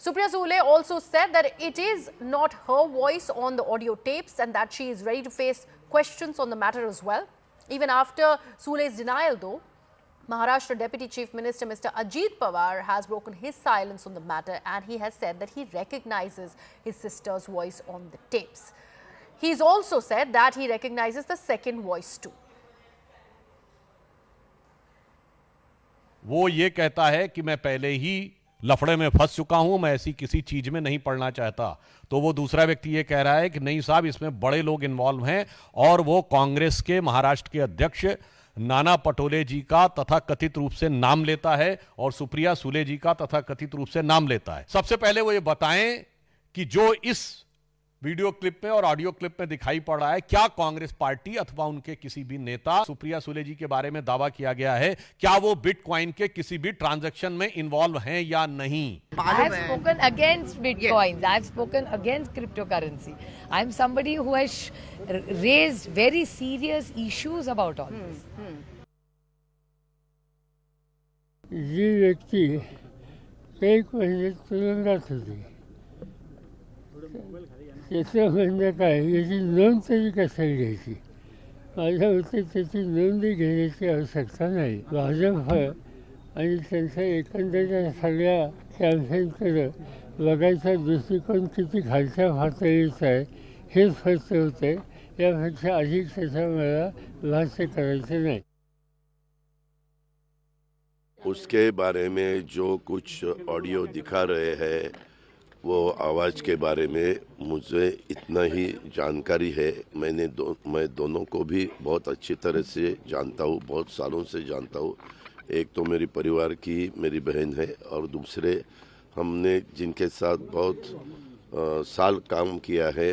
Supriya Sule also said that it is not her voice on the audio tapes and that she is ready to face questions on the matter as well. Even after Sule's denial, though, Maharashtra Deputy Chief Minister Mr. Ajit Pawar has broken his silence on the matter and he has said that he recognizes his sister's voice on the tapes. He's also said that he recognizes the second voice too. वो ये कहता है कि मैं पहले ही लफड़े में फंस चुका हूं, मैं ऐसी किसी चीज में नहीं पड़ना चाहता। तो वो दूसरा व्यक्ति ये कह रहा है कि नहीं साहब, इसमें बड़े लोग इन्वॉल्व हैं और वो कांग्रेस के महाराष्ट्र के अध्यक्ष नाना पटोले जी का तथा कथित रूप से नाम लेता है और सुप्रिया सुले जी का तथा कथित रूप से नाम लेता है। सबसे पहले वो ये बताएं कि जो इस वीडियो क्लिप में और ऑडियो क्लिप में दिखाई पड़ रहा है, क्या कांग्रेस पार्टी अथवा उनके किसी भी नेता सुप्रिया सुले जी के बारे में दावा किया गया है, क्या वो बिटकॉइन के किसी भी ट्रांजैक्शन में इन्वॉल्व हैं या नहीं? I have spoken against bitcoins. I have spoken against cryptocurrency. I am somebody who has raised very serious issues about all this. ये व्यक्ती कई महिने तुरुंगात होते. त्याचं म्हणणं काय, याची नोंद तरी कशाला घ्यायची? माझ्या मते त्याची नोंद घेण्याची आवश्यकता नाही. भाजप आणि त्यांचा एकंदरीत सगळ्या कॅम्पेनकडं बघायचा दृष्टिकोन किती खालच्या पातळीचा आहे हे स्पष्ट होते. यापेक्षा अधिक त्याचा मला भाष्य करायचं नाही. उसके बारे में जो कुछ ऑडियो दिखा रहे हैं वो आवाज़ के बारे में मुझे इतना ही जानकारी है. मैं दोनों को भी बहुत अच्छी तरह से जानता हूँ, बहुत सालों से जानता हूँ. एक तो मेरी परिवार की मेरी बहन है और दूसरे हमने जिनके साथ बहुत साल काम किया है,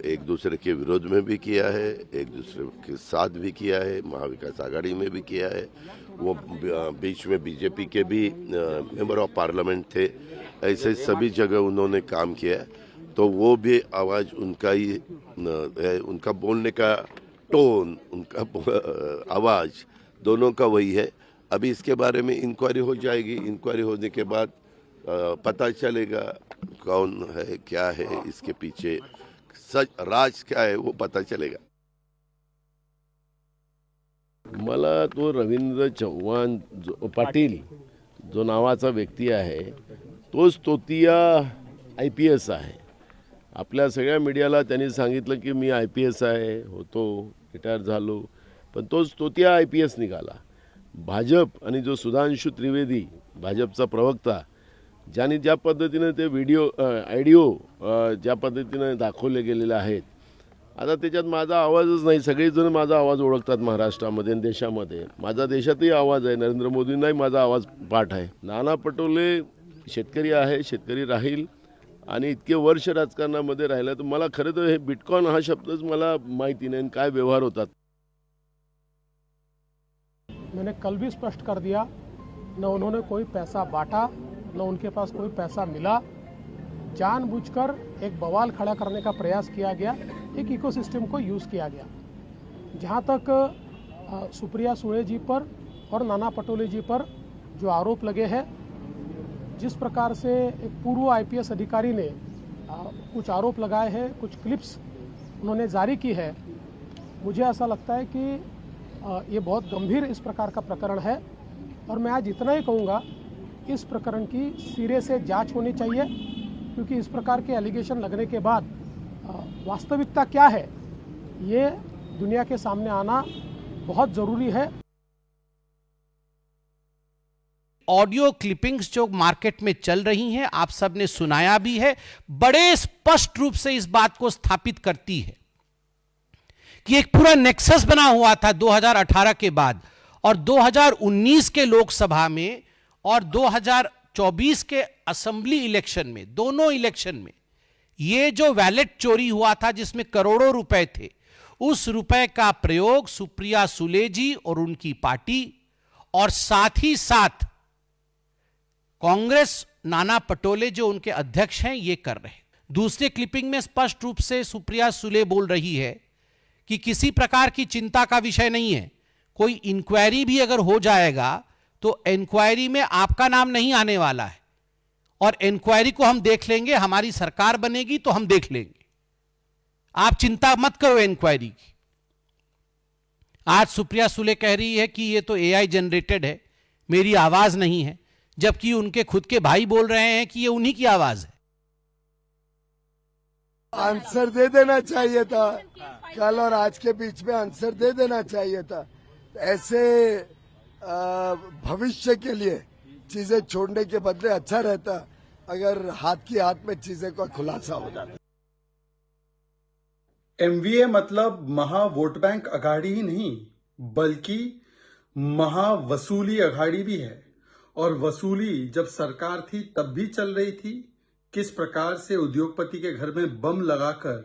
एक दूसरे के विरोध में भी किया है, एक दूसरे के साथ भी किया है, महा विकास आघाड़ी में भी किया है. वो बीच में बीजेपी के भी मेंबर ऑफ पार्लियामेंट थे. ऐसे सभी जगह उन्होंने काम किया. तो वो भी आवाज़ उनका ही है, उनका बोलने का टोन, उनका आवाज़ दोनों का वही है. अभी इसके बारे में इंक्वायरी हो जाएगी. इंक्वायरी होने के बाद पता चलेगा कौन है, क्या है इसके पीछे, सच राज क्या है वो पता चलेगा. मला तो रवींद्र चव्हाण पाटील जो नावाचा व्यक्ती आहे तोच तोतिया IPS आहे. आपल्या सगळ्या मीडियाला त्यांनी सांगितलं की मी IPS आहे, होतो, रिटायर झालो, पण तोच तोतिया IPS निघाला. भाजप आणि जो सुधांशु त्रिवेदी भाजपचा प्रवक्ता ज्यांनी ज्या पद्धतीने ते ऑडिओ ज्या पद्धतीने दाखवले गेलेले आहेत, आता त्याच्यात माझा आवाजच नाही. सगळेजण माझा आवाज ओळखतात महाराष्ट्रामध्ये आणि देशामध्ये. माझा देशातही आवाज आहे, नरेंद्र मोदींनाही माझा आवाज पाठ आहे. नाना पटोले शेतकरी आहे, शेतकरी राहील आणि इतके वर्ष राजकारणामध्ये राहिलं. तर मला खरं तर हे बिटकॉइन हा शब्दच मला माहिती नाही काय व्यवहार होतात. मैंने कल भी स्पष्ट कर दिया, न उन्होंने कोई पैसा बांटा, न उनके पास कोई पैसा मिला. जानबूझकर एक बवाल खड़ा करने का प्रयास किया गया, एक इकोसिस्टम को यूज़ किया गया. जहाँ तक सुप्रिया सुले जी पर और नाना पटोले जी पर जो आरोप लगे हैं, जिस प्रकार से एक पूर्व IPS अधिकारी ने कुछ आरोप लगाए हैं, कुछ क्लिप्स उन्होंने जारी की है, मुझे ऐसा लगता है कि ये बहुत गंभीर इस प्रकार का प्रकरण है. और मैं आज इतना ही कहूँगा, इस प्रकरण की सिरे से जांच होनी चाहिए, क्योंकि इस प्रकार के एलिगेशन लगने के बाद वास्तविकता क्या है ये दुनिया के सामने आना बहुत ज़रूरी है. ऑडियो क्लिपिंग्स जो मार्केट में चल रही हैं, आप सब ने सुनाया भी है, बड़े स्पष्ट रूप से इस बात को स्थापित करती है कि एक पूरा नेक्सस बना हुआ था 2018 के बाद और 2019 के लोकसभा में और 2024 के असेंबली इलेक्शन में, दोनों इलेक्शन में ये जो वैलेट चोरी हुआ था जिसमें करोड़ों रुपए थे, उस रुपए का प्रयोग सुप्रिया सुले जी और उनकी पार्टी और साथ ही साथ कांग्रेस नाना पटोले जो उनके अध्यक्ष हैं ये कर रहे हैं. दूसरे क्लिपिंग में स्पष्ट रूप से सुप्रिया सुले बोल रही है कि किसी प्रकार की चिंता का विषय नहीं है, कोई इंक्वायरी भी अगर हो जाएगा तो इंक्वायरी में आपका नाम नहीं आने वाला है और इंक्वायरी को हम देख लेंगे, हमारी सरकार बनेगी तो हम देख लेंगे, आप चिंता मत करो इंक्वायरी की। आज सुप्रिया सुले कह रही है कि ये तो एआई जनरेटेड है, मेरी आवाज नहीं है, जबकि उनके खुद के भाई बोल रहे हैं कि ये उन्हीं की आवाज है। आंसर दे देना चाहिए था, कल और आज के बीच में आंसर दे देना चाहिए था। ऐसे भविष्य के लिए चीजें छोड़ने के बदले अच्छा रहता अगर हाथ की हाथ में चीजें का खुलासा हो जाता। एमवीए मतलब महा वोट बैंक अघाड़ी ही नहीं, बल्कि महा वसूली अघाड़ी भी है। और वसूली जब सरकार थी तब भी चल रही थी। किस प्रकार से उद्योगपति के घर में बम लगाकर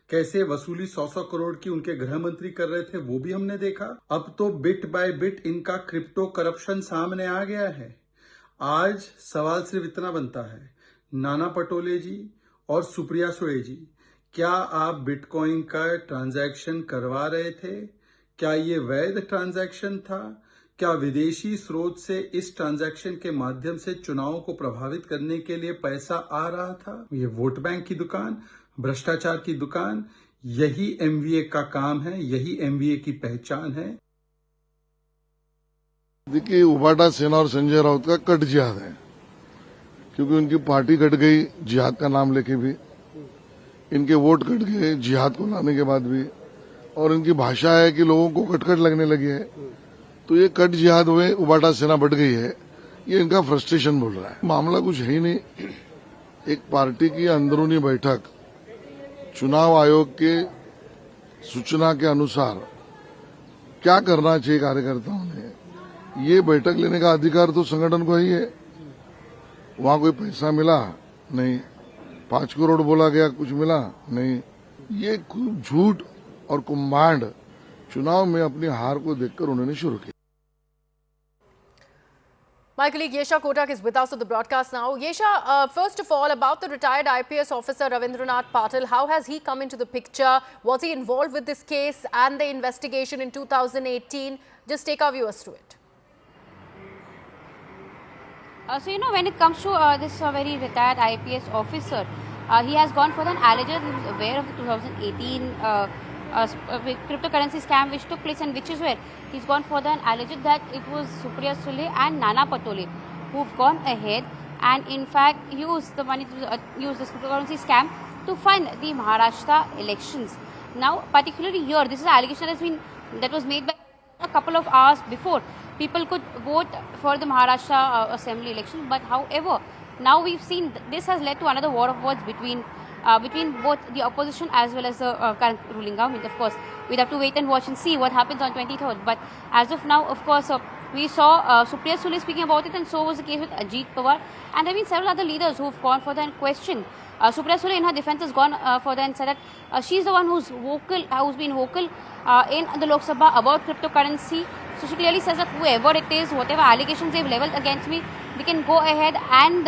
कैसे वसूली 100-100 करोड़ की उनके गृह मंत्री कर रहे थे, वो भी हमने देखा। अब तो बिट बाय बिट इनका क्रिप्टो करप्शन सामने आ गया है। आज सवाल सिर्फ इतना बनता है, नाना पटोले जी और सुप्रिया सुले जी, क्या आप बिटकॉइन का ट्रांजैक्शन करवा रहे थे? क्या ये वैध ट्रांजैक्शन था? क्या विदेशी स्रोत से इस ट्रांजैक्शन के माध्यम से चुनावों को प्रभावित करने के लिए पैसा आ रहा था? ये वोट बैंक की दुकान, भ्रष्टाचार की दुकान, यही एमवीए का काम है, यही एमवीए की पहचान है। देखिए, उबाटा सेना और संजय राउत का कट जिहाद है, क्योंकि उनकी पार्टी कट गई जिहाद का नाम लेके भी, इनके वोट कट गए जिहाद को लाने के बाद भी, और इनकी भाषा है कि लोगों को कटकट लगने लगी है। तो ये कट जिहाद हुए, उबाटा सेना बढ़ गई है, ये इनका फ्रस्ट्रेशन बोल रहा है। मामला कुछ है ही नहीं। एक पार्टी की अंदरूनी बैठक चुनाव आयोग के सूचना के अनुसार क्या करना चाहिए कार्यकर्ताओं ने, ये बैठक लेने का अधिकार तो संगठन को ही है। वहां कोई पैसा मिला नहीं, 5 करोड़ बोला गया, कुछ मिला नहीं। ये खूब झूठ और कुंभांड चुनाव में अपनी हार को देखकर उन्होंने शुरू किया। My colleague Yesha Kotak is with us on the broadcast now. Yesha, first of all, about the retired IPS officer Ravindranath Patil, how has he come into the picture? Was he involved with this case and the investigation in 2018? Just take our viewers through it. So, when it comes to this very retired IPS officer, he has gone for an alleged, he was aware of the 2018 cryptocurrency scam which took place, and which is where he's gone for the alleged that it was Supriya Sule and Nana Patole who've gone ahead and in fact used the money to use this cryptocurrency scam to fund the Maharashtra elections. Now, particularly here, this is an allegation that was made by a couple of hours before people could vote for the Maharashtra Assembly Election. But however, now we've seen this has led to another war of words between both the opposition as well as the current ruling government. Of course, we'll have to wait and watch and see what happens on 23rd. But as of now, of course, we saw Supriya Sule speaking about it, and so was the case with Ajit Pawar. And there have been several other leaders who've gone for the question. Supriya Sule, in her defense, has gone for the and said that she's the one who's been vocal in the Lok Sabha about cryptocurrency. So she clearly says that whoever it is, whatever allegations they've leveled against me, they can go ahead and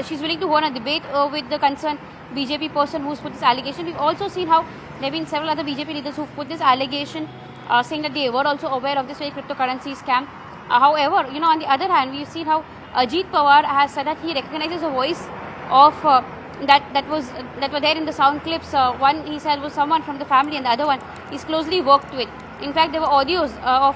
she's willing to go on a debate with the concerned BJP person who's put this allegation. We've also seen how there have been several other BJP leaders who've put this allegation, saying that they were also aware of this very cryptocurrency scam. However, on the other hand, we've seen how Ajit Pawar has said that he recognizes the voice of that were there in the sound clips. One he said was someone from the family, and the other one he's closely worked with. In fact, there were audios of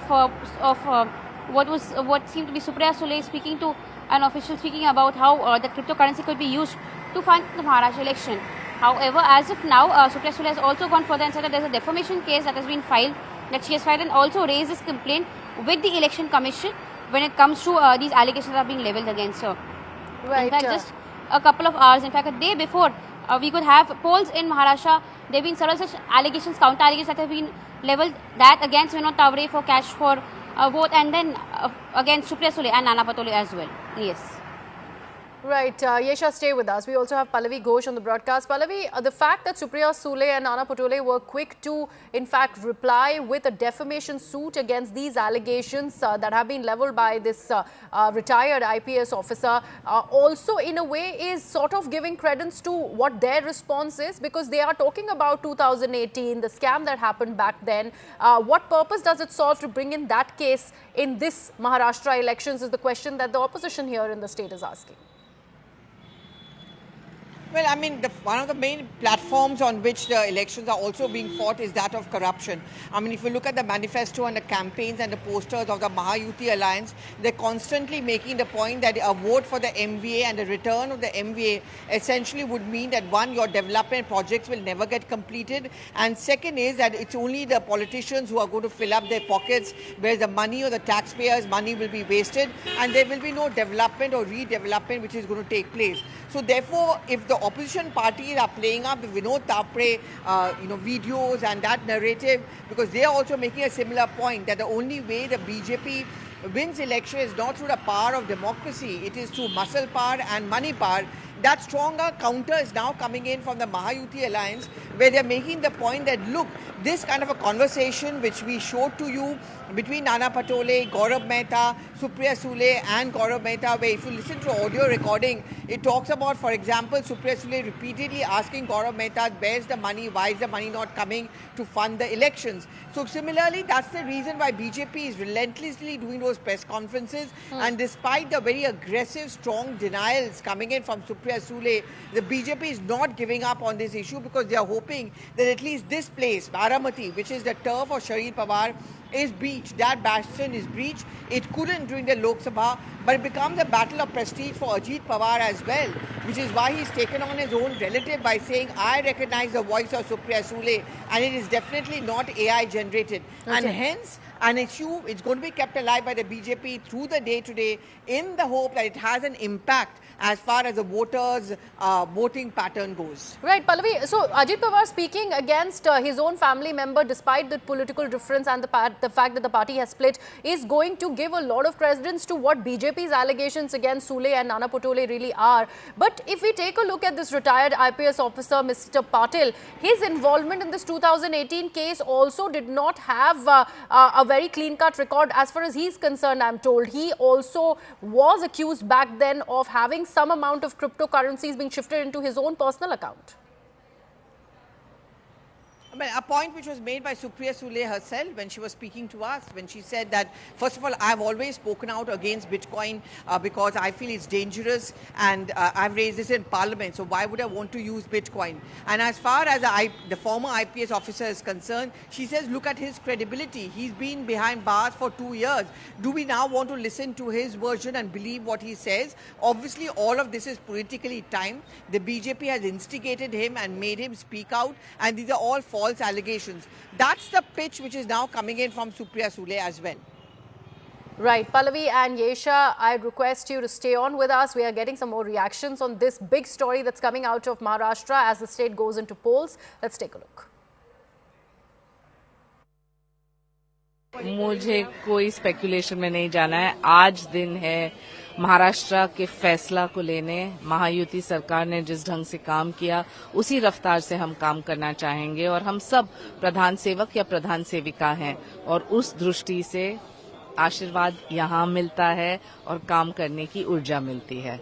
what seemed to be Supriya Sule speaking to an official, speaking about how the cryptocurrency could be used to fund the Maharashtra election. However, as of now, Supriya Sule has also gone further and said that there's a defamation case that has been filed, that she has filed, and also raised this complaint with the Election Commission when it comes to these allegations that are being levelled against her. Right. In fact, just a couple of hours, in fact, a day before, we could have polls in Maharashtra. There have been several such allegations, counter allegations that have been levelled, that against Vinod Tavre for cash for vote, and then against Supriya Sule and Nana Patole as well. Yes. Right. Yesha, stay with us. We also have Pallavi Ghosh on the broadcast. Pallavi, the fact that Supriya Sule and Nana Patole were quick to, in fact, reply with a defamation suit against these allegations that have been levelled by this retired IPS officer, also in a way is sort of giving credence to what their response is, because they are talking about 2018, the scam that happened back then. What purpose does it serve to bring in that case in this Maharashtra elections is the question that the opposition here in the state is asking. Well, I mean, one of the main platforms on which the elections are also being fought is that of corruption. I mean, if you look at the manifesto and the campaigns and the posters of the Mahayuti alliance, they're constantly making the point that a vote for the MVA and the return of the MVA essentially would mean that, one, your development projects will never get completed, and second is that it's only the politicians who are going to fill up their pockets, where the money or the taxpayers' money will be wasted, and there will be no development or redevelopment which is going to take place. So therefore, if the opposition parties are playing up the Vinod Thapre, videos and that narrative, because they are also making a similar point that the only way the BJP wins election is not through the power of democracy, it is through muscle power and money power. That stronger counter is now coming in from the Mahayuti alliance, where they're making the point that, look, this kind of a conversation which we showed to you between Nana Patole, Gaurav Mehta, Supriya Sule and Gaurav Mehta, where if you listen to audio recording, it talks about, for example, Supriya Sule repeatedly asking Gaurav Mehta, where's the money, why is the money not coming to fund the elections? So similarly, that's the reason why BJP is relentlessly doing those press conferences, and despite the very aggressive, strong denials coming in from Supriya Sule, the BJP is not giving up on this issue, because they are hoping that at least this place, Baramati, which is the turf of Sharad Pawar, is breached. That bastion is breached. It couldn't during the Lok Sabha, but it becomes a battle of prestige for Ajit Pawar as well, which is why he's taken on his own relative by saying, I recognize the voice of Supriya Sule, and it is definitely not AI generated. Okay. And hence, an issue is going to be kept alive by the BJP through the day today, in the hope that it has an impact as far as the voters' voting pattern goes. Right, Pallavi. So, Ajit Pawar speaking against his own family member, despite the political difference and the fact that the party has split, is going to give a lot of credence to what BJP's allegations against Sule and Nana Patole really are. But if we take a look at this retired IPS officer, Mr. Patil, his involvement in this 2018 case also did not have a very clean-cut record as far as he's concerned, I'm told. He also was accused back then of having some amount of cryptocurrencies being shifted into his own personal account. A point which was made by Supriya Sule herself when she was speaking to us, when she said that, first of all, I've always spoken out against Bitcoin because I feel it's dangerous, and I've raised this in Parliament, so why would I want to use Bitcoin? And as far as the former IPS officer is concerned, she says, look at his credibility. He's been behind bars for 2 years. Do we now want to listen to his version and believe what he says? Obviously, all of this is politically timed. The BJP has instigated him and made him speak out, and these are all false allegations. That's the pitch which is now coming in from Supriya Sule as well. Right, Pallavi and Yesha, I request you to stay on with us. We are getting some more reactions on this big story that's coming out of Maharashtra as the state goes into polls. Let's take a look. मुझे कोई speculation में नहीं जाना है. आज दिन है महाराष्ट्र के फैसला को लेने. महायुति सरकार ने जिस ढंग से काम किया, उसी रफ्तार से हम काम करना चाहेंगे, और हम सब प्रधान सेवक या प्रधान सेविका हैं, और उस दृष्टि से आशीर्वाद यहाँ मिलता है और काम करने की ऊर्जा मिलती है.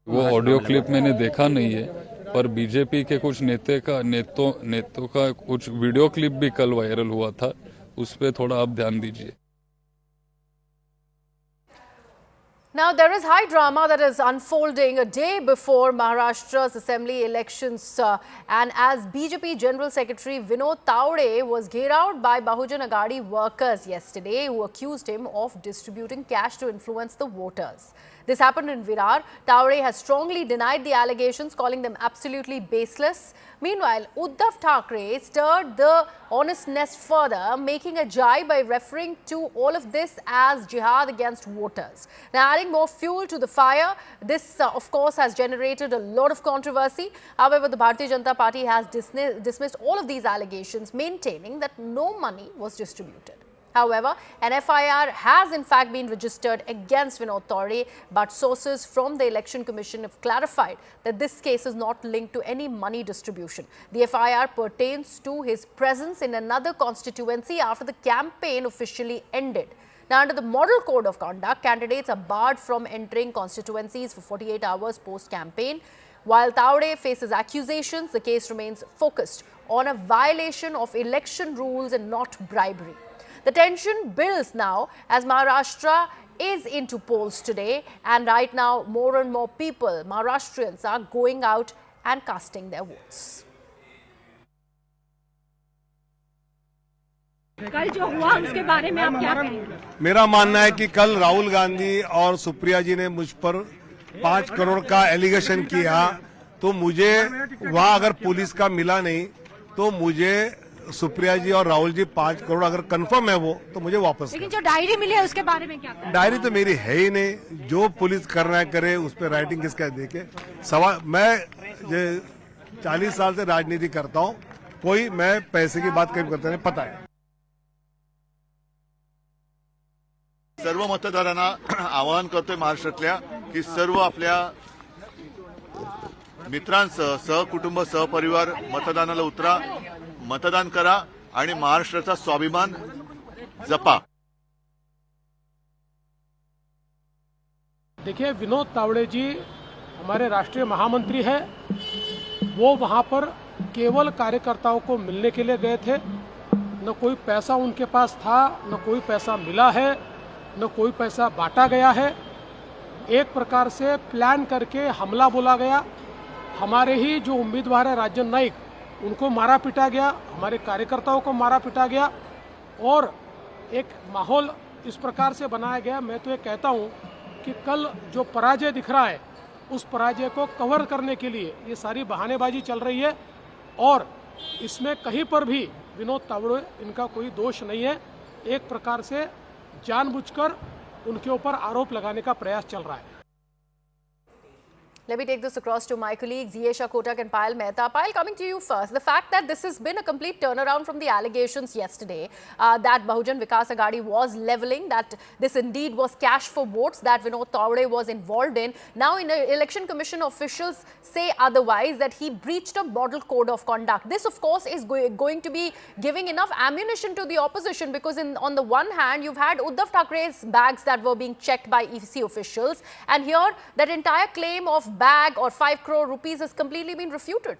वो ऑडियो क्लिप मैंने देखा नहीं है, पर बीजेपी के कुछ नेतों का कुछ वीडियो क्लिप भी कल वायरल हुआ था, उस पे थोड़ा आप ध्यान दीजिए. Now, there is high drama that is unfolding a day before Maharashtra's Assembly elections, and as BJP General Secretary Vinod Tawde was gheraud by Bahujan Aghadi workers yesterday, who accused him of distributing cash to influence the voters. This happened in Virar. Tawde has strongly denied the allegations, calling them absolutely baseless. Meanwhile, Uddhav Thackeray stirred the honest nest further, making a jibe by referring to all of this as jihad against voters. Now, adding more fuel to the fire, this of course has generated a lot of controversy. However, the Bharatiya Janata Party has dismissed all of these allegations, maintaining that no money was distributed. However, an FIR has in fact been registered against Vinod Tawde, but sources from the Election Commission have clarified that this case is not linked to any money distribution. The FIR pertains to his presence in another constituency after the campaign officially ended. Now, under the Model Code of Conduct, candidates are barred from entering constituencies for 48 hours post-campaign. While Tawde faces accusations, the case remains focused on a violation of election rules and not bribery. The tension builds now as Maharashtra is into polls today, and right now more and more people, Maharashtrians, are going out and casting their votes. कल जो हुआ उसके बारे में आप क्या कहेंगे? मेरा मानना है कि कल राहुल गांधी और सुप्रिया जी ने मुझ पर 5 करोड़ का एलिगेशन किया, तो मुझे वहां अगर पुलिस का मिला नहीं तो मुझे सुप्रिया जी और राहुल जी 5 करोड़ अगर कंफर्म है वो, तो मुझे वापस। लेकिन जो डायरी मिली है उसके बारे में क्या कहेंगे? डायरी तो मेरी है ही नहीं, जो पुलिस करना है करे, उस पर राइटिंग किसका देखे। सवाल, मैं 40 साल से राजनीति करता हूँ, कोई मैं पैसे की बात कभी करता नहीं, पता है। सर्व मतदारांना आवाहन करतोय महाराष्ट्रातल्या की सर्व आपल्या मित्रांसह, सहकुटुंब, सहपरिवार मतदानाला उतरा, मतदान करा आणि महाराष्ट्राचा स्वाभिमान जपा। देखिए, विनोद तावड़े जी हमारे राष्ट्रीय महामंत्री है। वो वहां पर केवल कार्यकर्ताओं को मिलने के लिए गए थे। न कोई पैसा उनके पास था, न कोई पैसा मिला है, न कोई पैसा बांटा गया है। एक प्रकार से प्लान करके हमला बोला गया। हमारे ही जो उम्मीदवार है राजन नाइक, उनको मारा पीटा गया, हमारे कार्यकर्ताओं को मारा पीटा गया, और एक माहौल इस प्रकार से बनाया गया। मैं तो ये कहता हूँ कि कल जो पराजय दिख रहा है, उस पराजय को कवर करने के लिए ये सारी बहानेबाजी चल रही है, और इसमें कहीं पर भी विनोद तावड़े इनका कोई दोष नहीं है। एक प्रकार से जानबूझकर उनके ऊपर आरोप लगाने का प्रयास चल रहा है। Let me take this across to my colleagues, Yesha Kotak and Payal Mehta. Payal, coming to you first. The fact that this has been a complete turnaround from the allegations yesterday that Maha Vikas Aghadi was levelling, that this indeed was cash for votes that Vinod Tawade was involved in. Now, Election Commission officials say otherwise, that he breached a model code of conduct. This, of course, is going to be giving enough ammunition to the opposition, because on the one hand, you've had Uddhav Thackeray's bags that were being checked by EC officials, and here that entire claim of bag or 5 crore rupees has completely been refuted.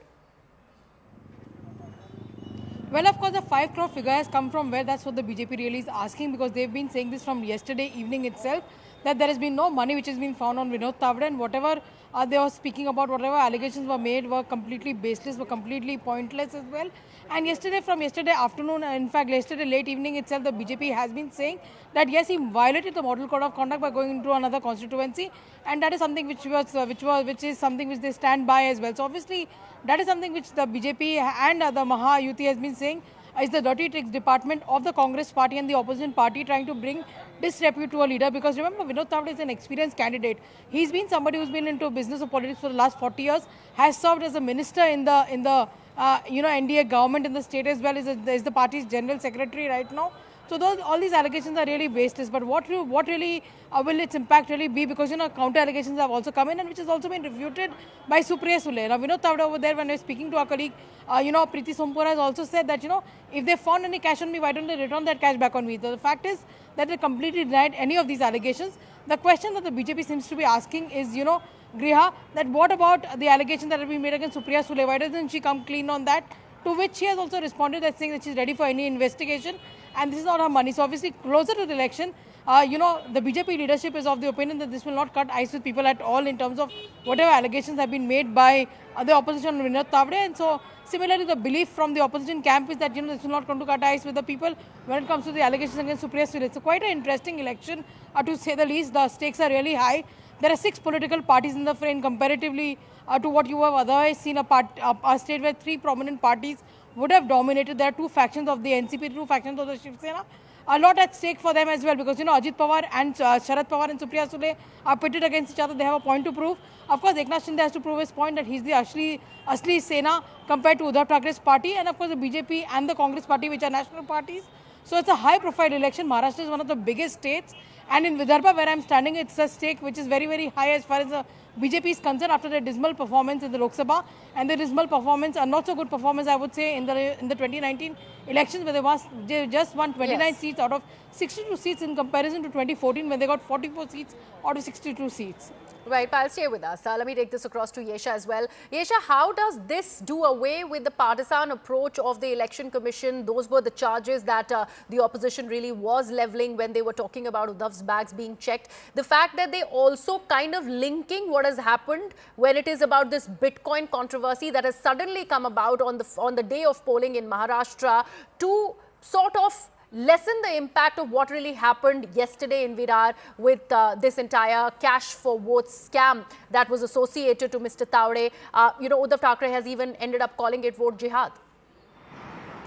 Well, of course, the 5 crore figure has come from where? That's what the BJP really is asking, because they've been saying this from yesterday evening itself, that there has been no money which has been found on Vinod Tawade, and whatever they were speaking about, whatever allegations were made, were completely baseless, were completely pointless as well. And from yesterday afternoon, in fact, yesterday late evening itself, the BJP has been saying that yes, he violated the model code of conduct by going into another constituency, and that is something which is something which they stand by as well. So obviously, that is something which the BJP and the Mahayuti has been saying is the dirty tricks department of the Congress party and the opposition party trying to bring disrepute to a leader. Because remember, Vinod Tawade is an experienced candidate. He's been somebody who's been into business or politics for the last 40 years, has served as a minister in the NDA government in the state as well, is the party's general secretary right now. So all these allegations are really baseless. But what really will its impact really be? Because counter allegations have also come in, and which has also been refuted by Supriya Sule. Now Vinod Tawade over there, when I was speaking to our colleague, Preeti Sompura has also said that if they found any cash on me, why don't they return that cash back on me? The fact is that they completely denied any of these allegations. The question that the BJP seems to be asking is, Griha, that what about the allegations that have been made against Supriya Sule? Why doesn't she come clean on that? To which she has also responded that saying that she's ready for any investigation, and this is not her money. So obviously, closer to the election, the BJP leadership is of the opinion that this will not cut ice with people at all in terms of whatever allegations have been made by the opposition on Vinod Tawade. And so similarly, the belief from the opposition camp is that this is not going to cut ice with the people when it comes to the allegations against Supriya Sule. It's quite an interesting election, to say the least. The stakes are really high. There are 6 political parties in the frame comparatively to what you have otherwise seen a state where 3 prominent parties would have dominated. There are 2 factions of the NCP, 2 factions of the Shiv Sena. A lot at stake for them as well, because Ajit Pawar and Sharad Pawar and Supriya Sule are pitted against each other. They have a point to prove. Of course, Eknath Shinde has to prove his point that he's the Asli Sena compared to Uddhav Thackeray's party, and of course the BJP and the Congress party, which are national parties. So it's a high-profile election. Maharashtra is one of the biggest states, and in Vidarbha, where I'm standing, it's a stake which is very, very high as far as the BJP is concerned after their dismal performance in the Lok Sabha and the dismal performance, a not so good performance, I would say, in the 2019 elections, where they just won 29 seats out of 62 seats in comparison to 2014, when they got 44 seats out of 62 seats. Right, I'll stay with us. Let me take this across to Yesha as well. Yesha, how does this do away with the partisan approach of the Election Commission? Those were the charges that the opposition really was levelling when they were talking about Uddhav's bags being checked. The fact that they also kind of linking what has happened when it is about this Bitcoin controversy that has suddenly come about on the day of polling in Maharashtra to sort of lessen the impact of what really happened yesterday in Virar with this entire cash for votes scam that was associated to Mr. Tawde. Uddhav Thackeray has even ended up calling it vote jihad.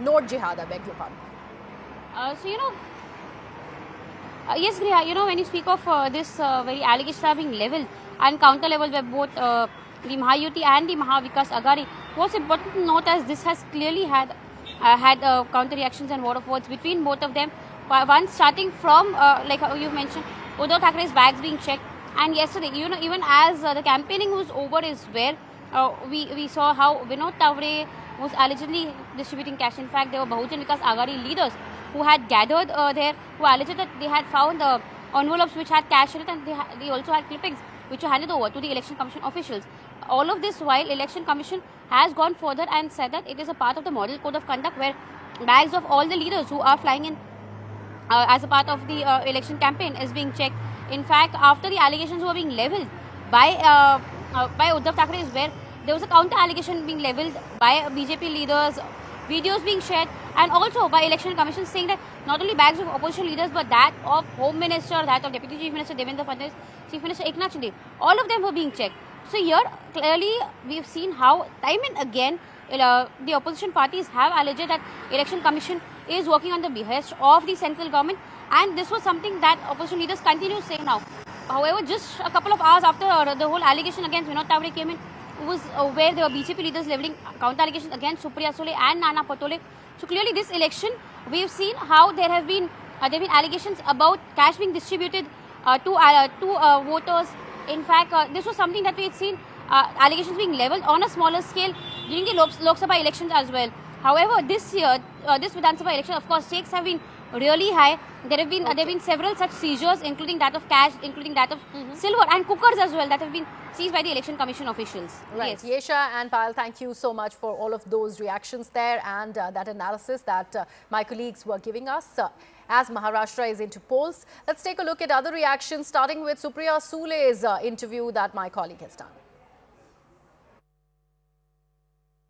Note jihad, I beg your pardon. Yes, Griha, when you speak of this very allegations are being leveled and counter leveled by both the Mahayuti and the Maha Vikas Aghadi, what's important to note as this has clearly had counter reactions and war of words between both of them. One starting from, like you've mentioned, Uddhav Thackeray's bags being checked. And yesterday, even as the campaigning was over is where we saw how Vinod Tawde was allegedly distributing cash. In fact, there were Bahujana Vikas Aghadi leaders who had gathered there, who alleged that they had found envelopes which had cash in it, and they also had clippings which were handed over to the Election Commission officials. All of this while Election Commission has gone further and said that it is a part of the model code of conduct where bags of all the leaders who are flying in as a part of the election campaign is being checked. In fact, after the allegations were being levelled by Uddhav Thackeray is where there was a counter allegation being levelled by BJP leaders, videos being shared, and also by Election Commission saying that not only bags of opposition leaders but that of Home Minister, that of Deputy Chief Minister Devendra Fadnavis, Chief Minister Eknath Shinde, all of them were being checked. So here, clearly, we've seen how time and again the opposition parties have alleged that Election Commission is working on the behest of the central government, and this was something that opposition leaders continue to say now. However, just a couple of hours after the whole allegation against Vinod Tawde came in, was where there were BJP leaders levelling counter allegations against Supriya Sule and Nana Patole. So clearly, this election, we've seen how there have been allegations about cash being distributed to voters. In fact, this was something that we had seen allegations being levelled on a smaller scale during the Lok Sabha elections as well. However, this year, this Vidhan Sabha election, of course, stakes have been really high. There have been several such seizures, including that of cash, including that of silver and cookers as well, that have been seized by the Election Commission officials. Right. Yes. Yesha and Payal, thank you so much for all of those reactions there and that analysis that my colleagues were giving us. As Maharashtra is into polls, let's take a look at other reactions, starting with Supriya Sule's interview that my colleague has done.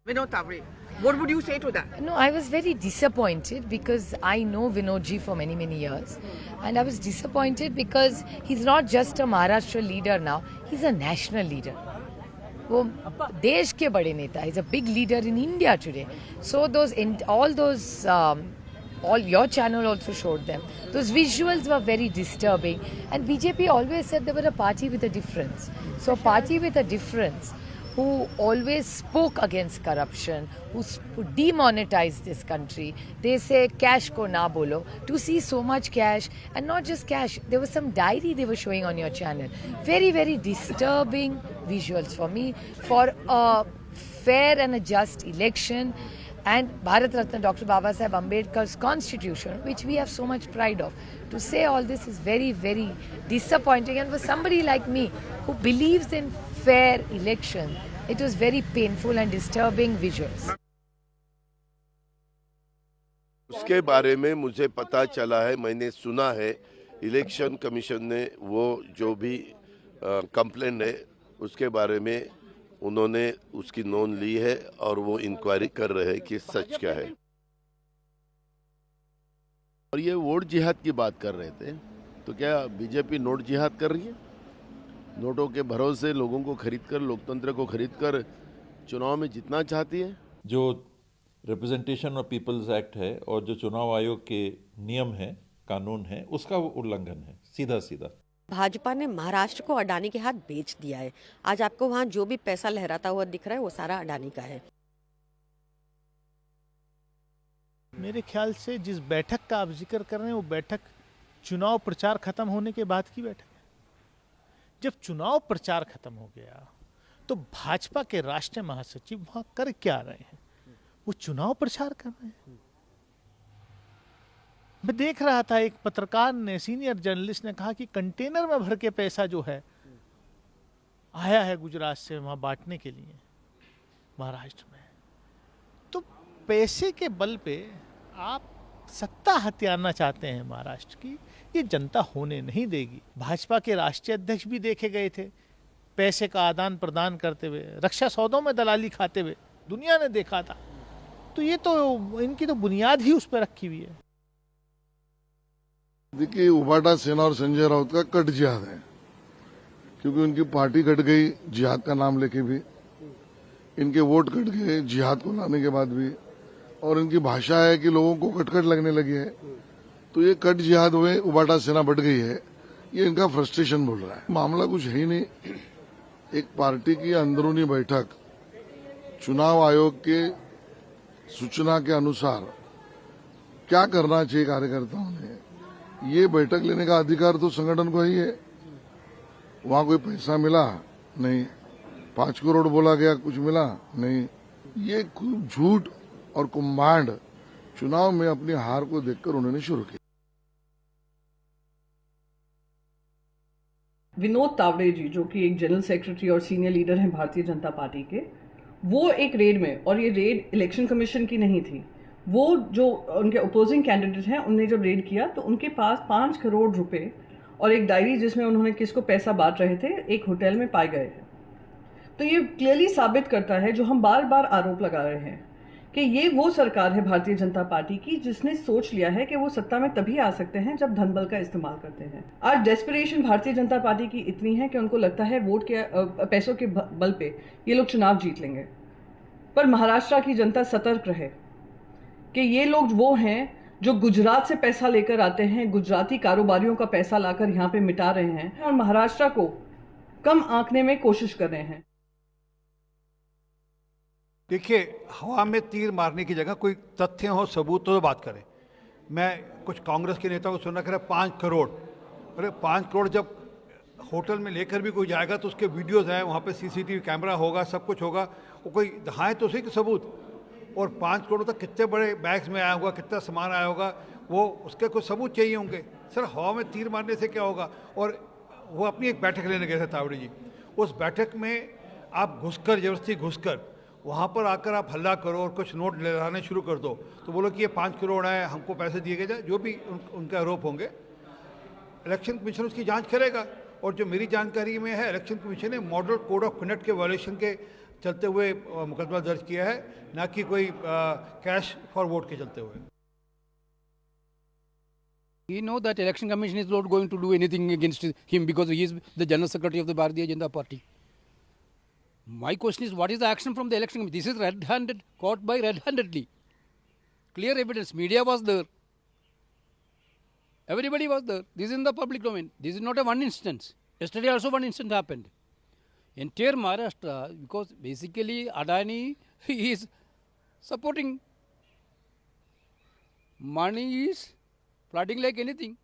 Vinod Tawde, what would you say to that? No, I was very disappointed because I know Vinodji for many, many years. And I was disappointed because he's not just a Maharashtra leader now, he's a national leader. वो देश के बड़े नेता, he's a big leader in India today. So all your channel also showed them. Those visuals were very disturbing. And BJP always said they were a party with a difference. So a party with a difference who always spoke against corruption, who demonetized this country. They say cash ko na bolo. To see so much cash, and not just cash, there was some diary they were showing on your channel. Very, very disturbing visuals for me for a fair and a just election. And Bharat Ratna Dr. Baba Saheb Ambedkar's constitution, which we have so much pride of. To say all this is very, very disappointing. And for somebody like me who believes in fair election, it was very painful and disturbing visuals. उसके बारे में मुझे पता चला है, मैंने सुना है, इलेक्शन कमीशन ने वो जो भी कंप्लेंट है उसके बारे में उन्होंने उसकी नोंद ली है और वो इंक्वायरी कर रहे हैं कि सच क्या है। और ये वोट जिहाद की बात कर रहे थे, तो क्या बीजेपी नोट जिहाद कर रही है? नोटों के भरोसे लोगों को खरीदकर, लोकतंत्र को खरीदकर चुनाव में जीतना चाहती है? जो रिप्रेजेंटेशन ऑफ पीपल्स एक्ट है और जो चुनाव आयोग के नियम है, कानून है, उसका उल्लंघन है, सीधा सीधा। भाजपा ने महाराष्ट्र को अडानी के हाथ बेच दिया है। आज आपको वहां जो भी पैसा लहराता हुआ दिख रहा है वो सारा अडानी का है। मेरे ख्याल से जिस बैठक का आप जिक्र कर रहे हैं वो बैठक चुनाव प्रचार खत्म होने के बाद की बैठक है। जब चुनाव प्रचार खत्म हो गया तो भाजपा के राष्ट्रीय महासचिव वहां कर क्या रहे हैं? वो चुनाव प्रचार कर रहे हैं। मैं देख रहा था एक पत्रकार ने, सीनियर जर्नलिस्ट ने कहा कि कंटेनर में भर के पैसा जो है आया है गुजरात से वहाँ बांटने के लिए महाराष्ट्र में। तो पैसे के बल पे आप सत्ता हथियाना चाहते हैं महाराष्ट्र की, ये जनता होने नहीं देगी। भाजपा के राष्ट्रीय अध्यक्ष भी देखे गए थे पैसे का आदान प्रदान करते हुए, रक्षा सौदों में दलाली खाते हुए, दुनिया ने देखा था। तो ये तो इनकी तो बुनियाद ही उस पर रखी हुई है। देखिए, उबाटा सेना और संजय राउत का कट जिहाद है, क्योंकि उनकी पार्टी कट गई जिहाद का नाम लेके भी, इनके वोट कट गए जिहाद को लाने के बाद भी, और इनकी भाषा है कि लोगों को कटकट लगने लगी है। तो ये कट जिहाद हुए, उबाटा सेना बढ़ गई है, ये इनका फ्रस्ट्रेशन बोल रहा है। मामला कुछ है ही नहीं। एक पार्टी की अंदरूनी बैठक चुनाव आयोग के सूचना के अनुसार क्या करना चाहिए कार्यकर्ताओं ने, ये बैठक लेने का अधिकार तो संगठन को ही है। वहां कोई पैसा मिला नहीं, 5 करोड़ बोला गया, कुछ मिला नहीं। ये खूब झूठ और कुम्भांड चुनाव में अपनी हार को देखकर उन्होंने शुरू किया। विनोद तावड़े जी, जो कि एक जनरल सेक्रेटरी और सीनियर लीडर हैं भारतीय जनता पार्टी के, वो एक रेड में, और ये रेड इलेक्शन कमीशन की नहीं थी, वो जो उनके अपोजिंग कैंडिडेट हैं उनने जब रेड किया तो उनके पास 5 करोड़ रुपए और एक डायरी जिसमें उन्होंने किसको पैसा बांट रहे थे, एक होटल में पाए गए हैं। तो ये क्लियरली साबित करता है जो हम बार बार आरोप लगा रहे हैं कि ये वो सरकार है भारतीय जनता पार्टी की जिसने सोच लिया है कि वो सत्ता में तभी आ सकते हैं जब धन बल का इस्तेमाल करते हैं। आज डेस्परेशन भारतीय जनता पार्टी की इतनी है कि उनको लगता है वोट के पैसों के बल पे ये लोग चुनाव जीत लेंगे। पर महाराष्ट्र की जनता सतर्क रहे कि ये लोग वो हैं जो गुजरात से पैसा लेकर आते हैं, गुजराती कारोबारियों का पैसा लाकर यहाँ पे मिटा रहे हैं और महाराष्ट्र को कम आंकने में कोशिश कर रहे हैं। देखिए, हवा में तीर मारने की जगह कोई तथ्य हो, सबूत तो बात करें। मैं कुछ कांग्रेस के नेताओं को सुनना कर 5 करोड़, अरे 5 करोड़ जब होटल में लेकर भी कोई जाएगा तो उसके वीडियोस हैं, वहाँ पे सीसीटीवी कैमरा होगा, सब कुछ होगा, वो कोई दिखाए तो सही सबूत। और 5 करोड़ तक कितने बड़े बैग्स में आया होगा, कितना सामान आया होगा, वो उसके कुछ सबूत चाहिए होंगे। सर, हवा में तीर मारने से क्या होगा? और वो अपनी एक बैठक लेने गए थे तावड़े जी, उस बैठक में आप घुसकर, जबरदस्ती घुसकर वहाँ पर आकर आप हल्ला करो और कुछ नोट लगाने शुरू कर दो तो बोलो कि ये 5 करोड़ है, हमको पैसे दिए गए, जो भी उनके आरोप होंगे इलेक्शन कमीशन उसकी जांच करेगा। और जो मेरी जानकारी में है, इलेक्शन कमीशन ने मॉडल कोड ऑफ कंडक्ट के वायलेशन के चलते हुए मुकदमा दर्ज किया है, ना कि कोई कैश फॉर वोट के चलते हुए। We know that election commission is not going to do anything against him because he is the general secretary of the Bharatiya Janata Party. My question is, what is the action from the election commission? This is red-handed, caught by red-handedly. Clear evidence. Media was there. Everybody was there. This is in the public domain. This is not a one instance. Yesterday also one instance happened. Entire Maharashtra, because basically Adani is supporting. Money is flooding like anything.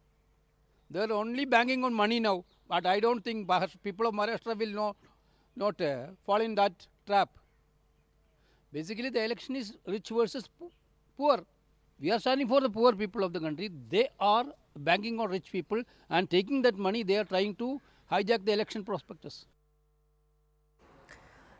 They are only banging on money now. But I don't think people of Maharashtra will not fall in that trap. Basically, the election is rich versus poor. We are standing for the poor people of the country. They are banking on rich people and taking that money, they are trying to hijack the election prospectus.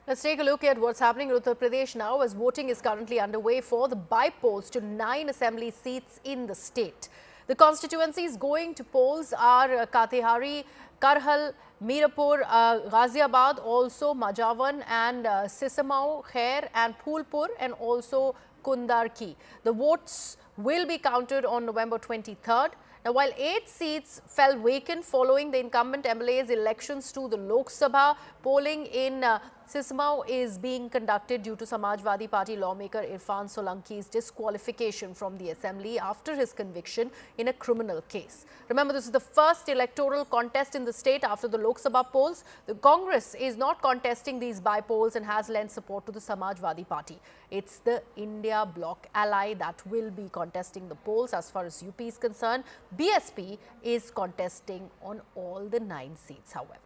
Let's take a look at what's happening in Uttar Pradesh now, as voting is currently underway for the by-polls to 9 assembly seats in the state. The constituencies going to polls are Katehari, Karhal, Mirapur, Ghaziabad, also Majavan and Sisamau, Khair and Phulpur, and also Kundarki. The votes will be counted on November 23rd. Now, while 8 seats fell vacant following the incumbent MLA's elections to the Lok Sabha, polling in Sisamau is being conducted due to Samajwadi Party lawmaker Irfan Solanki's disqualification from the assembly after his conviction in a criminal case. Remember, this is the first electoral contest in the state after the Lok Sabha polls. The Congress is not contesting these by-polls and has lent support to the Samajwadi Party. It's the India Bloc ally that will be contesting the polls. As far as UP is concerned, BSP is contesting on all the 9 seats, however.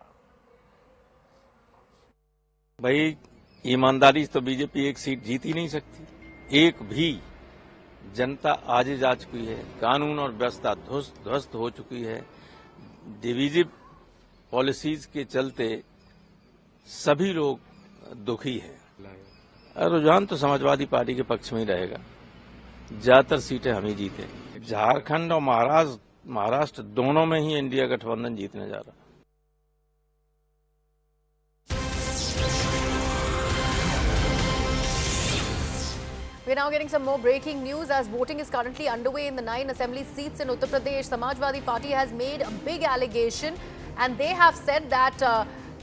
भाई, ईमानदारी तो BJP एक seat जीत ही नहीं सकती। एक भी जनता आज जा चुकी है, कानून और व्यवस्था ध्वस्त हो चुकी है। डिवीजिव पॉलिसीज के चलते सभी लोग दुखी हैं। रुझान तो समाजवादी पार्टी के पक्ष में ही रहेगा, ज्यादातर सीटें हम ही जीतेंगे। झारखंड और महाराष्ट्र दोनों में ही इंडिया गठबंधन जीतने जा रहा है। We're now getting some more breaking news as voting is currently underway in the 9 assembly seats in Uttar Pradesh. Samajwadi Party has made a big allegation and they have said that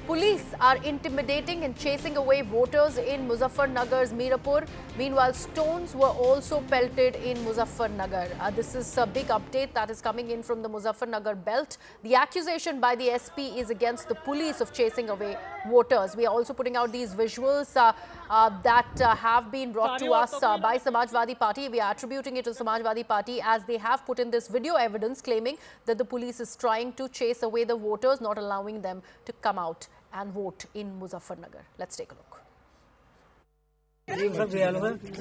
police are intimidating and chasing away voters in Muzaffarnagar's Mirapur. Meanwhile, stones were also pelted in Muzaffarnagar. This is a big update that is coming in from the Muzaffarnagar belt. The accusation by the SP is against the police of chasing away voters. We are also putting out these visuals that have been brought to us by Samajwadi Party. We are attributing it to Samajwadi Party as they have put in this video evidence claiming that the police is trying to chase away the voters, not allowing them to come out and vote in Muzaffarnagar. Let's take a look. सब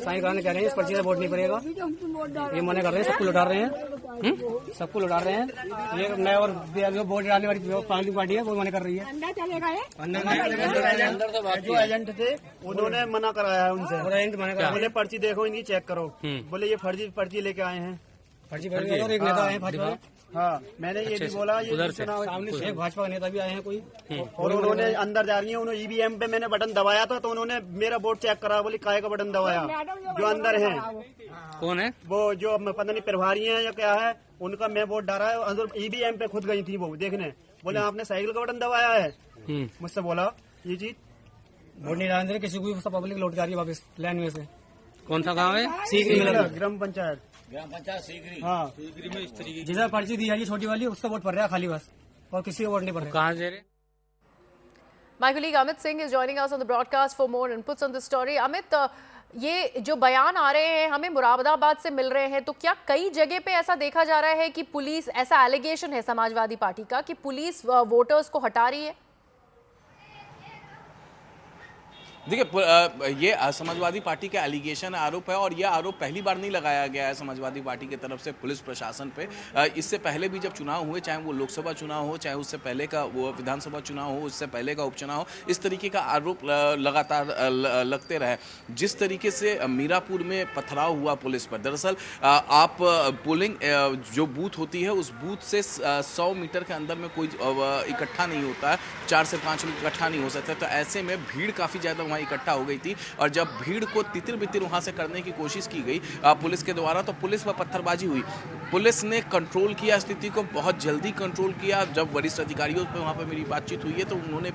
साईं खान कह रहे हैं इस पर्ची से vote नहीं पड़ेगा, ये मना कर रहे हैं, सबको लौटा रहे हैं, सबको लौटा रहे हैं। ये नया और वोट डालने वाली पार्टी है वो मना कर रही है। जो एजेंट थे उन्होंने मना कराया है उनसे, बोले पर्ची देखो इनकी चेक करो, बोले ये फर्जी पर्ची लेके आए हैं, फर्जी और एक नेता आए भाजपा। हाँ, मैंने ये भी बोला, ये एक भाजपा का नेता भी आए हैं कोई, और उन्होंने अंदर जा रही है। उन्होंने ईवीएम पे मैंने बटन दबाया था तो उन्होंने मेरा वोट चेक करा, बोली काहे का बटन दबाया। जो अंदर है कौन है वो, जो पता नहीं प्रभारी है या क्या है, उनका मैं वोट डाला है। अंदर ईवीएम पे खुद गई थी वो देखने, बोले आपने साइकिल का बटन दबाया है। मुझसे बोला ये चीज वोट नहीं डालने दे, किसी को पब्लिक लौट जा रही है वापस लाइन में से। कौन सा गाँव है? सीकरी, ग्राम पंचायत सीकरी। हाँ, सीकरी में इस तरीके जैसा पर्ची दी जाएगी छोटी वाली, उसका वोट पड़ रहा है खाली बस, और किसी का वोट नहीं पड़ रहा। कहाँ से? My colleague Amit Singh is joining us on the broadcast for more inputs on this story. Amit, ये जो बयान आ रहे हैं हमें मुरादाबाद से मिल रहे हैं, तो क्या कई जगह पे ऐसा देखा जा रहा है कि पुलिस, ऐसा एलिगेशन है समाजवादी पार्टी का कि पुलिस वोटर्स को हटा रही है? देखिए, ये समाजवादी पार्टी का एलिगेशन आरोप है और ये आरोप पहली बार नहीं लगाया गया है समाजवादी पार्टी की तरफ से पुलिस प्रशासन पे। इससे पहले भी जब चुनाव हुए, चाहे वो लोकसभा चुनाव हो, चाहे उससे पहले का वो विधानसभा चुनाव हो, उससे पहले का उपचुनाव हो, इस तरीके का आरोप लगातार लगते रहे। जिस तरीके से मीरापुर में पथराव हुआ पुलिस पर, दरअसल आप पोलिंग जो बूथ होती है उस बूथ से 100 मीटर के अंदर में कोई इकट्ठा नहीं होता है, 4 से 5 लोग इकट्ठा नहीं हो सकते। तो ऐसे में भीड़ काफ़ी ज़्यादा वहाँ इकट्ठा हो गई थी और जब भीड़ को तितिर बितिर वहां से करने की कोशिश की गई पुलिस के द्वारा, तो पुलिस पर पत्थरबाजी हुई। पुलिस ने कंट्रोल किया स्थिति को, बहुत जल्दी कंट्रोल किया। जब वरिष्ठ अधिकारियों पर वहां पर मेरी बातचीत हुई है तो उन्होंने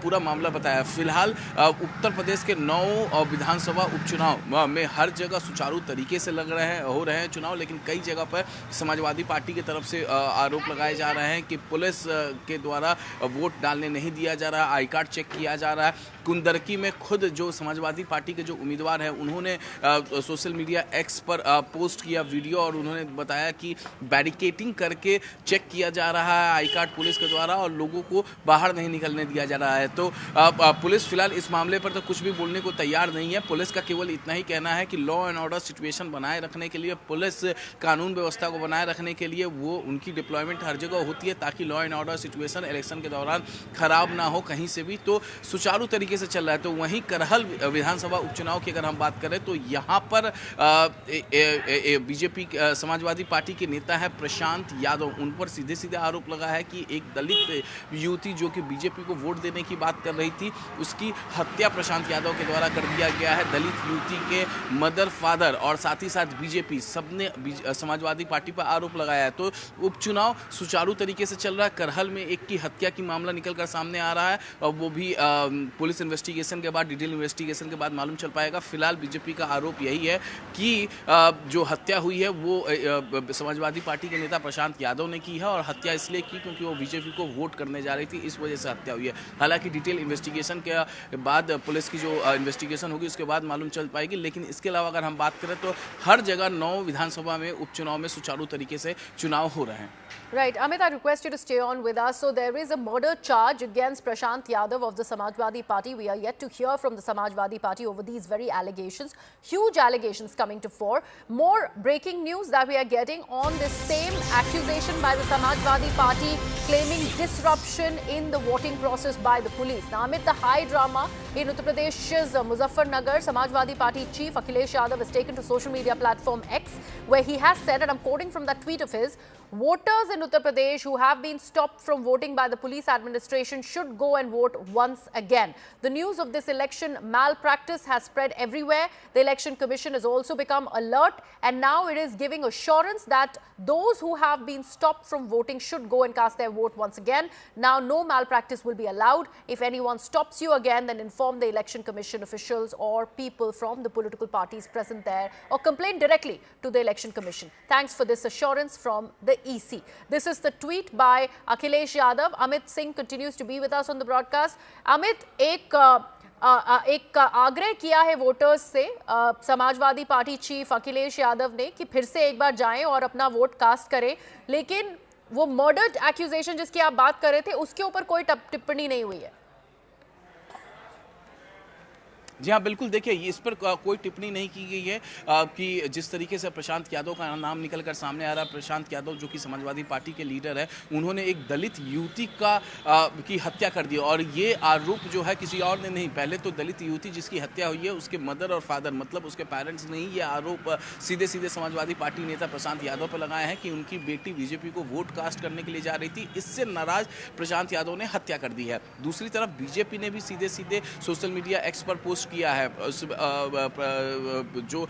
पूरा मामला बताया। फिलहाल उत्तर प्रदेश के 9 विधानसभा उपचुनाव में हर जगह सुचारू तरीके से हो रहे हैं चुनाव, लेकिन कई जगह पर समाजवादी पार्टी की तरफ से आरोप लगाए जा रहे हैं कि पुलिस के द्वारा वोट डालने नहीं दिया जा रहा, आई कार्ड चेक किया जा रहा है। कुंदरकी में खुद जो समाजवादी पार्टी के जो उम्मीदवार हैं उन्होंने सोशल मीडिया एक्स पर पोस्ट किया वीडियो और उन्होंने बताया कि बैरिकेटिंग करके चेक किया जा रहा है आई कार्ड पुलिस के द्वारा और लोगों को बाहर नहीं निकलने दिया जा रहा है। तो पुलिस फिलहाल इस मामले पर तो कुछ भी बोलने को तैयार नहीं है। पुलिस का केवल इतना ही कहना है कि लॉ एंड ऑर्डर सिचुएशन बनाए रखने के लिए, पुलिस कानून व्यवस्था को बनाए रखने के लिए वो उनकी डिप्लॉयमेंट हर जगह होती है ताकि law and order situation election के दौरान खराब ना हो कहीं से भी, तो सुचारू तरीके से चल रहा है। तो वहीं करहल विधानसभा उपचुनाव की अगर हम बात करें तो यहाँ पर बीजेपी समाजवादी पार्टी के नेता है प्रशांत यादव, उन पर सीधे सीधे आरोप लगा है कि एक दलित युवती जो कि बीजेपी को वोट देने की बात कर रही थी उसकी हत्या प्रशांत यादव के द्वारा कर दिया गया है। दलित युवती के मदर फादर और साथ ही साथ बीजेपी सबने समाजवादी पार्टी पर आरोप लगाया है। तो उपचुनाव सुचारू तरीके से चल रहा है। करहल में एक की हत्या की मामला निकलकर सामने आ रहा है और वो भी पुलिस इन्वेस्टिगेशन के बाद, डिटेल इन्वेस्टिगेशन के बाद मालूम चल पाएगा। फिलहाल बीजेपी का आरोप यही है कि जो हत्या हुई है वो समाजवादी पार्टी के नेता प्रशांत यादव ने की है और हत्या इसलिए की क्योंकि वो बीजेपी को वोट करने जा रही थी, इस वजह से हत्या हुई है। हालांकि डिटेल इन्वेस्टिगेशन के बाद पुलिस की जो इन्वेस्टिगेशन होगी उसके बाद मालूम चल पाएगी। लेकिन इसके अलावा अगर हम बात करें तो हर जगह 9 विधानसभा में उपचुनाव में सुचारू तरीके से चुनाव हो रहे हैं। Right, Amit, I request you to stay on with us. So there is a murder charge against Prashant Yadav of the Samajwadi Party. Party. We are yet to hear from the Samajwadi Party over these very allegations. Huge allegations coming to fore. More breaking news that we are getting on this same accusation by the Samajwadi Party claiming disruption in the voting process by the police. Now, amid the high drama in Uttar Pradesh's Muzaffarnagar, Samajwadi Party chief Akhilesh Yadav has taken to social media platform X, where he has said, and I'm quoting from that tweet of his, voters in Uttar Pradesh who have been stopped from voting by the police administration should go and vote once again. The news of this election malpractice has spread everywhere. The Election Commission has also become alert, and now it is giving assurance that those who have been stopped from voting should go and cast their vote once again. Now, no malpractice will be allowed. If anyone stops you again, then inform the Election Commission officials or people from the political parties present there, or complain directly to the Election Commission. Thanks for this assurance from the EC. This is the tweet by Akhilesh Yadav. Amit Singh continues to be with us on the broadcast. Amit, एक आग्रह किया है voters से Samajwadi party chief Akhilesh Yadav ने कि फिर से एक बार जाएं और अपना वोट कास्ट करें, लेकिन वो मर्डर एक्यूजेशन जिसकी आप बात कर रहे थे उसके ऊपर कोई टिप्पणी नहीं हुई है। जी हाँ, बिल्कुल। देखिए, इस पर कोई टिप्पणी नहीं की गई है कि जिस तरीके से प्रशांत यादव का नाम निकलकर सामने आ रहा है। प्रशांत यादव जो कि समाजवादी पार्टी के लीडर है, उन्होंने एक दलित युवती की हत्या कर दी, और ये आरोप जो है किसी और ने नहीं, पहले तो दलित युवती जिसकी हत्या हुई है उसके मदर और फादर, मतलब उसके पेरेंट्स ने ये आरोप सीधे सीधे समाजवादी पार्टी नेता प्रशांत यादव पर लगाए हैं कि उनकी बेटी बीजेपी को वोट कास्ट करने के लिए जा रही थी। इससे नाराज प्रशांत यादव ने हत्या कर दी है। दूसरी तरफ बीजेपी ने भी सीधे सीधे सोशल मीडिया एक्स पर पोस्ट किया है, जो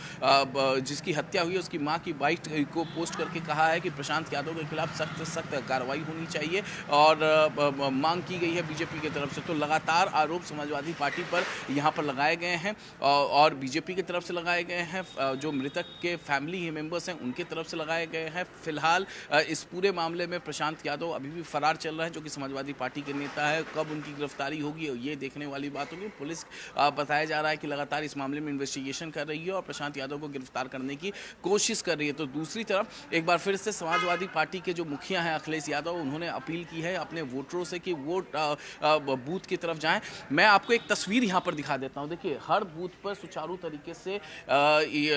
जिसकी हत्या हुई है उसकी मां की बाइट को पोस्ट करके कहा है कि प्रशांत यादव के खिलाफ सख्त सख्त कार्रवाई होनी चाहिए, और मांग की गई है बीजेपी की तरफ से। तो लगातार आरोप समाजवादी पार्टी पर यहां पर लगाए गए हैं, और बीजेपी की तरफ से लगाए गए हैं, जो मृतक के फैमिली मेंबर्स हैं उनके तरफ से लगाए गए हैं। फिलहाल इस पूरे मामले में प्रशांत यादव अभी भी फरार चल रहे हैं, जो कि समाजवादी पार्टी के नेता है। कब उनकी गिरफ्तारी होगी ये देखने वाली बात होगी। पुलिस बताया जा रहा है कि लगातार इस मामले में इन्वेस्टिगेशन कर रही है और प्रशांत यादव को गिरफ्तार करने की कोशिश कर रही है। तो दूसरी तरफ एक बार फिर से समाजवादी पार्टी के जो मुखिया हैं अखिलेश यादव, उन्होंने अपील की है अपने वोटरों से कि वो बूथ की तरफ जाएं। मैं आपको एक तस्वीर यहां पर दिखा देता हूं। देखिए, हर बूथ पर सुचारू तरीके से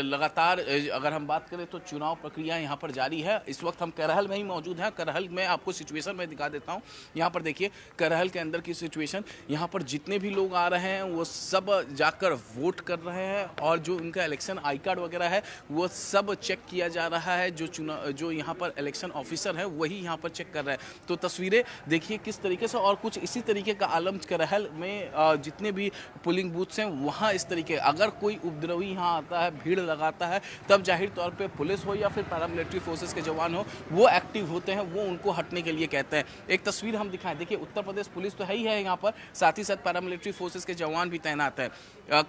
लगातार अगर हम बात करें तो चुनाव प्रक्रिया यहां पर जारी है। इस वक्त हम करहल में ही मौजूद हैं। करहल में आपको सिचुएशन में दिखा देता हूं। यहां पर देखिए करहल के अंदर की सिचुएशन। यहां पर जितने भी लोग आ रहे हैं वो सब जाकर वोट कर रहे हैं, और जो उनका इलेक्शन आई कार्ड वगैरह है वो सब चेक किया जा रहा है। जो यहाँ पर इलेक्शन ऑफिसर है वही यहाँ पर चेक कर रहे हैं। तो तस्वीरें देखिए किस तरीके से, और कुछ इसी तरीके का आलम करहल में जितने भी पोलिंग बूथ्स हैं वहाँ इस तरीके, अगर कोई उपद्रवी यहाँ आता है, भीड़ लगाता है, तब जाहिर तौर पर पुलिस हो या फिर पैरामिलिट्री फोर्सेस के जवान हो, वो एक्टिव होते हैं, वो उनको हटने के लिए कहते हैं। एक तस्वीर हम दिखाएं। देखिए, उत्तर प्रदेश पुलिस तो है ही है यहाँ पर, साथ ही साथ पैरामिलिट्री फोर्सेस के जवान भी तैनात है।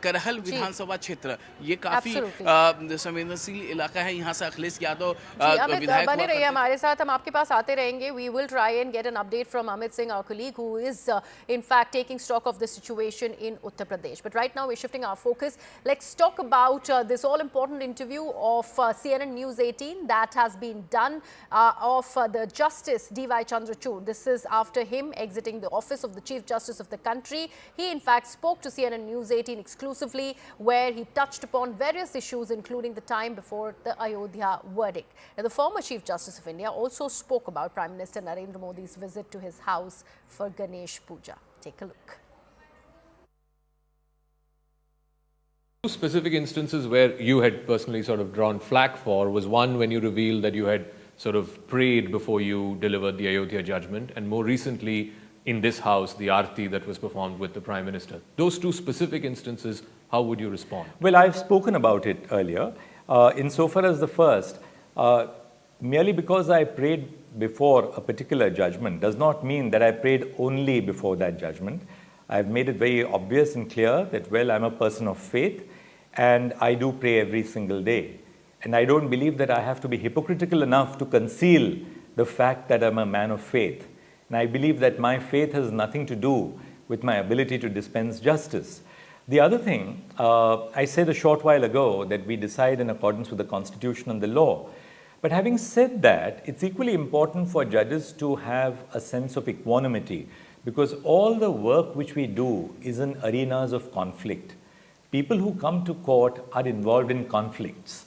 करहल विधानसभा क्षेत्र ये काफी संवेदनशील इलाका है। यहाँ से अखिलेश यादव विधायक बने रहिए हमारे साथ, हम आपके पास आते रहेंगे। We will try and get an update from Amit Singh, our colleague, who is in fact taking stock of the situation in Uttar Pradesh. But right now we're shifting our focus. Let's talk about this all important interview of CNN News 18 that has been done of the Justice D.Y. Chandrachud. This is after him exiting the office of the Chief Justice of the country. He in fact spoke to CNN News 18 exclusively, where he touched upon various issues including the time before the Ayodhya verdict. Now, the former Chief Justice of India also spoke about Prime Minister Narendra Modi's visit to his house for Ganesh Puja. Take a look. Two specific instances where you had personally sort of drawn flack for was one when you revealed that you had sort of prayed before you delivered the Ayodhya judgment, and more recently in this house, the Aarti that was performed with the Prime Minister. Those two specific instances, how would you respond? Well, I've spoken about it earlier. Insofar as the first, merely because I prayed before a particular judgment does not mean that I prayed only before that judgment. I've made it very obvious and clear that, well, I'm a person of faith and I do pray every single day. And I don't believe that I have to be hypocritical enough to conceal the fact that I'm a man of faith. And I believe that my faith has nothing to do with my ability to dispense justice. The other thing, I said a short while ago that we decide in accordance with the Constitution and the law. But having said that, it's equally important for judges to have a sense of equanimity because all the work which we do is in arenas of conflict. People who come to court are involved in conflicts.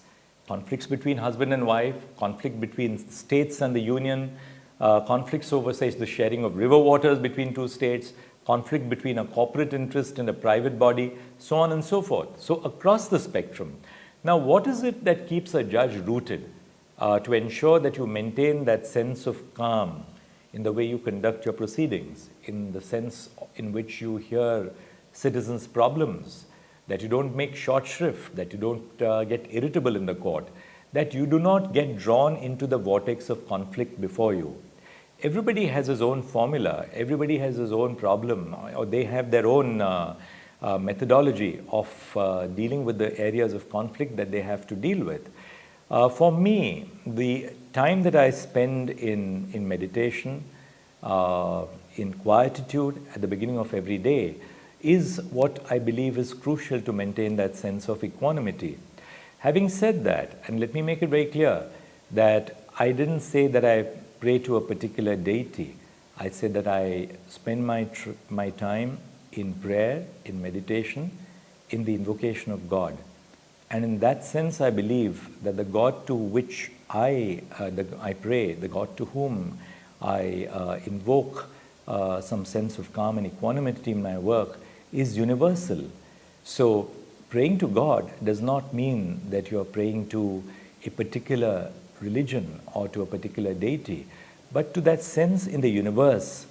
Conflicts between husband and wife, conflict between states and the union, conflicts over, say, the sharing of river waters between two states, conflict between a corporate interest and a private body, so on and so forth. So across the spectrum. Now, what is it that keeps a judge rooted to ensure that you maintain that sense of calm in the way you conduct your proceedings, in the sense in which you hear citizens' problems, that you don't make short shrift, that you don't get irritable in the court, that you do not get drawn into the vortex of conflict before you? Everybody has his own formula, everybody has his own problem, or they have their own methodology of dealing with the areas of conflict that they have to deal with. For me, the time that I spend in meditation, in quietude at the beginning of every day, is what I believe is crucial to maintain that sense of equanimity. Having said that, and let me make it very clear, that I didn't say that I pray to a particular deity. I said that I spend my time in prayer, in meditation, in the invocation of God. And in that sense, I believe that the God to which I pray, the God to whom I invoke some sense of calm and equanimity in my work, is universal. So praying to God does not mean that you are praying to a particular religion or to a particular deity, but to that sense in the universe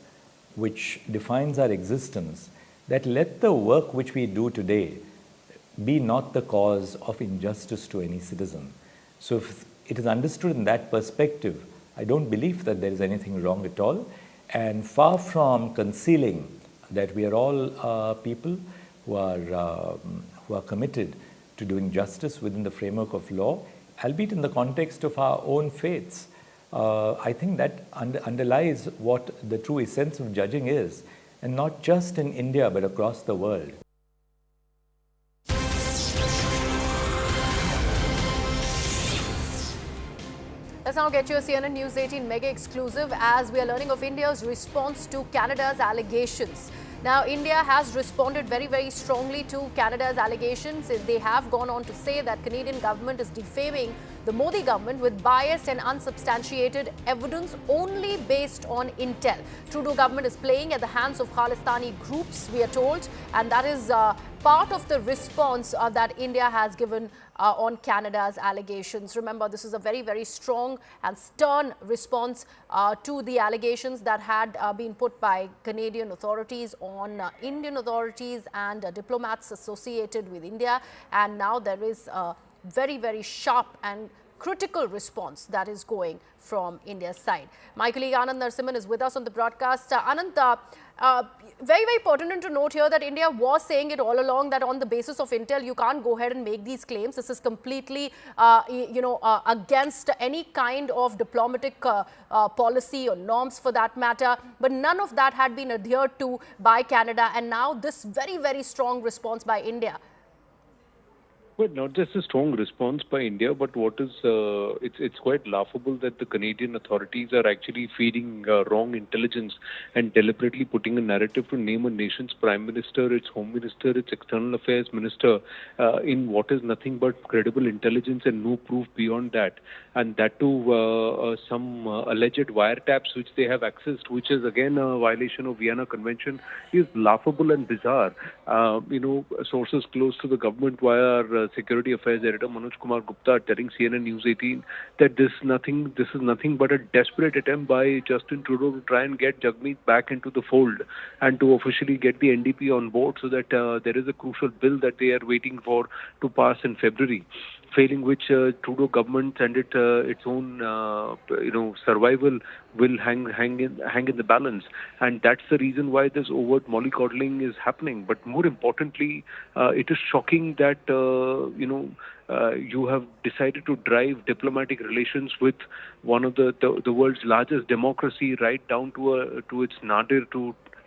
which defines our existence, that let the work which we do today be not the cause of injustice to any citizen. So if it is understood in that perspective, I don't believe that there is anything wrong at all. And far from concealing that we are all people who are committed to doing justice within the framework of law, albeit in the context of our own faiths. I think that underlies what the true essence of judging is, and not just in India but across the world. Let's now get you a CNN News 18 mega exclusive as we are learning of India's response to Canada's allegations. Now, India has responded very, very strongly to Canada's allegations. They have gone on to say that Canadian government is defaming the Modi government with biased and unsubstantiated evidence only based on intel. Trudeau government is playing at the hands of Khalistani groups, we are told, and that is part of the response that India has given on Canada's allegations. Remember, this is a very, very strong and stern response to the allegations that had been put by Canadian authorities on Indian authorities and diplomats associated with India. And now there is a very, very sharp and critical response that is going from India's side. My colleague Anand Narasimhan is with us on the broadcast. Anand, very, very pertinent to note here that India was saying it all along that on the basis of intel, you can't go ahead and make these claims. This is completely, against any kind of diplomatic policy or norms for that matter. But none of that had been adhered to by Canada. And now this very, very strong response by India. Well, not just a strong response by India, but what is, it's quite laughable that the Canadian authorities are actually feeding wrong intelligence and deliberately putting a narrative to name a nation's prime minister, its home minister, its external affairs minister in what is nothing but credible intelligence and no proof beyond that. And that too some alleged wiretaps which they have accessed, which is again a violation of Vienna Convention, is laughable and bizarre. Sources close to the government via Security Affairs Editor Manoj Kumar Gupta telling CNN News 18 that this is nothing but a desperate attempt by Justin Trudeau to try and get Jagmeet back into the fold and to officially get the NDP on board, so that there is a crucial bill that they are waiting for to pass in February. Failing which Trudeau government and its own survival will hang in the balance, and that's the reason why this overt mollycoddling is happening. But more importantly, it is shocking that you have decided to drive diplomatic relations with one of the world's largest democracy right down to its nadir,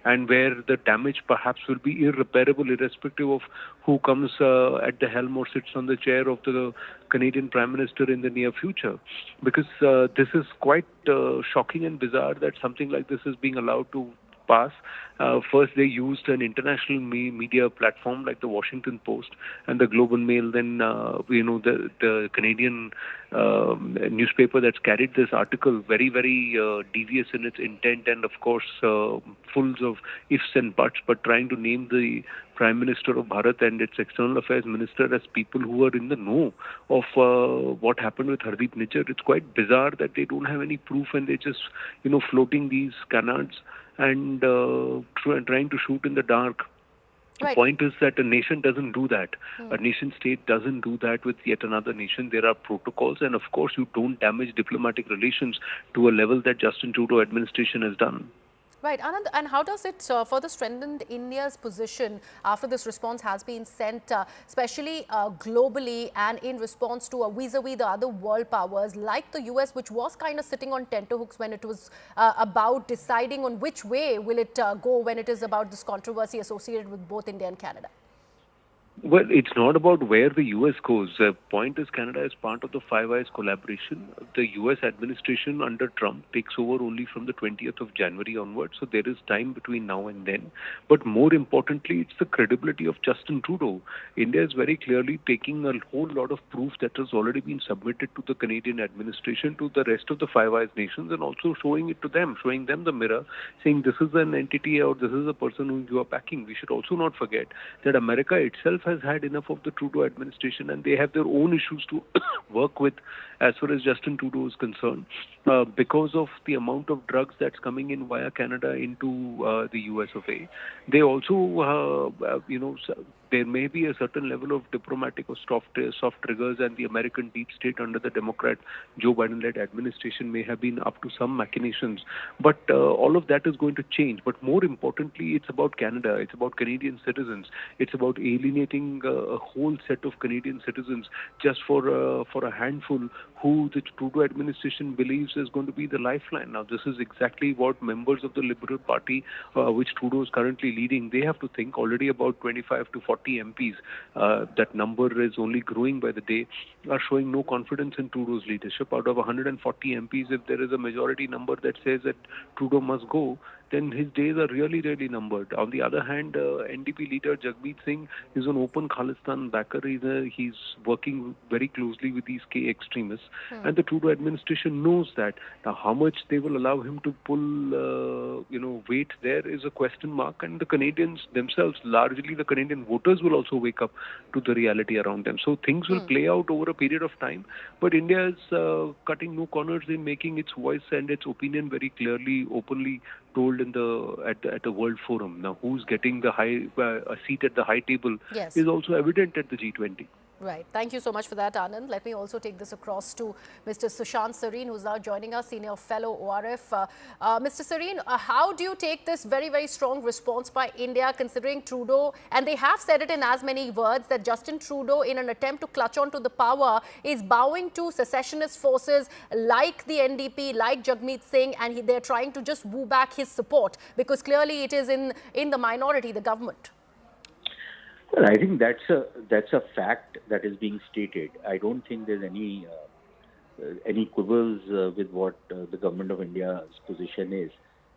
and where the damage perhaps will be irreparable, irrespective of who comes at the helm or sits on the chair of the Canadian Prime Minister in the near future. Because this is quite shocking and bizarre that something like this is being allowed to pass. First, they used an international media platform like the Washington Post and the Globe and Mail. Then, the Canadian newspaper that's carried this article, very, very devious in its intent, and of course, full of ifs and buts, but trying to name the Prime Minister of Bharat and its External Affairs Minister as people who are in the know of what happened with Hardeep Nijjar. It's quite bizarre that they don't have any proof and they're just, floating these canards and trying to shoot in the dark. The point is that a nation doesn't do that. A nation state doesn't do that with yet another nation. There are protocols, and of course you don't damage diplomatic relations to a level that Justin Trudeau administration has done. Right, Anand, and how does it further strengthen India's position after this response has been sent, especially globally and in response to vis-a-vis the other world powers like the US, which was kind of sitting on tenterhooks when it was about deciding on which way will it go when it is about this controversy associated with both India and Canada? Well, it's not about where the U.S. goes. The point is Canada is part of the Five Eyes collaboration. The U.S. administration under Trump takes over only from the 20th of January onwards, so there is time between now and then. But more importantly, it's the credibility of Justin Trudeau. India is very clearly taking a whole lot of proof that has already been submitted to the Canadian administration, to the rest of the Five Eyes nations, and also showing it to them, showing them the mirror, saying this is an entity or this is a person who you are backing. We should also not forget that America itself has had enough of the Trudeau administration, and they have their own issues to work with as far as Justin Trudeau is concerned, because of the amount of drugs that's coming in via Canada into the US of A. They also, there may be a certain level of diplomatic or soft triggers, and the American deep state under the Democrat Joe Biden-led administration may have been up to some machinations. But all of that is going to change. But more importantly, it's about Canada. It's about Canadian citizens. It's about alienating a whole set of Canadian citizens just for a handful who the Trudeau administration believes is going to be the lifeline. Now, this is exactly what members of the Liberal Party, which Trudeau is currently leading, they have to think. Already about 25 to 40 MPs, that number is only growing by the day, are showing no confidence in Trudeau's leadership. Out of 140 MPs, if there is a majority number that says that Trudeau must go, then his days are really, really numbered. On the other hand, NDP leader Jagmeet Singh is an open Khalistan backer. He's working very closely with these K extremists, and the Trudeau administration knows that. Now, how much they will allow him to pull, weight there is a question mark, and the Canadians themselves, largely the Canadian voters, will also wake up to the reality around them. So things will play out over a period of time, but India is cutting no corners in making its voice and its opinion very clearly, openly told in at the World Forum. Now, who's getting the a seat at the high table is also evident at the G20. Right. Thank you so much for that, Anand. Let me also take this across to Mr. Sushant Sareen, who's now joining us, senior fellow ORF. Mr. Sareen, how do you take this very, very strong response by India, considering Trudeau, and they have said it in as many words, that Justin Trudeau, in an attempt to clutch onto the power, is bowing to secessionist forces like the NDP, like Jagmeet Singh, and they're trying to just woo back his support, because clearly it is in the minority, the government. Well, I think that's a fact that is being stated. I don't think there's any quibbles with what the government of India's position is,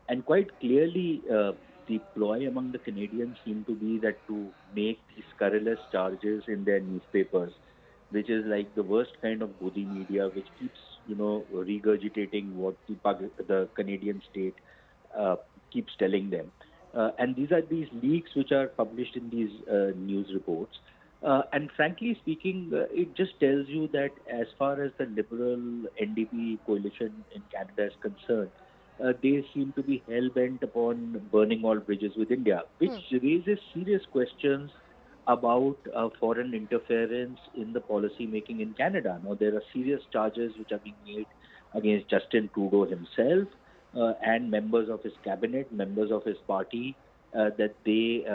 and quite clearly the ploy among the Canadians seem to be that to make these scurrilous charges in their newspapers, which is like the worst kind of goody media, which keeps regurgitating what the Canadian state keeps telling them. And these are these leaks which are published in these news reports. And frankly speaking, it just tells you that as far as the Liberal NDP coalition in Canada is concerned, they seem to be hell-bent upon burning all bridges with India, which raises serious questions about foreign interference in the policy making in Canada. Now, there are serious charges which are being made against Justin Trudeau himself, and members of his cabinet, members of his party, that they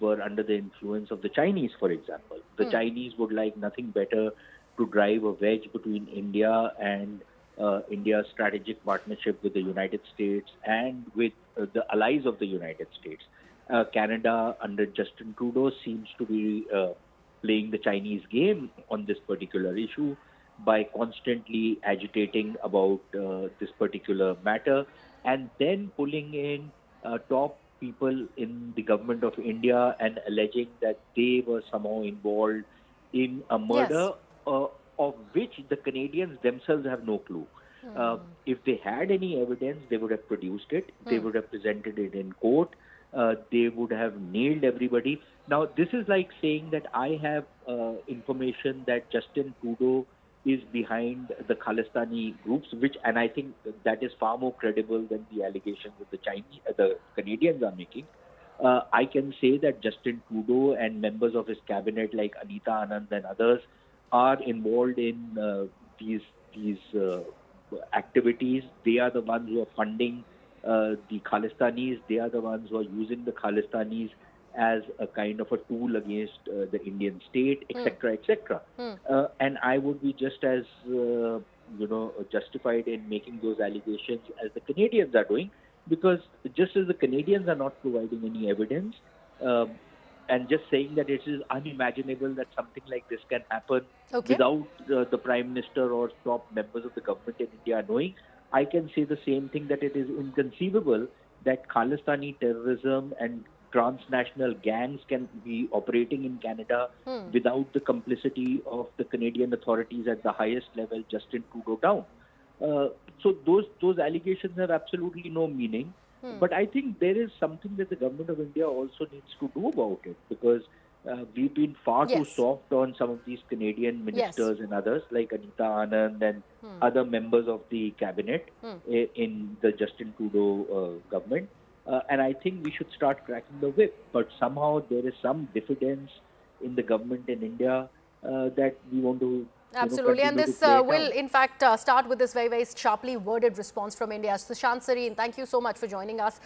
were under the influence of the Chinese, for example. The Chinese would like nothing better to drive a wedge between India and India's strategic partnership with the United States and with the allies of the United States. Canada, under Justin Trudeau, seems to be playing the Chinese game on this particular issue by constantly agitating about this particular matter, and then pulling in top people in the government of India and alleging that they were somehow involved in a murder of which the Canadians themselves have no clue. If they had any evidence, they would have produced it. They would have presented it in court. They would have nailed everybody. Now, this is like saying that I have information that Justin Trudeau is behind the Khalistani groups, and I think that is far more credible than the allegations that the Canadians are making. I can say that Justin Trudeau and members of his cabinet like Anita Anand and others are involved in these activities. They are the ones who are funding the Khalistanis. They are the ones who are using the Khalistanis as a kind of a tool against the Indian state, etc., etc. And I would be just as justified in making those allegations as the Canadians are doing, because just as the Canadians are not providing any evidence and just saying that it is unimaginable that something like this can happen without the Prime Minister or top members of the government in India knowing, I can say the same thing, that it is inconceivable that Khalistani terrorism and transnational gangs can be operating in Canada without the complicity of the Canadian authorities at the highest level, Justin Trudeau down. So those allegations have absolutely no meaning. But I think there is something that the government of India also needs to do about it, because we've been far too soft on some of these Canadian ministers and others like Anita Anand and other members of the cabinet in the Justin Trudeau government. And I think we should start cracking the whip. But somehow there is some diffidence in the government in India that we want to Absolutely, and this will in fact start with this very, very sharply worded response from India. Sushant Sareen, thank you so much for joining us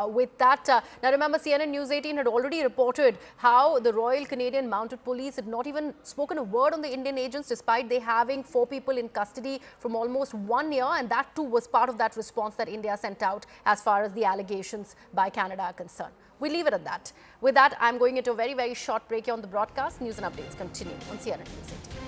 with that. Now remember, CNN News 18 had already reported how the Royal Canadian Mounted Police had not even spoken a word on the Indian agents, despite they having 4 people in custody from almost 1 year, and that too was part of that response that India sent out as far as the allegations by Canada are concerned. We leave it at that. With that, I'm going into a very, very short break here on the broadcast. News and updates continue on CNN News 18.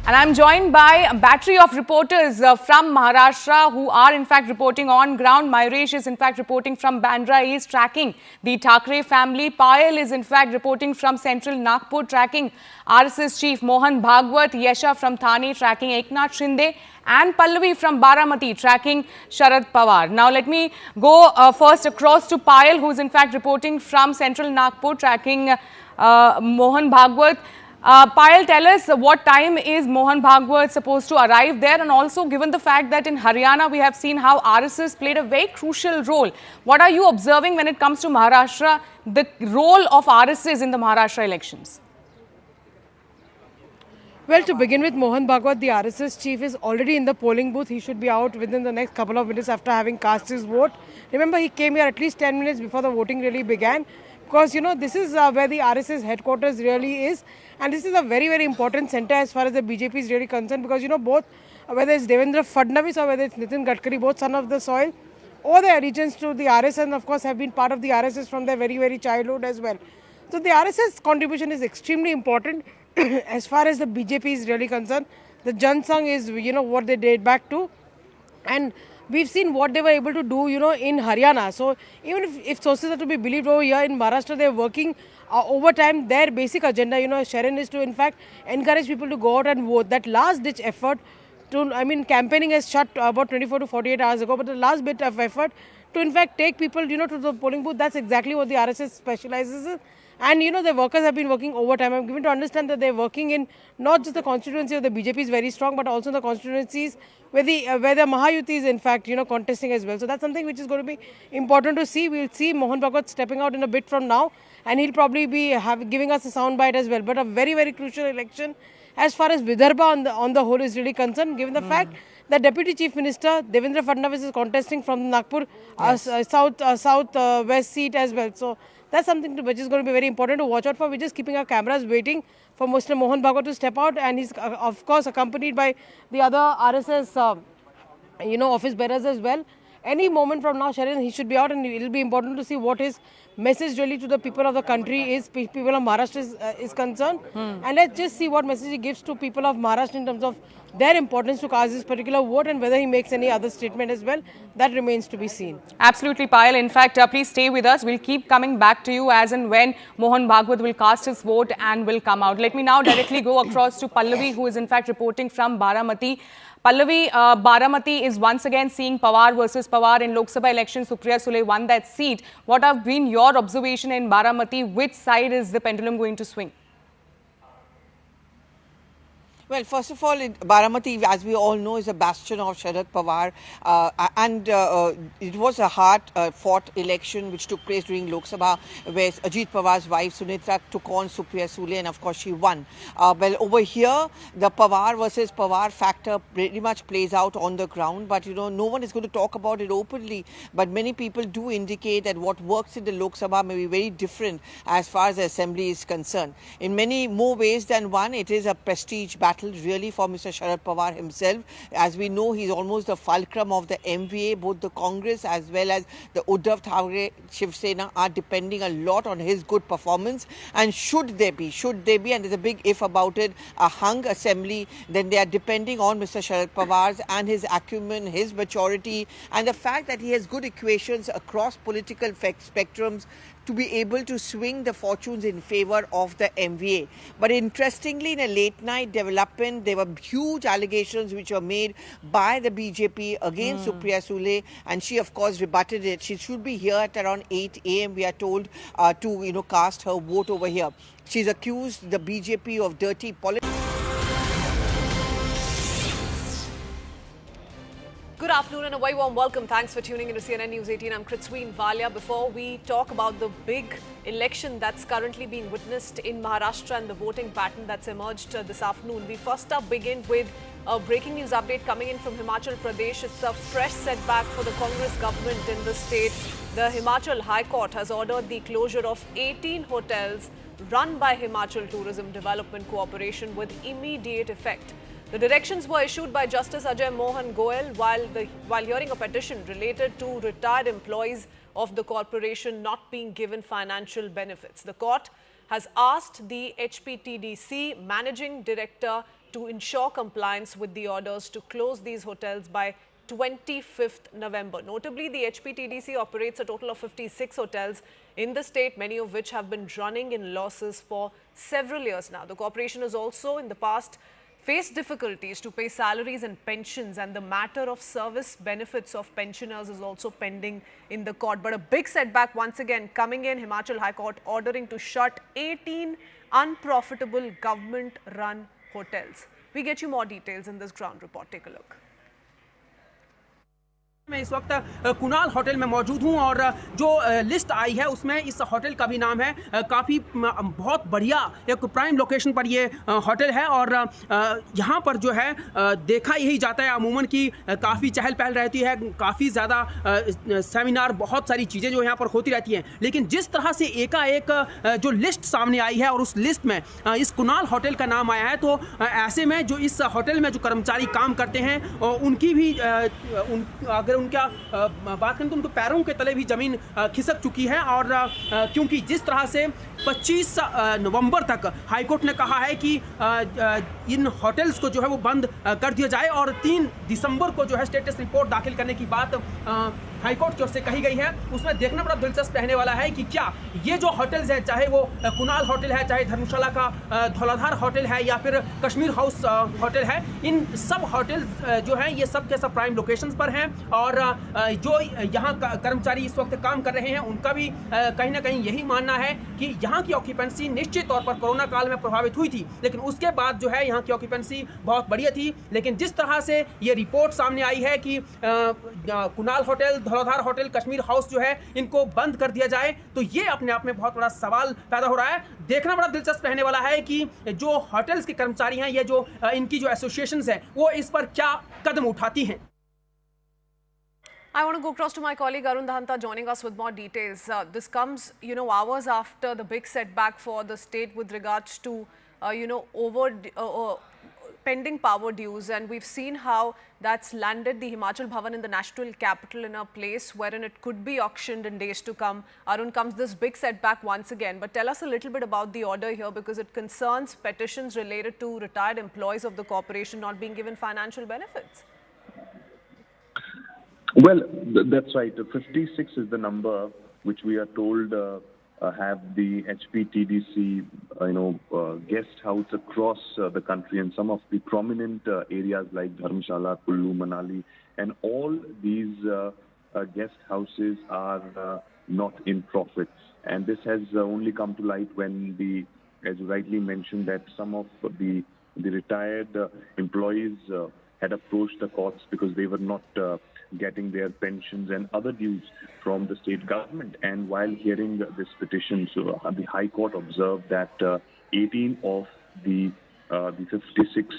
And I'm joined by a battery of reporters from Maharashtra who are in fact reporting on ground. Mayuresh is in fact reporting from Bandra East, tracking the Thackeray family. Payal is in fact reporting from central Nagpur, tracking RSS chief Mohan Bhagwat. Yesha from Thane, tracking Eknath Shinde. And Pallavi from Baramati, tracking Sharad Pawar. Now let me go first across to Payal, who is in fact reporting from central Nagpur, tracking Mohan Bhagwat. Payal, tell us what time is Mohan Bhagwat supposed to arrive there, and also given the fact that in Haryana we have seen how RSS played a very crucial role. What are you observing when it comes to Maharashtra, the role of RSS in the Maharashtra elections? Well, to begin with, Mohan Bhagwat, the RSS chief, is already in the polling booth. He should be out within the next couple of minutes after having cast his vote. Remember, he came here at least 10 minutes before the voting really began. Because, you know, this is where the RSS headquarters really is. And this is a very, very important center as far as the BJP is really concerned. Because, you know, both, whether it's Devendra Fadnavis or whether it's Nitin Gadkari, both son of the soil, or their allegiance to the RSS, and of course have been part of the RSS from their very, very childhood as well. So the RSS contribution is extremely important as far as the BJP is really concerned. The Jan Sangh is, you know, what they date back to. And we've seen what they were able to do, you know, in Haryana. So even if sources are to be believed over here in Maharashtra, they're working overtime. Their basic agenda, you know, Sharon, is to in fact encourage people to go out and vote. That last ditch effort to, I mean, campaigning has shut about 24 to 48 hours ago, but the last bit of effort to in fact take people, you know, to the polling booth, that's exactly what the RSS specializes in. And, you know, the workers have been working overtime. I'm given to understand that they're working in not just the constituency of the BJP is very strong, but also the constituencies where the Mahayuti is in fact, you know, contesting as well. So that's something which is going to be important to see. We'll see Mohan Bhagwat stepping out in a bit from now, and he'll probably be giving us a soundbite as well. But a very, very crucial election as far as Vidarbha on the whole is really concerned, given the fact that Deputy Chief Minister Devendra Fadnavis is contesting from the Nagpur south-west seat as well. So that's something which is going to be very important to watch out for. We're just keeping our cameras waiting for Mr. Mohan Bhagwat to step out, and he's of course accompanied by the other RSS, you know, office bearers as well. any moment from now, Sharon, he should be out, and it will be important to see what his message really to the people of the country is, people of Maharashtra is concerned. And let's just see what message he gives to people of Maharashtra in terms of their importance to cast this particular vote, and whether he makes any other statement as well. That remains to be seen. Absolutely, Payal. In fact, please stay with us. We'll keep coming back to you as and when Mohan Bhagwat will cast his vote and will come out. Let me now directly go across to Pallavi, who is in fact reporting from Baramati. Pallavi, Baramati is once again seeing Pawar versus Pawar in Lok Sabha election. Supriya Sule won that seat. What have been your observation in Baramati? Which side is the pendulum going to swing? Well, first of all, Baramati, as we all know, is a bastion of Sharad Pawar, and it was a hard-fought election which took place during Lok Sabha, where Ajit Pawar's wife Sunitra took on Supriya Sule, and of course she won. Well, over here, the Pawar versus Pawar factor pretty much plays out on the ground, but you know, no one is going to talk about it openly. But many people do indicate that what works in the Lok Sabha may be very different as far as the assembly is concerned. In many more ways than one, it is a prestige battle really for Mr. Sharad Pawar himself. As we know, he's almost the fulcrum of the MVA. Both the Congress as well as the Uddhav Shiv Sena are depending a lot on his good performance. And should there be, and there's a big if about it, a hung assembly, then they are depending on Mr. Sharad Pawar's and his acumen, his maturity, and the fact that he has good equations across political spectrums to be able to swing the fortunes in favor of the MVA. But interestingly, in a late night development, there were huge allegations which were made by the BJP against Supriya Sule, and she of course rebutted it. She should be here at around 8 a.m. we are told to cast her vote over here. She's accused the BJP of dirty politics. Good afternoon and a very warm welcome. Thanks for tuning into CNN News 18. I'm Kritsween Valia. Before we talk about the big election that's currently being witnessed in Maharashtra and the voting pattern that's emerged this afternoon, we first up begin with a breaking news update coming in from Himachal Pradesh. It's a fresh setback for the Congress government in the state. The Himachal High Court has ordered the closure of 18 hotels run by Himachal Tourism Development Corporation with immediate effect. The directions were issued by Justice Ajay Mohan Goel while hearing a petition related to retired employees of the corporation not being given financial benefits. The court has asked the HPTDC managing director to ensure compliance with the orders to close these hotels by 25th November. Notably, the HPTDC operates a total of 56 hotels in the state, many of which have been running in losses for several years now. The corporation has also in the past faced difficulties to pay salaries and pensions, and the matter of service benefits of pensioners is also pending in the court. But a big setback once again coming in, Himachal High Court ordering to shut 18 unprofitable government-run hotels. We get you more details in this ground report. Take a look. मैं इस वक्त Kunal hotel में मौजूद हूं और जो list आई है उसमें इस होटल का भी नाम है काफ़ी बहुत बढ़िया एक प्राइम लोकेशन पर ये होटल है और यहां पर जो है देखा यही जाता है अमूमन कि काफ़ी चहल पहल रहती है, काफ़ी ज़्यादा सेमिनार, बहुत सारी चीज़ें जो यहां पर होती रहती हैं। लेकिन जिस तरह से एकाएक जो लिस्ट सामने आई है और उस लिस्ट में इस कुणाल होटल का नाम आया है, तो ऐसे में जो इस होटल में जो कर्मचारी काम करते हैं उनकी भी अगर उनका बात करें तो उनके पैरों के तले भी ज़मीन खिसक चुकी है। और क्योंकि जिस तरह से 25 नवंबर तक हाईकोर्ट ने कहा है कि इन होटल्स को जो है वो बंद कर दिया जाए और 3 दिसंबर को जो है स्टेटस रिपोर्ट दाखिल करने की बात हाईकोर्ट की ओर से कही गई है, उसमें देखना बड़ा दिलचस्प रहने वाला है कि क्या ये जो होटल्स हैं, चाहे वो कुणाल होटल है, चाहे धर्मशाला का धौलाधार होटल है या फिर कश्मीर हाउस होटल है, इन सब होटल्स जो हैं ये सब के सब प्राइम लोकेशंस पर हैं और जो यहाँ कर्मचारी इस वक्त काम कर रहे हैं उनका भी कहीं ना कहीं यही मानना है कि यहाँ की ऑक्यूपेंसी निश्चित तौर पर कोरोना काल में प्रभावित हुई थी, लेकिन उसके बाद जो है यहाँ की ऑक्यूपेंसी बहुत बढ़िया थी। लेकिन जिस तरह से ये रिपोर्ट सामने आई है कि Kunal hotel, Dhauladhar hotel, Kashmir house जो है इनको बंद कर दिया जाए, तो ये अपने आप में बहुत बड़ा सवाल पैदा हो रहा है। देखना बड़ा दिलचस्प रहने वाला है कि जो होटल्स के कर्मचारी हैं, ये जो इनकी जो एसोसिएशंस हैं, वो इस पर क्या कदम उठाती हैं। I want to go across to my colleague Arun Dhanta joining us with more details. This comes, hours after the big setback for the state with regards to, pending power dues, and we've seen how that's landed the Himachal Bhavan in the national capital in a place wherein it could be auctioned in days to come. Arun, comes this big setback once again. But tell us a little bit about the order here, because it concerns petitions related to retired employees of the corporation not being given financial benefits. Well, that's right. 56 is the number which we are told have the HPTDC, guest house across the country, and some of the prominent areas like Dharamshala, Kullu, Manali, and all these guest houses are not in profit. And this has only come to light when as you rightly mentioned, that some of the retired employees had approached the courts because they were not getting their pensions and other dues from the state government. And while hearing this petition, so the High Court observed that 18 of the 56,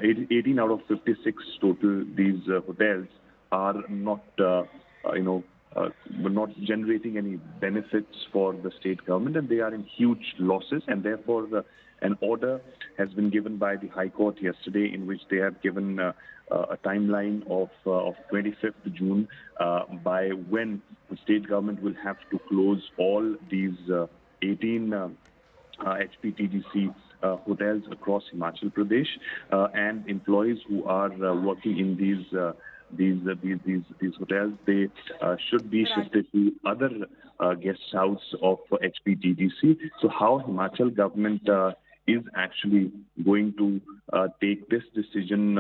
18 out of 56 total these hotels are not, not generating any benefits for the state government, and they are in huge losses, and therefore an order has been given by the High Court yesterday in which they have given a timeline of 25th June by when the state government will have to close all these 18 HPTDC hotels across Himachal Pradesh, and employees who are working in these hotels, they should be shifted to other guest house of HPTDC. So how Himachal government is actually going to take this decision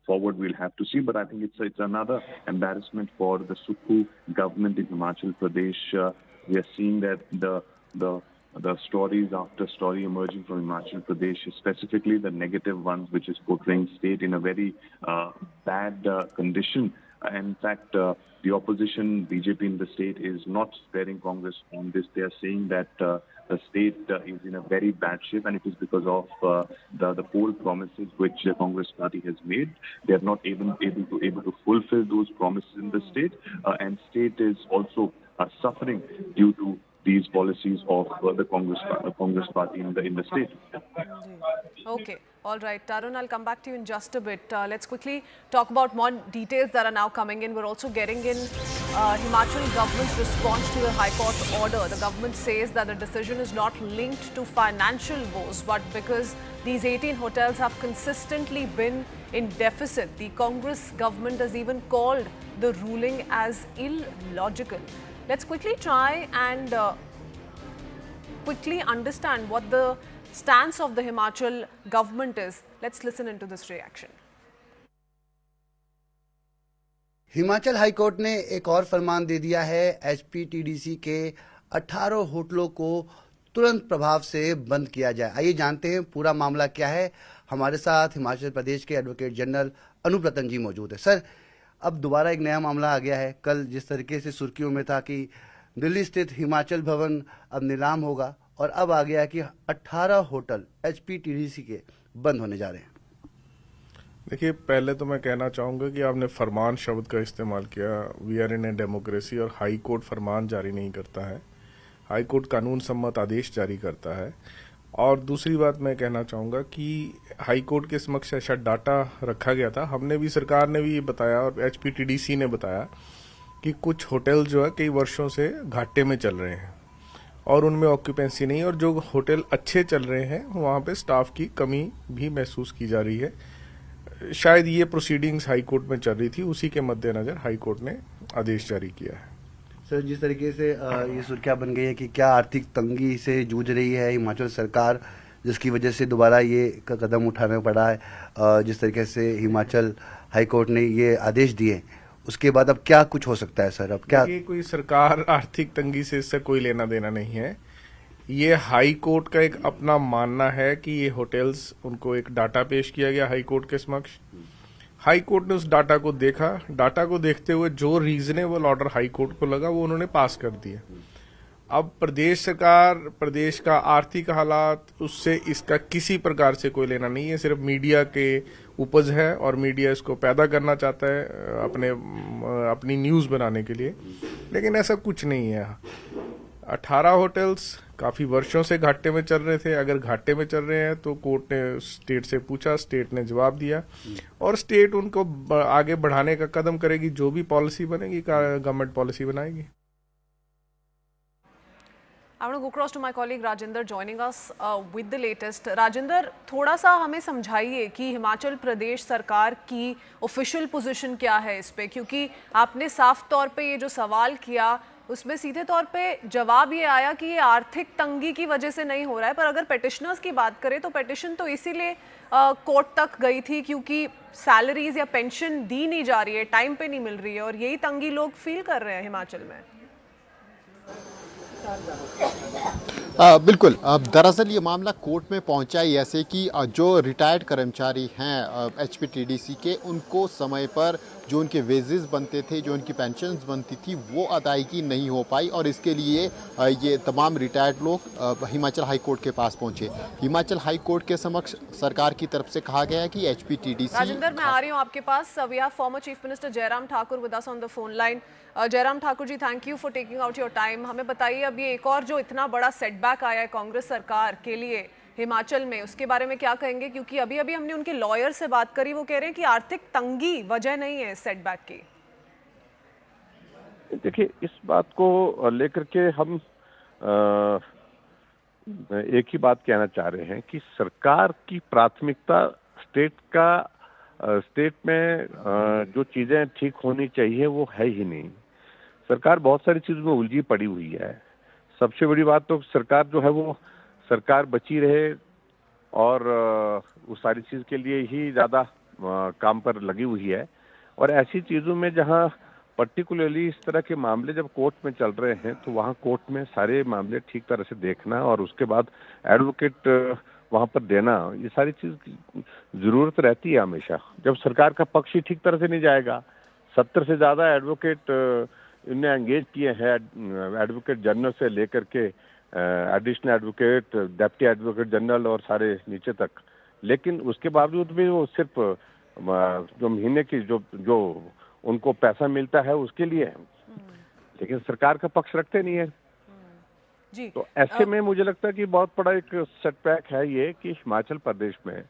forward, we'll have to see. But I think it's another embarrassment for the Sukhu government in Himachal Pradesh. We are seeing that the stories after story emerging from Himachal Pradesh, specifically the negative ones, which is portraying state in a very bad condition. And in fact, the opposition, BJP in the state, is not sparing Congress on this. They are saying that the state is in a very bad shape, and it is because of the poll promises which the Congress party has made. They are not able to fulfill those promises in the state, and state is also suffering due to these policies of the Congress party in the state. Okay. All right, Tarun, I'll come back to you in just a bit. Let's quickly talk about more details that are now coming in. We're also getting in Himachal government's response to the High Court order. The government says that the decision is not linked to financial woes, but because these 18 hotels have consistently been in deficit. The Congress government has even called the ruling as illogical. Let's quickly try and quickly understand what the stance of the Himachal government is. Let's listen into this reaction. Himachal high court ने एक और फरमान दे दिया है। HPTDC के 18 होटलों को तुरंत प्रभाव से बंद किया जाए। आइए जानते हैं पूरा मामला क्या है। हमारे साथ हिमाचल प्रदेश के एडवोकेट जनरल अनूप रतन जी मौजूद है। सर, अब दोबारा एक नया मामला आ गया है। कल जिस तरीके से सुर्खियों में था कि दिल्ली स्थित हिमाचल भवन अब नीलाम होगा, और अब आ गया कि 18 होटल एचपीटीडीसी के बंद होने जा रहे हैं। देखिए, पहले तो मैं कहना चाहूँगा कि आपने फरमान शब्द का इस्तेमाल किया। We are in a democracy, और हाई कोर्ट फरमान जारी नहीं करता है। हाई कोर्ट कानून सम्मत आदेश जारी करता है। और दूसरी बात मैं कहना चाहूँगा कि हाई कोर्ट के समक्ष ऐसा डाटा रखा गया था। हमने भी, सरकार ने भी ये बताया और एचपीटीडीसी ने बताया कि कुछ होटल जो है कई वर्षों से घाटे में चल रहे हैं और उनमें ऑक्यूपेंसी नहीं, और जो होटल अच्छे चल रहे हैं वहाँ पे स्टाफ की कमी भी महसूस की जा रही है। शायद ये प्रोसीडिंग्स हाई कोर्ट में चल रही थी, उसी के मद्देनजर हाई कोर्ट ने आदेश जारी किया है। सर, जिस तरीके से ये सुर्खियां बन गई है कि क्या आर्थिक तंगी से जूझ रही है हिमाचल सरकार, जिसकी वजह से दोबारा ये कदम उठाना पड़ा है। जिस तरीके से हिमाचल हाई कोर्ट ने ये आदेश दिए, उसके बाद अब क्या कुछ हो सकता है सर? अब क्या कोई सरकार आर्थिक तंगी से इससे कोई लेना देना नहीं है। ये हाई कोर्ट का एक अपना मानना है कि ये होटल्स, उनको एक डाटा पेश किया गया हाई कोर्ट के समक्ष। हाई कोर्ट ने उस डाटा को देखा, डाटा को देखते हुए जो रीजनेबल ऑर्डर हाई कोर्ट को लगा वो उन्होंने पास कर दिया। अब प्रदेश सरकार, प्रदेश का आर्थिक हालात, उससे इसका किसी प्रकार से कोई लेना नहीं है। सिर्फ मीडिया के उपज है और मीडिया इसको पैदा करना चाहता है अपनी न्यूज बनाने के लिए, लेकिन ऐसा कुछ नहीं है। 18 होटल्स काफी वर्षों से घाटे में चल रहे थे। अगर घाटे में चल रहे हैं तो कोर्ट ने स्टेट से पूछा, स्टेट ने जवाब दिया और स्टेट उनको आगे बढ़ाने का कदम करेगी। जो भी पॉलिसी बनेगी गवर्नमेंट पॉलिसी बनाएगी। I want to go across to my colleague Rajinder joining us with the latest. Rajinder, थोड़ा सा हमें समझाइए कि हिमाचल प्रदेश सरकार की ऑफिशियल पोजीशन क्या है इस पे, क्योंकि आपने साफ तौर पे ये जो सवाल किया उसमें सीधे तौर पे जवाब ये आया कि ये आर्थिक तंगी की वजह से नहीं हो रहा है, पर अगर पेटिशनर्स की बात करें तो पेटिशन तो इसीलिए कोर्ट तक गई थी क्योंकि सैलरीज या पेंशन दी नहीं जा रही है, टाइम पे नहीं मिल रही है, और यही तंगी लोग फील कर रहे हैं हिमाचल में। बिल्कुल, दरअसल ये मामला कोर्ट में पहुंचा ही ऐसे कि जो रिटायर्ड कर्मचारी हैं एचपीटीडीसी के, उनको समय पर जो उनके वेजेस बनते थे, जो उनकी पेंशन्स बनती थी, वो अदायगी नहीं हो पाई और इसके लिए ये तमाम रिटायर्ड लोग हिमाचल हाई कोर्ट के पास पहुंचे। हिमाचल हाई कोर्ट के समक्ष सरकार की तरफ से कहा गया है कि एचपीटीडीसी। राजिंदर, मैं आ रही हूँ आपके पास। We have former chief minister Jairam Thakur with us on the phone line. Jairam Thakur ji, thank you for taking out your time. हमें बताइए, अब ये एक और जो इतना बड़ा सेटबैक आया है कांग्रेस सरकार के लिए हिमाचल में, उसके बारे में क्या कहेंगे? क्योंकि अभी अभी हमने उनके लॉयर से बात करी, वो कह रहे हैं कि आर्थिक तंगी वजह नहीं है सेटबैक की। देखिए, इस बात को लेकर के हम एक ही बात कहना चाह रहे हैं कि सरकार की प्राथमिकता स्टेट में जो चीजें ठीक होनी चाहिए वो है ही नहीं। सरकार बहुत सारी चीजों में उलझी पड़ी हुई है। सबसे बड़ी बात तो सरकार जो है वो सरकार बची रहे और उस सारी चीज के लिए ही ज्यादा काम पर लगी हुई है। और ऐसी चीजों में जहां पर्टिकुलरली इस तरह के मामले जब कोर्ट में चल रहे हैं तो वहां कोर्ट में सारे मामले ठीक तरह से देखना और उसके बाद एडवोकेट वहां पर देना, ये सारी चीज की जरूरत रहती है हमेशा। जब सरकार का पक्ष ही ठीक तरह से नहीं जाएगा, 70 से ज्यादा एडवोकेट इन्हें एंगेज किए हैं, एडवोकेट जनरल से लेकर के additional advocate, deputy advocate general और सारे नीचे तक, लेकिन उसके बावजूद भी वो सिर्फ जो महीने की जो उनको पैसा मिलता है उसके लिए है, लेकिन सरकार का पक्ष रखते नहीं है जी। तो ऐसे में मुझे लगता है कि बहुत बड़ा एक सेटबैक है ये कि हिमाचल प्रदेश में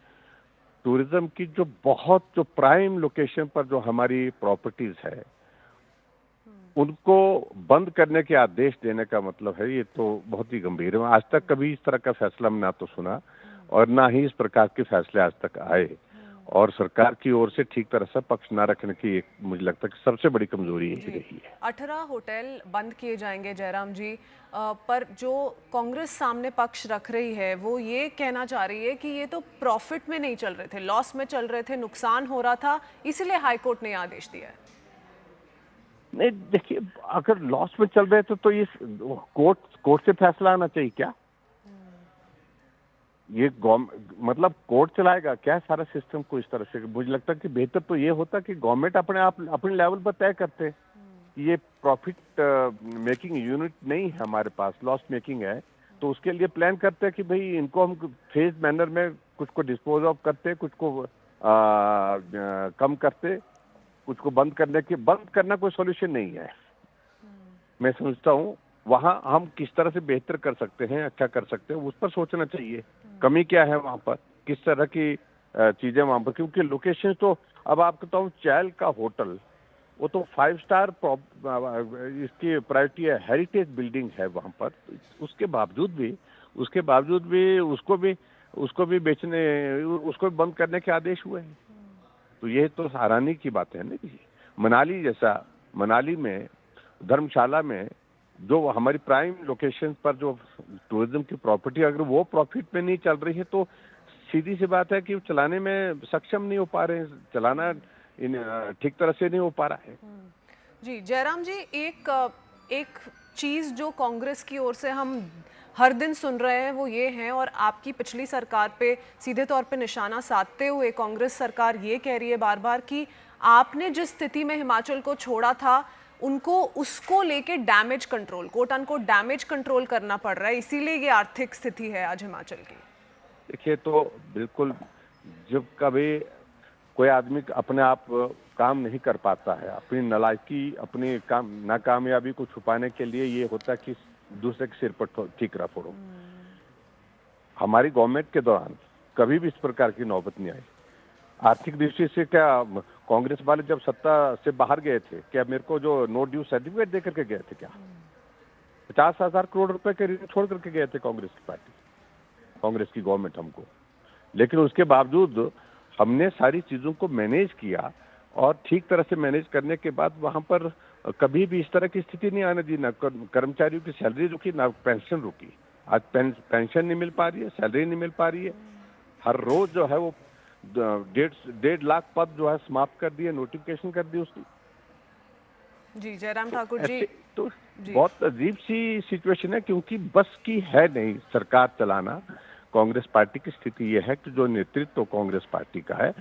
टूरिज्म की जो प्राइम लोकेशन पर जो हमारी प्रॉपर्टीज है उनको बंद करने के आदेश देने का मतलब है, ये तो बहुत ही गंभीर है। आज तक कभी इस तरह का फैसला ना तो सुना और ना ही इस प्रकार के फैसले आज तक आए, और सरकार की ओर से ठीक तरह से पक्ष ना रखने की एक मुझे लगता है कि सबसे बड़ी कमजोरी यही रही है। 18 होटल बंद किए जाएंगे जयराम जी, पर जो कांग्रेस सामने पक्ष रख रही है वो ये कहना चाह रही है कि ये तो प्रॉफिट में नहीं चल रहे थे, लॉस में चल रहे थे, नुकसान हो रहा था, इसलिए हाईकोर्ट ने आदेश दिया है। नहीं, देखिए, अगर लॉस में चल रहे थे तो ये कोर्ट से फैसला आना चाहिए क्या? ये मतलब कोर्ट चलाएगा क्या सारा सिस्टम को इस तरह से? मुझे लगता है कि बेहतर तो ये होता कि गवर्नमेंट अपने लेवल पर तय करते। ये प्रॉफिट मेकिंग यूनिट नहीं है हमारे पास, लॉस मेकिंग है, तो उसके लिए प्लान करते हैं कि भाई इनको हम फेज मैनर में कुछ को डिस्पोज ऑफ करते, कुछ को कम करते, कुछ को बंद करना कोई सॉल्यूशन नहीं है। मैं समझता हूँ वहाँ हम किस तरह से बेहतर कर सकते हैं, अच्छा कर सकते हैं, उस पर सोचना चाहिए। कमी क्या है वहाँ पर, किस तरह की चीजें वहाँ पर, क्योंकि लोकेशन तो अब आपको बताऊँ, चैल का होटल वो तो 5 स्टार इसकी प्रायोरिटी है, हेरिटेज बिल्डिंग है वहाँ पर, उसके बावजूद भी उसको भी बेचने, उसको भी बंद करने के आदेश हुए हैं। तो ये तो हैरानी की बात है ना। मनाली में धर्मशाला में जो हमारी प्राइम लोकेशन पर जो टूरिज्म की प्रॉपर्टी, अगर वो प्रॉफिट में नहीं चल रही है तो सीधी सी बात है कि वो चलाने में सक्षम नहीं हो पा रहे हैं, चलाना ठीक तरह से नहीं हो पा रहा है। जी जयराम जी, एक चीज जो कांग्रेस की ओर से हम हर दिन सुन रहे हैं वो ये है, और आपकी पिछली सरकार पे सीधे तौर पे निशाना साधते हुए कांग्रेस सरकार ये कह रही है बार बार कि आपने जिस स्थिति में हिमाचल को छोड़ा था उसको लेके damage control, quote unquote damage control करना पड़ रहा है, इसीलिए ये आर्थिक स्थिति है आज हिमाचल की। देखिए, तो बिल्कुल, जब कभी कोई आदमी अपने आप काम नहीं कर पाता है, अपनी नालायकी, अपनी नाकामयाबी को छुपाने के लिए ये होता है कि दूसरे के सिर पर ठीकरा फोड़ो। हमारी गवर्नमेंट के दौरान कभी भी इस प्रकार की नौबत नहीं आई। आर्थिक दृष्टि से क्या कांग्रेस वाले जब सत्ता से बाहर गए थे, क्या मेरे को जो नो ड्यू सर्टिफिकेट दे करके गए थे? क्या 50,000 करोड़ रुपए के ऋण छोड़ करके गए थे कांग्रेस की पार्टी, कांग्रेस की गवर्नमेंट हमको? लेकिन उसके बावजूद हमने सारी चीजों को मैनेज किया और ठीक तरह से मैनेज करने के बाद वहां पर कभी भी इस तरह की स्थिति नहीं आने दी। ना कर्मचारियों की सैलरी रुकी, ना पेंशन रुकी। आज पेंशन नहीं मिल पा रही है, सैलरी नहीं मिल पा रही है। हर रोज जो है वो 1.5 लाख पद जो है समाप्त कर दिए, नोटिफिकेशन कर दी उसकी। जी जयराम ठाकुर जी, तो बहुत अजीब सी सिचुएशन है, क्योंकि बस की है नहीं सरकार चलाना। कांग्रेस पार्टी की स्थिति यह है कि जो नेतृत्व कांग्रेस पार्टी का है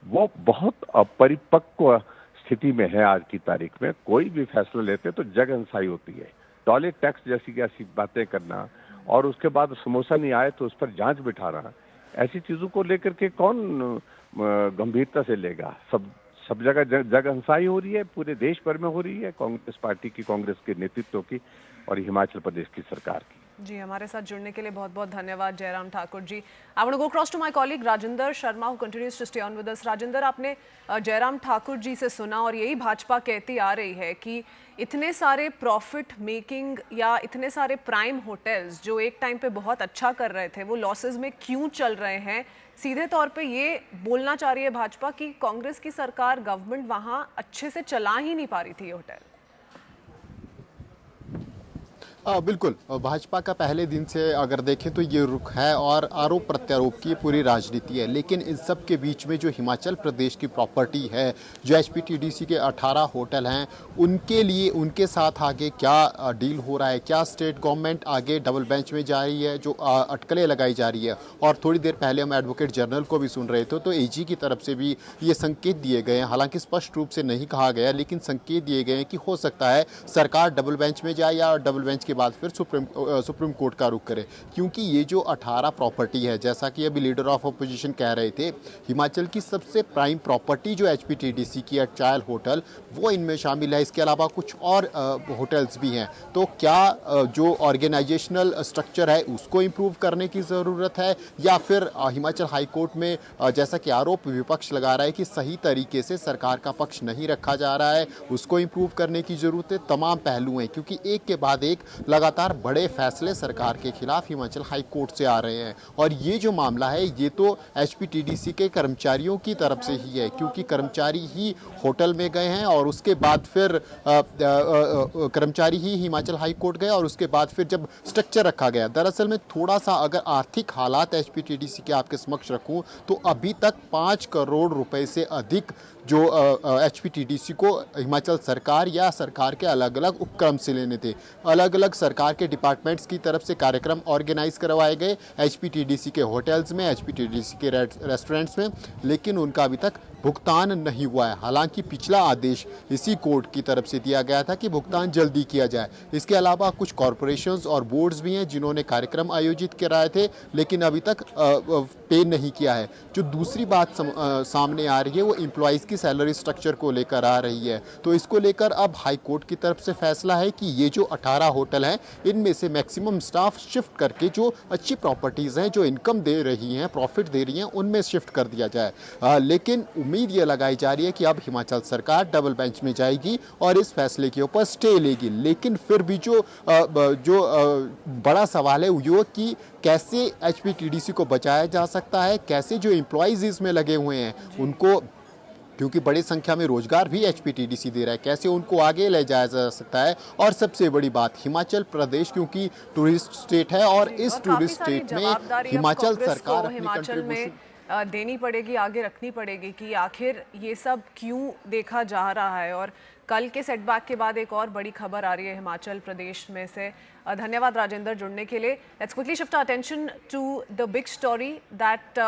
वो बहुत अपरिपक्व स्थिति में है। आज की तारीख में कोई भी फैसला लेते तो जग हंसाई होती है। टॉयलेट टैक्स जैसी ऐसी बातें करना और उसके बाद समोसा नहीं आए तो उस पर जांच बिठाना, ऐसी चीजों को लेकर के कौन गंभीरता से लेगा? सब जगह जग हंसाई हो रही है, पूरे देश भर में हो रही है कांग्रेस पार्टी की, कांग्रेस के नेतृत्व की और हिमाचल प्रदेश की सरकार की। जी हमारे साथ जुड़ने के लिए बहुत बहुत धन्यवाद Jairam Thakur ji. I want to go cross to my colleague Rajendra Sharma who continues to stay on with us. Rajendra, आपने जयराम ठाकुर जी से सुना और यही भाजपा कहती आ रही है कि इतने सारे प्रॉफिट मेकिंग या इतने सारे प्राइम होटल्स जो एक टाइम पे बहुत अच्छा कर रहे थे वो लॉसेस में क्यों चल रहे हैं? सीधे तौर पे ये बोलना चाह रही है भाजपा कि कांग्रेस की सरकार, गवर्नमेंट वहां अच्छे से चला ही नहीं पा रही थी ये होटल। बिल्कुल, भाजपा का पहले दिन से अगर देखें तो ये रुख है और आरोप प्रत्यारोप की पूरी राजनीति है। लेकिन इन सब के बीच में जो हिमाचल प्रदेश की प्रॉपर्टी है, जो एचपीटीडीसी के 18 होटल हैं, उनके लिए उनके साथ आगे क्या डील हो रहा है? क्या स्टेट गवर्नमेंट आगे डबल बेंच में जा रही है, जो अटकलें लगाई जा रही है? और थोड़ी देर पहले हम एडवोकेट जनरल को भी सुन रहे थे तो एजी की तरफ से भी ये संकेत दिए गए हैं, हालांकि स्पष्ट रूप से नहीं कहा गया, लेकिन संकेत दिए गए हैं कि हो सकता है सरकार डबल बेंच में जाए या डबल बेंच के बाद फिर सुप्रीम कोर्ट का रुख करे। क्योंकि ये जो 18 प्रॉपर्टी है, जैसा कि अभी लीडर ऑफ अपोजिशन कह रहे थे, हिमाचल की सबसे प्राइम प्रॉपर्टी जो एचपीटीडीसी की चायल होटल, वो इनमें शामिल है। इसके अलावा कुछ और होटल्स भी हैं। तो क्या जो ऑर्गेनाइजेशनल स्ट्रक्चर है उसको इम्प्रूव करने की ज़रूरत है, या फिर हिमाचल हाई कोर्ट में जैसा कि आरोप विपक्ष लगा रहा है कि सही तरीके से सरकार का पक्ष नहीं रखा जा रहा है, उसको इम्प्रूव करने की ज़रूरत है? तमाम पहलू हैं, क्योंकि एक के बाद एक लगातार बड़े फैसले सरकार के खिलाफ हिमाचल हाई कोर्ट से आ रहे हैं। और ये जो मामला है ये तो एचपीटीडीसी के कर्मचारियों की तरफ से ही है, क्योंकि कर्मचारी ही होटल में गए हैं और उसके बाद फिर कर्मचारी ही हिमाचल हाई कोर्ट गए और उसके बाद फिर जब स्ट्रक्चर रखा गया। दरअसल में थोड़ा सा अगर आर्थिक हालात एचपीटीडीसी के आपके समक्ष रखूं तो अभी तक 5 करोड़ रुपए से अधिक जो एचपीटीडीसी को हिमाचल सरकार या सरकार के अलग अलग उपक्रम से लेने थे। अलग अलग सरकार के डिपार्टमेंट्स की तरफ से कार्यक्रम ऑर्गेनाइज करवाए गए एचपीटीडीसी के होटल्स में, एचपीटीडीसी के रेस्टोरेंट्स में, लेकिन उनका अभी तक भुगतान नहीं हुआ है। हालांकि पिछला आदेश इसी कोर्ट की तरफ से दिया गया था कि भुगतान जल्दी किया जाए। इसके अलावा कुछ कॉरपोरेशंस और बोर्ड्स भी हैं जिन्होंने कार्यक्रम आयोजित कराए थे, लेकिन अभी तक पे नहीं किया है। जो दूसरी बात सामने आ रही है वो एम्प्लॉइज़ की सैलरी स्ट्रक्चर को लेकर आ रही है। तो इसको लेकर अब हाई कोर्ट की तरफ से फैसला है कि ये जो 18 होटल हैं इनमें से मैक्सिमम स्टाफ शिफ्ट करके जो अच्छी प्रॉपर्टीज़ हैं, जो इनकम दे रही हैं, प्रॉफिट दे रही हैं, उनमें शिफ्ट कर दिया जाए। लेकिन उम्मीद ये लगाई जा रही है कि अब हिमाचल सरकार डबल बेंच में जाएगी और इस फैसले के ऊपर स्टे लेगी। लेकिन फिर भी जो बड़ा सवाल है वो कि कैसे एचपीटीडीसी को बचाया जा सकता है, कैसे जो एम्प्लॉइज इसमें लगे हुए हैं उनको, क्योंकि बड़ी संख्या में रोजगार भी एचपीटीडीसी दे रहा है, कैसे उनको आगे ले जाया जा सकता है। और सबसे बड़ी बात, हिमाचल प्रदेश क्योंकि टूरिस्ट स्टेट है और इस टूरिस्ट स्टेट में हिमाचल सरकार अपनी कंट्रीब्यूशन देनी पड़ेगी, आगे रखनी पड़ेगी कि आखिर ये सब क्यों देखा जा रहा है। और कल के सेटबैक के बाद एक और बड़ी खबर आ रही है हिमाचल प्रदेश में से। धन्यवाद राजेंद्र जुड़ने के लिए। Let's quickly shift our attention to the big story that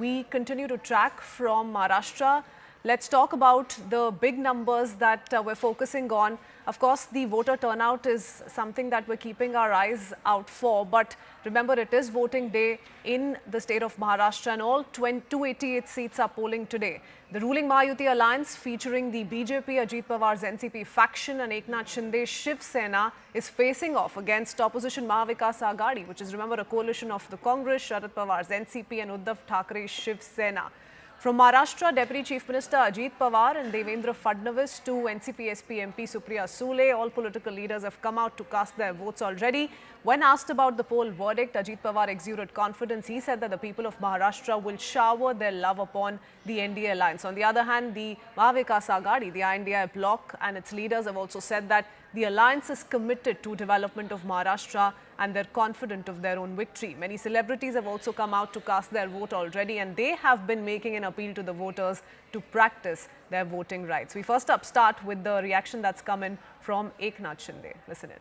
we continue to track from Maharashtra. Let's talk about the big numbers that we're focusing on. Of course, the voter turnout is something that we're keeping our eyes out for. But remember, it is voting day in the state of Maharashtra and all 288 seats are polling today. The ruling Mahayuti alliance featuring the BJP, Ajit Pawar's NCP faction and Eknath Shinde's Shiv Sena is facing off against opposition Maha Vikas Aghadi, which is, remember, a coalition of the Congress, Sharad Pawar's NCP and Uddhav Thackeray's Shiv Sena. From Maharashtra, Deputy Chief Minister Ajit Pawar and Devendra Fadnavis to NCP SP MP Supriya Sule, all political leaders have come out to cast their votes already. When asked about the poll verdict, Ajit Pawar exuded confidence. He said that the people of Maharashtra will shower their love upon the NDA alliance. On the other hand, the Maha Vikas Aghadi, the INDI bloc and its leaders have also said that the alliance is committed to development of Maharashtra and they're confident of their own victory. Many celebrities have also come out to cast their vote already and they have been making an appeal to the voters to practice their voting rights. We first up start with the reaction that's come in from Eknath Shinde. Listen in.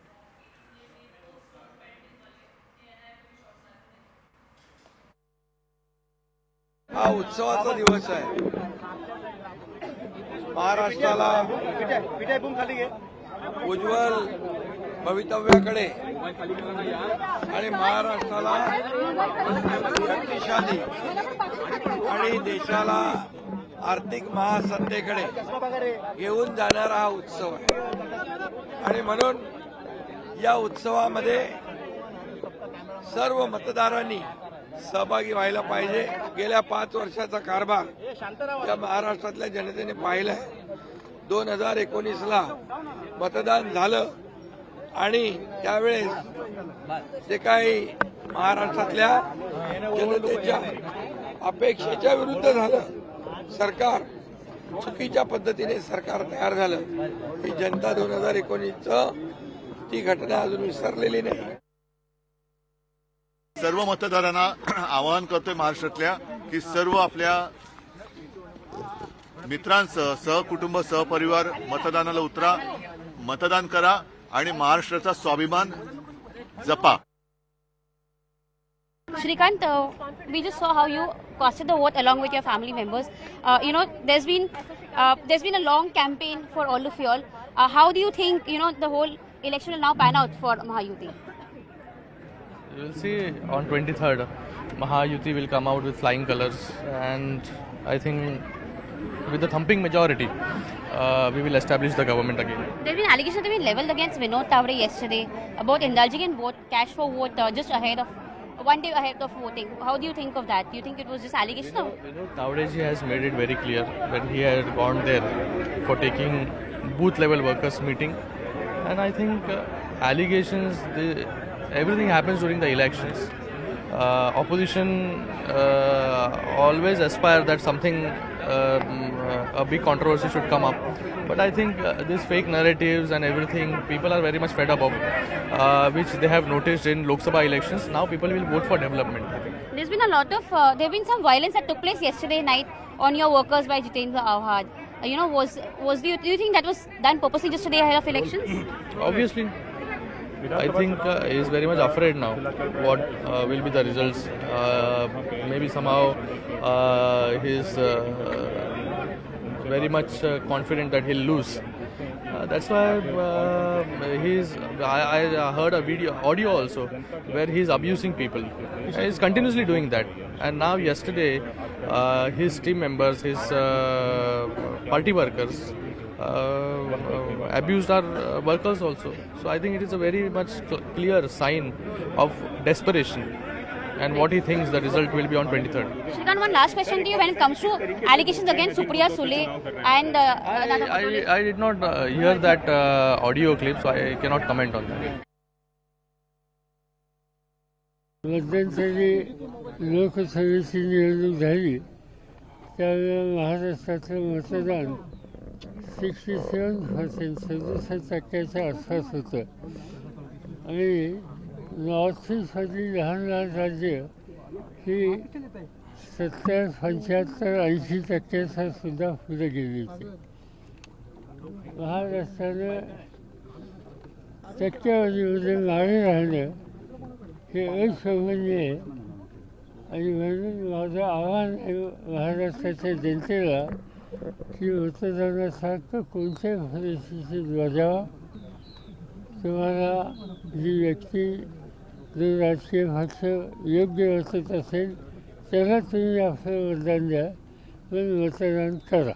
हा उत्सवाचा दिवस आहे. महाराष्ट्राला उज्ज्वल भवितव्याकडे आणि महाराष्ट्राला शक्तिशाली आणि देशाला आर्थिक महासत्तेकडे घेऊन जाणारा हा उत्सव आहे. आणि म्हणून या उत्सवामध्ये सर्व मतदारांनी सहभागी व्हायला पाहिजे. गेल्या 5 वर्षाचा कारभार या महाराष्ट्रातल्या जनतेने पाहिला आहे. 2019ला मतदान झालं आणि त्यावेळेस जे काही महाराष्ट्रातल्या जनतेच्या अपेक्षेच्या विरुद्ध झालं, सरकार चुकीच्या पद्धतीने सरकार तयार झालं. ही जनता 2019चं ती घटना अजून विसरलेली नाही. सर्व मतदारांना आवाहन करतोय महाराष्ट्रातल्या की सर्व आपल्या मित्रांसह सहकुटुंब सहपरिवार मतदानाला उतरा, मतदान करा आणि महाराष्ट्राचा स्वाभिमान जपा. Shrikant, we just saw how you casted the vote along with your family members. There's been a long campaign for all of you all. How do you think the whole election will now pan out for Mahayuti? You will see on 23rd, Mahayuti will come out with flying colors, and I think with the thumping majority, we will establish the government again. There have been allegations that have been leveled against Vinod Tavre yesterday about indulging in vote, cash for vote, just ahead of one day ahead of voting. How do you think of that? Do you think it was just allegation? Vinod Tavre has made it very clear when he had gone there for taking booth level workers meeting, and I think allegations. Everything happens during the elections. Opposition always aspire that something, a big controversy should come up. But I think these fake narratives and everything, people are very much fed up of, which they have noticed in Lok Sabha elections. Now people will vote for development. There's been a lot of, there have been some violence that took place yesterday night on your workers by Jitendra Ahad. Do you think that was done purposely just a day ahead of elections? Obviously. I think he is very much afraid now what will be the results. Maybe somehow he is very much confident that he'll lose. That's why I heard a audio also where he's abusing people. He's continuously doing that. And now yesterday, his team members, his party workers, abused our workers also. So I think it is a very much clear sign of desperation and what he thinks the result will be on 23rd. Shrikant, one last question to you when it comes to allegations against Supriya Sule and... I did not hear that audio clip, so I cannot comment on that. मध्यंतरी लोकसभेची निवडणूक झाली त्यावेळेला महाराष्ट्राचं मतदान 67% आसपास होतं आणि नॉर्थ ईस्टमधली लहान लहान राज्य ही 70-75-80% सुद्धा पुढे गेली होती. महाराष्ट्रानं टक्केवारीमध्ये मागे राहणं हे अशोभनीय आहे आणि म्हणून माझं आव्हान आहे महाराष्ट्राच्या जनतेला की मतदानासारखं कोणत्याही परिस्थितीत बजावा. तुम्हाला जी व्यक्ती जो राजकीय पक्ष योग्य वाटत असेल त्याला तुम्ही आपलं मतदान द्या, पण मतदान करा.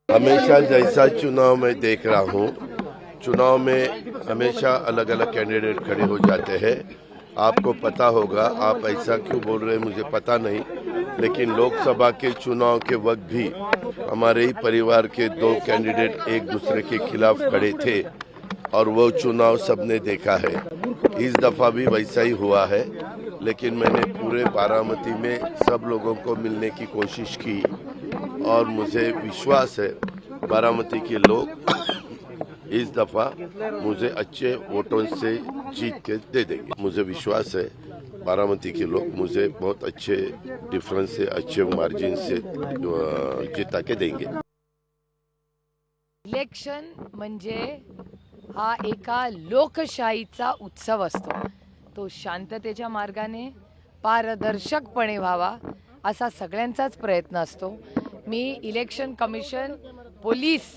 हमेशा जैसा चुनाव में देख रहा हूँ, चुनाव में हमेशा अलग अलग कैंडिडेट खड़े हो जाते हैं. आपको पता होगा, आप ऐसा क्यों बोल रहे हैं मुझे पता नहीं, लेकिन लोकसभा के चुनाव के वक्त भी हमारे ही परिवार के 2 कैंडिडेट एक दूसरे के खिलाफ खड़े थे और वो चुनाव सबने देखा है. इस दफा भी वैसा ही हुआ है, लेकिन मैंने पूरे बारामती में सब लोगों को मिलने की कोशिश की और मुझे विश्वास है बारामती के लोग इस दफा मुझे अच्छे वोटों से जीत के दे देंगे. मुझे विश्वास है बारामती के लोग मुझे बहुत अच्छे डिफरेंस से, अच्छे मार्जिन से जिता के देंगे. इलेक्शन म्हणजे हा एका लोकशाहीचा उत्सव असतो. तो शांततेच्या मार्गाने पारदर्शकपणे व्हावा असा सगळ्यांचाच प्रयत्न असतो. मी इलेक्शन कमिशन, पोलीस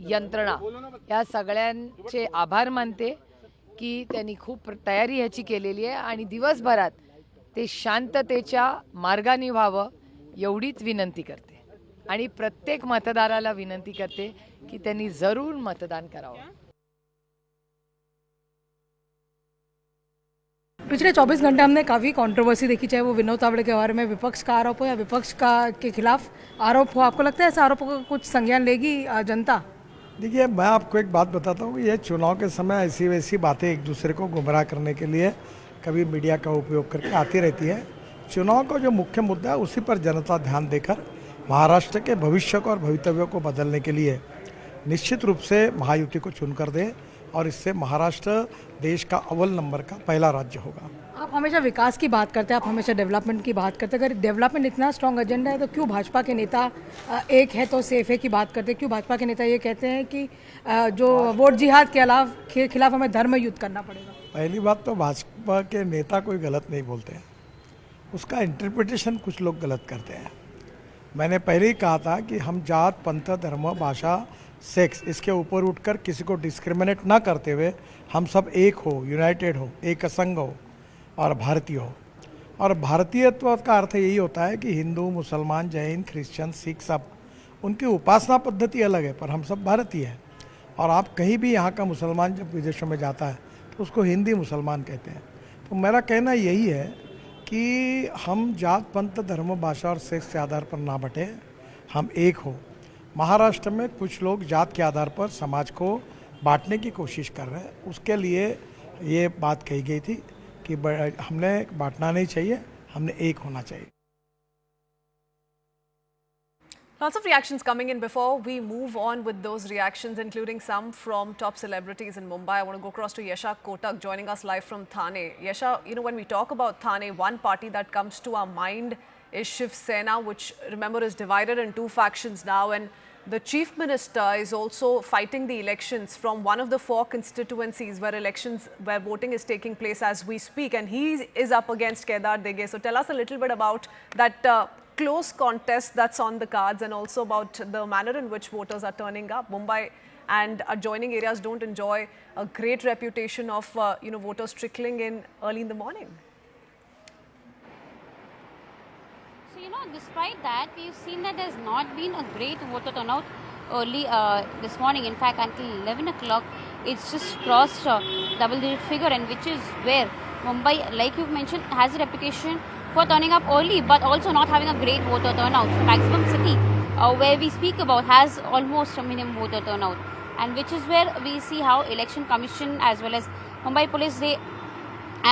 यंत्रणा या सगळ्यांचे आभार मानते की त्यांनी खूप तयारी ह्याची केलेली आहे आणि दिवसभरात ते शांततेच्या मार्गाने व्हावं एवढीच विनंती करते आणि प्रत्येक मतदाराला विनंती करते की त्यांनी जरूर मतदान करावं. पिछले 24 घंटे हमने काफ़ी कंट्रोवर्सी देखी, चाहे वो विनोद तावड़े के बारे में विपक्ष का आरोप हो या विपक्ष के खिलाफ आरोप हो. आपको लगता है ऐसे आरोपों का कुछ संज्ञान लेगी जनता? देखिए, मैं आपको एक बात बताता हूँ, ये चुनाव के समय ऐसी वैसी बातें एक दूसरे को गुमराह करने के लिए कभी मीडिया का उपयोग करके आती रहती है. चुनाव का जो मुख्य मुद्दा है उसी पर जनता ध्यान देकर महाराष्ट्र के भविष्य को और भवितव्य को बदलने के लिए निश्चित रूप से महायुति को चुनकर दे और इससे महाराष्ट्र देश का अव्वल नंबर का पहला राज्य होगा. आप हमेशा विकास की बात करते हैं, आप हमेशा डेवलपमेंट की बात करते हैं. अगर डेवलपमेंट इतना स्ट्रॉन्ग एजेंडा है तो क्यों भाजपा के नेता एक है तो सेफ है की बात करते हैं? क्यों भाजपा के नेता ये कहते हैं कि जो वोट जिहाद के खिलाफ हमें धर्म युद्ध करना पड़ेगा? पहली बात तो भाजपा के नेता कोई गलत नहीं बोलते हैं, उसका इंटरप्रिटेशन कुछ लोग गलत करते हैं. मैंने पहले ही कहा था कि हम जात, पंथ, धर्म, भाषा, सेक्स इसके ऊपर उठकर किसी को डिस्क्रिमिनेट ना करते हुए हम सब एक हो, यूनाइटेड हो, एक संघ हो और भारतीय हो. और भारतीयत्व का अर्थ यही होता है कि हिंदू, मुसलमान, जैन, क्रिश्चियन, सिख सब उनकी उपासना पद्धति अलग है पर हम सब भारतीय हैं. और आप कहीं भी यहाँ का मुसलमान जब विदेशों में जाता है तो उसको हिंदी मुसलमान कहते हैं. तो मेरा कहना यही है कि हम जात, पंथ, धर्म, भाषा और सेक्स के आधार पर ना बटें, हम एक हो. महाराष्ट्र में कुछ लोग जात के आधार पर समाज को बांटने की कोशिश कर रहे हैं, उसके लिए ये बात कही गई थी कि हमने बांटना नहीं चाहिए, हमने एक होना चाहिए. Lots of reactions coming in. Before we move on with those reactions, including some from top celebrities in Mumbai, I want to go across to Yasha Kotak joining us live from Thane. Yasha, you know, when we talk about Thane, one party that comes to our mind is Shiv Sena, which, remember, is divided in 2 factions now, and the Chief Minister is also fighting the elections from one of the 4 constituencies where voting is taking place as we speak, and he is up against Kedar Dege. So tell us a little bit about that close contest that's on the cards, and also about the manner in which voters are turning up. Mumbai and adjoining areas don't enjoy a great reputation of voters trickling in early in the morning. Despite that, we've seen that there's not been a great voter turnout early this morning. In fact, until 11 o'clock, it's just crossed double-digit figure, and which is where Mumbai, like you've mentioned, has a reputation for turning up early, but also not having a great voter turnout. So maximum city, where we speak about, has almost a minimum voter turnout, and which is where we see how Election Commission as well as Mumbai Police,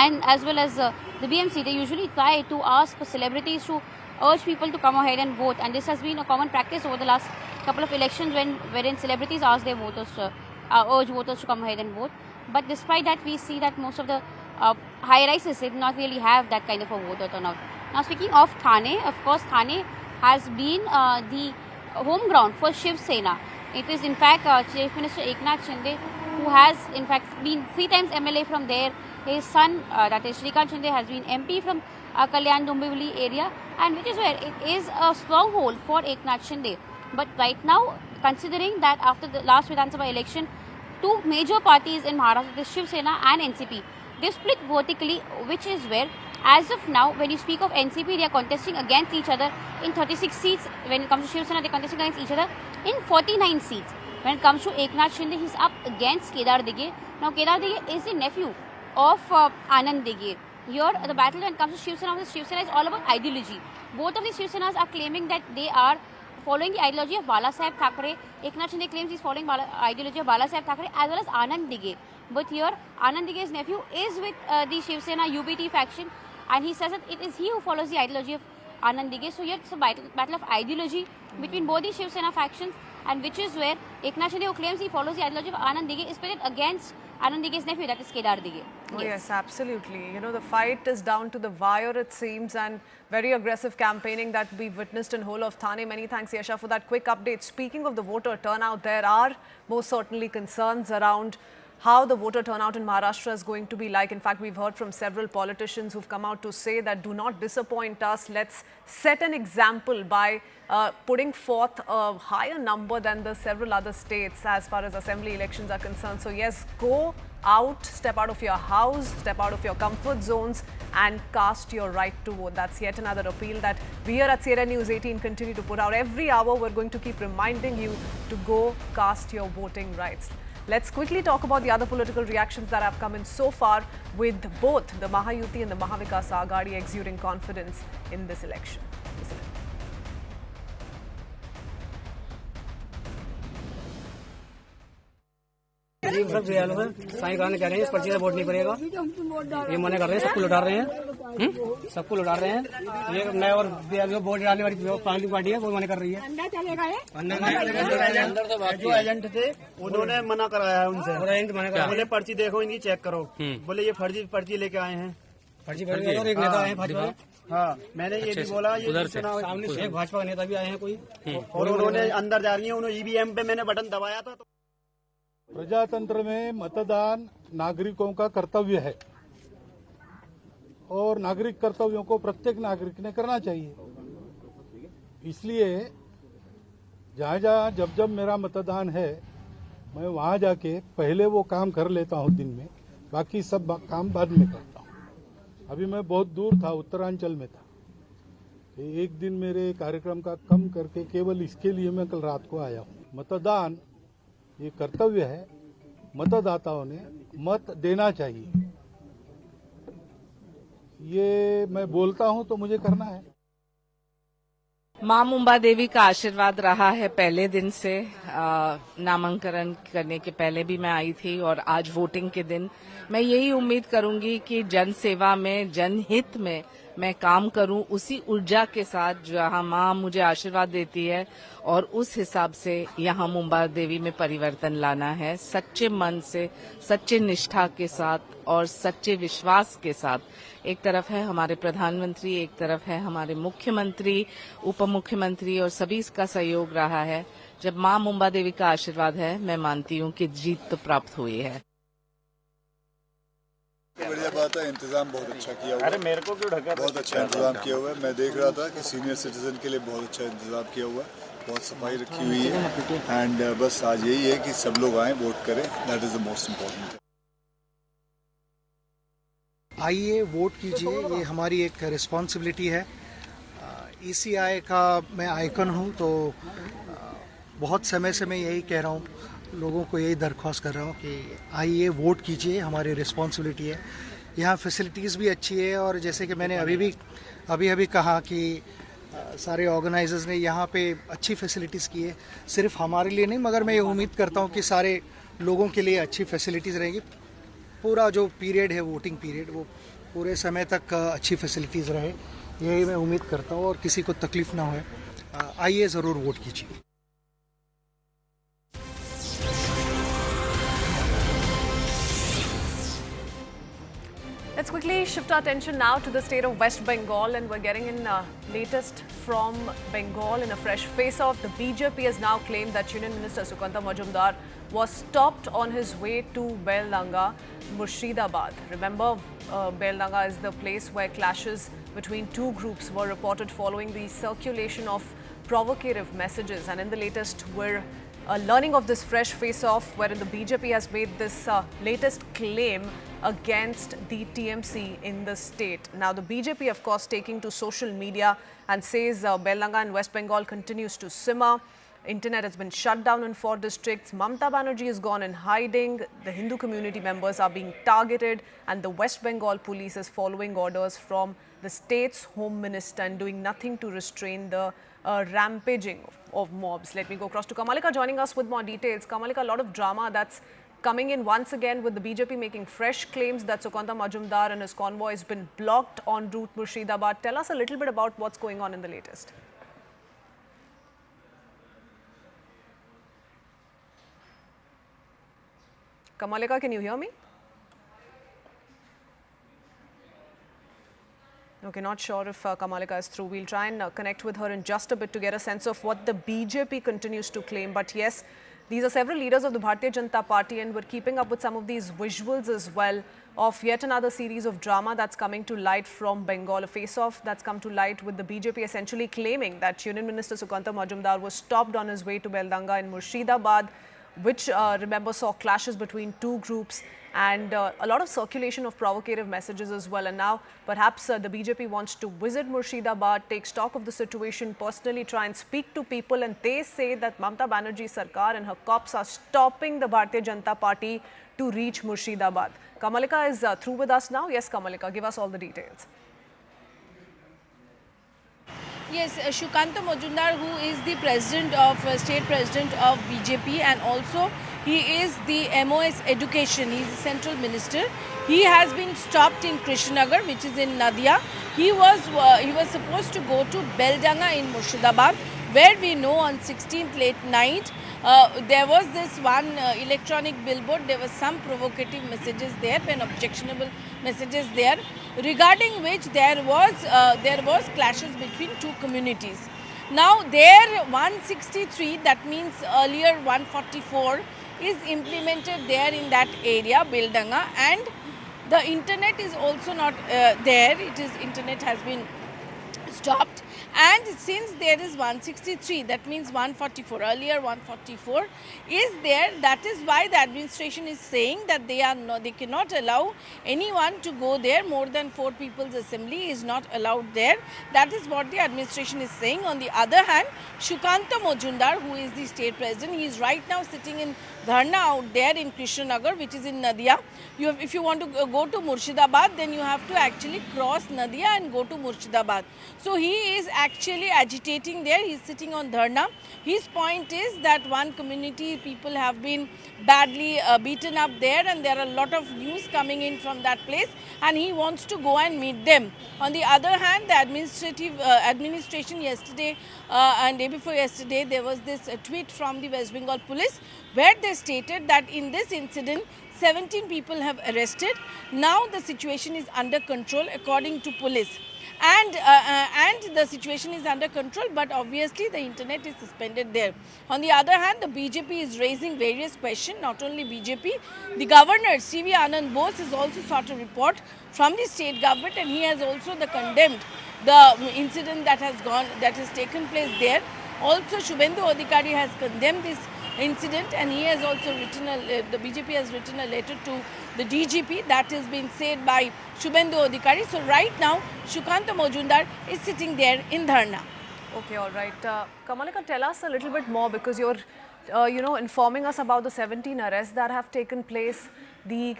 and as well as the BMC, they usually try to ask for celebrities to urge people to come ahead and vote, and this has been a common practice over the last couple of elections wherein celebrities ask their voters urge voters to come ahead and vote. But despite that, we see that most of the high rises did not really have that kind of a voter turnout. Now, speaking of Thane, of course, Thane has been the home ground for Shiv Sena. It is in fact Chief Minister Shinde, who has in fact been 3 times MLA from there, His son, that is Shrikant Shinde, has been MP from Kalyan Dombivli area, and which is where it is a stronghold for Eknath Shinde. But right now, considering that after the last Vidhan Sabha election, two major parties in Maharashtra, the Shiv Sena and NCP, they split vertically, which is where, as of now, when you speak of NCP, they are contesting against each other in 36 seats. When it comes to Shiv Sena, they are contesting against each other in 49 seats. When it comes to Eknath Shinde, he's up against Kedar Dighe. Now, Kedar Dighe is the nephew of Anand Dighe. Here, the battle when it comes to Shiv Sena versus Shiv Sena is all about ideology. Both of these Shiv Senas are claiming that they are following the ideology of Bala Saheb Thackeray. Eknath Shinde claims he's following ideology of Bala Saheb Thackeray as well as Anand Dighe. But here, Anand Dighe's nephew is with the Shiv Sena UBT faction, and he says that it is he who follows the ideology of Anand Dighe. So here it's a battle of ideology between both the Shiv Sena factions, and which is where Eknath Shinde, who claims he follows the ideology of Anand Dighe, is pitted against Anand Dighe's nephew, that is Kedar Dighe. Oh, yes, absolutely. You know, the fight is down to the wire, it seems, and very aggressive campaigning that we've witnessed in whole of Thane. Many thanks, Yasha, for that quick update. Speaking of the voter turnout, there are most certainly concerns around how the voter turnout in Maharashtra is going to be like. In fact, we've heard from several politicians who've come out to say that do not disappoint us. Let's set an example by putting forth a higher number than the several other states as far as assembly elections are concerned. So yes, go out, step out of your house, step out of your comfort zones and cast your right to vote. That's yet another appeal that we here at CNN News 18 continue to put out. Every hour we're going to keep reminding you to go cast your voting rights. Let's quickly talk about the other political reactions that have come in so far, with both the Mahayuti and the Maha Vikas Aghadi exuding confidence in this election. Listen in. सब रियाल में साईं खान कह रहे हैं इस पर्ची से vote नहीं करेगा, ये मना कर रहे हैं, सबको लुटा रहे हैं, सबको लुटा रहे हैं। ये नया और वोट डालने वाली पार्टी है वो मना कर रही है। जो एजेंट थे उन्होंने मना कराया है उनसे, बोले पर्ची देखो इनकी चेक करो, बोले ये फर्जी पर्ची लेके आए हैं, फर्जी और एक नेता आए भाजपा। हाँ, मैंने ये भी बोला, ये सामने से भाजपा का नेता भी आए हैं कोई, और उन्होंने अंदर जा रही है, उन्होंने ईवीएम पे मैंने बटन दबाया था। प्रजातंत्र में मतदान नागरिकों का कर्तव्य है और नागरिक कर्तव्यों को प्रत्येक नागरिक ने करना चाहिए। इसलिए जहाँ जहाँ जब जब मेरा मतदान है मैं वहाँ जाके पहले वो काम कर लेता हूँ दिन में, बाकी सब काम बाद में करता हूँ। अभी मैं बहुत दूर था, उत्तरांचल में था, एक दिन मेरे कार्यक्रम का कम करके केवल इसके लिए मैं कल रात को आया हूँ। मतदान ये कर्तव्य है, मतदाताओं ने मत देना चाहिए। ये मैं बोलता हूं तो मुझे करना है। मां मुंबा देवी का आशीर्वाद रहा है पहले दिन से। नामांकन करने के पहले भी मैं आई थी और आज वोटिंग के दिन मैं यही उम्मीद करूंगी कि जन सेवा में, जनहित में मैं काम करूं, उसी ऊर्जा के साथ जहां मां मुझे आशीर्वाद देती है, और उस हिसाब से यहां मुंबा देवी में परिवर्तन लाना है। सच्चे मन से, सच्चे निष्ठा के साथ और सच्चे विश्वास के साथ। एक तरफ है हमारे प्रधानमंत्री, एक तरफ है हमारे मुख्यमंत्री, उप मुख्यमंत्री, और सभी इसका सहयोग रहा है। जब मां मुंबा देवी का आशीर्वाद है, मैं मानती हूं कि जीत तो प्राप्त हुई है। बढ़िया बात है, इंतजाम बहुत अच्छा किया हुआ है। अरे मेरे को क्यों ढका? बहुत अच्छा इंतजाम किया हुआ है। मैं देख रहा था कि सीनियर सिटीजन के लिए बहुत अच्छा इंतजाम किया हुआ है, बहुत सफाई रखी हुई है। एंड बस आज यही है कि सब लोग आए, वोट करें, that is the most important. आइए वोट कीजिए, ये हमारी एक रिस्पॉन्सिबिलिटी है। ECI का मैं आइकन हूँ, तो बहुत समय से मैं यही कह रहा हूँ, लोगों को यही दरख्वास्त कर रहा हूँ कि आइए वोट कीजिए, हमारी रिस्पॉन्सिबिलिटी है। यहाँ फैसिलिटीज़ भी अच्छी है, और जैसे कि मैंने अभी कहा कि सारे ऑर्गेनाइजर्स ने यहाँ पे अच्छी फैसिलिटीज़ की है, सिर्फ हमारे लिए नहीं, मगर मैं ये उम्मीद करता हूँ कि सारे लोगों के लिए अच्छी फैसिलिटीज़ रहेंगी। पूरा जो पीरियड है, वोटिंग पीरियड, वो पूरे समय तक अच्छी फैसिलिटीज़ रहे, यही मैं उम्मीद करता हूँ, और किसी को तकलीफ़ ना होए। आइए ज़रूर वोट कीजिए। Let's quickly shift our attention now to the state of West Bengal, and we're getting in latest from Bengal in a fresh face-off. The BJP has now claimed that Union Minister Sukanta Majumdar was stopped on his way to Belanga. Murshidabad. Remember, Beldanga is the place where clashes between two groups were reported following the circulation of provocative messages. And in the latest, we're learning of this fresh face-off wherein the BJP has made this latest claim against the TMC in the state. Now, the BJP, of course, taking to social media and says Beldanga and West Bengal continues to simmer. Internet has been shut down in 4 districts. Mamata Banerjee has gone in hiding. The Hindu community members are being targeted, and the West Bengal police is following orders from the state's home minister and doing nothing to restrain the rampaging of mobs. Let me go across to Kamalika joining us with more details. Kamalika, a lot of drama that's coming in once again with the BJP making fresh claims that Sukanta Majumdar and his convoy has been blocked en route Murshidabad. Tell us a little bit about what's going on in the latest. Kamalika, can you hear me? Okay, not sure if Kamalika is through. We'll try and connect with her in just a bit to get a sense of what the BJP continues to claim. But yes, these are several leaders of the Bharatiya Janata Party, and we're keeping up with some of these visuals as well of yet another series of drama that's coming to light from Bengal. A face-off that's come to light with the BJP essentially claiming that Union Minister Sukanta Majumdar was stopped on his way to Beldanga in Murshidabad, which remember saw clashes between two groups and a lot of circulation of provocative messages as well. And now perhaps the BJP wants to visit Murshidabad, take stock of the situation, personally try and speak to people, and they say that Mamata Banerjee Sarkar and her cops are stopping the Bharatiya Janata Party to reach Murshidabad. Kamalika is through with us now. Yes, Kamalika, give us all the details. Yes, Sukanta Majumdar, who is the president of state president of BJP, and also he is the MOS Education. He is the central minister. He has been stopped in Krishnanagar, which is in Nadia. He was supposed to go to Beldanga in Murshidabad, where we know on 16th late night there was this one electronic billboard. There was some provocative messages there and objectionable messages there, regarding which there was clashes between two communities. Now there 163, that means earlier 144, is implemented there in that area, Beldanga, and the internet is also not there. Internet has been stopped, and since there is 163, that means 144, earlier 144 is there. That is why the administration is saying that they cannot allow anyone to go there. More than 4 people's assembly is not allowed there. That is what the administration is saying. On the other hand, Sukanta Majumdar, who is the state president, he is right now sitting in Dharna out there in Krishnanagar, which is in Nadia. If you want to go to Murshidabad, then you have to actually cross Nadia and go to Murshidabad. So he is actually agitating there. He is sitting on Dharna. His point is that one community people have been badly beaten up there, and there are a lot of news coming in from that place, and he wants to go and meet them. On the other hand, the administration yesterday and day before yesterday, there was this tweet from the West Bengal police where they stated that in this incident 17 people have arrested. Now the situation is under control according to police, and the situation is under control, but obviously the internet is suspended there. On the other hand, the BJP is raising various questions. Not only BJP, the governor C.V. Anand Bose has also sought a report from the state government, and he has also condemned the incident that has taken place there. Also, Shubhendu Adhikari has condemned this incident, and he has also written the BJP has written a letter to the DGP. That has been said by Shubhendu Adhikari. So right now, Sukanta Majumdar is sitting there in Dharna. Okay, all right. Kamalika, tell us a little bit more, because you're informing us about the 17 arrests that have taken place. The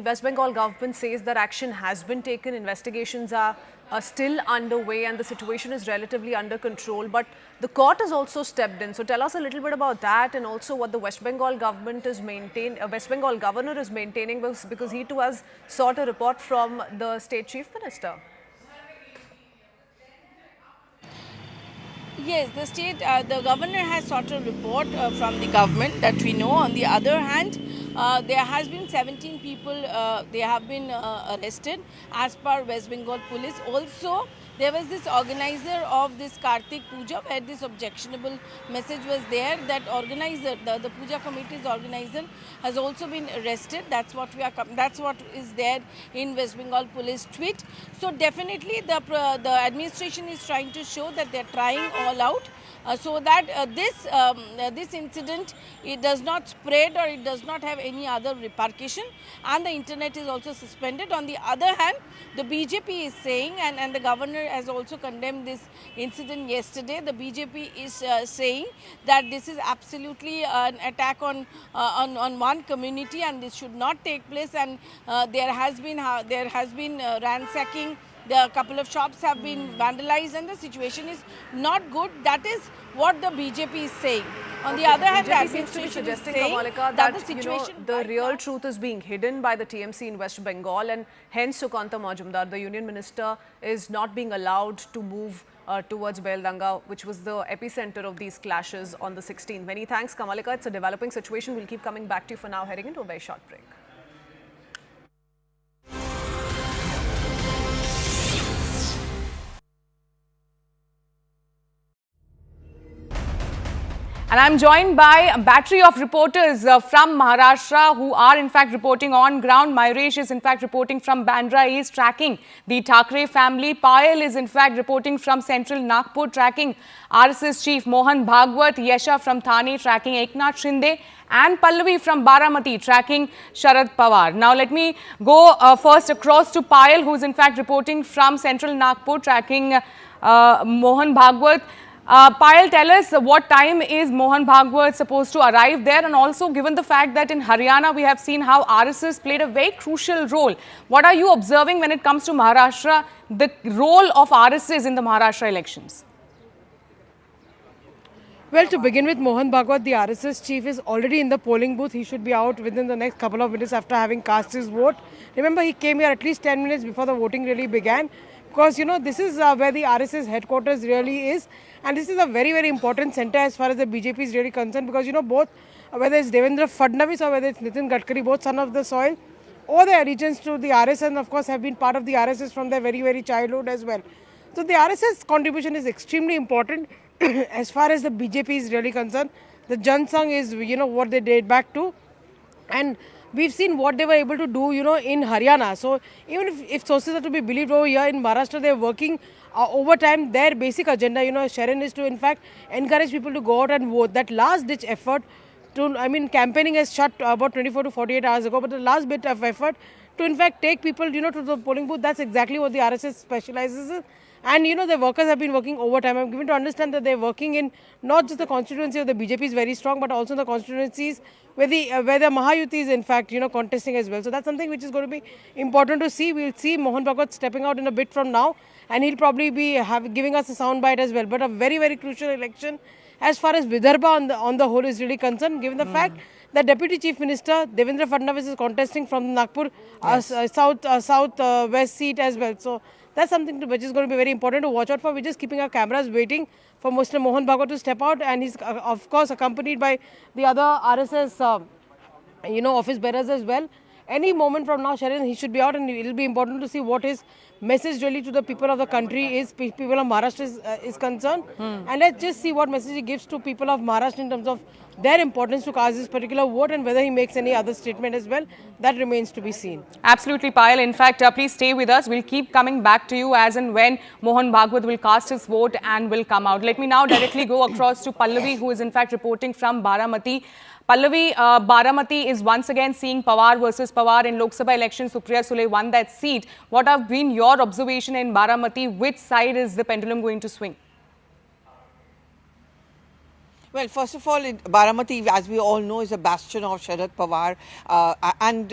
West Bengal government says that action has been taken, investigations are still underway, and the situation is relatively under control. But the court has also stepped in. So tell us a little bit about that, and also what the West Bengal government is West Bengal governor is maintaining, because he too has sought a report from the state chief minister. Yes, the governor has sought a report from the government that we know. On the other hand, there has been 17 people, they have been arrested as per West Bengal police. Also, there was this organizer of this Kartik Puja where this objectionable message was there. That organizer, the Puja committee's organizer, has also been arrested. That's what is there in West Bengal police tweet. So definitely the administration is trying to show that they are trying all out. So that this incident, it does not spread or it does not have any other repercussion, and the internet is also suspended. On the other hand, the BJP is saying, and the governor has also condemned this incident yesterday. The BJP is saying that this is absolutely an attack on one community, and this should not take place. And there has been ransacking. The couple of shops have been vandalized and the situation is not good. That is what the BJP is saying. On the other hand, BJP seems to be suggesting, Kamalika, that the situation, the real truth is being hidden by the TMC in West Bengal, and hence Shukanta Majumdar, the union minister, is not being allowed to move towards Beldanga, which was the epicenter of these clashes on the 16th. Many thanks, Kamalika. It's a developing situation. We'll keep coming back to you. For now, heading into a very short break. And I'm joined by a battery of reporters from Maharashtra who are in fact reporting on ground. Mayuresh is in fact reporting from Bandra East, tracking the Thackeray family. Payal is in fact reporting from central Nagpur, tracking RSS chief Mohan Bhagwat. Yesha from Thane, tracking Eknath Shinde. And Pallavi from Baramati, tracking Sharad Pawar. Now let me go first across to Payal, who is in fact reporting from central Nagpur, tracking Mohan Bhagwat. Payal, tell us what time is Mohan Bhagwat supposed to arrive there, and also given the fact that in Haryana we have seen how RSS played a very crucial role. What are you observing when it comes to Maharashtra, the role of RSS in the Maharashtra elections? Well, to begin with, Mohan Bhagwat, the RSS chief, is already in the polling booth. He should be out within the next couple of minutes after having cast his vote. Remember, he came here at least 10 minutes before the voting really began. Because, you know, this is where the RSS headquarters really is. And this is a very, very important center as far as the BJP is really concerned. Because, you know, both, whether it's Devendra Fadnavis or whether it's Nitin Gadkari, both son of the soil, or their allegiance to the RSS, and of course have been part of the RSS from their very, very childhood as well. So the RSS contribution is extremely important as far as the BJP is really concerned. The Jan Sangh is, you know, what they date back to. And we've seen what they were able to do, you know, in Haryana. So even if sources are to be believed over here in Maharashtra, they're working overtime. Their basic agenda, you know, Sharon, is to in fact encourage people to go out and vote. That last ditch effort to, I mean, campaigning has shut about 24 to 48 hours ago, but the last bit of effort to in fact take people, you know, to the polling booth, that's exactly what the RSS specializes in. And, you know, the workers have been working overtime. I'm given to understand that they're working in not just the constituency of the BJP is very strong, but also the constituencies where the Mahayuti is in fact, you know, contesting as well. So that's something which is going to be important to see. We'll see Mohan Bhagwat stepping out in a bit from now, and he'll probably be giving us a soundbite as well. But a very, very crucial election as far as Vidarbha on the whole is really concerned, given the fact that Deputy Chief Minister Devendra Fadnavis is contesting from the Nagpur south-west seat as well. So that's something which is going to be very important to watch out for. We're just keeping our cameras waiting for Mr. Mohan Bhagwat to step out, and he's of course accompanied by the other RSS, you know, office bearers as well. Any moment from now, Sharon, he should be out, and it will be important to see what his message really to the people of the country is, people of Maharashtra is concerned. And let's just see what message he gives to people of Maharashtra in terms of their importance to cast this particular vote, and whether he makes any other statement as well. That remains to be seen. Absolutely, Payal. In fact, please stay with us. We'll keep coming back to you as and when Mohan Bhagwat will cast his vote and will come out. Let me now directly go across to Pallavi, who is in fact reporting from Baramati. Pallavi, Baramati is once again seeing Pawar versus Pawar in Lok Sabha election. Supriya Sule won that seat. What have been your observation in Baramati? Which side is the pendulum going to swing? Well, first of all, Baramati, as we all know, is a bastion of Sharad Pawar, and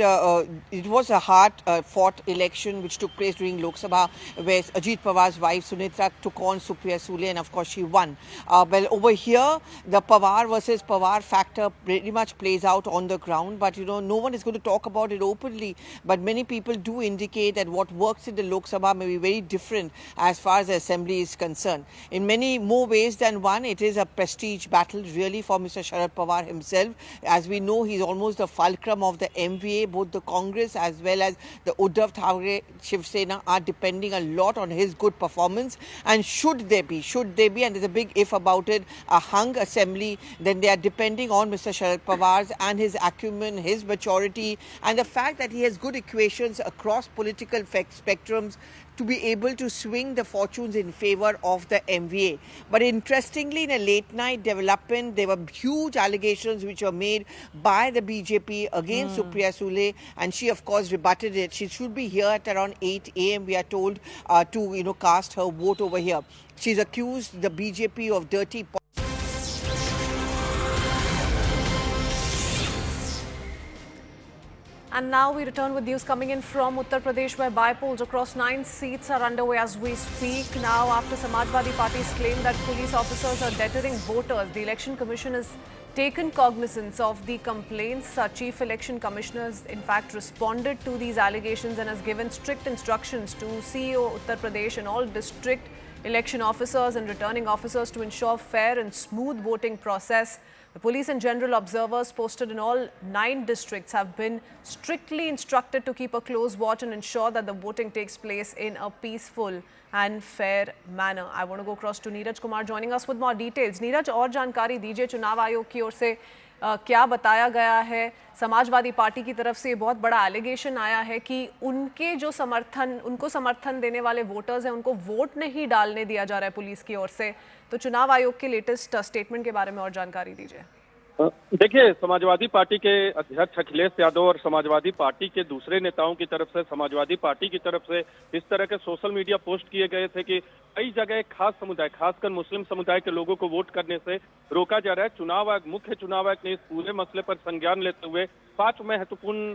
it was a hard-fought election which took place during Lok Sabha, where Ajit Pawar's wife Sunitra took on Supriya Sule, and of course she won. Well, over here, the Pawar versus Pawar factor pretty much plays out on the ground, but no one is going to talk about it openly. But many people do indicate that what works in the Lok Sabha may be very different as far as the assembly is concerned. In many more ways than one, it is a prestige battle really for Mr. Sharad Pawar himself. As we know, he's almost the fulcrum of the MVA. Both the Congress as well as the Uddhav Shiv Sena are depending a lot on his good performance. And should there be, and there's a big if about it, a hung assembly, then they are depending on Mr. Sharad Pawar's and his acumen, his maturity, and the fact that he has good equations across political spectrums to be able to swing the fortunes in favor of the MVA. But interestingly, in a late night development, there were huge allegations which were made by the BJP against Supriya Sule, and she of course rebutted it. She should be here at around 8 a.m. we are told, to cast her vote over here. She's accused the BJP of dirty politics. And now we return with news coming in from Uttar Pradesh, where by-polls across 9 seats are underway as we speak. Now, after Samajwadi Party's claim that police officers are deterring voters, the Election Commission has taken cognizance of the complaints. Chief Election Commissioner has in fact responded to these allegations and has given strict instructions to CEO Uttar Pradesh and all district election officers and returning officers to ensure fair and smooth voting process. The police and general observers posted in all 9 districts have been strictly instructed to keep a close watch and ensure that the voting takes place in a peaceful and fair manner. I want to go across to Neeraj Kumar joining us with more details. Neeraj, और जानकारी दीजिए, चुनाव आयोग की ओर से क्या बताया गया है? समाजवादी पार्टी की तरफ से बहुत बड़ा एलिगेशन आया है कि उनको समर्थन देने वाले वोटर्स हैं, उनको वोट नहीं डालने दिया जा रहा है पुलिस की ओर से। तो चुनाव आयोग के लेटेस्ट स्टेटमेंट के बारे में और जानकारी दीजिए। देखिए, समाजवादी पार्टी के अध्यक्ष अखिलेश यादव और समाजवादी पार्टी के दूसरे नेताओं की तरफ से, समाजवादी पार्टी की तरफ से इस तरह के सोशल मीडिया पोस्ट किए गए थे कि कई जगह एक खास समुदाय, खासकर मुस्लिम समुदाय के लोगों को वोट करने से रोका जा रहा है। चुनाव आयोग, मुख्य चुनाव आयोग ने इस पूरे मसले पर संज्ञान लेते हुए 5 महत्वपूर्ण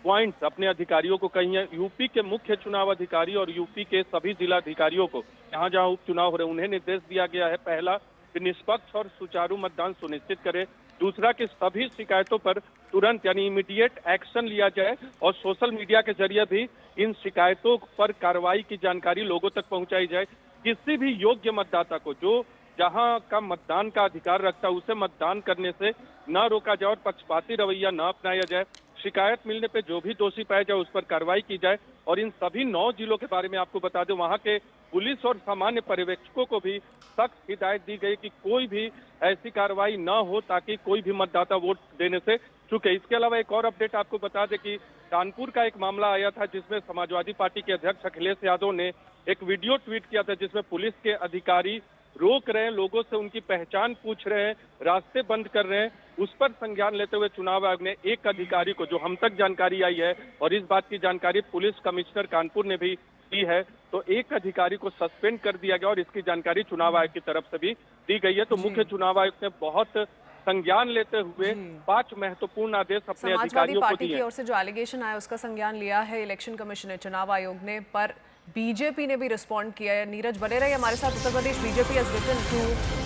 पॉइंट्स अपने अधिकारियों को कही है। यूपी के मुख्य चुनाव अधिकारी और यूपी के सभी जिला अधिकारियों को जहां जहां उपचुनाव हो रहे हैं उन्हें निर्देश दिया गया है। पहला, कि निष्पक्ष और सुचारू मतदान सुनिश्चित करे। दूसरा, कि सभी शिकायतों पर तुरंत यानी इमीडिएट एक्शन लिया जाए और सोशल मीडिया के जरिए भी इन शिकायतों पर कार्रवाई की जानकारी लोगों तक पहुंचाई जाए। किसी भी योग्य मतदाता को जो जहां का मतदान का अधिकार रखता है उसे मतदान करने से न रोका जाए और पक्षपाती रवैया न अपनाया जाए। शिकायत मिलने पे जो भी दोषी पाया जाए उस पर कार्रवाई की जाए। और इन सभी 9 जिलों के बारे में आपको बता दें, वहां के पुलिस और सामान्य पर्यवेक्षकों को भी सख्त हिदायत दी गई कि कोई भी ऐसी कार्रवाई न हो ताकि कोई भी मतदाता वोट देने से चूके। इसके अलावा एक और अपडेट आपको बता दें कि कानपुर का एक मामला आया था जिसमें समाजवादी पार्टी के अध्यक्ष अखिलेश यादव ने एक वीडियो ट्वीट किया था जिसमें पुलिस के अधिकारी रोक रहे हैं, लोगों से उनकी पहचान पूछ रहे हैं, रास्ते बंद कर रहे हैं। उस पर संज्ञान लेते हुए चुनाव आयोग ने एक अधिकारी को, जो हम तक जानकारी आई है और इस बात की जानकारी पुलिस कमिश्नर कानपुर ने भी दी है, तो एक अधिकारी को सस्पेंड कर दिया गया और इसकी जानकारी चुनाव आयोग की तरफ से भी दी गई है। तो मुख्य चुनाव आयोग ने बहुत संज्ञान लेते हुए 5 महत्वपूर्ण आदेश अपने अधिकारियों को दिए। पार्टी की ओर से जो एलिगेशन आया उसका संज्ञान लिया है इलेक्शन कमीशन ने, चुनाव आयोग ने, पर बीजेपी ने भी रिस्पॉन्ड किया है। नीरज बने रहिए हमारे साथ। Uttar Pradesh BJP has written to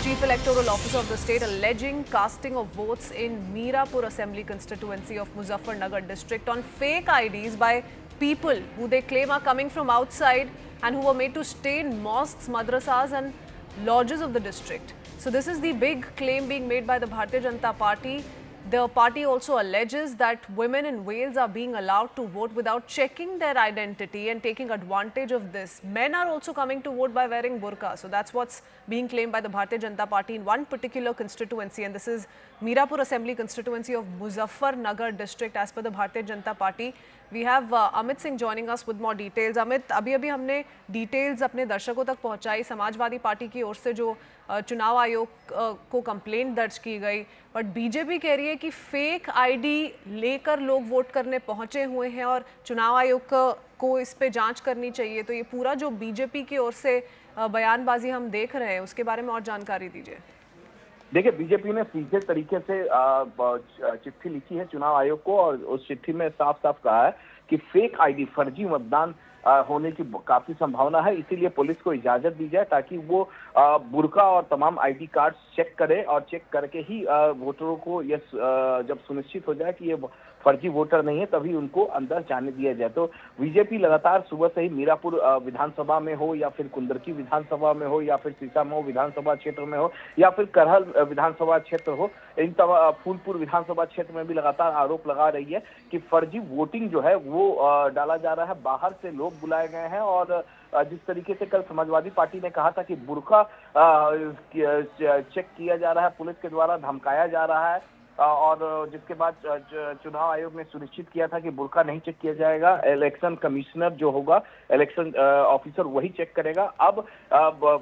Chief Electoral Officer of the state alleging casting of votes in Meerapur Assembly constituency of Muzaffarnagar district on fake IDs by people who they claim are coming from outside and who were made to stay in mosques, madrasas and lodges of the district. So this is the big claim being made by the Bharatiya Janata Party. The party also alleges that women in Wales are being allowed to vote without checking their identity and taking advantage of this. Men are also coming to vote by wearing burqa. So that's what's being claimed by the Bharatiya Janata Party in one particular constituency, and this is Meerapur Assembly constituency of Muzaffarnagar district as per the Bharatiya Janata Party. We have Amit Singh joining us with more details. Amit, अभी हमने details अपने दर्शकों तक पहुंचाई। Samajwadi party की ओर से जो चुनाव आयोग को कंप्लेंट दर्ज की गई, बट बीजेपी कह रही है कि फेक आईडी लेकर लोग वोट करने पहुंचे हुए हैं और चुनाव आयोग को इस पे जांच करनी चाहिए। तो ये पूरा जो बीजेपी की ओर से बयानबाजी हम देख रहे हैं उसके बारे में और जानकारी दीजिए। देखिए, बीजेपी ने सीधे तरीके से चिट्ठी लिखी है चुनाव आयोग को और उस चिट्ठी में साफ साफ कहा है कि फेक आईडी, फर्जी मतदान होने की काफी संभावना है, इसीलिए पुलिस को इजाजत दी जाए ताकि वो बुरका और तमाम आईडी कार्ड चेक करे और चेक करके ही वोटरों को ये जब सुनिश्चित हो जाए कि ये फर्जी वोटर नहीं है तभी उनको अंदर जाने दिया जाए। तो बीजेपी लगातार सुबह से ही मीरापुर विधानसभा में हो या फिर कुंदरकी विधानसभा में हो या फिर सीतामऊ विधानसभा क्षेत्र में हो या फिर करहल विधानसभा क्षेत्र हो, इन फूलपुर विधानसभा क्षेत्र में भी लगातार आरोप लगा रही है कि फर्जी वोटिंग जो है वो डाला जा रहा है, बाहर से लोग बुलाए गए हैं। और जिस तरीके से कल समाजवादी पार्टी ने कहा था कि बुरका चेक किया जा रहा है, पुलिस के द्वारा धमकाया जा रहा है और जिसके बाद चुनाव आयोग ने सुनिश्चित किया था कि बुरका नहीं चेक किया जाएगा, इलेक्शन कमिश्नर जो होगा, इलेक्शन ऑफिसर वही चेक करेगा। अब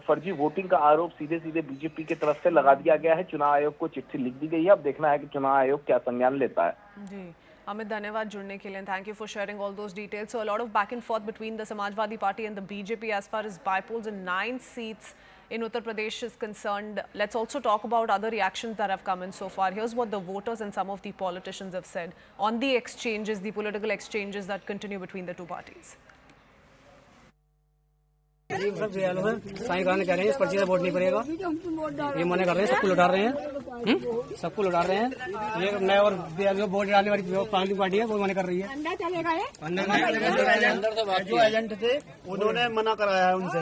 फर्जी वोटिंग का आरोप सीधे सीधे बीजेपी की तरफ से लगा दिया गया है, चुनाव आयोग को चिट्ठी लिख दी गई है, अब देखना है कि चुनाव आयोग क्या संज्ञान लेता है। जी अमित, धन्यवाद जुड़ने के लिए, thank you for sharing all those details. So a lot of back and forth between the Samajwadi party and the BJP as far as bypolls in 9 seats in Uttar Pradesh is concerned. Let's also talk about other reactions that have come in so far. Here's what the voters and some of the politicians have said on the exchanges, the political exchanges that continue between the two parties. सब दयालु हैं, साईं गाने कह रहे हैं इस पर्ची से वोट नहीं पड़ेगा, ये मना कर रहे हैं, सबको लुटा रहे हैं, सबको लुटा रहे हैं। ये नए और वोट डालने वाली पार्टी है वो मना कर रही है। जो एजेंट थे उन्होंने मना कराया है उनसे,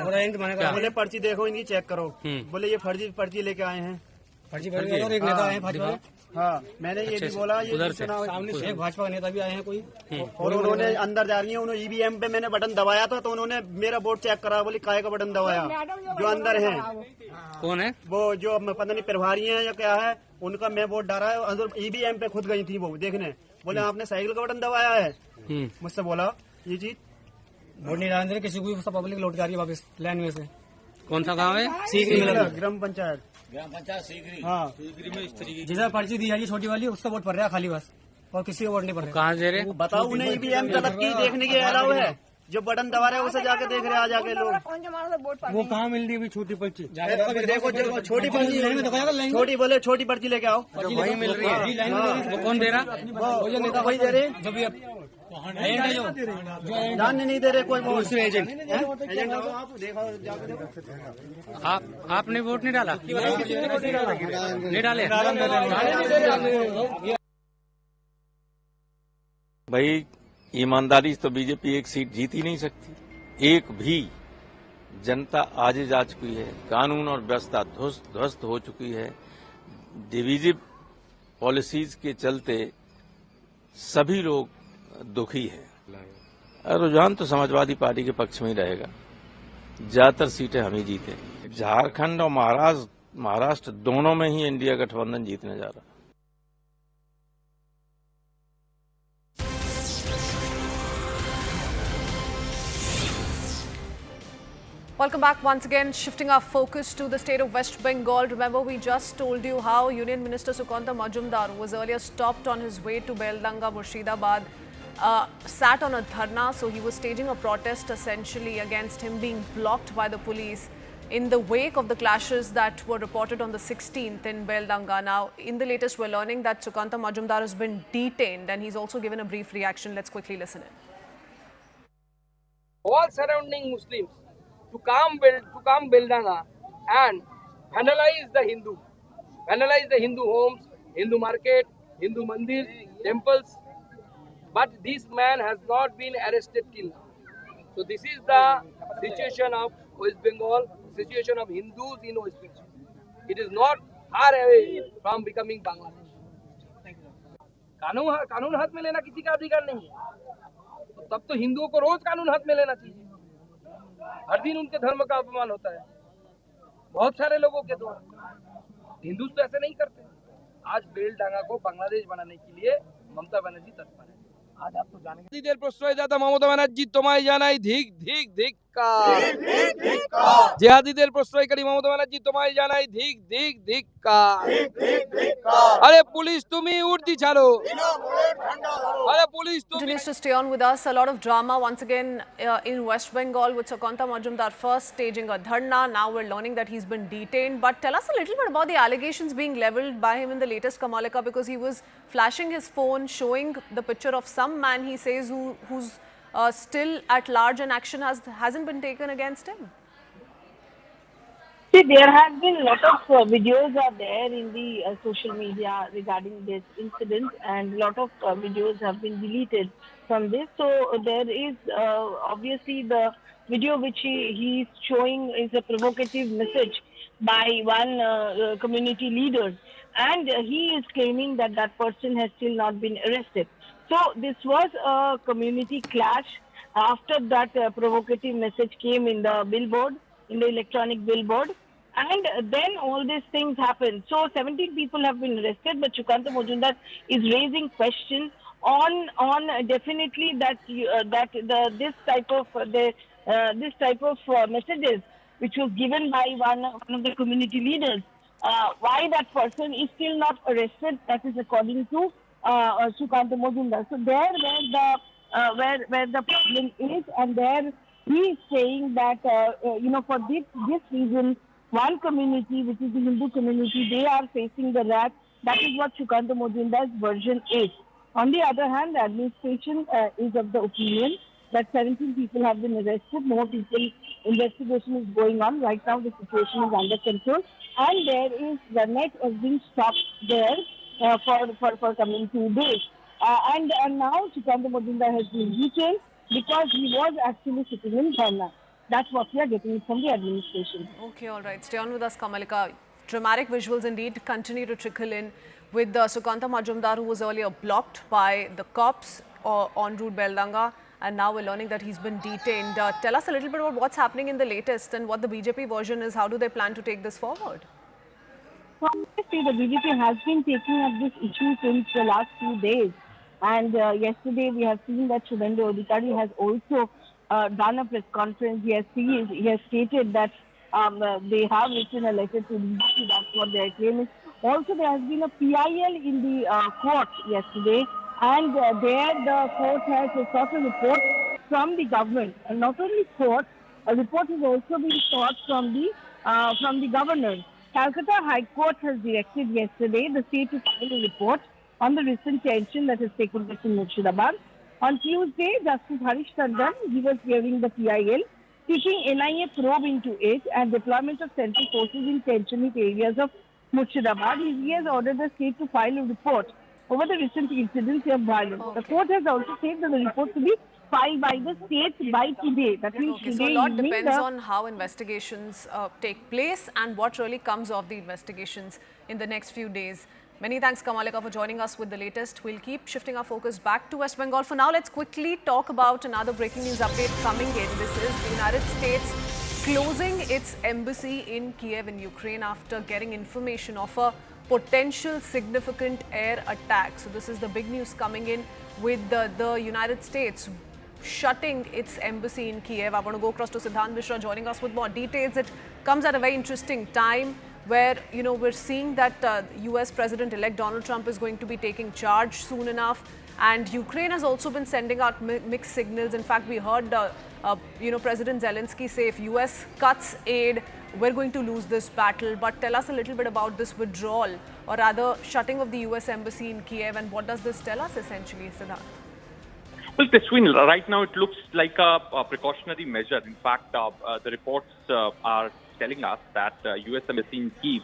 बोले पर्ची देखो इनकी चेक करो, बोले ये फर्जी पर्ची लेके आए हैं, फर्जी और एक नेता आए हैं भाजपा। हाँ, मैंने ये भी बोला, ये सामने एक भाजपा नेता भी आए हैं कोई, और उन्होंने अंदर जा रही है, उन्होंने ईवीएम पे मैंने बटन दबाया था तो उन्होंने मेरा वोट चेक करा, बोली काय का बटन दबाया, जो अंदर है कौन है वो, जो पता नहीं प्रभारी है या क्या है, उनका मैं वोट डाला है, अंदर ईवीएम पे खुद गई थी वो देखने, बोले आपने साइकिल का बटन दबाया है, मुझसे बोला ये चीज वोट नहीं डालने किसी को, पब्लिक लौट जा रही है वापस लाइन में से। कौन सा गाँव है? सीकरी, ग्राम पंचायत सीकरी। हाँ, जिसे पर्ची दी जाएगी छोटी वाली उससे वोट पड़ रहा है खाली बस, और किसी को वोट नहीं पड़ रहा। कहाँ दे रहे बताओ, उन्हें ईवीएम गलत की देखने के अलावा है, जो बटन दबा रहे हैं उसे जाके देख रहे हैं, आ जाके लोग। वो कहाँ मिल रही है छोटी पर्ची? देखो छोटी पर्ची, छोटी बोले छोटी पर्ची लेके आओ, वही मिल रही है। वो कौन दे रहा? वो जो नेता वही दे रहे, जो भी जानने नहीं दे रहे कोई एजेंट। आपने वोट नहीं डाला? नहीं डाले? भाई ईमानदारी से तो बीजेपी एक सीट जीत ही नहीं सकती, एक भी। जनता आज जा चुकी है, कानून और व्यवस्था ध्वस्त हो चुकी है, डिविजिव पॉलिसीज के चलते सभी लोग दुखी है। रुझान तो समाजवादी पार्टी के पक्ष में ही रहेगा, ज्यादातर सीटें हम ही जीते। झारखंड और महाराष्ट्र दोनों में ही इंडिया गठबंधन जीतने जा रहा है। Welcome back once again, shifting our focus to the state of West Bengal. Remember, we just told you how Union Minister Sukanta Majumdar, who was earlier stopped on his way to Beldanga, Murshidabad, sat on a dharna. So he was staging a protest essentially against him being blocked by the police in the wake of the clashes that were reported on the 16th in Beldanga. Now, in the latest, we're learning that Sukanta Majumdar has been detained and he's also given a brief reaction. Let's quickly listen in. All surrounding Muslims to come Beldanga and vandalize the Hindu homes, Hindu market, Hindu mandirs, temples. But this man has not been arrested till now. So this is the situation of West Bengal, situation of Hindus in West Bengal. It is not far away from becoming Bangladesh. कानून हाथ में लेना किसी का अधिकार नहीं है, तब तो हिंदुओं को रोज कानून हाथ में लेना चाहिए। हर दिन उनके धर्म का अपमान होता है बहुत सारे लोगों के द्वारा। हिंदू तो ऐसे नहीं करते। आज बेलडांगा को बांग्लादेश बनाने के लिए ममता बनर्जी तत्पर है। आज आप तो जानेंगे। প্রশ্রয় দাতা মমতা ব্যানার্জি তোমায় জানাই ধিক ধিক ধিক ধিক্কার জিহাদিদের প্রশ্রয়কারী মমতা ব্যানার্জি তোমায় জানাই ধিক্কার আরে পুলিশ তুমি উর্দি ছাড়ো আরে পুলিশ তুমি Continues to stay on with us. A lot of drama once again in West Bengal with Shukanta Majumdar first staging a dharna. Now we're learning that he's been detained. But tell us a little bit about the allegations being leveled by him in the latest Kamalika, because he was flashing his phone, showing the picture of some man, he says, who's still at large and action hasn't been taken against him. See, there have been a lot of videos are there in the social media regarding this incident, and a lot of videos have been deleted from this. So there is obviously the video which he is showing is a provocative message by one community leader, and he is claiming that that person has still not been arrested. So this was a community clash after that provocative message came in the billboard, in the electronic billboard. And then all these things happened. So 17 people have been arrested, but Shukanta Majumdar is raising questions on definitely that this type of messages which was given by one of the community leaders. Why that person is still not arrested? That is according to Shukanta Majumdar. So there where the problem is, and there he is saying that for this reason, one community, which is the Hindu community, they are facing the wrath. That is what Shukanta Majumdar's version is. On the other hand, the administration is of the opinion that 17 people have been arrested. More people, investigation is going on. Right now, the situation is under control, and there is the net has been stopped there for coming 2 days. And now Shukanta Majumdar has been detained because he was actually sitting in Dharna. That's what we are getting from the administration. Okay, all right. Stay on with us, Kamalika. Dramatic visuals indeed continue to trickle in with Shukanta Majumdar, who was earlier blocked by the cops en route Beldanga, and now we're learning that he's been detained. Tell us a little bit about what's happening in the latest and what the BJP version is. How do they plan to take this forward? So obviously, the BJP has been taking up this issue since the last few days. And yesterday, we have seen that Shinde has also done a press conference. He has stated that they have written a letter to BJP. That's what their claim is. Also, there has been a PIL in the court yesterday, and there the court has sought a report from the government. And not only court, a report has also been sought from the governor. Calcutta High Court has directed yesterday the state to file a report on the recent tension that has taken place in Murshidabad. On Tuesday, Justice Harish Tandon, he was hearing the PIL, seeking NIA probe into it and deployment of central forces in tension areas of Murshidabad. He has ordered the state to file a report over the recent incidents of violence. Okay. The court has also said that the report to be filed by the state by today. That means today. So a lot depends on how investigations take place and what really comes of the investigations in the next few days. Many thanks, Kamalika, for joining us with the latest. We'll keep shifting our focus back to West Bengal. For now, let's quickly talk about another breaking news update coming in. This is the United States closing its embassy in Kiev in Ukraine after getting information of a potential significant air attack. So this is the big news coming in with the United States shutting its embassy in Kiev. I want to go across to Siddhant Mishra joining us with more details. It comes at a very interesting time where, we're seeing that US President-elect Donald Trump is going to be taking charge soon enough. And Ukraine has also been sending out mixed signals. In fact, we heard, President Zelensky say if US cuts aid, we're going to lose this battle. But tell us a little bit about this withdrawal, or rather shutting of the US embassy in Kiev, and what does this tell us essentially, Siddhant? Well, Tashwin, right now it looks like a precautionary measure. In fact, the reports are telling us that U.S. Embassy in Kyiv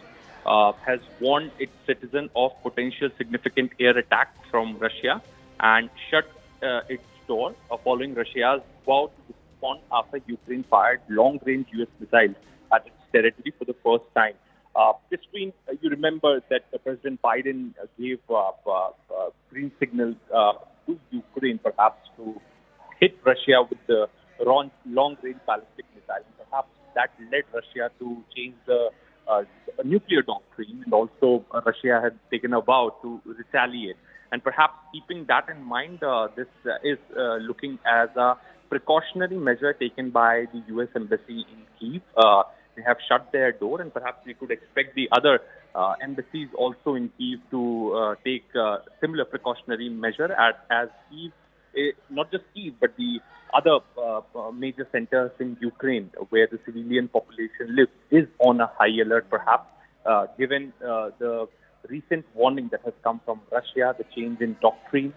has warned its citizen of potential significant air attack from Russia and shut its door following Russia's vow to respond after Ukraine fired long-range U.S. missiles at its territory for the first time. Tashwin, you remember that President Biden gave green signal to Ukraine perhaps to hit Russia with the long-range ballistic missile. Perhaps that led Russia to change the nuclear doctrine, and also Russia had taken a vow to retaliate. And perhaps keeping that in mind, this is looking as a precautionary measure taken by the US Embassy in Kyiv. They have shut their door, and perhaps we could expect the other embassies also in Kyiv to take similar precautionary measure as Kyiv, not just Kyiv, but the other major centers in Ukraine where the civilian population lives is on a high alert, perhaps, given the recent warning that has come from Russia, the change in doctrine,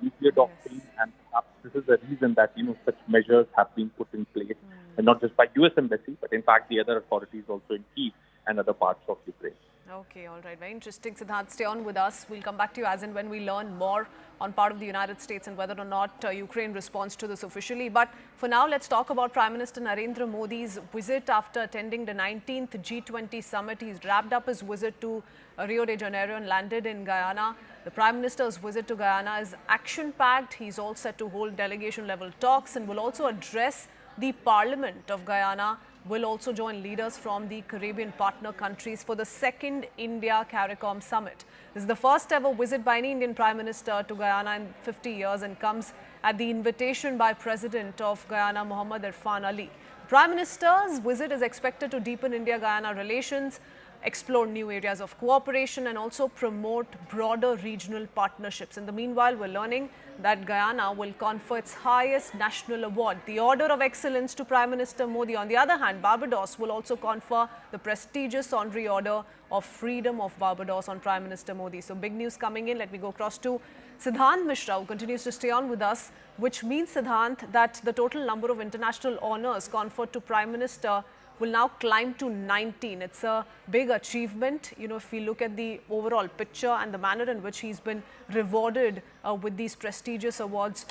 nuclear doctrine, and perhaps this is the reason that such measures have been put in place, and not just by US Embassy, but in fact the other authorities also in Kyiv and other parts of Ukraine. Okay, all right. Very interesting. Siddharth, stay on with us. We'll come back to you as and when we learn more on part of the United States and whether or not Ukraine responds to this officially. But for now, let's talk about Prime Minister Narendra Modi's visit after attending the 19th G20 summit. He's wrapped up his visit to Rio de Janeiro and landed in Guyana. The Prime Minister's visit to Guyana is action-packed. He's all set to hold delegation-level talks and will also address the Parliament of Guyana, will also join leaders from the Caribbean partner countries for the second India-CARICOM summit. This is the first ever visit by any Indian Prime Minister to Guyana in 50 years and comes at the invitation by President of Guyana, Mohammad Irfan Ali. The Prime Minister's visit is expected to deepen India-Guyana relations, explore new areas of cooperation and also promote broader regional partnerships. In the meanwhile, we're learning that Guyana will confer its highest national award, the Order of Excellence, to Prime Minister Modi. On the other hand, Barbados will also confer the prestigious Honorary Order of Freedom of Barbados on Prime Minister Modi. So big news coming in. Let me go across to Siddhant Mishra, who continues to stay on with us, which means, Siddhant, that the total number of international honors conferred to Prime Minister will now climb to 19. It's a big achievement, if we look at the overall picture and the manner in which he's been rewarded with these prestigious awards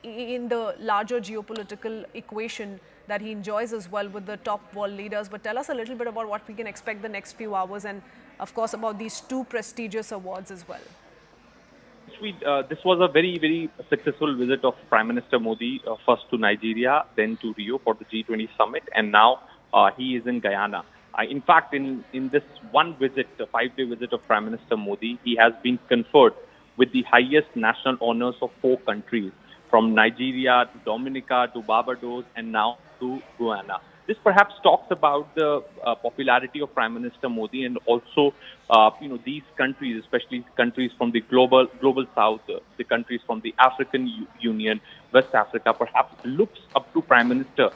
in the larger geopolitical equation that he enjoys as well with the top world leaders. But tell us a little bit about what we can expect the next few hours and, of course, about these two prestigious awards as well. This was a very, very successful visit of Prime Minister Modi, first to Nigeria, then to Rio for the G20 summit, and now he is in Guyana. In fact, in this one visit, a 5-day visit of Prime Minister Modi, he has been conferred with the highest national honors of 4 countries, from Nigeria to Dominica to Barbados and now to Guyana. This perhaps talks about the popularity of Prime Minister Modi, and also, these countries, especially countries from the global south, the countries from the African Union, West Africa, perhaps looks up to Prime Minister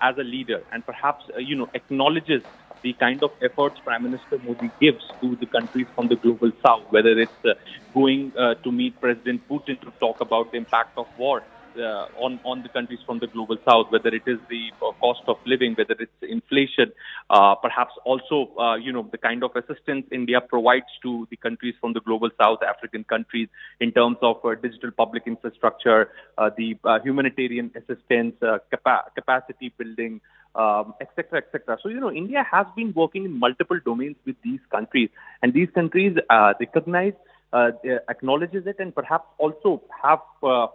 as a leader, and perhaps, acknowledges the kind of efforts Prime Minister Modi gives to the countries from the global south, whether it's going to meet President Putin to talk about the impact of war on the countries from the global south, whether it is the cost of living, whether it's inflation, perhaps also, the kind of assistance India provides to the countries from the global south, African countries, in terms of digital public infrastructure, the humanitarian assistance, capacity building, etc., etc. So, India has been working in multiple domains with these countries, and these countries recognize, acknowledges it, and perhaps also have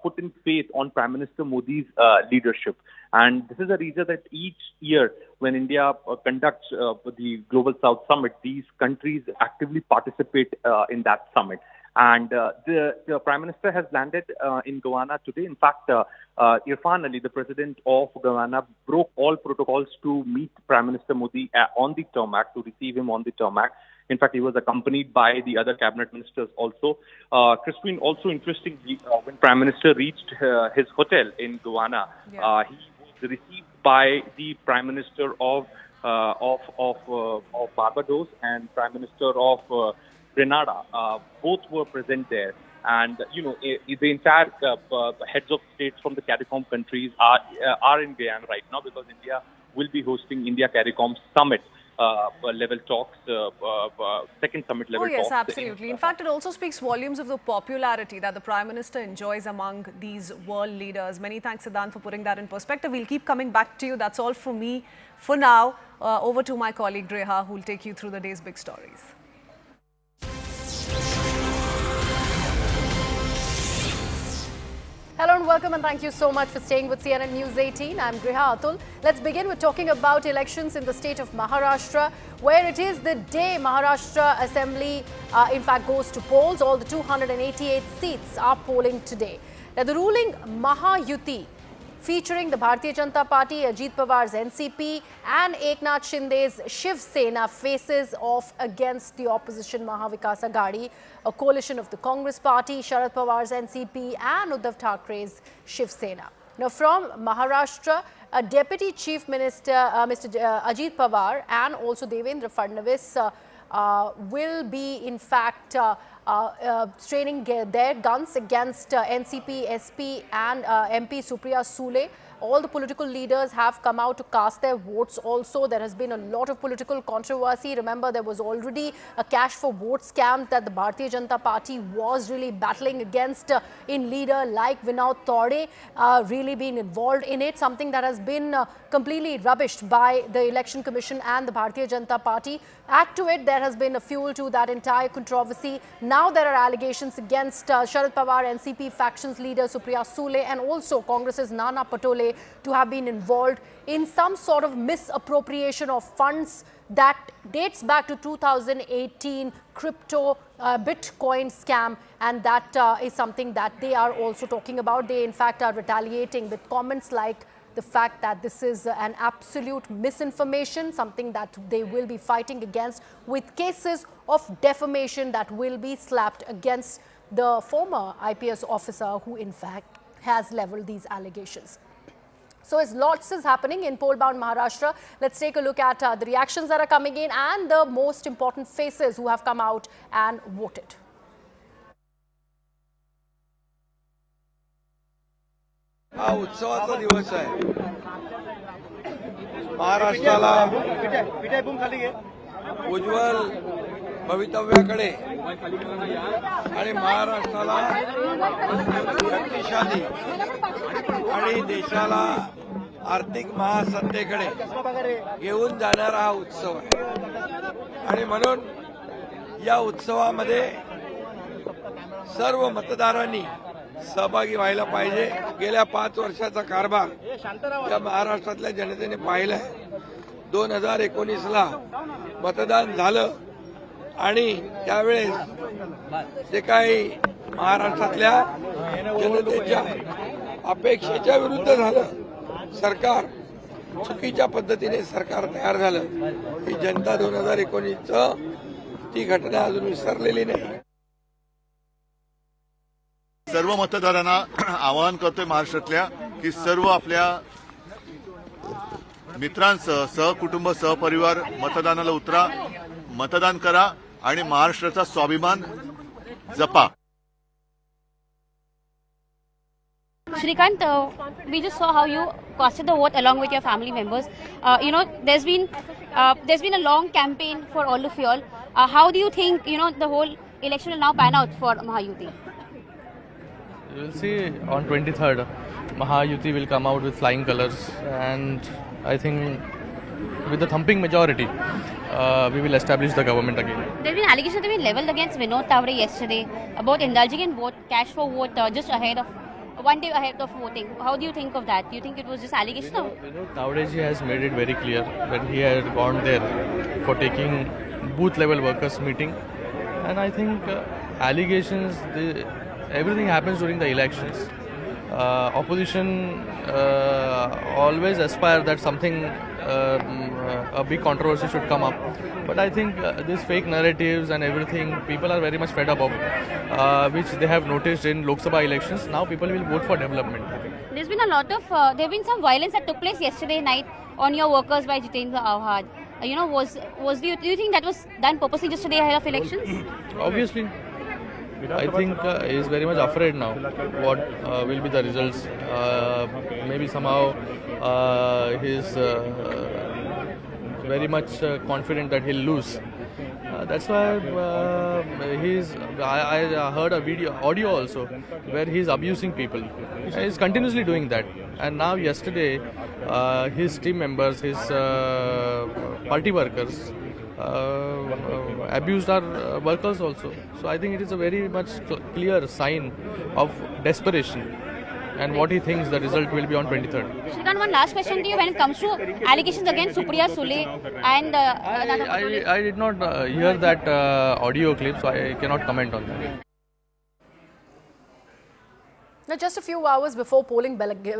put in faith on Prime Minister Modi's leadership. And this is a reason that each year when India conducts the Global South Summit, these countries actively participate in that summit. And the Prime Minister has landed in Guyana today. In fact, Irfan Ali, the President of Guyana, broke all protocols to meet Prime Minister Modi on the tarmac, to receive him on the tarmac. In fact, he was accompanied by the other cabinet ministers also. Crispin, also interestingly, when Prime Minister reached his hotel in Guyana, he was received by the Prime Minister of Barbados and Prime Minister of Grenada. Both were present there. And, the entire heads of states from the CARICOM countries are in Guyana right now, because India will be hosting India-CARICOM summit level talks, second summit level talks. Oh, yes, absolutely. In fact, it also speaks volumes of the popularity that the Prime Minister enjoys among these world leaders. Many thanks, Siddhant, for putting that in perspective. We'll keep coming back to you. That's all from me for now. Over to my colleague Reha, who will take you through the day's big stories. Hello and welcome, and thank you so much for staying with CNN News 18. I'm Griha Atul. Let's begin with talking about elections in the state of Maharashtra, where it is the day Maharashtra Assembly, in fact, goes to polls. All the 288 seats are polling today. Now, the ruling Mahayuti featuring the Bharatiya Janata Party, Ajit Pawar's NCP and Eknath Shinde's Shiv Sena faces off against the opposition Maha Vikas Aghadi, a coalition of the Congress Party, Sharad Pawar's NCP and Uddhav Thakrae's Shiv Sena. Now from Maharashtra, Deputy Chief Minister Mr. Ajit Pawar and also Devendra Fadnavis will be in fact straining their guns against NCP, SP and MP Supriya Sule. All the political leaders have come out to cast their votes also. There has been a lot of political controversy. Remember, there was already a cash for vote scam that the Bharatiya Janata Party was really battling against in leader like Vinod Tode really being involved in it. Something that has been completely rubbished by the Election Commission and the Bharatiya Janata Party. Add to it, there has been a fuel to that entire controversy. Now there are allegations against Sharad Pawar, NCP factions leader Supriya Sule and also Congress's Nana Patole to have been involved in some sort of misappropriation of funds that dates back to 2018 crypto Bitcoin scam, and that is something that they are also talking about. They in fact are retaliating with comments like the fact that this is an absolute misinformation, something that they will be fighting against with cases of defamation that will be slapped against the former IPS officer who in fact has leveled these allegations. So as lots is happening in poll-bound Maharashtra, let's take a look at the reactions that are coming in and the most important faces who have come out and voted. हा उत्सवाचा दिवस आहे. महाराष्ट्राला उज्ज्वल भवितव्याकडे आणि महाराष्ट्राला शक्तिशाली आणि देशाला आर्थिक महासत्तेकडे घेऊन जाणारा हा उत्सव आहे. आणि म्हणून या उत्सवामध्ये सर्व मतदारांनी सहभागी व्हायला पाहिजे. गेल्या 5 वर्षाचा कारभार या महाराष्ट्रातल्या जनतेने पाहिला आहे. 2019ला मतदान झालं आणि त्यावेळेस जे काही महाराष्ट्रातल्या जनतेच्या अपेक्षेच्या विरुद्ध झालं, सरकार चुकीच्या पद्धतीने सरकार तयार झालं. ही जनता 2019चं ती घटना अजून विसरलेली नाही. सर्व मतदारांना आवाहन करतोय महाराष्ट्रातल्या की सर्व आपल्या मित्रांसह सहकुटुंब सहपरिवार मतदानाला उतरा, मतदान करा आणि महाराष्ट्राचा स्वाभिमान जपा. Shrikant, we just saw how you casted the vote along with your family members. There's been a long campaign for all of you all. How do you think the whole election will now pan out for Mahayuti? You will see on 23rd, Mahayuti will come out with flying colours, and I think with the thumping majority, we will establish the government again. There have been allegations that have been levelled against Vinod Thakkare yesterday about indulging in vote, cash for vote just one day ahead of voting. How do you think of that? Do you think it was just allegation? Vinod Thakkare has made it very clear that he had gone there for taking booth level workers meeting, and I think allegations, everything happens during the elections. Opposition always aspire that something, a big controversy should come up. But I think these fake narratives and everything, people are very much fed up of, which they have noticed in Lok Sabha elections. Now people will vote for development. There's been a lot of, there have been some violence that took place yesterday night on your workers by Jitendra Ahad. Do you think that was done purposely just today ahead of elections? Obviously. I think he is very much afraid now what will be the results. Maybe somehow he is very much confident that he'll lose. That's why I heard a audio also where he's abusing people. He's continuously doing that. And now yesterday, his team members, his party workers, abused our workers also. So I think it is a very much clear sign of desperation and what he thinks the result will be on 23rd. Shrikant, one last question to you when it comes to allegations against Supriya Sule and... I did not hear that audio clip, so I cannot comment on that. Now, just a few hours before polling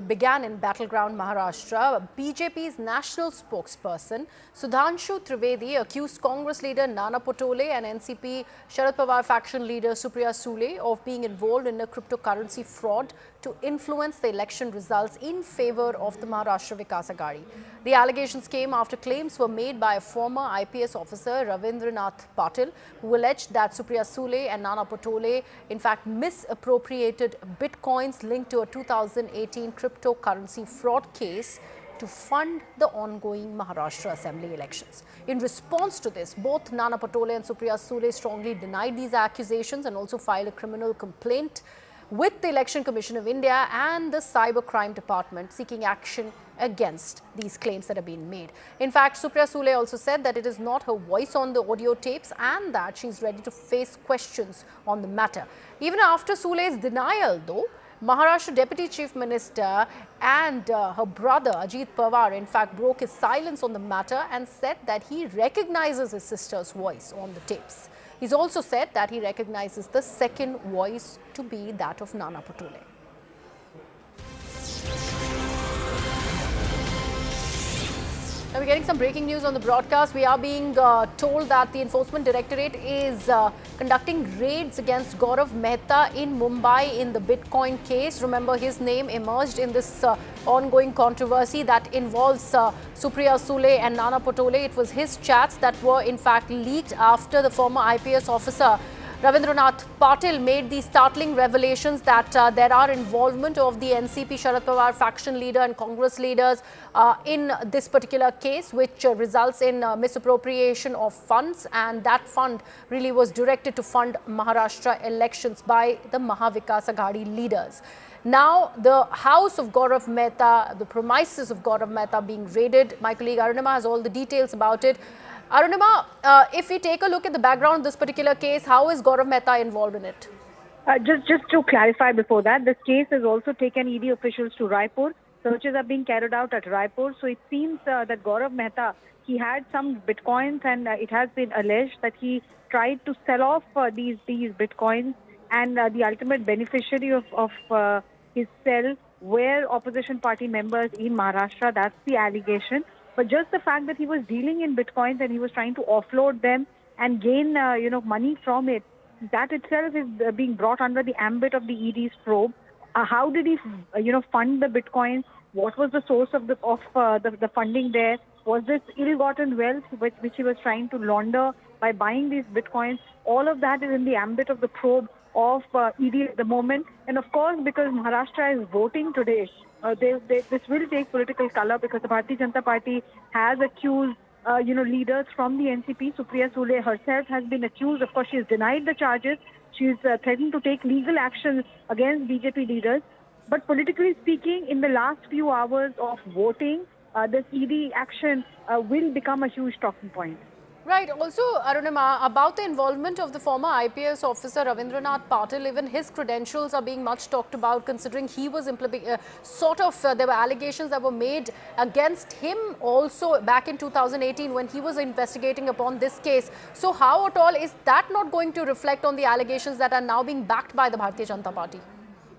began in battleground Maharashtra, BJP's national spokesperson Sudhanshu Trivedi accused Congress leader Nana Patole and NCP Sharad Pawar faction leader Supriya Sule of being involved in a cryptocurrency fraud to influence the election results in favor of the Maharashtra Vikas Aghadi. The allegations came after claims were made by a former IPS officer, Ravindranath Patil, who alleged that Supriya Sule and Nana Patole in fact misappropriated bitcoins linked to a 2018 cryptocurrency fraud case to fund the ongoing Maharashtra Assembly elections. In response to this, both Nana Patole and Supriya Sule strongly denied these accusations and also filed a criminal complaint with the Election Commission of India and the Cybercrime Department seeking action against these claims that have been made. In fact, Supriya Sule also said that it is not her voice on the audio tapes and that she is ready to face questions on the matter. Even after Sule's denial, though, Maharashtra Deputy Chief Minister and her brother Ajit Pawar in fact broke his silence on the matter and said that he recognizes his sister's voice on the tapes. He's also said that he recognizes the second voice to be that of Nana Patole. Now we're getting some breaking news on the broadcast. We are being told that the Enforcement Directorate is conducting raids against Gaurav Mehta in Mumbai in the Bitcoin case. Remember, his name emerged in this ongoing controversy that involves Supriya Sule and Nana Patole. It was his chats that were in fact leaked after the former IPS officer Ravindranath Patil made the startling revelations that there are involvement of the NCP Sharad Pawar faction leader and Congress leaders in this particular case, which results in misappropriation of funds, and that fund really was directed to fund Maharashtra elections by the Maha Vikas Aghadi leaders. Now, the house of Gaurav Mehta, the premises of Gaurav Mehta being raided. My colleague Arunima has all the details about it. Arunima, if we take a look at the background of this particular case, how is Gaurav Mehta involved in it? Just to clarify before that, this case has also taken ED officials to Raipur. Searches are being carried out at Raipur. So it seems that Gaurav Mehta, he had some bitcoins, and it has been alleged that he tried to sell off these bitcoins, and the ultimate beneficiary of his sale were opposition party members in Maharashtra. That's the allegation. But just the fact that he was dealing in bitcoins and he was trying to offload them and gain, money from it, that itself is being brought under the ambit of the ED's probe. How did he, fund the bitcoins? What was the source of the funding there? Was this ill-gotten wealth which he was trying to launder by buying these bitcoins? All of that is in the ambit of the probe of ED at the moment. And of course, because Maharashtra is voting today, this will take political color, because the Bharatiya Janata Party has accused, leaders from the NCP. Supriya Sule herself has been accused. Of course, she has denied the charges. She is threatened to take legal action against BJP leaders. But politically speaking, in the last few hours of voting, this ED action will become a huge talking point. Right. Also, Arunima, about the involvement of the former IPS officer Ravindranath Patil, even his credentials are being much talked about, considering he was there were allegations that were made against him also back in 2018 when he was investigating upon this case. So how at all is that not going to reflect on the allegations that are now being backed by the Bharatiya Janata Party?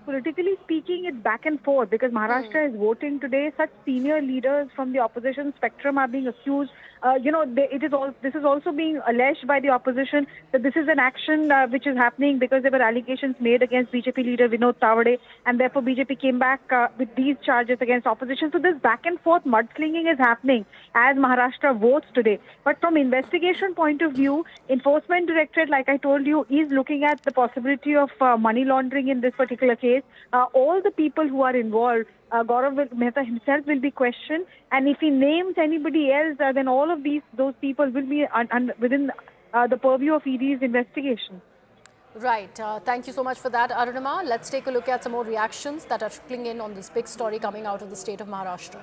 Politically speaking, it's back and forth, because Maharashtra is voting today. Such senior leaders from the opposition spectrum are being accused. This is also being alleged by the opposition that this is an action which is happening because there were allegations made against BJP leader Vinod Tawade, and therefore BJP came back with these charges against opposition. So this back and forth mudslinging is happening as Maharashtra votes today. But from investigation point of view, Enforcement Directorate, like I told you, is looking at the possibility of money laundering in this particular case. All the people who are involved, Gaurav Mehta himself will be questioned, and if he names anybody else, then all of those people will be within the purview of ED's investigation. Right. Thank you so much for that, Arunima. Let's take a look at some more reactions that are trickling in on this big story coming out of the state of Maharashtra.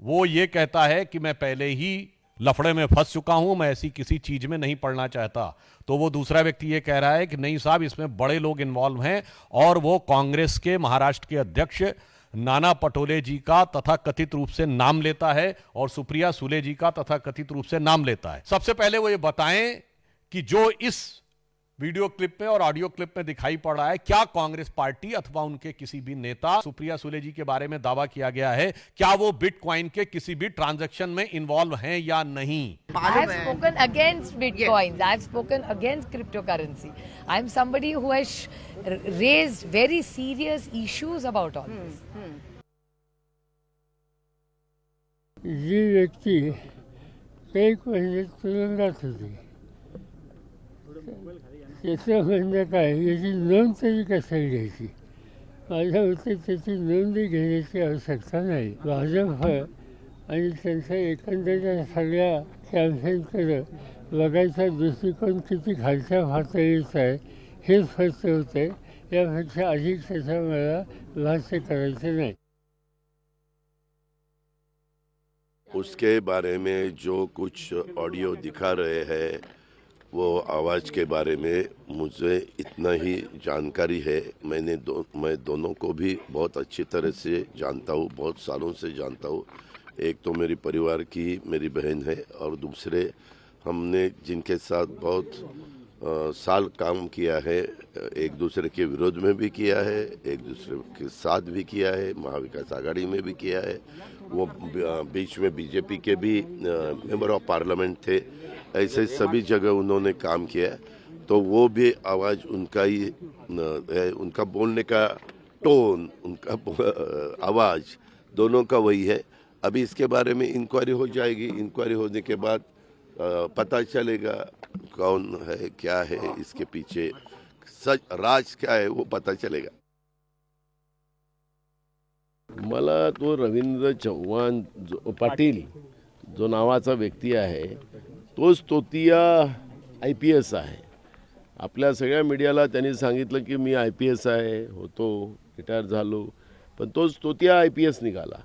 वो ये कहता है कि मैं पहले ही लफड़े में फंस चुका हूं, मैं ऐसी किसी चीज में नहीं पड़ना चाहता। तो वो दूसरा व्यक्ति ये कह रहा है कि नहीं साहब, इसमें बड़े लोग इन्वॉल्व हैं, और वो कांग्रेस के महाराष्ट्र के अध्यक्ष नाना पटोले जी का तथा कथित रूप से नाम लेता है और सुप्रिया सुले जी का तथा कथित रूप से नाम लेता है। सबसे पहले वो ये बताएं कि जो इस वीडियो क्लिप में और ऑडियो क्लिप में दिखाई पड़ रहा है। क्या कांग्रेस पार्टी अथवा उनके किसी भी नेता, सुप्रिया सुले जी के बारे में दावा किया गया है, क्या वो बिटकॉइन के किसी भी ट्रांजैक्शन में इन्वॉल्व हैं या नहीं? I have spoken against bitcoins. I have spoken against cryptocurrency. I am somebody who has raised very serious issues about all this. ये व्यक्ति कई महिने तुरुंगात होते. त्याच्या म्हणण्यात आहे याची नोंद तरी कशाला घ्यायची. माझ्या मते त्याची नोंद घेण्याची आवश्यकता नाही. भाजप आणि त्यांचा एकंदरीत सगळ्या कॅम्पेनकडे बघायचा दृष्टिकोन किती खालच्या पातळीचा आहे हे स्पष्ट होते. यापेक्षा अधिक त्याचा मला भाष्य करायचं नाही. उसके बारे में जो कुछ ऑडियो दिखा रहे हैं वो आवाज़ के बारे में मुझे इतना ही जानकारी है. मैं दोनों को भी बहुत अच्छी तरह से जानता हूँ, बहुत सालों से जानता हूँ. एक तो मेरी परिवार की मेरी बहन है और दूसरे हमने जिनके साथ बहुत साल काम किया है, एक दूसरे के विरोध में भी किया है, एक दूसरे के साथ भी किया है, महा विकास आघाड़ी में भी किया है. वो बीच में बीजेपी के भी मेंबर ऑफ पार्लियामेंट थे. ऐसे सभी जगह उन्होंने काम किया. तो वो भी आवाज़ उनका ही है, उनका बोलने का टोन, उनका आवाज़ दोनों का वही है. अभी इसके बारे में इंक्वायरी हो जाएगी. इंक्वायरी होने के बाद पता चलेगा कौन है, क्या है, इसके पीछे सच राज क्या है वो पता चलेगा. मला तो रवींद्र चव्हाण पाटील जो नावाचा व्यक्ती आहे तोच तोतिया IPS आहे. आपल्या सगळ्या मीडियाला त्यांनी सांगितलं की मी IPS आहे, होतो, रिटायर झालो, पण तोच तोतिया IPS निघाला.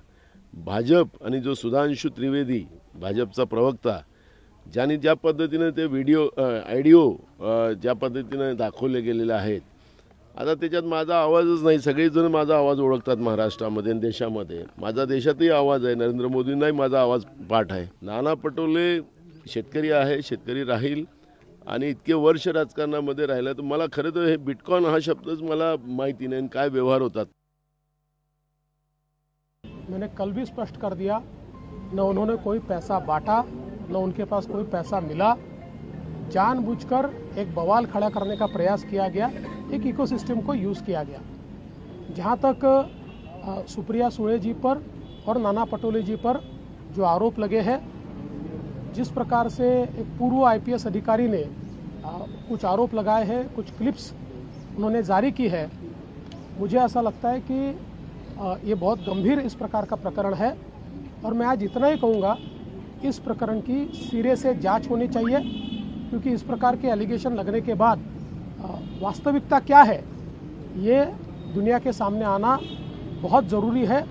भाजप आणि जो सुधांशु त्रिवेदी भाजपचा प्रवक्ता ज्यांनी ज्या पद्धतीने ते ऑडिओ ज्या पद्धतीने दाखवले गेलेले आहेत, आता त्याच्यात माझा आवाजच नाही. सगळेजण माझा आवाज ओळखतात महाराष्ट्रामध्ये आणि देशामध्ये. माझा देशातही आवाज आहे. नरेंद्र मोदींनाही माझा आवाज पाठ आहे. नाना पटोले शेतकरी आहे, शेतकरी राहील आणि इतके वर्ष राजकारणामध्ये राहिला. तर मला खरं तर हे बिटकॉइन हा शब्दच मला माहिती नाही काय व्यवहार होतात. मैंने कल भी स्पष्ट कर दिया, न उन्होंने कोई पैसा बांटा, न उनके पास कोई पैसा मिला. जानबूझकर एक बवाल खड़ा करने का प्रयास किया गया, एक इकोसिस्टम को यूज़ किया गया. जहाँ तक सुप्रिया सुले जी पर और नाना पटोले जी पर जो आरोप लगे हैं, जिस प्रकार से एक पूर्व IPS अधिकारी ने कुछ आरोप लगाए हैं, कुछ क्लिप्स उन्होंने जारी की है, मुझे ऐसा लगता है कि ये बहुत गंभीर इस प्रकार का प्रकरण है. और मैं आज इतना ही कहूँगा, इस प्रकरण की सिरे से जांच होनी चाहिए, क्योंकि इस प्रकार के एलिगेशन लगने के बाद वास्तविकता क्या है ये दुनिया के सामने आना बहुत ज़रूरी है.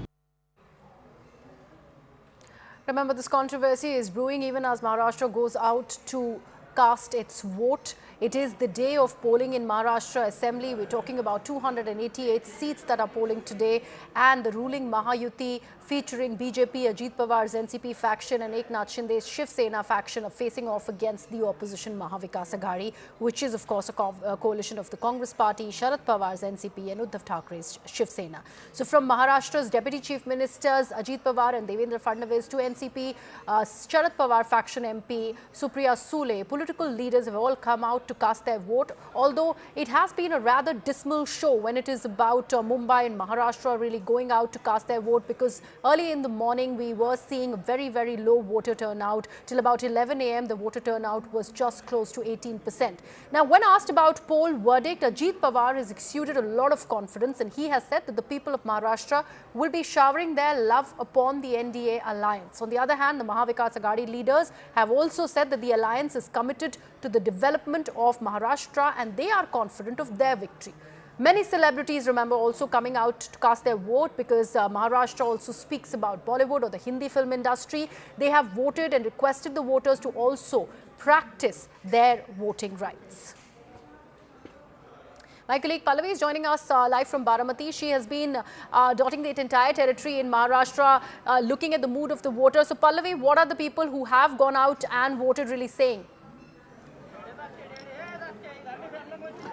Remember, this controversy is brewing even as Maharashtra goes out to cast its vote. It is the day of polling in Maharashtra Assembly. We're talking about 288 seats that are polling today, and the ruling Mahayuti featuring BJP, Ajit Pawar's NCP faction and Eknath Shinde's Shiv Sena faction are facing off against the opposition Maha Vikas Aghadi, which is of course a coalition of the Congress party, Sharad Pawar's NCP and Uddhav Thackeray's Shiv Sena. So from Maharashtra's Deputy Chief Ministers Ajit Pawar and Devendra Fadnavis to NCP, Sharad Pawar faction MP, Supriya Sule, political leaders have all come out to cast their vote, although it has been a rather dismal show when it is about Mumbai and Maharashtra really going out to cast their vote, because early in the morning we were seeing a very, very low voter turnout. Till about 11 a.m. the voter turnout was just close to 18%. Now, when asked about poll verdict, Ajit Pawar has exuded a lot of confidence, and he has said that the people of Maharashtra will be showering their love upon the NDA alliance. On the other hand, the Maha Vikas Aghadi leaders have also said that the alliance is committed to the development of Maharashtra and they are confident of their victory. Many celebrities, remember, also coming out to cast their vote, because Maharashtra also speaks about Bollywood or the Hindi film industry. They have voted and requested the voters to also practice their voting rights. My colleague Pallavi is joining us live from Baramati. She has been dotting the entire territory in Maharashtra, looking at the mood of the voters. So Pallavi, what are the people who have gone out and voted really saying?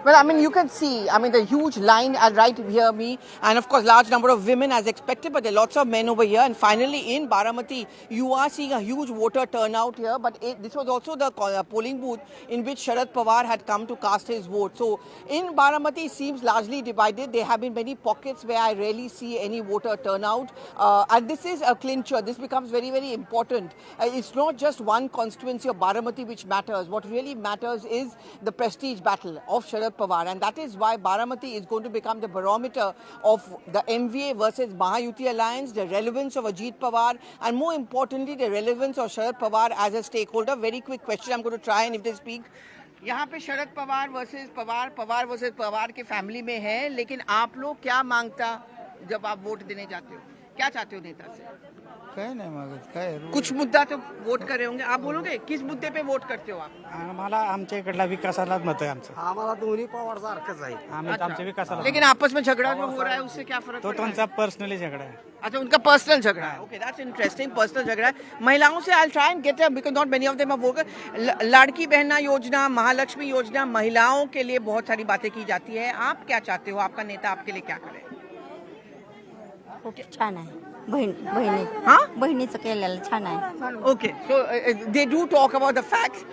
Well, I mean, you can see, I mean, the huge line right here, me, and of course, large number of women as expected, but there are lots of men over here. And finally, in Baramati, you are seeing a huge voter turnout here, but this was also the polling booth in which Sharad Pawar had come to cast his vote. So, in Baramati, it seems largely divided. There have been many pockets where I rarely see any voter turnout. And this is a clincher. This becomes very, very important. It's not just one constituency of Baramati which matters. What really matters is the prestige battle of Sharad Pawar, and that is why Baramati is going to become the barometer of the MVA versus Mahayuti alliance, the relevance of Ajit Pawar, and more importantly, the relevance of Sharad Pawar as a stakeholder. Very quick question I'm going to try, and if they speak. यहाँ पे Sharad Pawar versus Pawar, Pawar versus Pawar के family में है, लेकिन आप लोग क्या मांगता जब आप वोट देने जाते हो? क्या चाहते हो नेता से? काय नाही मागत, कुछ मुद्दा तो वोट कर रहे होंगे, आप बोलोगे किस मुद्दे पे वोट करते हो आप? आम्हाला आमच्या इकडला विकासालाच मत आहे आमचं. आम्हाला दोन्ही पवार सारखंच आहे. आम्ही आमच्या विकासाला. लेकिन आपस में झगड़ा जो हो रहा है उससे क्या फर्क? तो तुमचा पर्सनली झगड़ा है. अच्छा, उनका पर्सनल झगड़ा है. Okay, that's interesting. पर्सनल झगड़ा है. महिलाओं से I try and get because not many of them are vocal. Ladki Bahna Yojana, Mahalakshmi योजना, महिलाओं के लिए बहुत सारी बातें की जाती है. आप क्या चाहते हो? आपका नेता आपके लिए क्या करे? ओके, छान आहे. बहिणीचं केलेलं छान आहे. Okay, so they do talk about the facts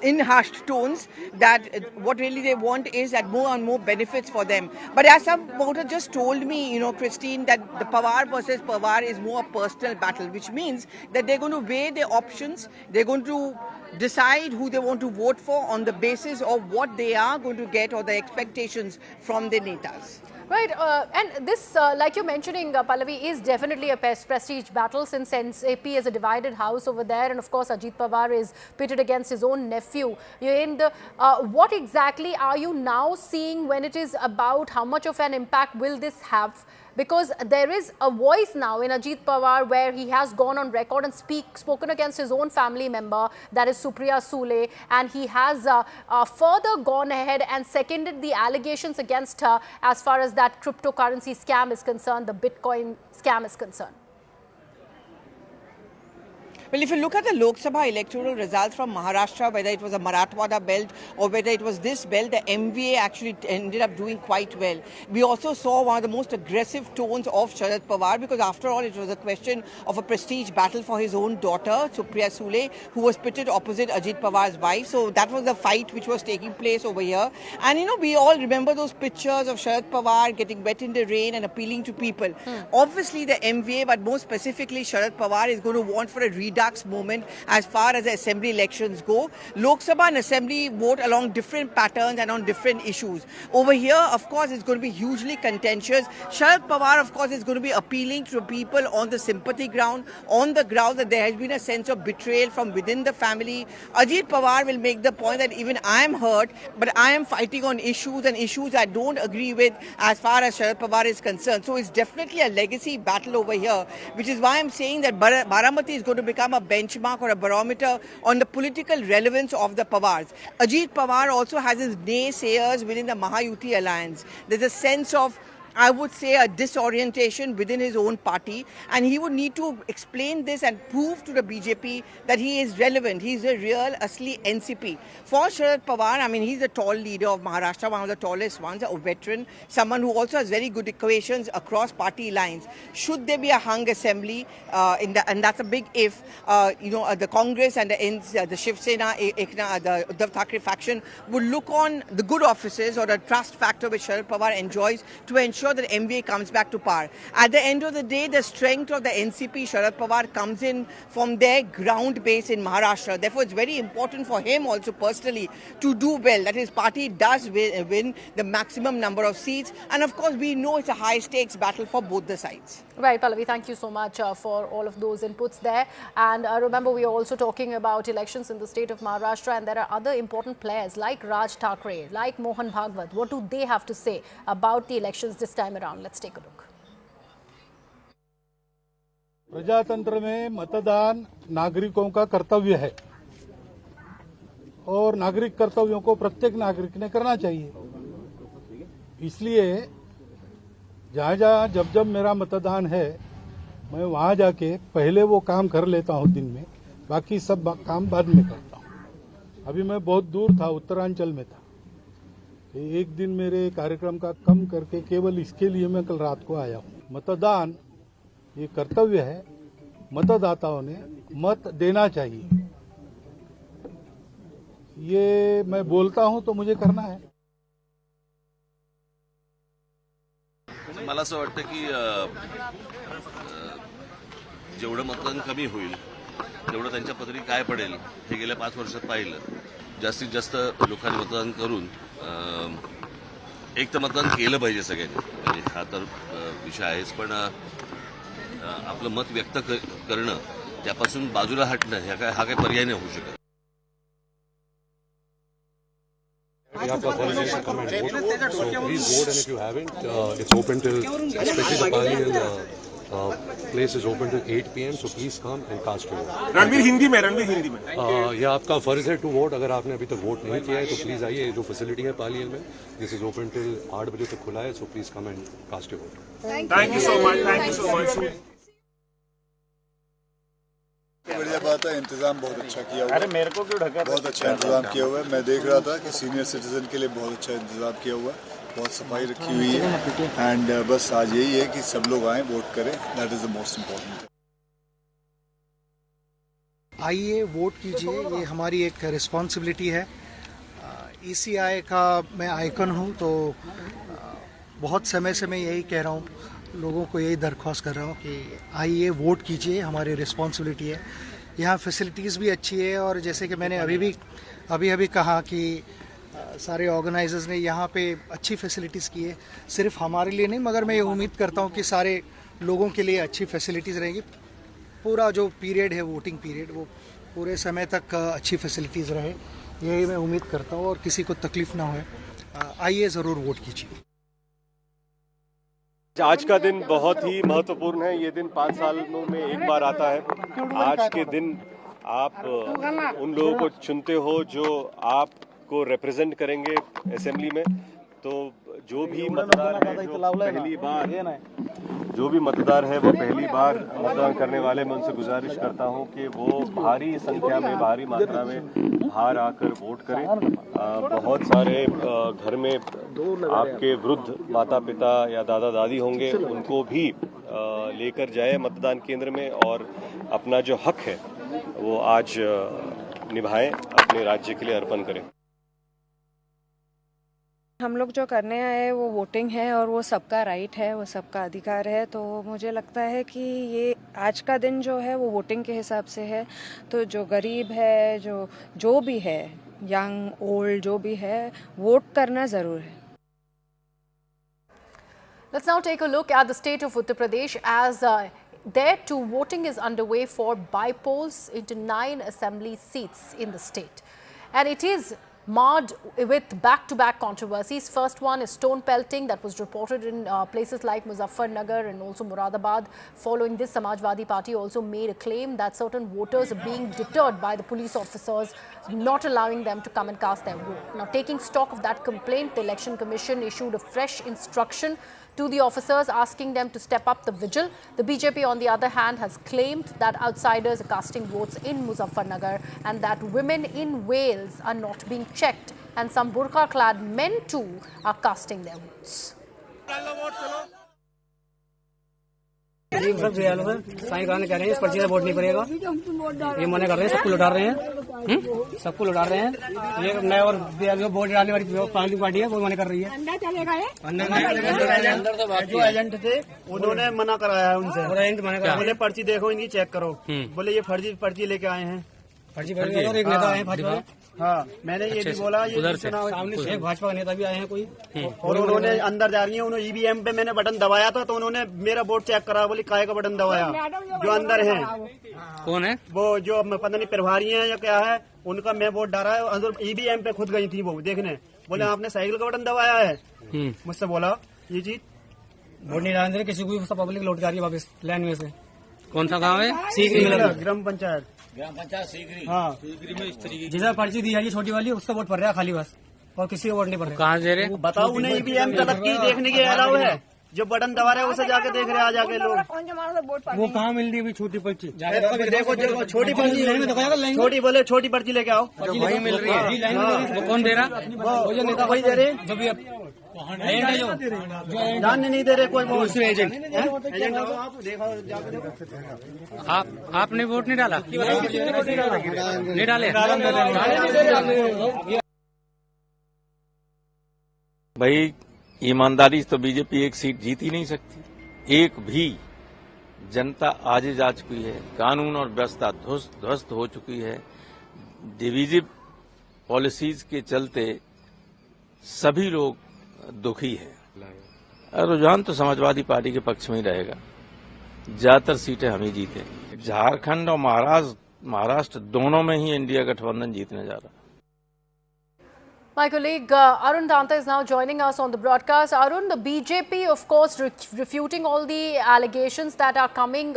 in hushed tones that what really they want is that more and more benefits for them. But as some voter just told me, Christine, that the Pawar versus Pawar is more a personal battle, which means that they're going to weigh their options. They're going to decide who they want to vote for on the basis of what they are going to get or the expectations from their netas. Right, and this, like you're mentioning, Pallavi, is definitely a prestige battle since NCP is a divided house over there, and of course Ajit Pawar is pitted against his own nephew. What exactly are you now seeing when it is about how much of an impact will this have? Because there is a voice now in Ajit Pawar where he has gone on record and spoken against his own family member, that is Supriya Sule, and he has further gone ahead and seconded the allegations against her as far as that cryptocurrency scam is concerned, the Bitcoin scam is concerned. Well, if you look at the Lok Sabha electoral results from Maharashtra, whether it was a Marathwada belt or whether it was this belt, the MVA actually ended up doing quite well. We also saw one of the most aggressive tones of Sharad Pawar because after all, it was a question of a prestige battle for his own daughter, Supriya Sule, who was pitted opposite Ajit Pawar's wife. So that was the fight which was taking place over here. And we all remember those pictures of Sharad Pawar getting wet in the rain and appealing to people. Obviously, the MVA, but more specifically, Sharad Pawar is going to want for a redux moment as far as the assembly elections go. Lok Sabha and assembly vote along different patterns and on different issues. Over here, of course, it's going to be hugely contentious. Sharad Pawar, of course, is going to be appealing to people on the sympathy ground, on the ground that there has been a sense of betrayal from within the family. Ajit Pawar will make the point that even I am hurt, but I am fighting on issues and issues I don't agree with as far as Sharad Pawar is concerned. So it's definitely a legacy battle over here, which is why I'm saying that Baramati is going to become a benchmark or a barometer on the political relevance of the Pawars. Ajit Pawar also has his naysayers within the Mahayuti alliance. There's a sense of, I would say, a disorientation within his own party, and he would need to explain this and prove to the BJP that he is relevant. He's a real, asli NCP. For Sharad Pawar, I mean, he's a tall leader of Maharashtra, one of the tallest ones, a veteran, someone who also has very good equations across party lines. Should there be a hung assembly, and that's a big if, the Congress and the Shiv Sena, the Uddhav Thackeray faction would look on the good offices or the trust factor which Sharad Pawar enjoys to ensure that MVA comes back to power. At the end of the day, the strength of the NCP, Sharad Pawar, comes in from their ground base in Maharashtra. Therefore, it's very important for him also personally to do well, that his party does win the maximum number of seats. And of course, we know it's a high-stakes battle for both the sides. Right, Pallavi, thank you so much for all of those inputs there. And remember, we are also talking about elections in the state of Maharashtra, and there are other important players like Raj Thackeray, like Mohan Bhagwat. What do they have to say about the elections this time around? Let's take a look. प्रजातंत्र में मतदान नागरिकों का कर्तव्य है और नागरिक कर्तव्यों को प्रत्येक नागरिक ने करना चाहिए. इसलिए जहां जब मेरा मतदान है, मैं वहां जाके पहले वो काम कर लेता हूं दिन में, बाकी सब काम बाद में करता हूं. अभी मैं बहुत दूर था, उत्तरांचल में था, एक दिन मेरे कार्यक्रम का कम करके केवल इसके लिए मैं कल रात को आया हूँ। मतदान ये कर्तव्य है, मतदाताओं ने मत देना चाहिए। ये मैं बोलता हूँ तो मुझे करना है। मला असं वाटतं की जेवढं मतदान कमी होईल तेवढं त्यांच्या पदरी काय पडेल हे गेल्या 5 वर्षात पाहिलं। जास्तीत जास्त लोकांनी मतदान करून एक तर मतदान केलं पाहिजे सगळ्यांनी, म्हणजे हा तर विषय आहेच, पण आपलं मत व्यक्त करणं त्यापासून बाजूला हटणं हा काय पर्याय नाही होऊ शकत। आपका फर्ज है come and vote, so please vote, and if you haven't it's open till, specially the parliament place is open till 8 PM, so please come and cast your vote. Ranveer Hindi में यह आपका फर्ज है टू वोट। अगर आपने अभी तक वोट नहीं किया है तो प्लीज आइए, जो फैसिलिटी है पार्लियामेंट में, दिस इज ओपन टिल 8 बजे तक खुला है, so please come and cast your vote. Thank you so much, thank you so much. बढ़िया बात है, इंतजाम बहुत अच्छा किया हुआ है। अरे मेरे को क्यों ढका? बहुत अच्छा इंतजाम किया हुआ है। मैं देख रहा था कि सीनियर सिटीजन के लिए बहुत अच्छा इंतजाम किया हुआ है, बहुत सफाई रखी हुई है। एंड बस आज यही है कि सब लोग आएँ, वोट करें, that is the most important. आइए वोट कीजिए, ये हमारी एक रिस्पॉन्सिबिलिटी है। ECI का मैं आइकन हूँ, तो बहुत समय से मैं यही कह रहा हूँ, लोगों को यही दरख्वास्त कर रहा हूँ कि आइए वोट कीजिए, हमारी रिस्पॉन्सिबिलिटी है। यहाँ फैसिलिटीज़ भी अच्छी है, और जैसे कि मैंने अभी कहा कि सारे ऑर्गेनाइजर्स ने यहाँ पे अच्छी फैसिलिटीज़ की है, सिर्फ हमारे लिए नहीं, मगर मैं ये उम्मीद करता हूँ कि सारे लोगों के लिए अच्छी फैसिलिटीज़ रहेंगी। पूरा जो पीरियड है, वोटिंग पीरियड, वो पूरे समय तक अच्छी फैसिलिटीज़ रहे, यही मैं उम्मीद करता हूँ, और किसी को तकलीफ़ ना होए। आइए ज़रूर वोट कीजिए। आज का दिन बहुत ही महत्वपूर्ण है। ये दिन 5 सालों में एक बार आता है। आज के दिन आप उन लोगों को चुनते हो जो आपको रिप्रेजेंट करेंगे असेंबली में। तो जो भी मतदार है वो पहली बार मतदान करने वाले, मैं उनसे गुजारिश करता हूं कि वो भारी संख्या में, भारी मात्रा में बाहर आकर वोट करें। बहुत सारे घर में आपके वृद्ध माता पिता या दादा दादी होंगे, उनको भी लेकर जाए मतदान केंद्र में, और अपना जो हक है वो आज निभाएं, अपने राज्य के लिए अर्पण करें। हम लोग जो करने आए वो वोटिंग है, और वो सबका राइट है, वो सबका अधिकार है। तो मुझे लगता है कि ये आज का दिन जो है वो वोटिंग के हिसाब से है। तो जो गरीब है, जो भी है, यंग ओल्ड जो भी है, वोट करना ज़रूर है। Let's now take a look at the state of Uttar Pradesh, as there too voting is underway for by-polls into 9 assembly seats in the state. And it is marred with back-to-back controversies. First one is stone pelting that was reported in places like Muzaffarnagar and also Moradabad. Following this, Samajwadi Party also made a claim that certain voters are being deterred by the police officers, not allowing them to come and cast their vote. Now, taking stock of that complaint, the Election Commission issued a fresh instruction to the officers, asking them to step up the vigil. The BJP, on the other hand, has claimed that outsiders are casting votes in Muzaffarnagar, and that women in Wales are not being checked, and some burqa-clad men too are casting their votes. सब साईं गाने कह रहे हैं, इस पर्ची से vote नहीं पड़ेगा, ये मना कर रहे हैं, सबको लौटा रहे हैं, सबको लौटा रहे हैं। ये नया और वोट डालने वाली पार्टी है वो मना कर रही है। अंदर जो एजेंट थे उन्होंने मना कराया है उनसे, बोले पर्ची देखो, इनकी चेक करो। बोले ये फर्जी पर्ची लेके आए हैं, फर्जी और एक नेता आए भाजपा। हाँ, मैंने ये भी बोला, ये सामने एक भाजपा का नेता भी आए हैं कोई, और उन्होंने अंदर जा रही है। उन्होंने EVM पे मैंने बटन दबाया था, तो उन्होंने मेरा वोट चेक करा, बोली काहे का बटन दबाया। जो अंदर है, कौन है वो, जो पता नहीं प्रभारी है या क्या है, उनका मैं वोट डाला है। अंदर EVM पे खुद गई थी वो देखने, बोले आपने साइकिल का बटन दबाया है। मुझसे बोला ये चीज वोट नहीं डालने, किसी को पब्लिक लौट जा रही है वापस लाइन में से। कौन सा गाँव है? सीकरी, ग्राम पंचायत सीकरी। हाँ, जिसे पर्ची दी है छोटी वाली, उसका वोट पड़ रहा है खाली बस, और किसी को वोट नहीं पड़ रहा। कहाँ दे रहे बताओ उन्हें? EVM तक की देखने के अलावा है, जो बटन दबा रहे हैं उसे जाके देख रहे हैं, आ जाके लोग। वो कहाँ मिल रही है छोटी पर्ची? देखो जो छोटी पर्ची, छोटी बोले छोटी पर्ची लेके आओ, वही मिल रही है। वो कौन दे रहा? वो नेता वही दे रहे, जो भी जानने नहीं दे रहे कोई। दूसरे एजेंट आप देखो, आपने वोट नहीं डाला? नहीं डाले? भाई ईमानदारी से तो बीजेपी एक सीट जीत ही नहीं सकती। एक भी जनता आज जा चुकी है, कानून और व्यवस्था ध्वस्त हो चुकी है। डिवीजिव पॉलिसीज के चलते सभी लोग दुखी हैं। रुझान तो समाजवादी पार्टी के पक्ष में ही रहेगा, ज्यादातर सीटें हम ही जीते। झारखंड और महाराष्ट्र दोनों में ही इंडिया गठबंधन जीतने जा रहा है। My colleague Arun Danta is now joining us on the broadcast. Arun, the BJP, of course, refuting all the allegations that are coming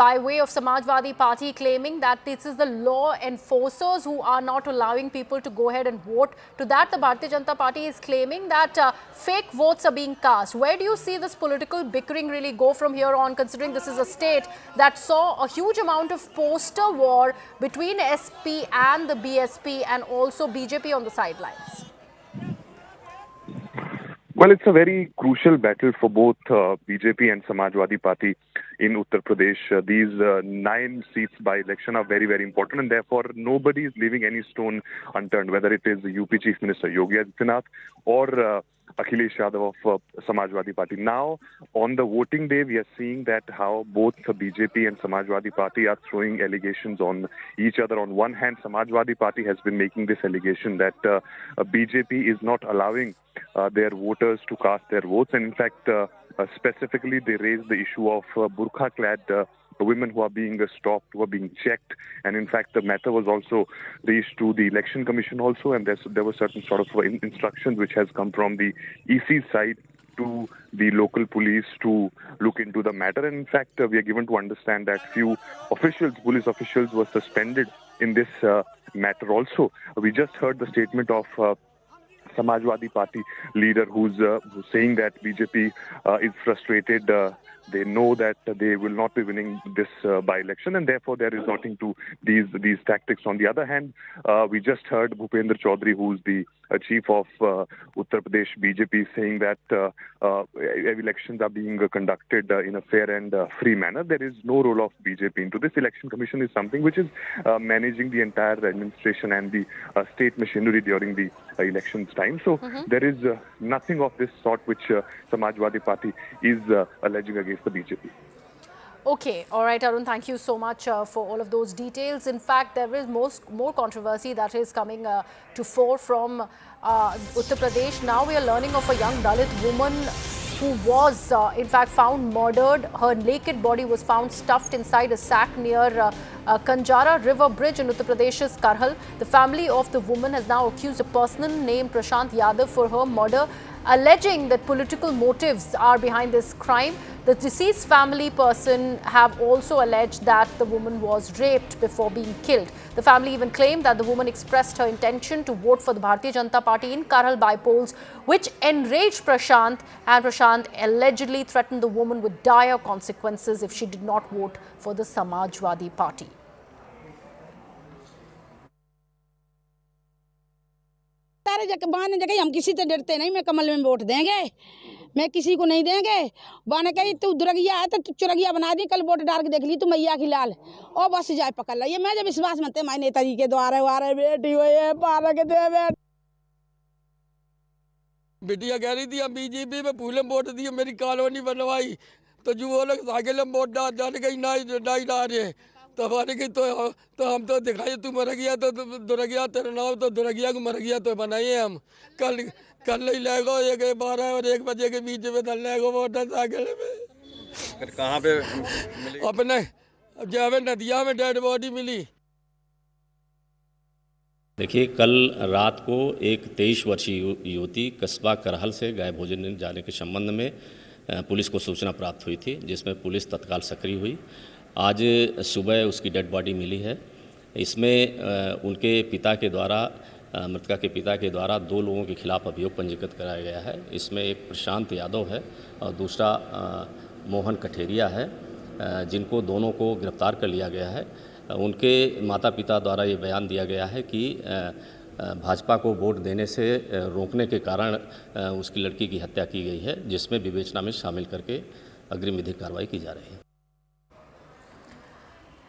by way of Samajwadi Party, claiming that this is the law enforcers who are not allowing people to go ahead and vote. To that, the Bharatiya Janata Party is claiming that fake votes are being cast. Where do you see this political bickering really go from here on, considering this is a state that saw a huge amount of poster war between SP and the BSP and also BJP on the sidelines? Well, it's a very crucial battle for both BJP and Samajwadi Party in Uttar Pradesh. These 9 seats by election are very, very important, and therefore nobody is leaving any stone unturned, whether it is the UP Chief Minister Yogi Adityanath or Akhilesh Yadav of Samajwadi Party. Now, on the voting day, we are seeing that how both BJP and Samajwadi Party are throwing allegations on each other. On one hand, Samajwadi Party has been making this allegation that BJP is not allowing their voters to cast their votes, and in fact, specifically, they raised the issue of burqa-clad women who are being stopped, who are being checked, and in fact, the matter was also raised to the Election Commission also, and there were certain sort of instructions which has come from the EC side to the local police to look into the matter. And in fact, we are given to understand that few officials, police officials, were suspended in this matter also. We just heard the statement of Samajwadi Party leader who's saying that BJP is frustrated. They know that they will not be winning this by-election, and therefore they are resorting to these tactics. On the other hand, we just heard Bhupendra Chaudhary, who's the chief of Uttar Pradesh BJP, saying that elections are being conducted in a fair and free manner. There is no role of BJP into this. Election Commission is something which is managing the entire administration and the state machinery during the elections time. So there is nothing of this sort which Samajwadi Party is alleging against the BJP. Okay, all right, Arun, thank you so much for all of those details. In fact, there is more controversy that is coming to fore from Uttar Pradesh. Now we are learning of a young Dalit woman who was in fact found murdered. Her naked body was found stuffed inside a sack near Kanjara River Bridge in Uttar Pradesh's Karhal. The family of the woman has now accused a person named Prashant Yadav for her murder, alleging that political motives are behind this crime. The deceased family person have also alleged that the woman was raped before being killed. The family even claimed that the woman expressed her intention to vote for the Bharatiya Janata Party in Karhal by polls, which enraged Prashant, and Prashant allegedly threatened the woman with dire consequences if she did not vote for the Samajwadi Party. हम किसी से डरते नहीं, मैं कमल में vote देंगे, मैं किसी को नहीं देंगे। बाने कही तू दुरगिया है तो तू चुरगिया बना दी, कल वोट डाल के देख ली तू मैया की लाल और बस जाए पकड़ ला। ये मैं जब विश्वास मनते माय नेताजी के द्वारा वारे बेटी हुए पार के दे बेटिया कह रही थी हम बीजेपी में फूले वोट दिए, मेरी कॉलोनी बनवाई तो जो वो लोग साइकिल में वोट डाल गई नहीं डाल रहे तो हमारे की तो हम तो दिखाई तू मर गया तो दुरगिया तेरा नाम तो दुरगिया को मर गया तो बनाइए हम कल नहीं लगो 12 और 1 बजे के बीच में डलने को वोट साइकिल में। कहाँ पे अपने जब नदिया में डेड बॉडी मिली। देखिए, कल रात को एक 23 वर्षीय युवती कस्बा करहल से गाय भोजन जाने के संबंध में पुलिस को सूचना प्राप्त हुई थी, जिसमें पुलिस तत्काल सक्रिय हुई। आज सुबह उसकी डेड बॉडी मिली है। इसमें उनके पिता के द्वारा मृतका के पिता के द्वारा 2 लोगों के खिलाफ अभियोग पंजीकृत कराया गया है। इसमें एक प्रशांत यादव है और दूसरा मोहन कठेरिया है, जिनको दोनों को गिरफ्तार कर लिया गया है। उनके माता पिता द्वारा ये बयान दिया गया है कि भाजपा को वोट देने से रोकने के कारण उसकी लड़की की हत्या की गई है, जिसमें विवेचना में शामिल करके अग्रिम विधिक कार्रवाई की जा रही है।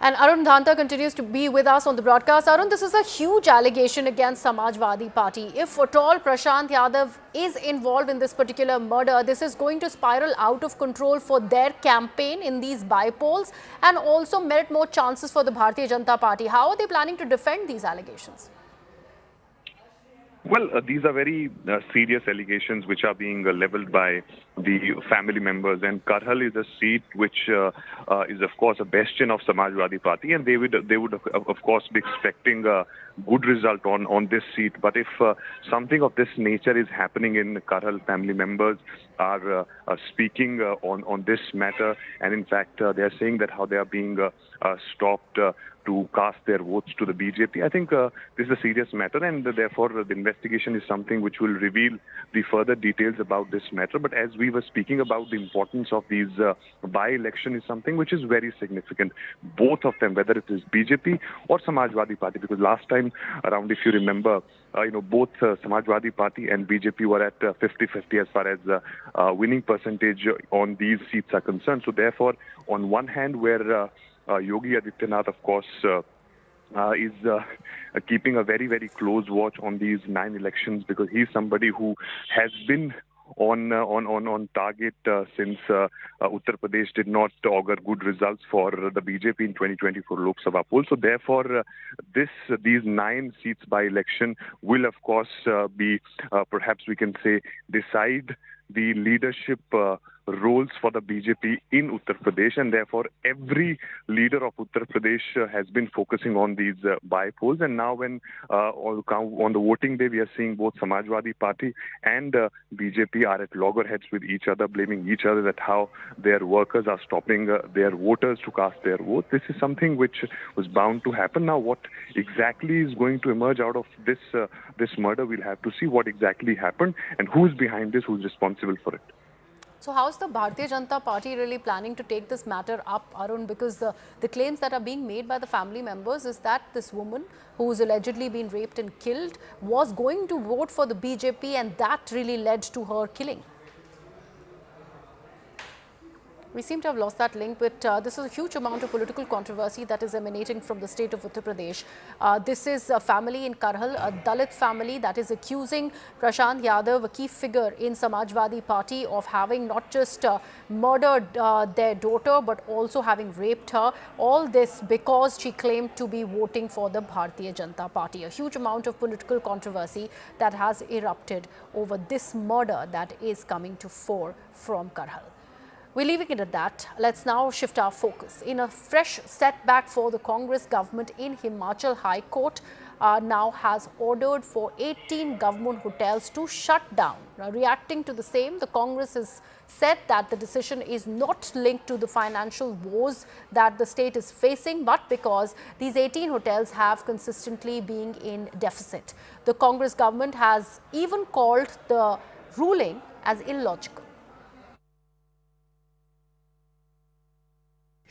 And Arun Dhanta continues to be with us on the broadcast. Arun, this is a huge allegation against Samajwadi Party. If at all Prashant Yadav is involved in this particular murder, this is going to spiral out of control for their campaign in these by-polls and also merit more chances for the Bharatiya Janata Party. How are they planning to defend these allegations? Well, these are very serious allegations which are being leveled by the family members, and Karhal is a seat which is, of course, a bastion of Samajwadi Party, and they would of course be expecting a good result on this seat. But if something of this nature is happening in Karhal, family members are speaking on this matter, and in fact they are saying that how they are being stopped to cast their votes to the BJP. I think this is a serious matter, and therefore the investigation is something which will reveal the further details about this matter. But as we were speaking about, the importance of these by-election is something which is very significant. Both of them, whether it is BJP or Samajwadi Party, because last time around, if you remember, both Samajwadi Party and BJP were at 50-50 as far as winning percentage on these seats are concerned. So therefore, on one hand, where Yogi Adityanath, of course, is keeping a very, very close watch on these 9 elections, because he's somebody who has been on target since Uttar Pradesh did not augur good results for the BJP in 2024 Lok Sabha poll. So therefore, these 9 seats by election will, of course, be perhaps we can say decide the leadership roles for the BJP in Uttar Pradesh, and therefore every leader of Uttar Pradesh has been focusing on these by-polls. And now when on the voting day, we are seeing both Samajwadi Party and BJP are at loggerheads with each other, blaming each other that how their workers are stopping their voters to cast their vote. This is something which was bound to happen. Now what exactly is going to emerge out of this murder, we'll have to see what exactly happened and who is behind this, who is responsible for it. So how is the Bharatiya Janata Party really planning to take this matter up, Arun? Because the claims that are being made by the family members is that this woman who's allegedly been raped and killed was going to vote for the BJP, and that really led to her killing. We seem to have lost that link, but this is a huge amount of political controversy that is emanating from the state of Uttar Pradesh. This is a family in Karhal, a Dalit family that is accusing Prashant Yadav, a key figure in Samajwadi Party, of having not just murdered their daughter, but also having raped her. All this because she claimed to be voting for the Bharatiya Janata Party. A huge amount of political controversy that has erupted over this murder that is coming to fore from Karhal. We're leaving it at that. Let's now shift our focus. In a fresh setback for the Congress government in Himachal High Court, now has ordered for 18 government hotels to shut down. Now, reacting to the same, the Congress has said that the decision is not linked to the financial woes that the state is facing, but because these 18 hotels have consistently been in deficit. The Congress government has even called the ruling as illogical.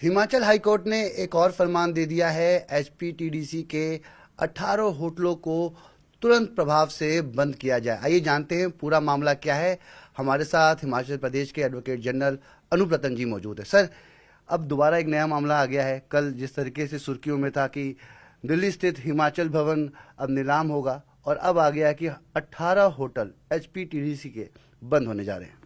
Himachal high court ने एक और फरमान दे दिया है। HPTDC के 18 होटलों को तुरंत प्रभाव से बंद किया जाए। आइए जानते हैं पूरा मामला क्या है। हमारे साथ हिमाचल प्रदेश के एडवोकेट जनरल अनुब्रतन जी मौजूद है। सर, अब दोबारा एक नया मामला आ गया है। कल जिस तरीके से सुर्खियों में था कि दिल्ली स्थित हिमाचल भवन अब नीलाम होगा, और अब आ गया कि 18 होटल एचपीटीडीसी के बंद होने जा रहे हैं।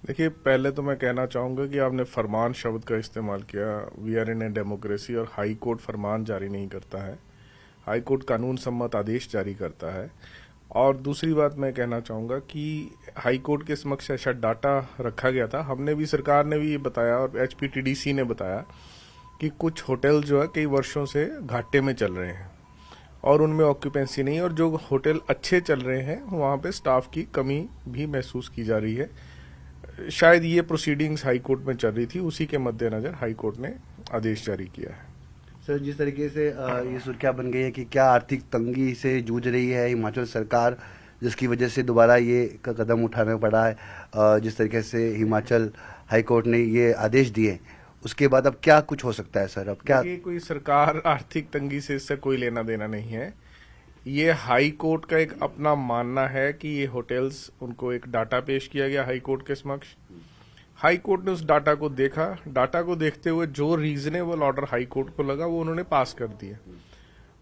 देखिए, पहले तो मैं कहना चाहूँगा कि आपने फरमान शब्द का इस्तेमाल किया। We are in a democracy, और हाई कोर्ट फरमान जारी नहीं करता है। हाई कोर्ट कानून सम्मत आदेश जारी करता है। और दूसरी बात मैं कहना चाहूँगा कि हाई कोर्ट के समक्ष ऐसा डाटा रखा गया था। हमने भी, सरकार ने भी ये बताया और एचपीटीडीसी ने बताया कि कुछ होटल जो है कई वर्षों से घाटे में चल रहे हैं और उनमें ऑक्यूपेंसी नहीं, और जो होटल अच्छे चल रहे हैं वहाँ पे स्टाफ की कमी भी महसूस की जा रही है। शायद ये प्रोसीडिंग्स हाई कोर्ट में चल रही थी, उसी के मद्देनजर हाई कोर्ट ने आदेश जारी किया है। सर, जिस तरीके से ये सुर्खियां बन गई है कि क्या आर्थिक तंगी से जूझ रही है हिमाचल सरकार, जिसकी वजह से दोबारा ये कदम उठाना पड़ा है, जिस तरीके से हिमाचल हाईकोर्ट ने ये आदेश दिए, उसके बाद अब क्या कुछ हो सकता है सर? अब क्या कोई सरकार आर्थिक तंगी से इससे कोई लेना देना नहीं है। ये हाई कोर्ट का एक अपना मानना है कि ये होटल्स, उनको एक डाटा पेश किया गया हाई कोर्ट के समक्ष। हाई कोर्ट ने उस डाटा को देखा, डाटा को देखते हुए जो रीजनेबल ऑर्डर हाई कोर्ट को लगा वो उन्होंने पास कर दिया।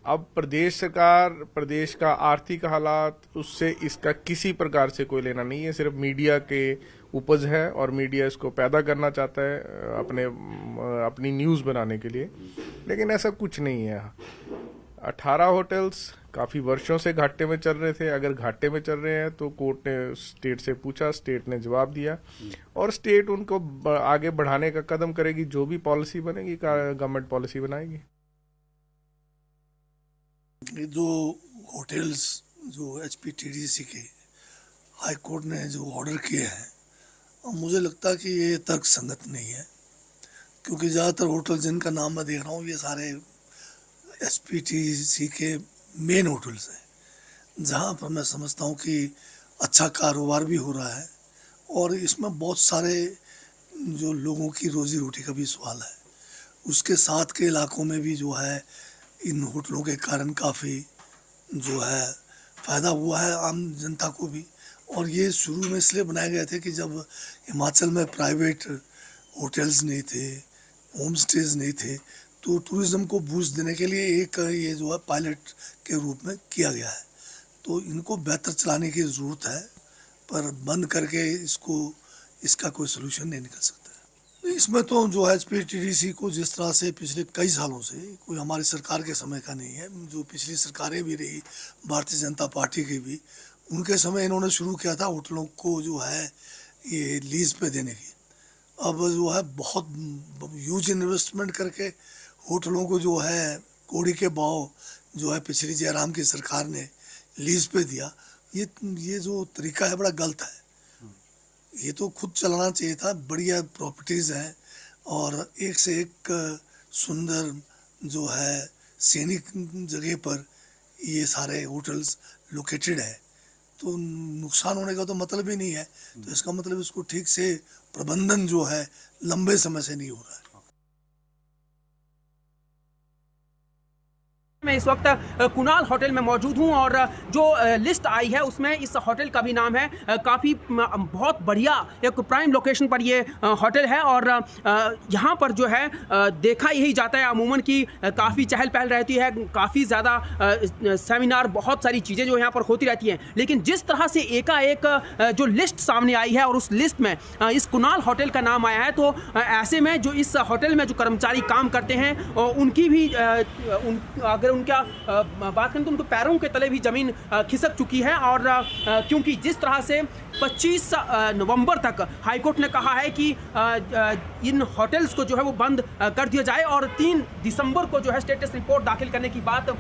अब प्रदेश सरकार, प्रदेश का आर्थिक हालात, उससे इसका किसी प्रकार से कोई लेना नहीं है, सिर्फ मीडिया के उपज है और मीडिया इसको पैदा करना चाहता है अपनी न्यूज़ बनाने के लिए, लेकिन ऐसा कुछ नहीं है। 18 होटल्स काफ़ी वर्षों से घाटे में चल रहे थे। अगर घाटे में चल रहे हैं तो कोर्ट ने स्टेट से पूछा, स्टेट ने जवाब दिया और स्टेट उनको आगे बढ़ाने का कदम करेगी। जो भी पॉलिसी बनेगी, गवर्नमेंट पॉलिसी बनाएगी। जो होटल्स जो एचपीटीडीसी के हाई कोर्ट ने जो ऑर्डर किए हैं, मुझे लगता है कि ये तर्क संगत नहीं है, क्योंकि ज़्यादातर होटल जिनका नाम मैं देख रहा हूँ ये सारे एचपीटीसी के मेन होटल्स हैं, जहाँ पर मैं समझता हूँ कि अच्छा कारोबार भी हो रहा है और इसमें बहुत सारे जो लोगों की रोजी रोटी का भी सवाल है। उसके साथ के इलाकों में भी जो है इन होटलों के कारण काफ़ी जो है फ़ायदा हुआ है आम जनता को भी। और ये शुरू में इसलिए बनाए गए थे कि जब हिमाचल में प्राइवेट होटल्स नहीं थे, होम स्टेज नहीं थे, तो टूरिज़्म को बूस्ट देने के लिए एक ये जो है पायलट के रूप में किया गया है। तो इनको बेहतर चलाने की ज़रूरत है, पर बंद करके इसका कोई सोल्यूशन नहीं निकल सकता है। इसमें तो जो है एचपीटीडीसी को जिस तरह से पिछले कई सालों से, कोई हमारी सरकार के समय का नहीं है, जो पिछली सरकारें भी रही भारतीय जनता पार्टी की भी, उनके समय इन्होंने शुरू किया था होटलों को जो है ये लीज पे देने की। अब जो है बहुत ह्यूज इन्वेस्टमेंट करके होटलों को जो है कौड़ी के भाव जो है पिछली जयराम की सरकार ने लीज पे दिया। ये जो तरीका है बड़ा गलत है। ये तो खुद चलाना चाहिए था। बढ़िया प्रॉपर्टीज़ हैं और एक से एक सुंदर जो है सैनिक जगह पर ये सारे होटल्स लोकेटेड है, तो नुकसान होने का तो मतलब ही नहीं है। तो इसका मतलब इसको ठीक से प्रबंधन जो है लंबे समय से नहीं हो रहा है। मैं इस वक्त कुणाल होटल में मौजूद हूं और जो लिस्ट आई है उसमें इस होटल का भी नाम है। काफ़ी बहुत बढ़िया एक प्राइम लोकेशन पर ये होटल है और यहाँ पर जो है देखा यही जाता है अमूमन कि काफ़ी चहल पहल रहती है, काफ़ी ज़्यादा सेमिनार, बहुत सारी चीज़ें जो यहाँ पर होती रहती हैं। लेकिन जिस तरह से एकाएक जो लिस्ट सामने आई है और उस लिस्ट में इस कुणाल होटल का नाम आया है, तो ऐसे में जो इस होटल में जो कर्मचारी काम करते हैं उनकी भी अगर उनका बात करें तो उनको पैरों के तले भी ज़मीन खिसक चुकी है। और क्योंकि जिस तरह से 25 नवंबर तक हाईकोर्ट ने कहा है कि इन होटल्स को जो है वो बंद कर दिया जाए और 3 दिसंबर को जो है स्टेटस रिपोर्ट दाखिल करने की बात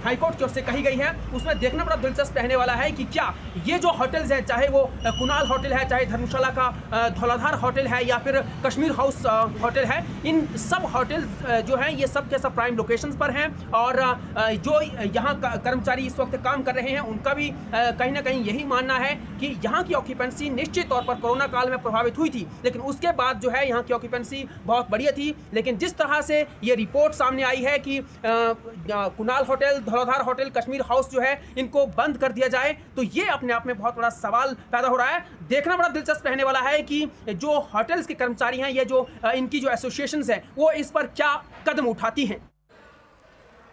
हाईकोर्ट की ओर से कही गई है। उसमें देखना बड़ा दिलचस्प रहने वाला है कि क्या ये जो होटल्स हैं, चाहे वो कुणाल होटल है, चाहे धर्मशाला का धौलाधार होटल है या फिर कश्मीर हाउस होटल है, इन सब होटल्स जो हैं ये सब के सब प्राइम लोकेशंस पर हैं। और जो यहाँ कर्मचारी इस वक्त काम कर रहे हैं उनका भी कहीं ना कहीं यही मानना है कि यहाँ की ऑक्यूपेंसी निश्चित तौर पर कोरोना काल में प्रभावित हुई थी, लेकिन उसके बाद जो है यहाँ की ऑक्यूपेंसी बहुत बढ़िया थी। लेकिन जिस तरह से ये रिपोर्ट सामने आई है कि Kunal hotel, Dhauladhar hotel, Kashmir house जो है इनको बंद कर दिया जाए, तो ये अपने आप में बहुत बड़ा सवाल पैदा हो रहा है। देखना बड़ा दिलचस्प रहने वाला है कि जो होटल्स के कर्मचारी हैं, ये जो इनकी जो एसोसिएशंस हैं, वो इस पर क्या कदम उठाती हैं।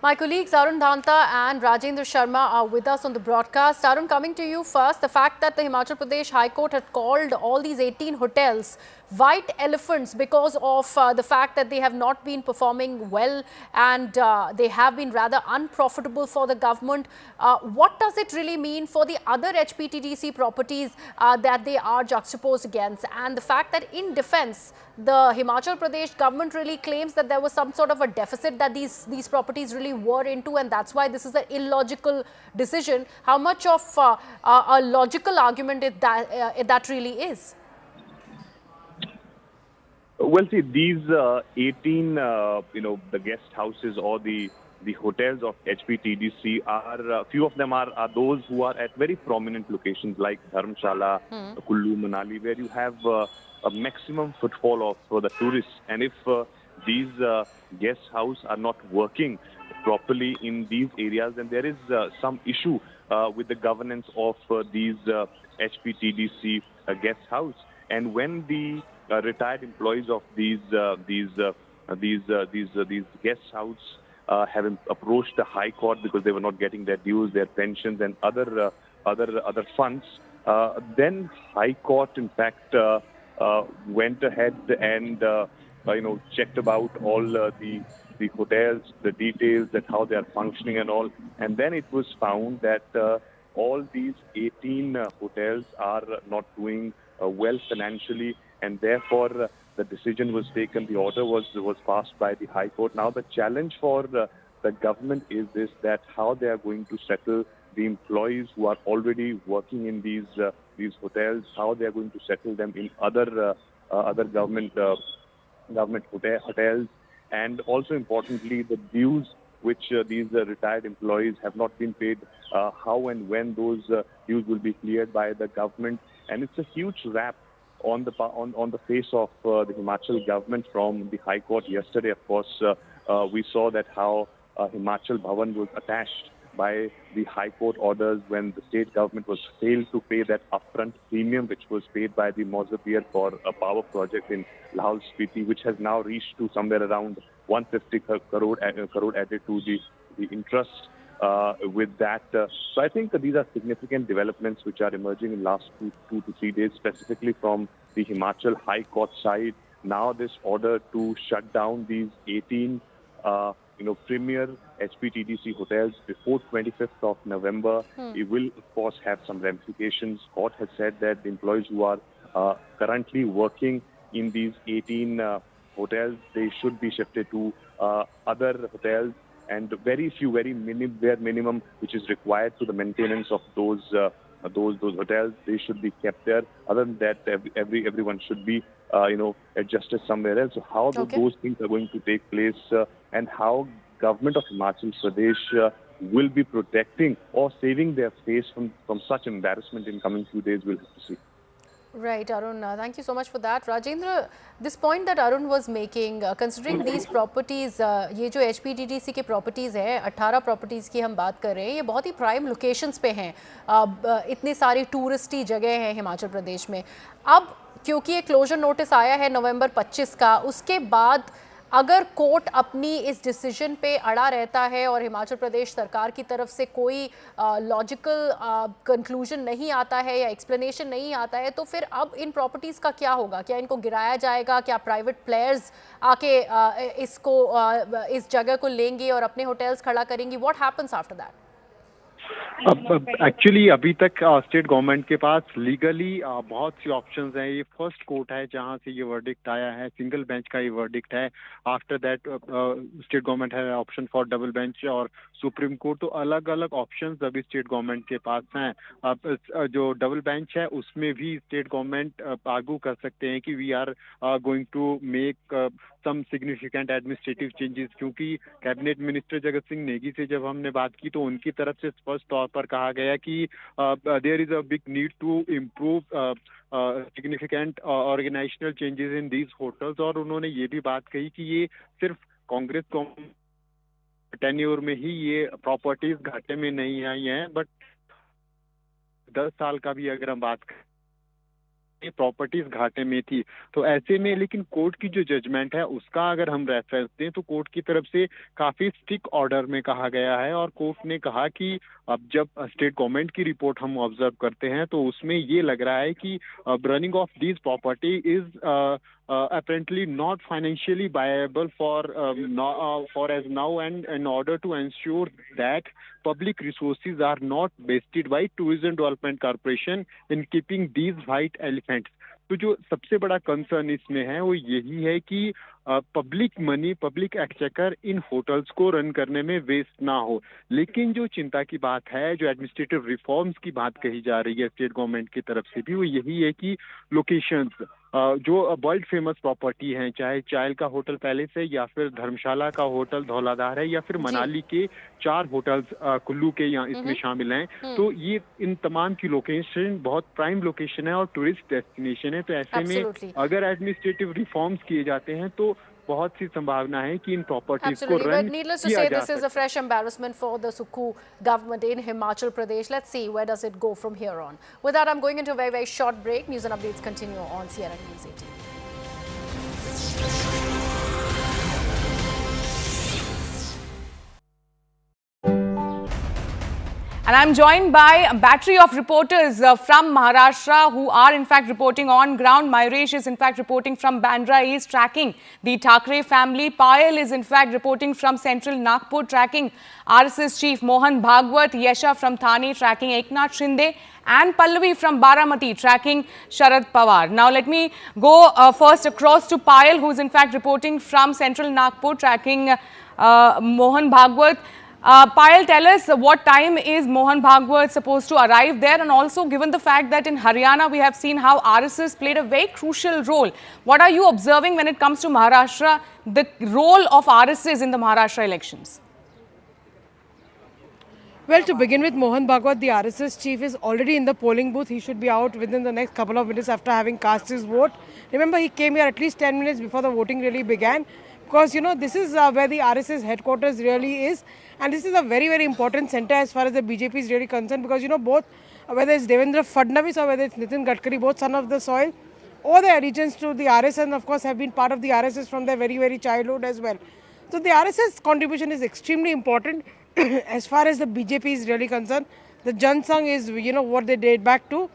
My colleagues Arun Dhanta and Rajendra Sharma are with us on the broadcast. Arun, coming to you first, the fact that the Himachal Pradesh High Court had called all these 18 hotels white elephants because of the fact that they have not been performing well and they have been rather unprofitable for the government. What does it really mean for the other HPTDC properties that they are juxtaposed against? And the fact that in defense, the Himachal Pradesh government really claims that there was some sort of a deficit that these properties really were into, and that's why this is an illogical decision. How much of a logical argument that really is? Well, see, these 18, the guest houses or the hotels of HPTDC are, few of them are those who are at very prominent locations like Dharamshala, Kullu, Manali, where you have a maximum footfall of the tourists. And if these guest houses are not working properly in these areas, then there is some issue with the governance of these HPTDC guest house. And when the retired employees of these guest house have approached the High Court because they were not getting their dues, their pensions, and other funds, then High Court, in fact, went ahead and checked about all the hotels, the details, that how they are functioning and all, and then it was found that all these 18 hotels are not doing well financially, and therefore the decision was taken. The order was passed by the High Court. Now the challenge for the government is this: that how they are going to settle the employees who are already working in these hotels, how they are going to settle them in other government hotels, and also importantly the dues which these retired employees have not been paid, how and when those dues will be cleared by the government. And it's a huge rap on the face of the Himachal government from the High Court yesterday. Of course, we saw that how Himachal Bhavan was attached by the High Court orders when the state government was failed to pay that upfront premium which was paid by the Mozambique for a power project in Lahaul Spiti, which has now reached to somewhere around 150 crore added to the interest with that. So I think that these are significant developments which are emerging in the last two to 3 days, specifically from the Himachal High Court side. Now this order to shut down these 18 premier HPTDC hotels before 25th of November, it will of course have some ramifications. Court has said that the employees who are currently working in these 18 hotels, they should be shifted to other hotels, and very bare minimum which is required to the maintenance of those hotels, they should be kept there. Other than that, everyone should be adjusted somewhere else. So how those things are going to take place, and how government of Himachal Pradesh will be protecting or saving their face from such embarrassment in coming few days, we'll have to see. Right, Arun, thank you so much for that. Rajendra, this point that Arun was making, considering these properties, ये जो HPTDC के properties हैं, 18 properties की हम बात कर रहे हैं, ये बहुत ही prime locations पे हैं, इतनी सारी टूरिस्टी जगह हैं हिमाचल प्रदेश में. अब क्योंकि ये क्लोजर नोटिस आया है नवंबर 25 का, उसके बाद अगर कोर्ट अपनी इस डिसीजन पे अड़ा रहता है और हिमाचल प्रदेश सरकार की तरफ से कोई लॉजिकल कंक्लूजन नहीं आता है या एक्सप्लेनेशन नहीं आता है, तो फिर अब इन प्रॉपर्टीज़ का क्या होगा? क्या इनको गिराया जाएगा? क्या प्राइवेट प्लेयर्स आके इस जगह को लेंगे और अपने होटल्स खड़ा करेंगी? What happens after that? Actually अभी तक स्टेट गवर्नमेंट के पास लीगली बहुत सी ऑप्शंस हैं. ये फर्स्ट कोर्ट है जहां से ये वर्डिक्ट आया है, सिंगल बेंच का ये वर्डिक्ट है. आफ्टर दैट स्टेट गवर्नमेंट है ऑप्शन फॉर डबल बेंच और सुप्रीम कोर्ट. तो अलग अलग ऑप्शंस अभी स्टेट गवर्नमेंट के पास हैं. जो डबल बेंच है उसमें भी स्टेट गवर्नमेंट आर्गू कर सकते हैं कि we are going to make some significant administrative changes, क्योंकि कैबिनेट मिनिस्टर जगत सिंह नेगी से जब हमने बात की तो उनकी तरफ से स्पष्ट तौर पर कहा गया कि there is a big need to improve significant organisational changes in these hotels. और उन्होंने ये भी बात कही कि ये सिर्फ कांग्रेस को टेन्योर में ही ये प्रॉपर्टीज घाटे में नहीं आई हैं, बट 10 साल का भी अगर हम बात करें ये प्रॉपर्टीज घाटे में थी. तो ऐसे में लेकिन कोर्ट की जो जजमेंट है उसका अगर हम रेफरेंस दें तो कोर्ट की तरफ से काफी स्ट्रिक्ट ऑर्डर में कहा गया है, और कोर्ट ने कहा कि अब जब स्टेट गवर्नमेंट की रिपोर्ट हम ऑब्जर्व करते हैं तो उसमें ये लग रहा है कि running of this property is apparently not financially viable for as now, and in order to ensure that public resources are not wasted by Tourism Development Corporation in keeping these white elephants. तो जो सबसे बड़ा concern इसमें है वो यही है कि पब्लिक मनी, पब्लिक एक्सचेकर इन होटल्स को रन करने में वेस्ट ना हो. लेकिन जो चिंता की बात है, जो एडमिनिस्ट्रेटिव रिफॉर्म्स की बात कही जा रही है स्टेट गवर्नमेंट की तरफ से भी, वो यही है कि लोकेशंस जो वर्ल्ड फेमस प्रॉपर्टी हैं, चाहे चायल का होटल पैलेस है या फिर धर्मशाला का होटल धौलाधार है या फिर मनाली के 4 होटल्स कुल्लू के यहाँ इसमें शामिल हैं। तो ये इन तमाम की लोकेशन बहुत प्राइम लोकेशन है और टूरिस्ट डेस्टिनेशन है। तो ऐसे में अगर एडमिनिस्ट्रेटिव रिफॉर्म्स किए जाते हैं तो बहुत सी संभावना है कि इन प्रॉपर्टीज को run needless to say, this is a fresh embarrassment for the Sukhu government in Himachal Pradesh. Let's see where does it go from here on. With that, I'm going into a very, very short break. News and updates continue on CNN News 18. And I'm joined by a battery of reporters from Maharashtra who are in fact reporting on ground. Mayuresh is in fact reporting from Bandra East, tracking the Thackeray family. Payal is in fact reporting from central Nagpur, tracking RSS chief Mohan Bhagwat. Yesha from Thane, tracking Eknath Shinde. And Pallavi from Baramati, tracking Sharad Pawar. Now let me go first across to Payal, who is in fact reporting from central Nagpur, tracking Mohan Bhagwat. Payal, tell us what time is Mohan Bhagwat supposed to arrive there, and also given the fact that in Haryana we have seen how RSS played a very crucial role. What are you observing when it comes to Maharashtra, the role of RSS in the Maharashtra elections? Well, to begin with, Mohan Bhagwat, the RSS chief, is already in the polling booth. He should be out within the next couple of minutes after having cast his vote. Remember, he came here at least 10 minutes before the voting really began. Because, you know, this is where the RSS headquarters really is. And this is a very, very important center as far as the BJP is really concerned. Because, you know, both, whether it's Devendra Fadnavis or whether it's Nitin Gadkari, both son of the soil, or their allegiance to the RSS, and of course have been part of the RSS from their very, very childhood as well. So the RSS contribution is extremely important as far as the BJP is really concerned. The Jan Sangh is, you know, what they date back to.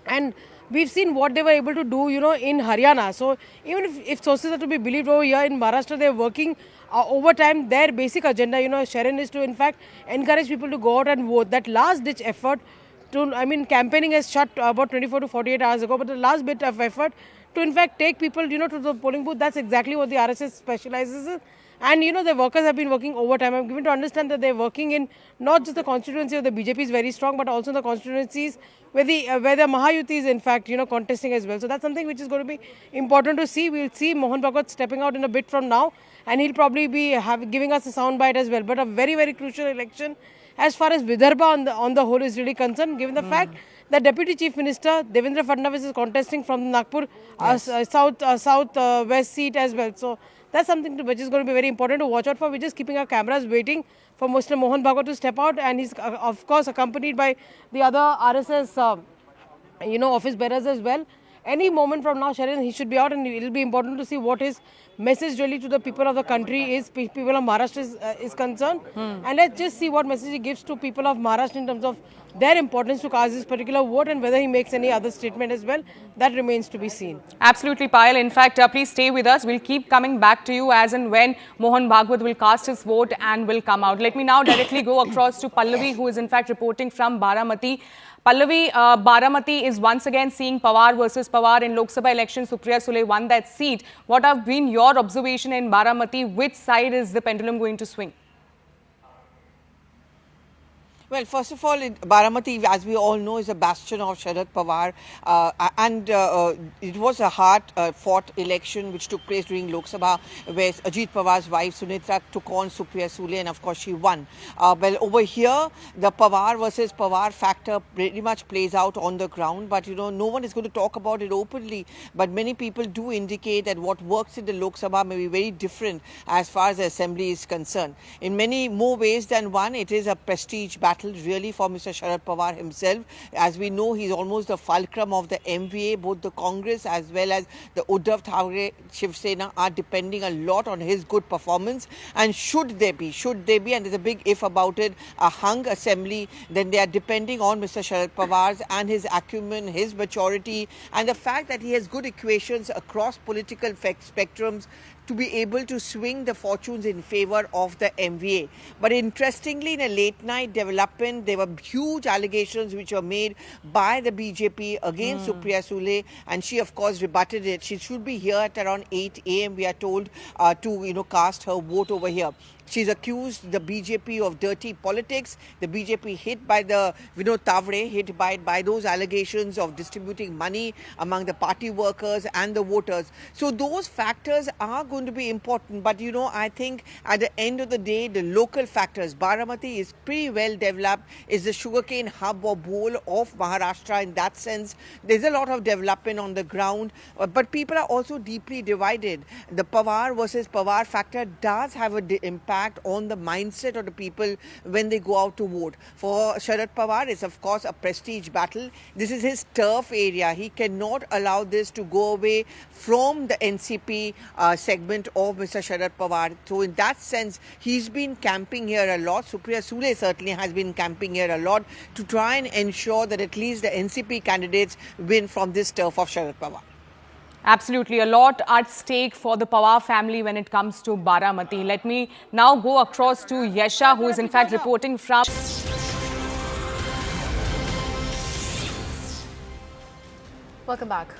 And we've seen what they were able to do, you know, in Haryana. So even if sources are to be believed over here in Maharashtra, they're working overtime. Their basic agenda, you know, Sharon, is to in fact encourage people to go out and vote. That last ditch effort to, I mean, campaigning has shut about 24 to 48 hours ago, but the last bit of effort to in fact take people, you know, to the polling booth, that's exactly what the RSS specializes in. And, you know, the workers have been working overtime. I'm given to understand that they're working in not just the constituency of the BJP is very strong, but also the constituencies where the Mahayuti is in fact, you know, contesting as well. So that's something which is going to be important to see. We'll see Mohan Bhagwat stepping out in a bit from now, and he'll probably be giving us a soundbite as well. But a very, very crucial election as far as Vidarbha on the whole is really concerned, given the fact that Deputy Chief Minister Devendra Fadnavis is contesting from the Nagpur south-west seat as well. So that's something which is going to be very important to watch out for. We're just keeping our cameras waiting for Mr. Mohan Bhagwat to step out, and he's of course accompanied by the other RSS, you know, office bearers as well. Any moment from now, Sharon, he should be out, and it will be important to see what his message really to the people of the country is, people of Maharashtra is concerned. And let's just see what message he gives to people of Maharashtra in terms of their importance to cast this particular vote, and whether he makes any other statement as well. That remains to be seen. Absolutely, Payal. In fact, please stay with us. We'll keep coming back to you as and when Mohan Bhagwat will cast his vote and will come out. Let me now directly go across to Pallavi, who is in fact reporting from Baramati. Pallavi, Baramati is once again seeing Pawar versus Pawar in Lok Sabha election. Supriya Sule won that seat. What have been your observation in Baramati? Which side is the pendulum going to swing? Well, first of all, Baramati, as we all know, is a bastion of Sharad Pawar, and it was a hard-fought election which took place during Lok Sabha, where Ajit Pawar's wife Sunitra took on Supriya Sule, and of course she won. Well, over here, the Pawar versus Pawar factor pretty much plays out on the ground, but you know, no one is going to talk about it openly. But many people do indicate that what works in the Lok Sabha may be very different as far as the assembly is concerned. In many more ways than one, it is a prestige battle really for Mr. Sharad Pawar himself. As we know, he's almost the fulcrum of the MVA. Both the Congress as well as the Uddhav Thackeray Shiv Sena are depending a lot on his good performance. And should there be, and there's a big if about it, a hung assembly, then they are depending on Mr. Sharad Pawar's and his acumen, his maturity, and the fact that he has good equations across political spectrums to be able to swing the fortunes in favor of the MVA. But interestingly, in a late night development, there were huge allegations which were made by the BJP against Supriya Sule, and she of course rebutted it. She should be here at around 8 a.m. we are told to cast her vote over here. She's accused the BJP of dirty politics. The BJP hit by the Vinod Tavre, hit by those allegations of distributing money among the party workers and the voters. So those factors are going to be important. But I think at the end of the day, the local factors, Baramati is pretty well developed, is the sugarcane hub or bowl of Maharashtra. In that sense, there's a lot of development on the ground. But people are also deeply divided. The Pawar versus Pawar factor does have an impact on the mindset of the people when they go out to vote. For Sharad Pawar, it's of course a prestige battle. This is his turf area. He cannot allow this to go away from the NCP segment of Mr. Sharad Pawar. So in that sense, he's been camping here a lot. Supriya Sule certainly has been camping here a lot to try and ensure that at least the NCP candidates win from this turf of Sharad Pawar. Absolutely, a lot at stake for the Pawar family when it comes to Baramati. Let me now go across to Yesha, who is in fact reporting from... Welcome back.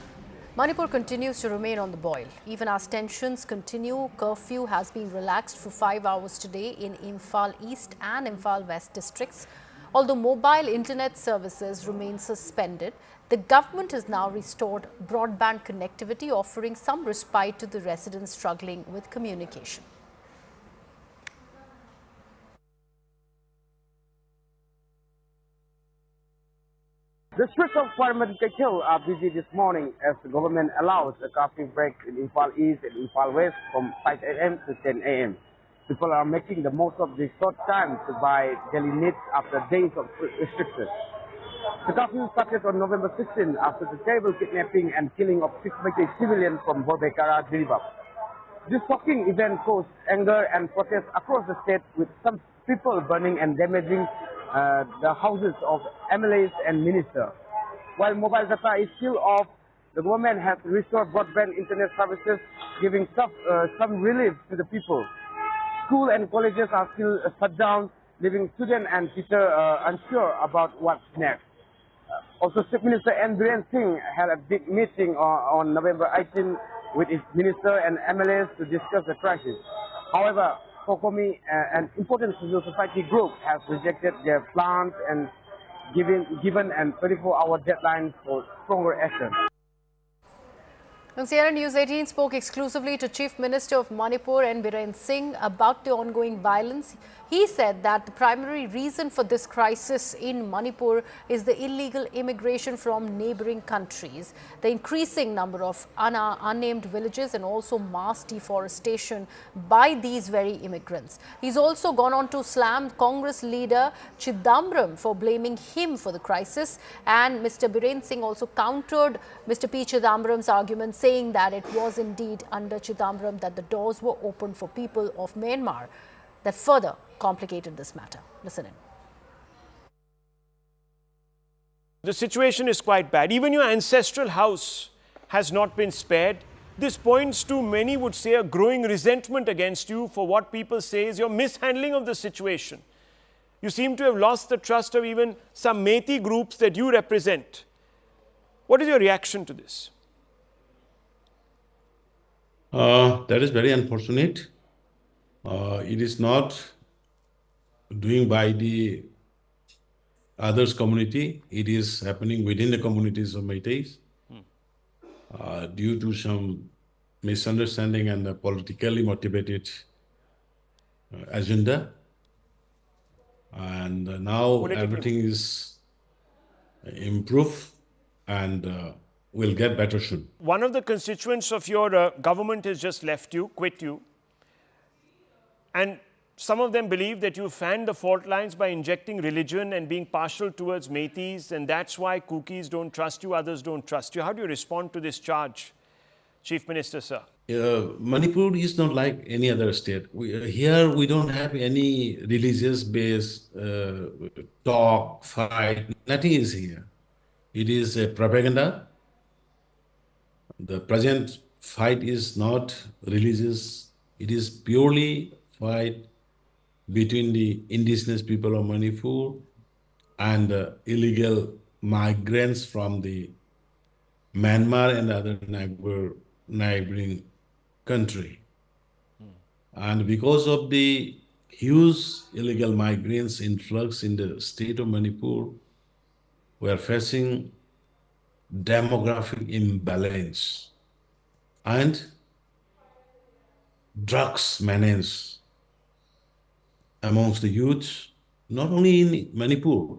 Manipur continues to remain on the boil. Even as tensions continue, curfew has been relaxed for 5 hours today in Imphal East and Imphal West districts. Although mobile internet services remain suspended, the government has now restored broadband connectivity, offering some respite to the residents struggling with communication. The streets of Parliament-Kachil are busy this morning as the government allows a curfew break in Imphal East and Imphal West from 5 a.m. to 10 a.m. People are making the most of this short time to buy daily needs after days of restrictions. The curfew started on November 16 after the terrible kidnapping and killing of 6 civilians from Borbekara, Diribab. This shocking event caused anger and protest across the state, with some people burning and damaging the houses of MLAs and ministers. While mobile data is still off, the government has restored broadband internet services, giving some relief to the people. Schools and colleges are still shut down, leaving students and teachers unsure about what's next. Also, Chief Minister N. Biren Singh held a big meeting on November 18 with his minister and MLAs to discuss the crisis. However, Kokomi, an important civil society group, has rejected their plans and given an 24-hour deadline for stronger action. And CNN News 18 spoke exclusively to Chief Minister of Manipur N. Biren Singh about the ongoing violence. He said that the primary reason for this crisis in Manipur is the illegal immigration from neighboring countries, the increasing number of unnamed villages and also mass deforestation by these very immigrants. He's also gone on to slam Congress leader Chidambaram for blaming him for the crisis, and Mr. Biren Singh also countered Mr. P. Chidambaram's argument, saying that it was indeed under Chidambaram that the doors were opened for people of Myanmar, that further complicated this matter. Listen in. The situation is quite bad. Even your ancestral house has not been spared. This points to, many would say, a growing resentment against you for what people say is your mishandling of the situation. You seem to have lost the trust of even some Methi groups that you represent. What is your reaction to this? That is very unfortunate. It is not doing by the others community. It is happening within the communities of Meiteis due to some misunderstanding and a politically motivated agenda. And now everything is improved and will get better soon. One of the constituents of your government has just left you, quit you. And some of them believe that you fanned the fault lines by injecting religion and being partial towards Meiteis, and that's why Kukis don't trust you, others don't trust you. How do you respond to this charge, Chief Minister, sir? Manipur is not like any other state. Here we don't have any religious-based talk, fight. Nothing is here. It is a propaganda. The present fight is not religious. It is purely fight between the indigenous people of Manipur and illegal migrants from the Myanmar and other neighboring country. And because of the huge illegal migrants influx in the state of Manipur, we are facing demographic imbalance and drugs menace amongst the youth, not only in Manipur,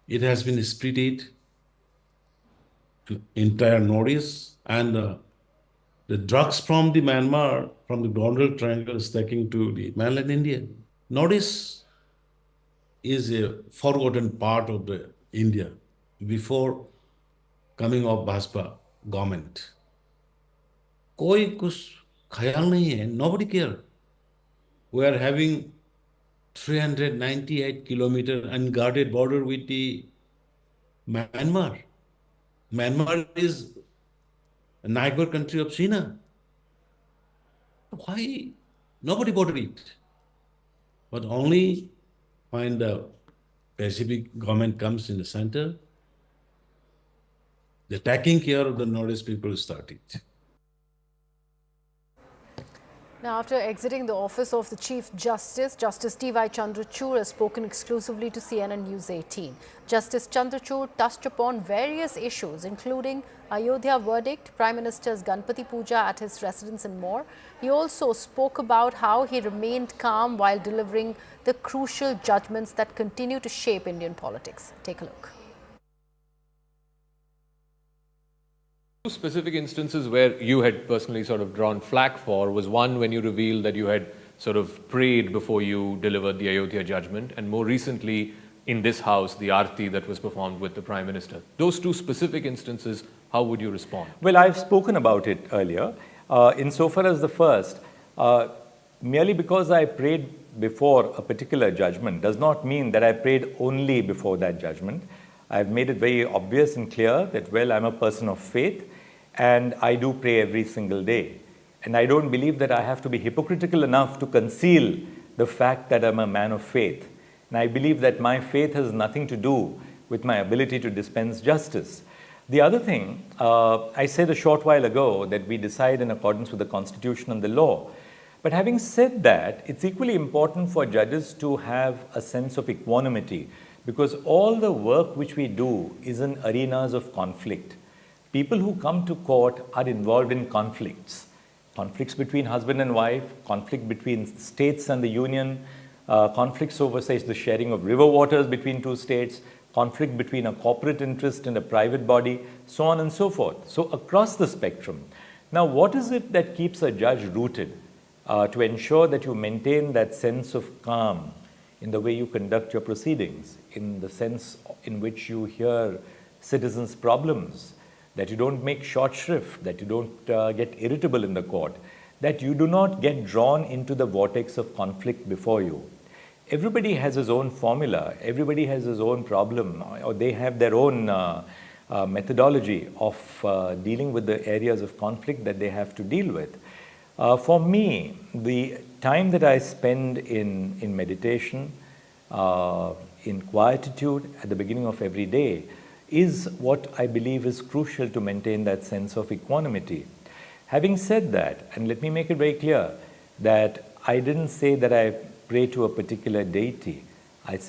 it has been spread to entire Northeast, and the drugs from the Myanmar, from the Golden Triangle, is taken to the mainland India. Northeast is a forgotten part of the India before coming of Bhajpa government. कोई कुछ ख्याल नहीं है, nobody care. We are having 398 kilometer unguarded border with the Myanmar. Myanmar is a neighbor country of China. Why nobody bothered it? But only when the Pacific government comes in the center, the taking care of the Northeast people started. Now, after exiting the office of the Chief Justice, Justice T.Y. Chandrachud has spoken exclusively to CNN News 18. Justice Chandrachud touched upon various issues, including Ayodhya verdict, Prime Minister's Ganpati Puja at his residence and more. He also spoke about how he remained calm while delivering the crucial judgments that continue to shape Indian politics. Take a look. Two specific instances where you had personally sort of drawn flack for was one when you revealed that you had sort of prayed before you delivered the Ayodhya judgment, and more recently in this house, the Aarti that was performed with the Prime Minister. Those two specific instances, how would you respond? Well, I've spoken about it earlier. Insofar as the first, merely because I prayed before a particular judgment does not mean that I prayed only before that judgment. I've made it very obvious and clear that, well, I'm a person of faith, and I do pray every single day. And I don't believe that I have to be hypocritical enough to conceal the fact that I'm a man of faith. And I believe that my faith has nothing to do with my ability to dispense justice. The other thing, I said a short while ago that we decide in accordance with the Constitution and the law. But having said that, it's equally important for judges to have a sense of equanimity, because all the work which we do is in arenas of conflict. People who come to court are involved in conflicts. Conflicts between husband and wife, conflict between states and the union, conflicts over, say, the sharing of river waters between two states, conflict between a corporate interest and a private body, so on and so forth. So across the spectrum. Now, what is it that keeps a judge rooted to ensure that you maintain that sense of calm in the way you conduct your proceedings, in the sense in which you hear citizens' problems, that you don't make short shrift, that you don't get irritable in the court, that you do not get drawn into the vortex of conflict before you. Everybody has his own formula, everybody has his own problem, or they have their own methodology of dealing with the areas of conflict that they have to deal with. For me, the time that I spend in meditation, in quietude at the beginning of every day, is what I believe is crucial to maintain that sense of equanimity. Having said that, and let me make it very clear that I didn't say that I pray to a particular deity. I said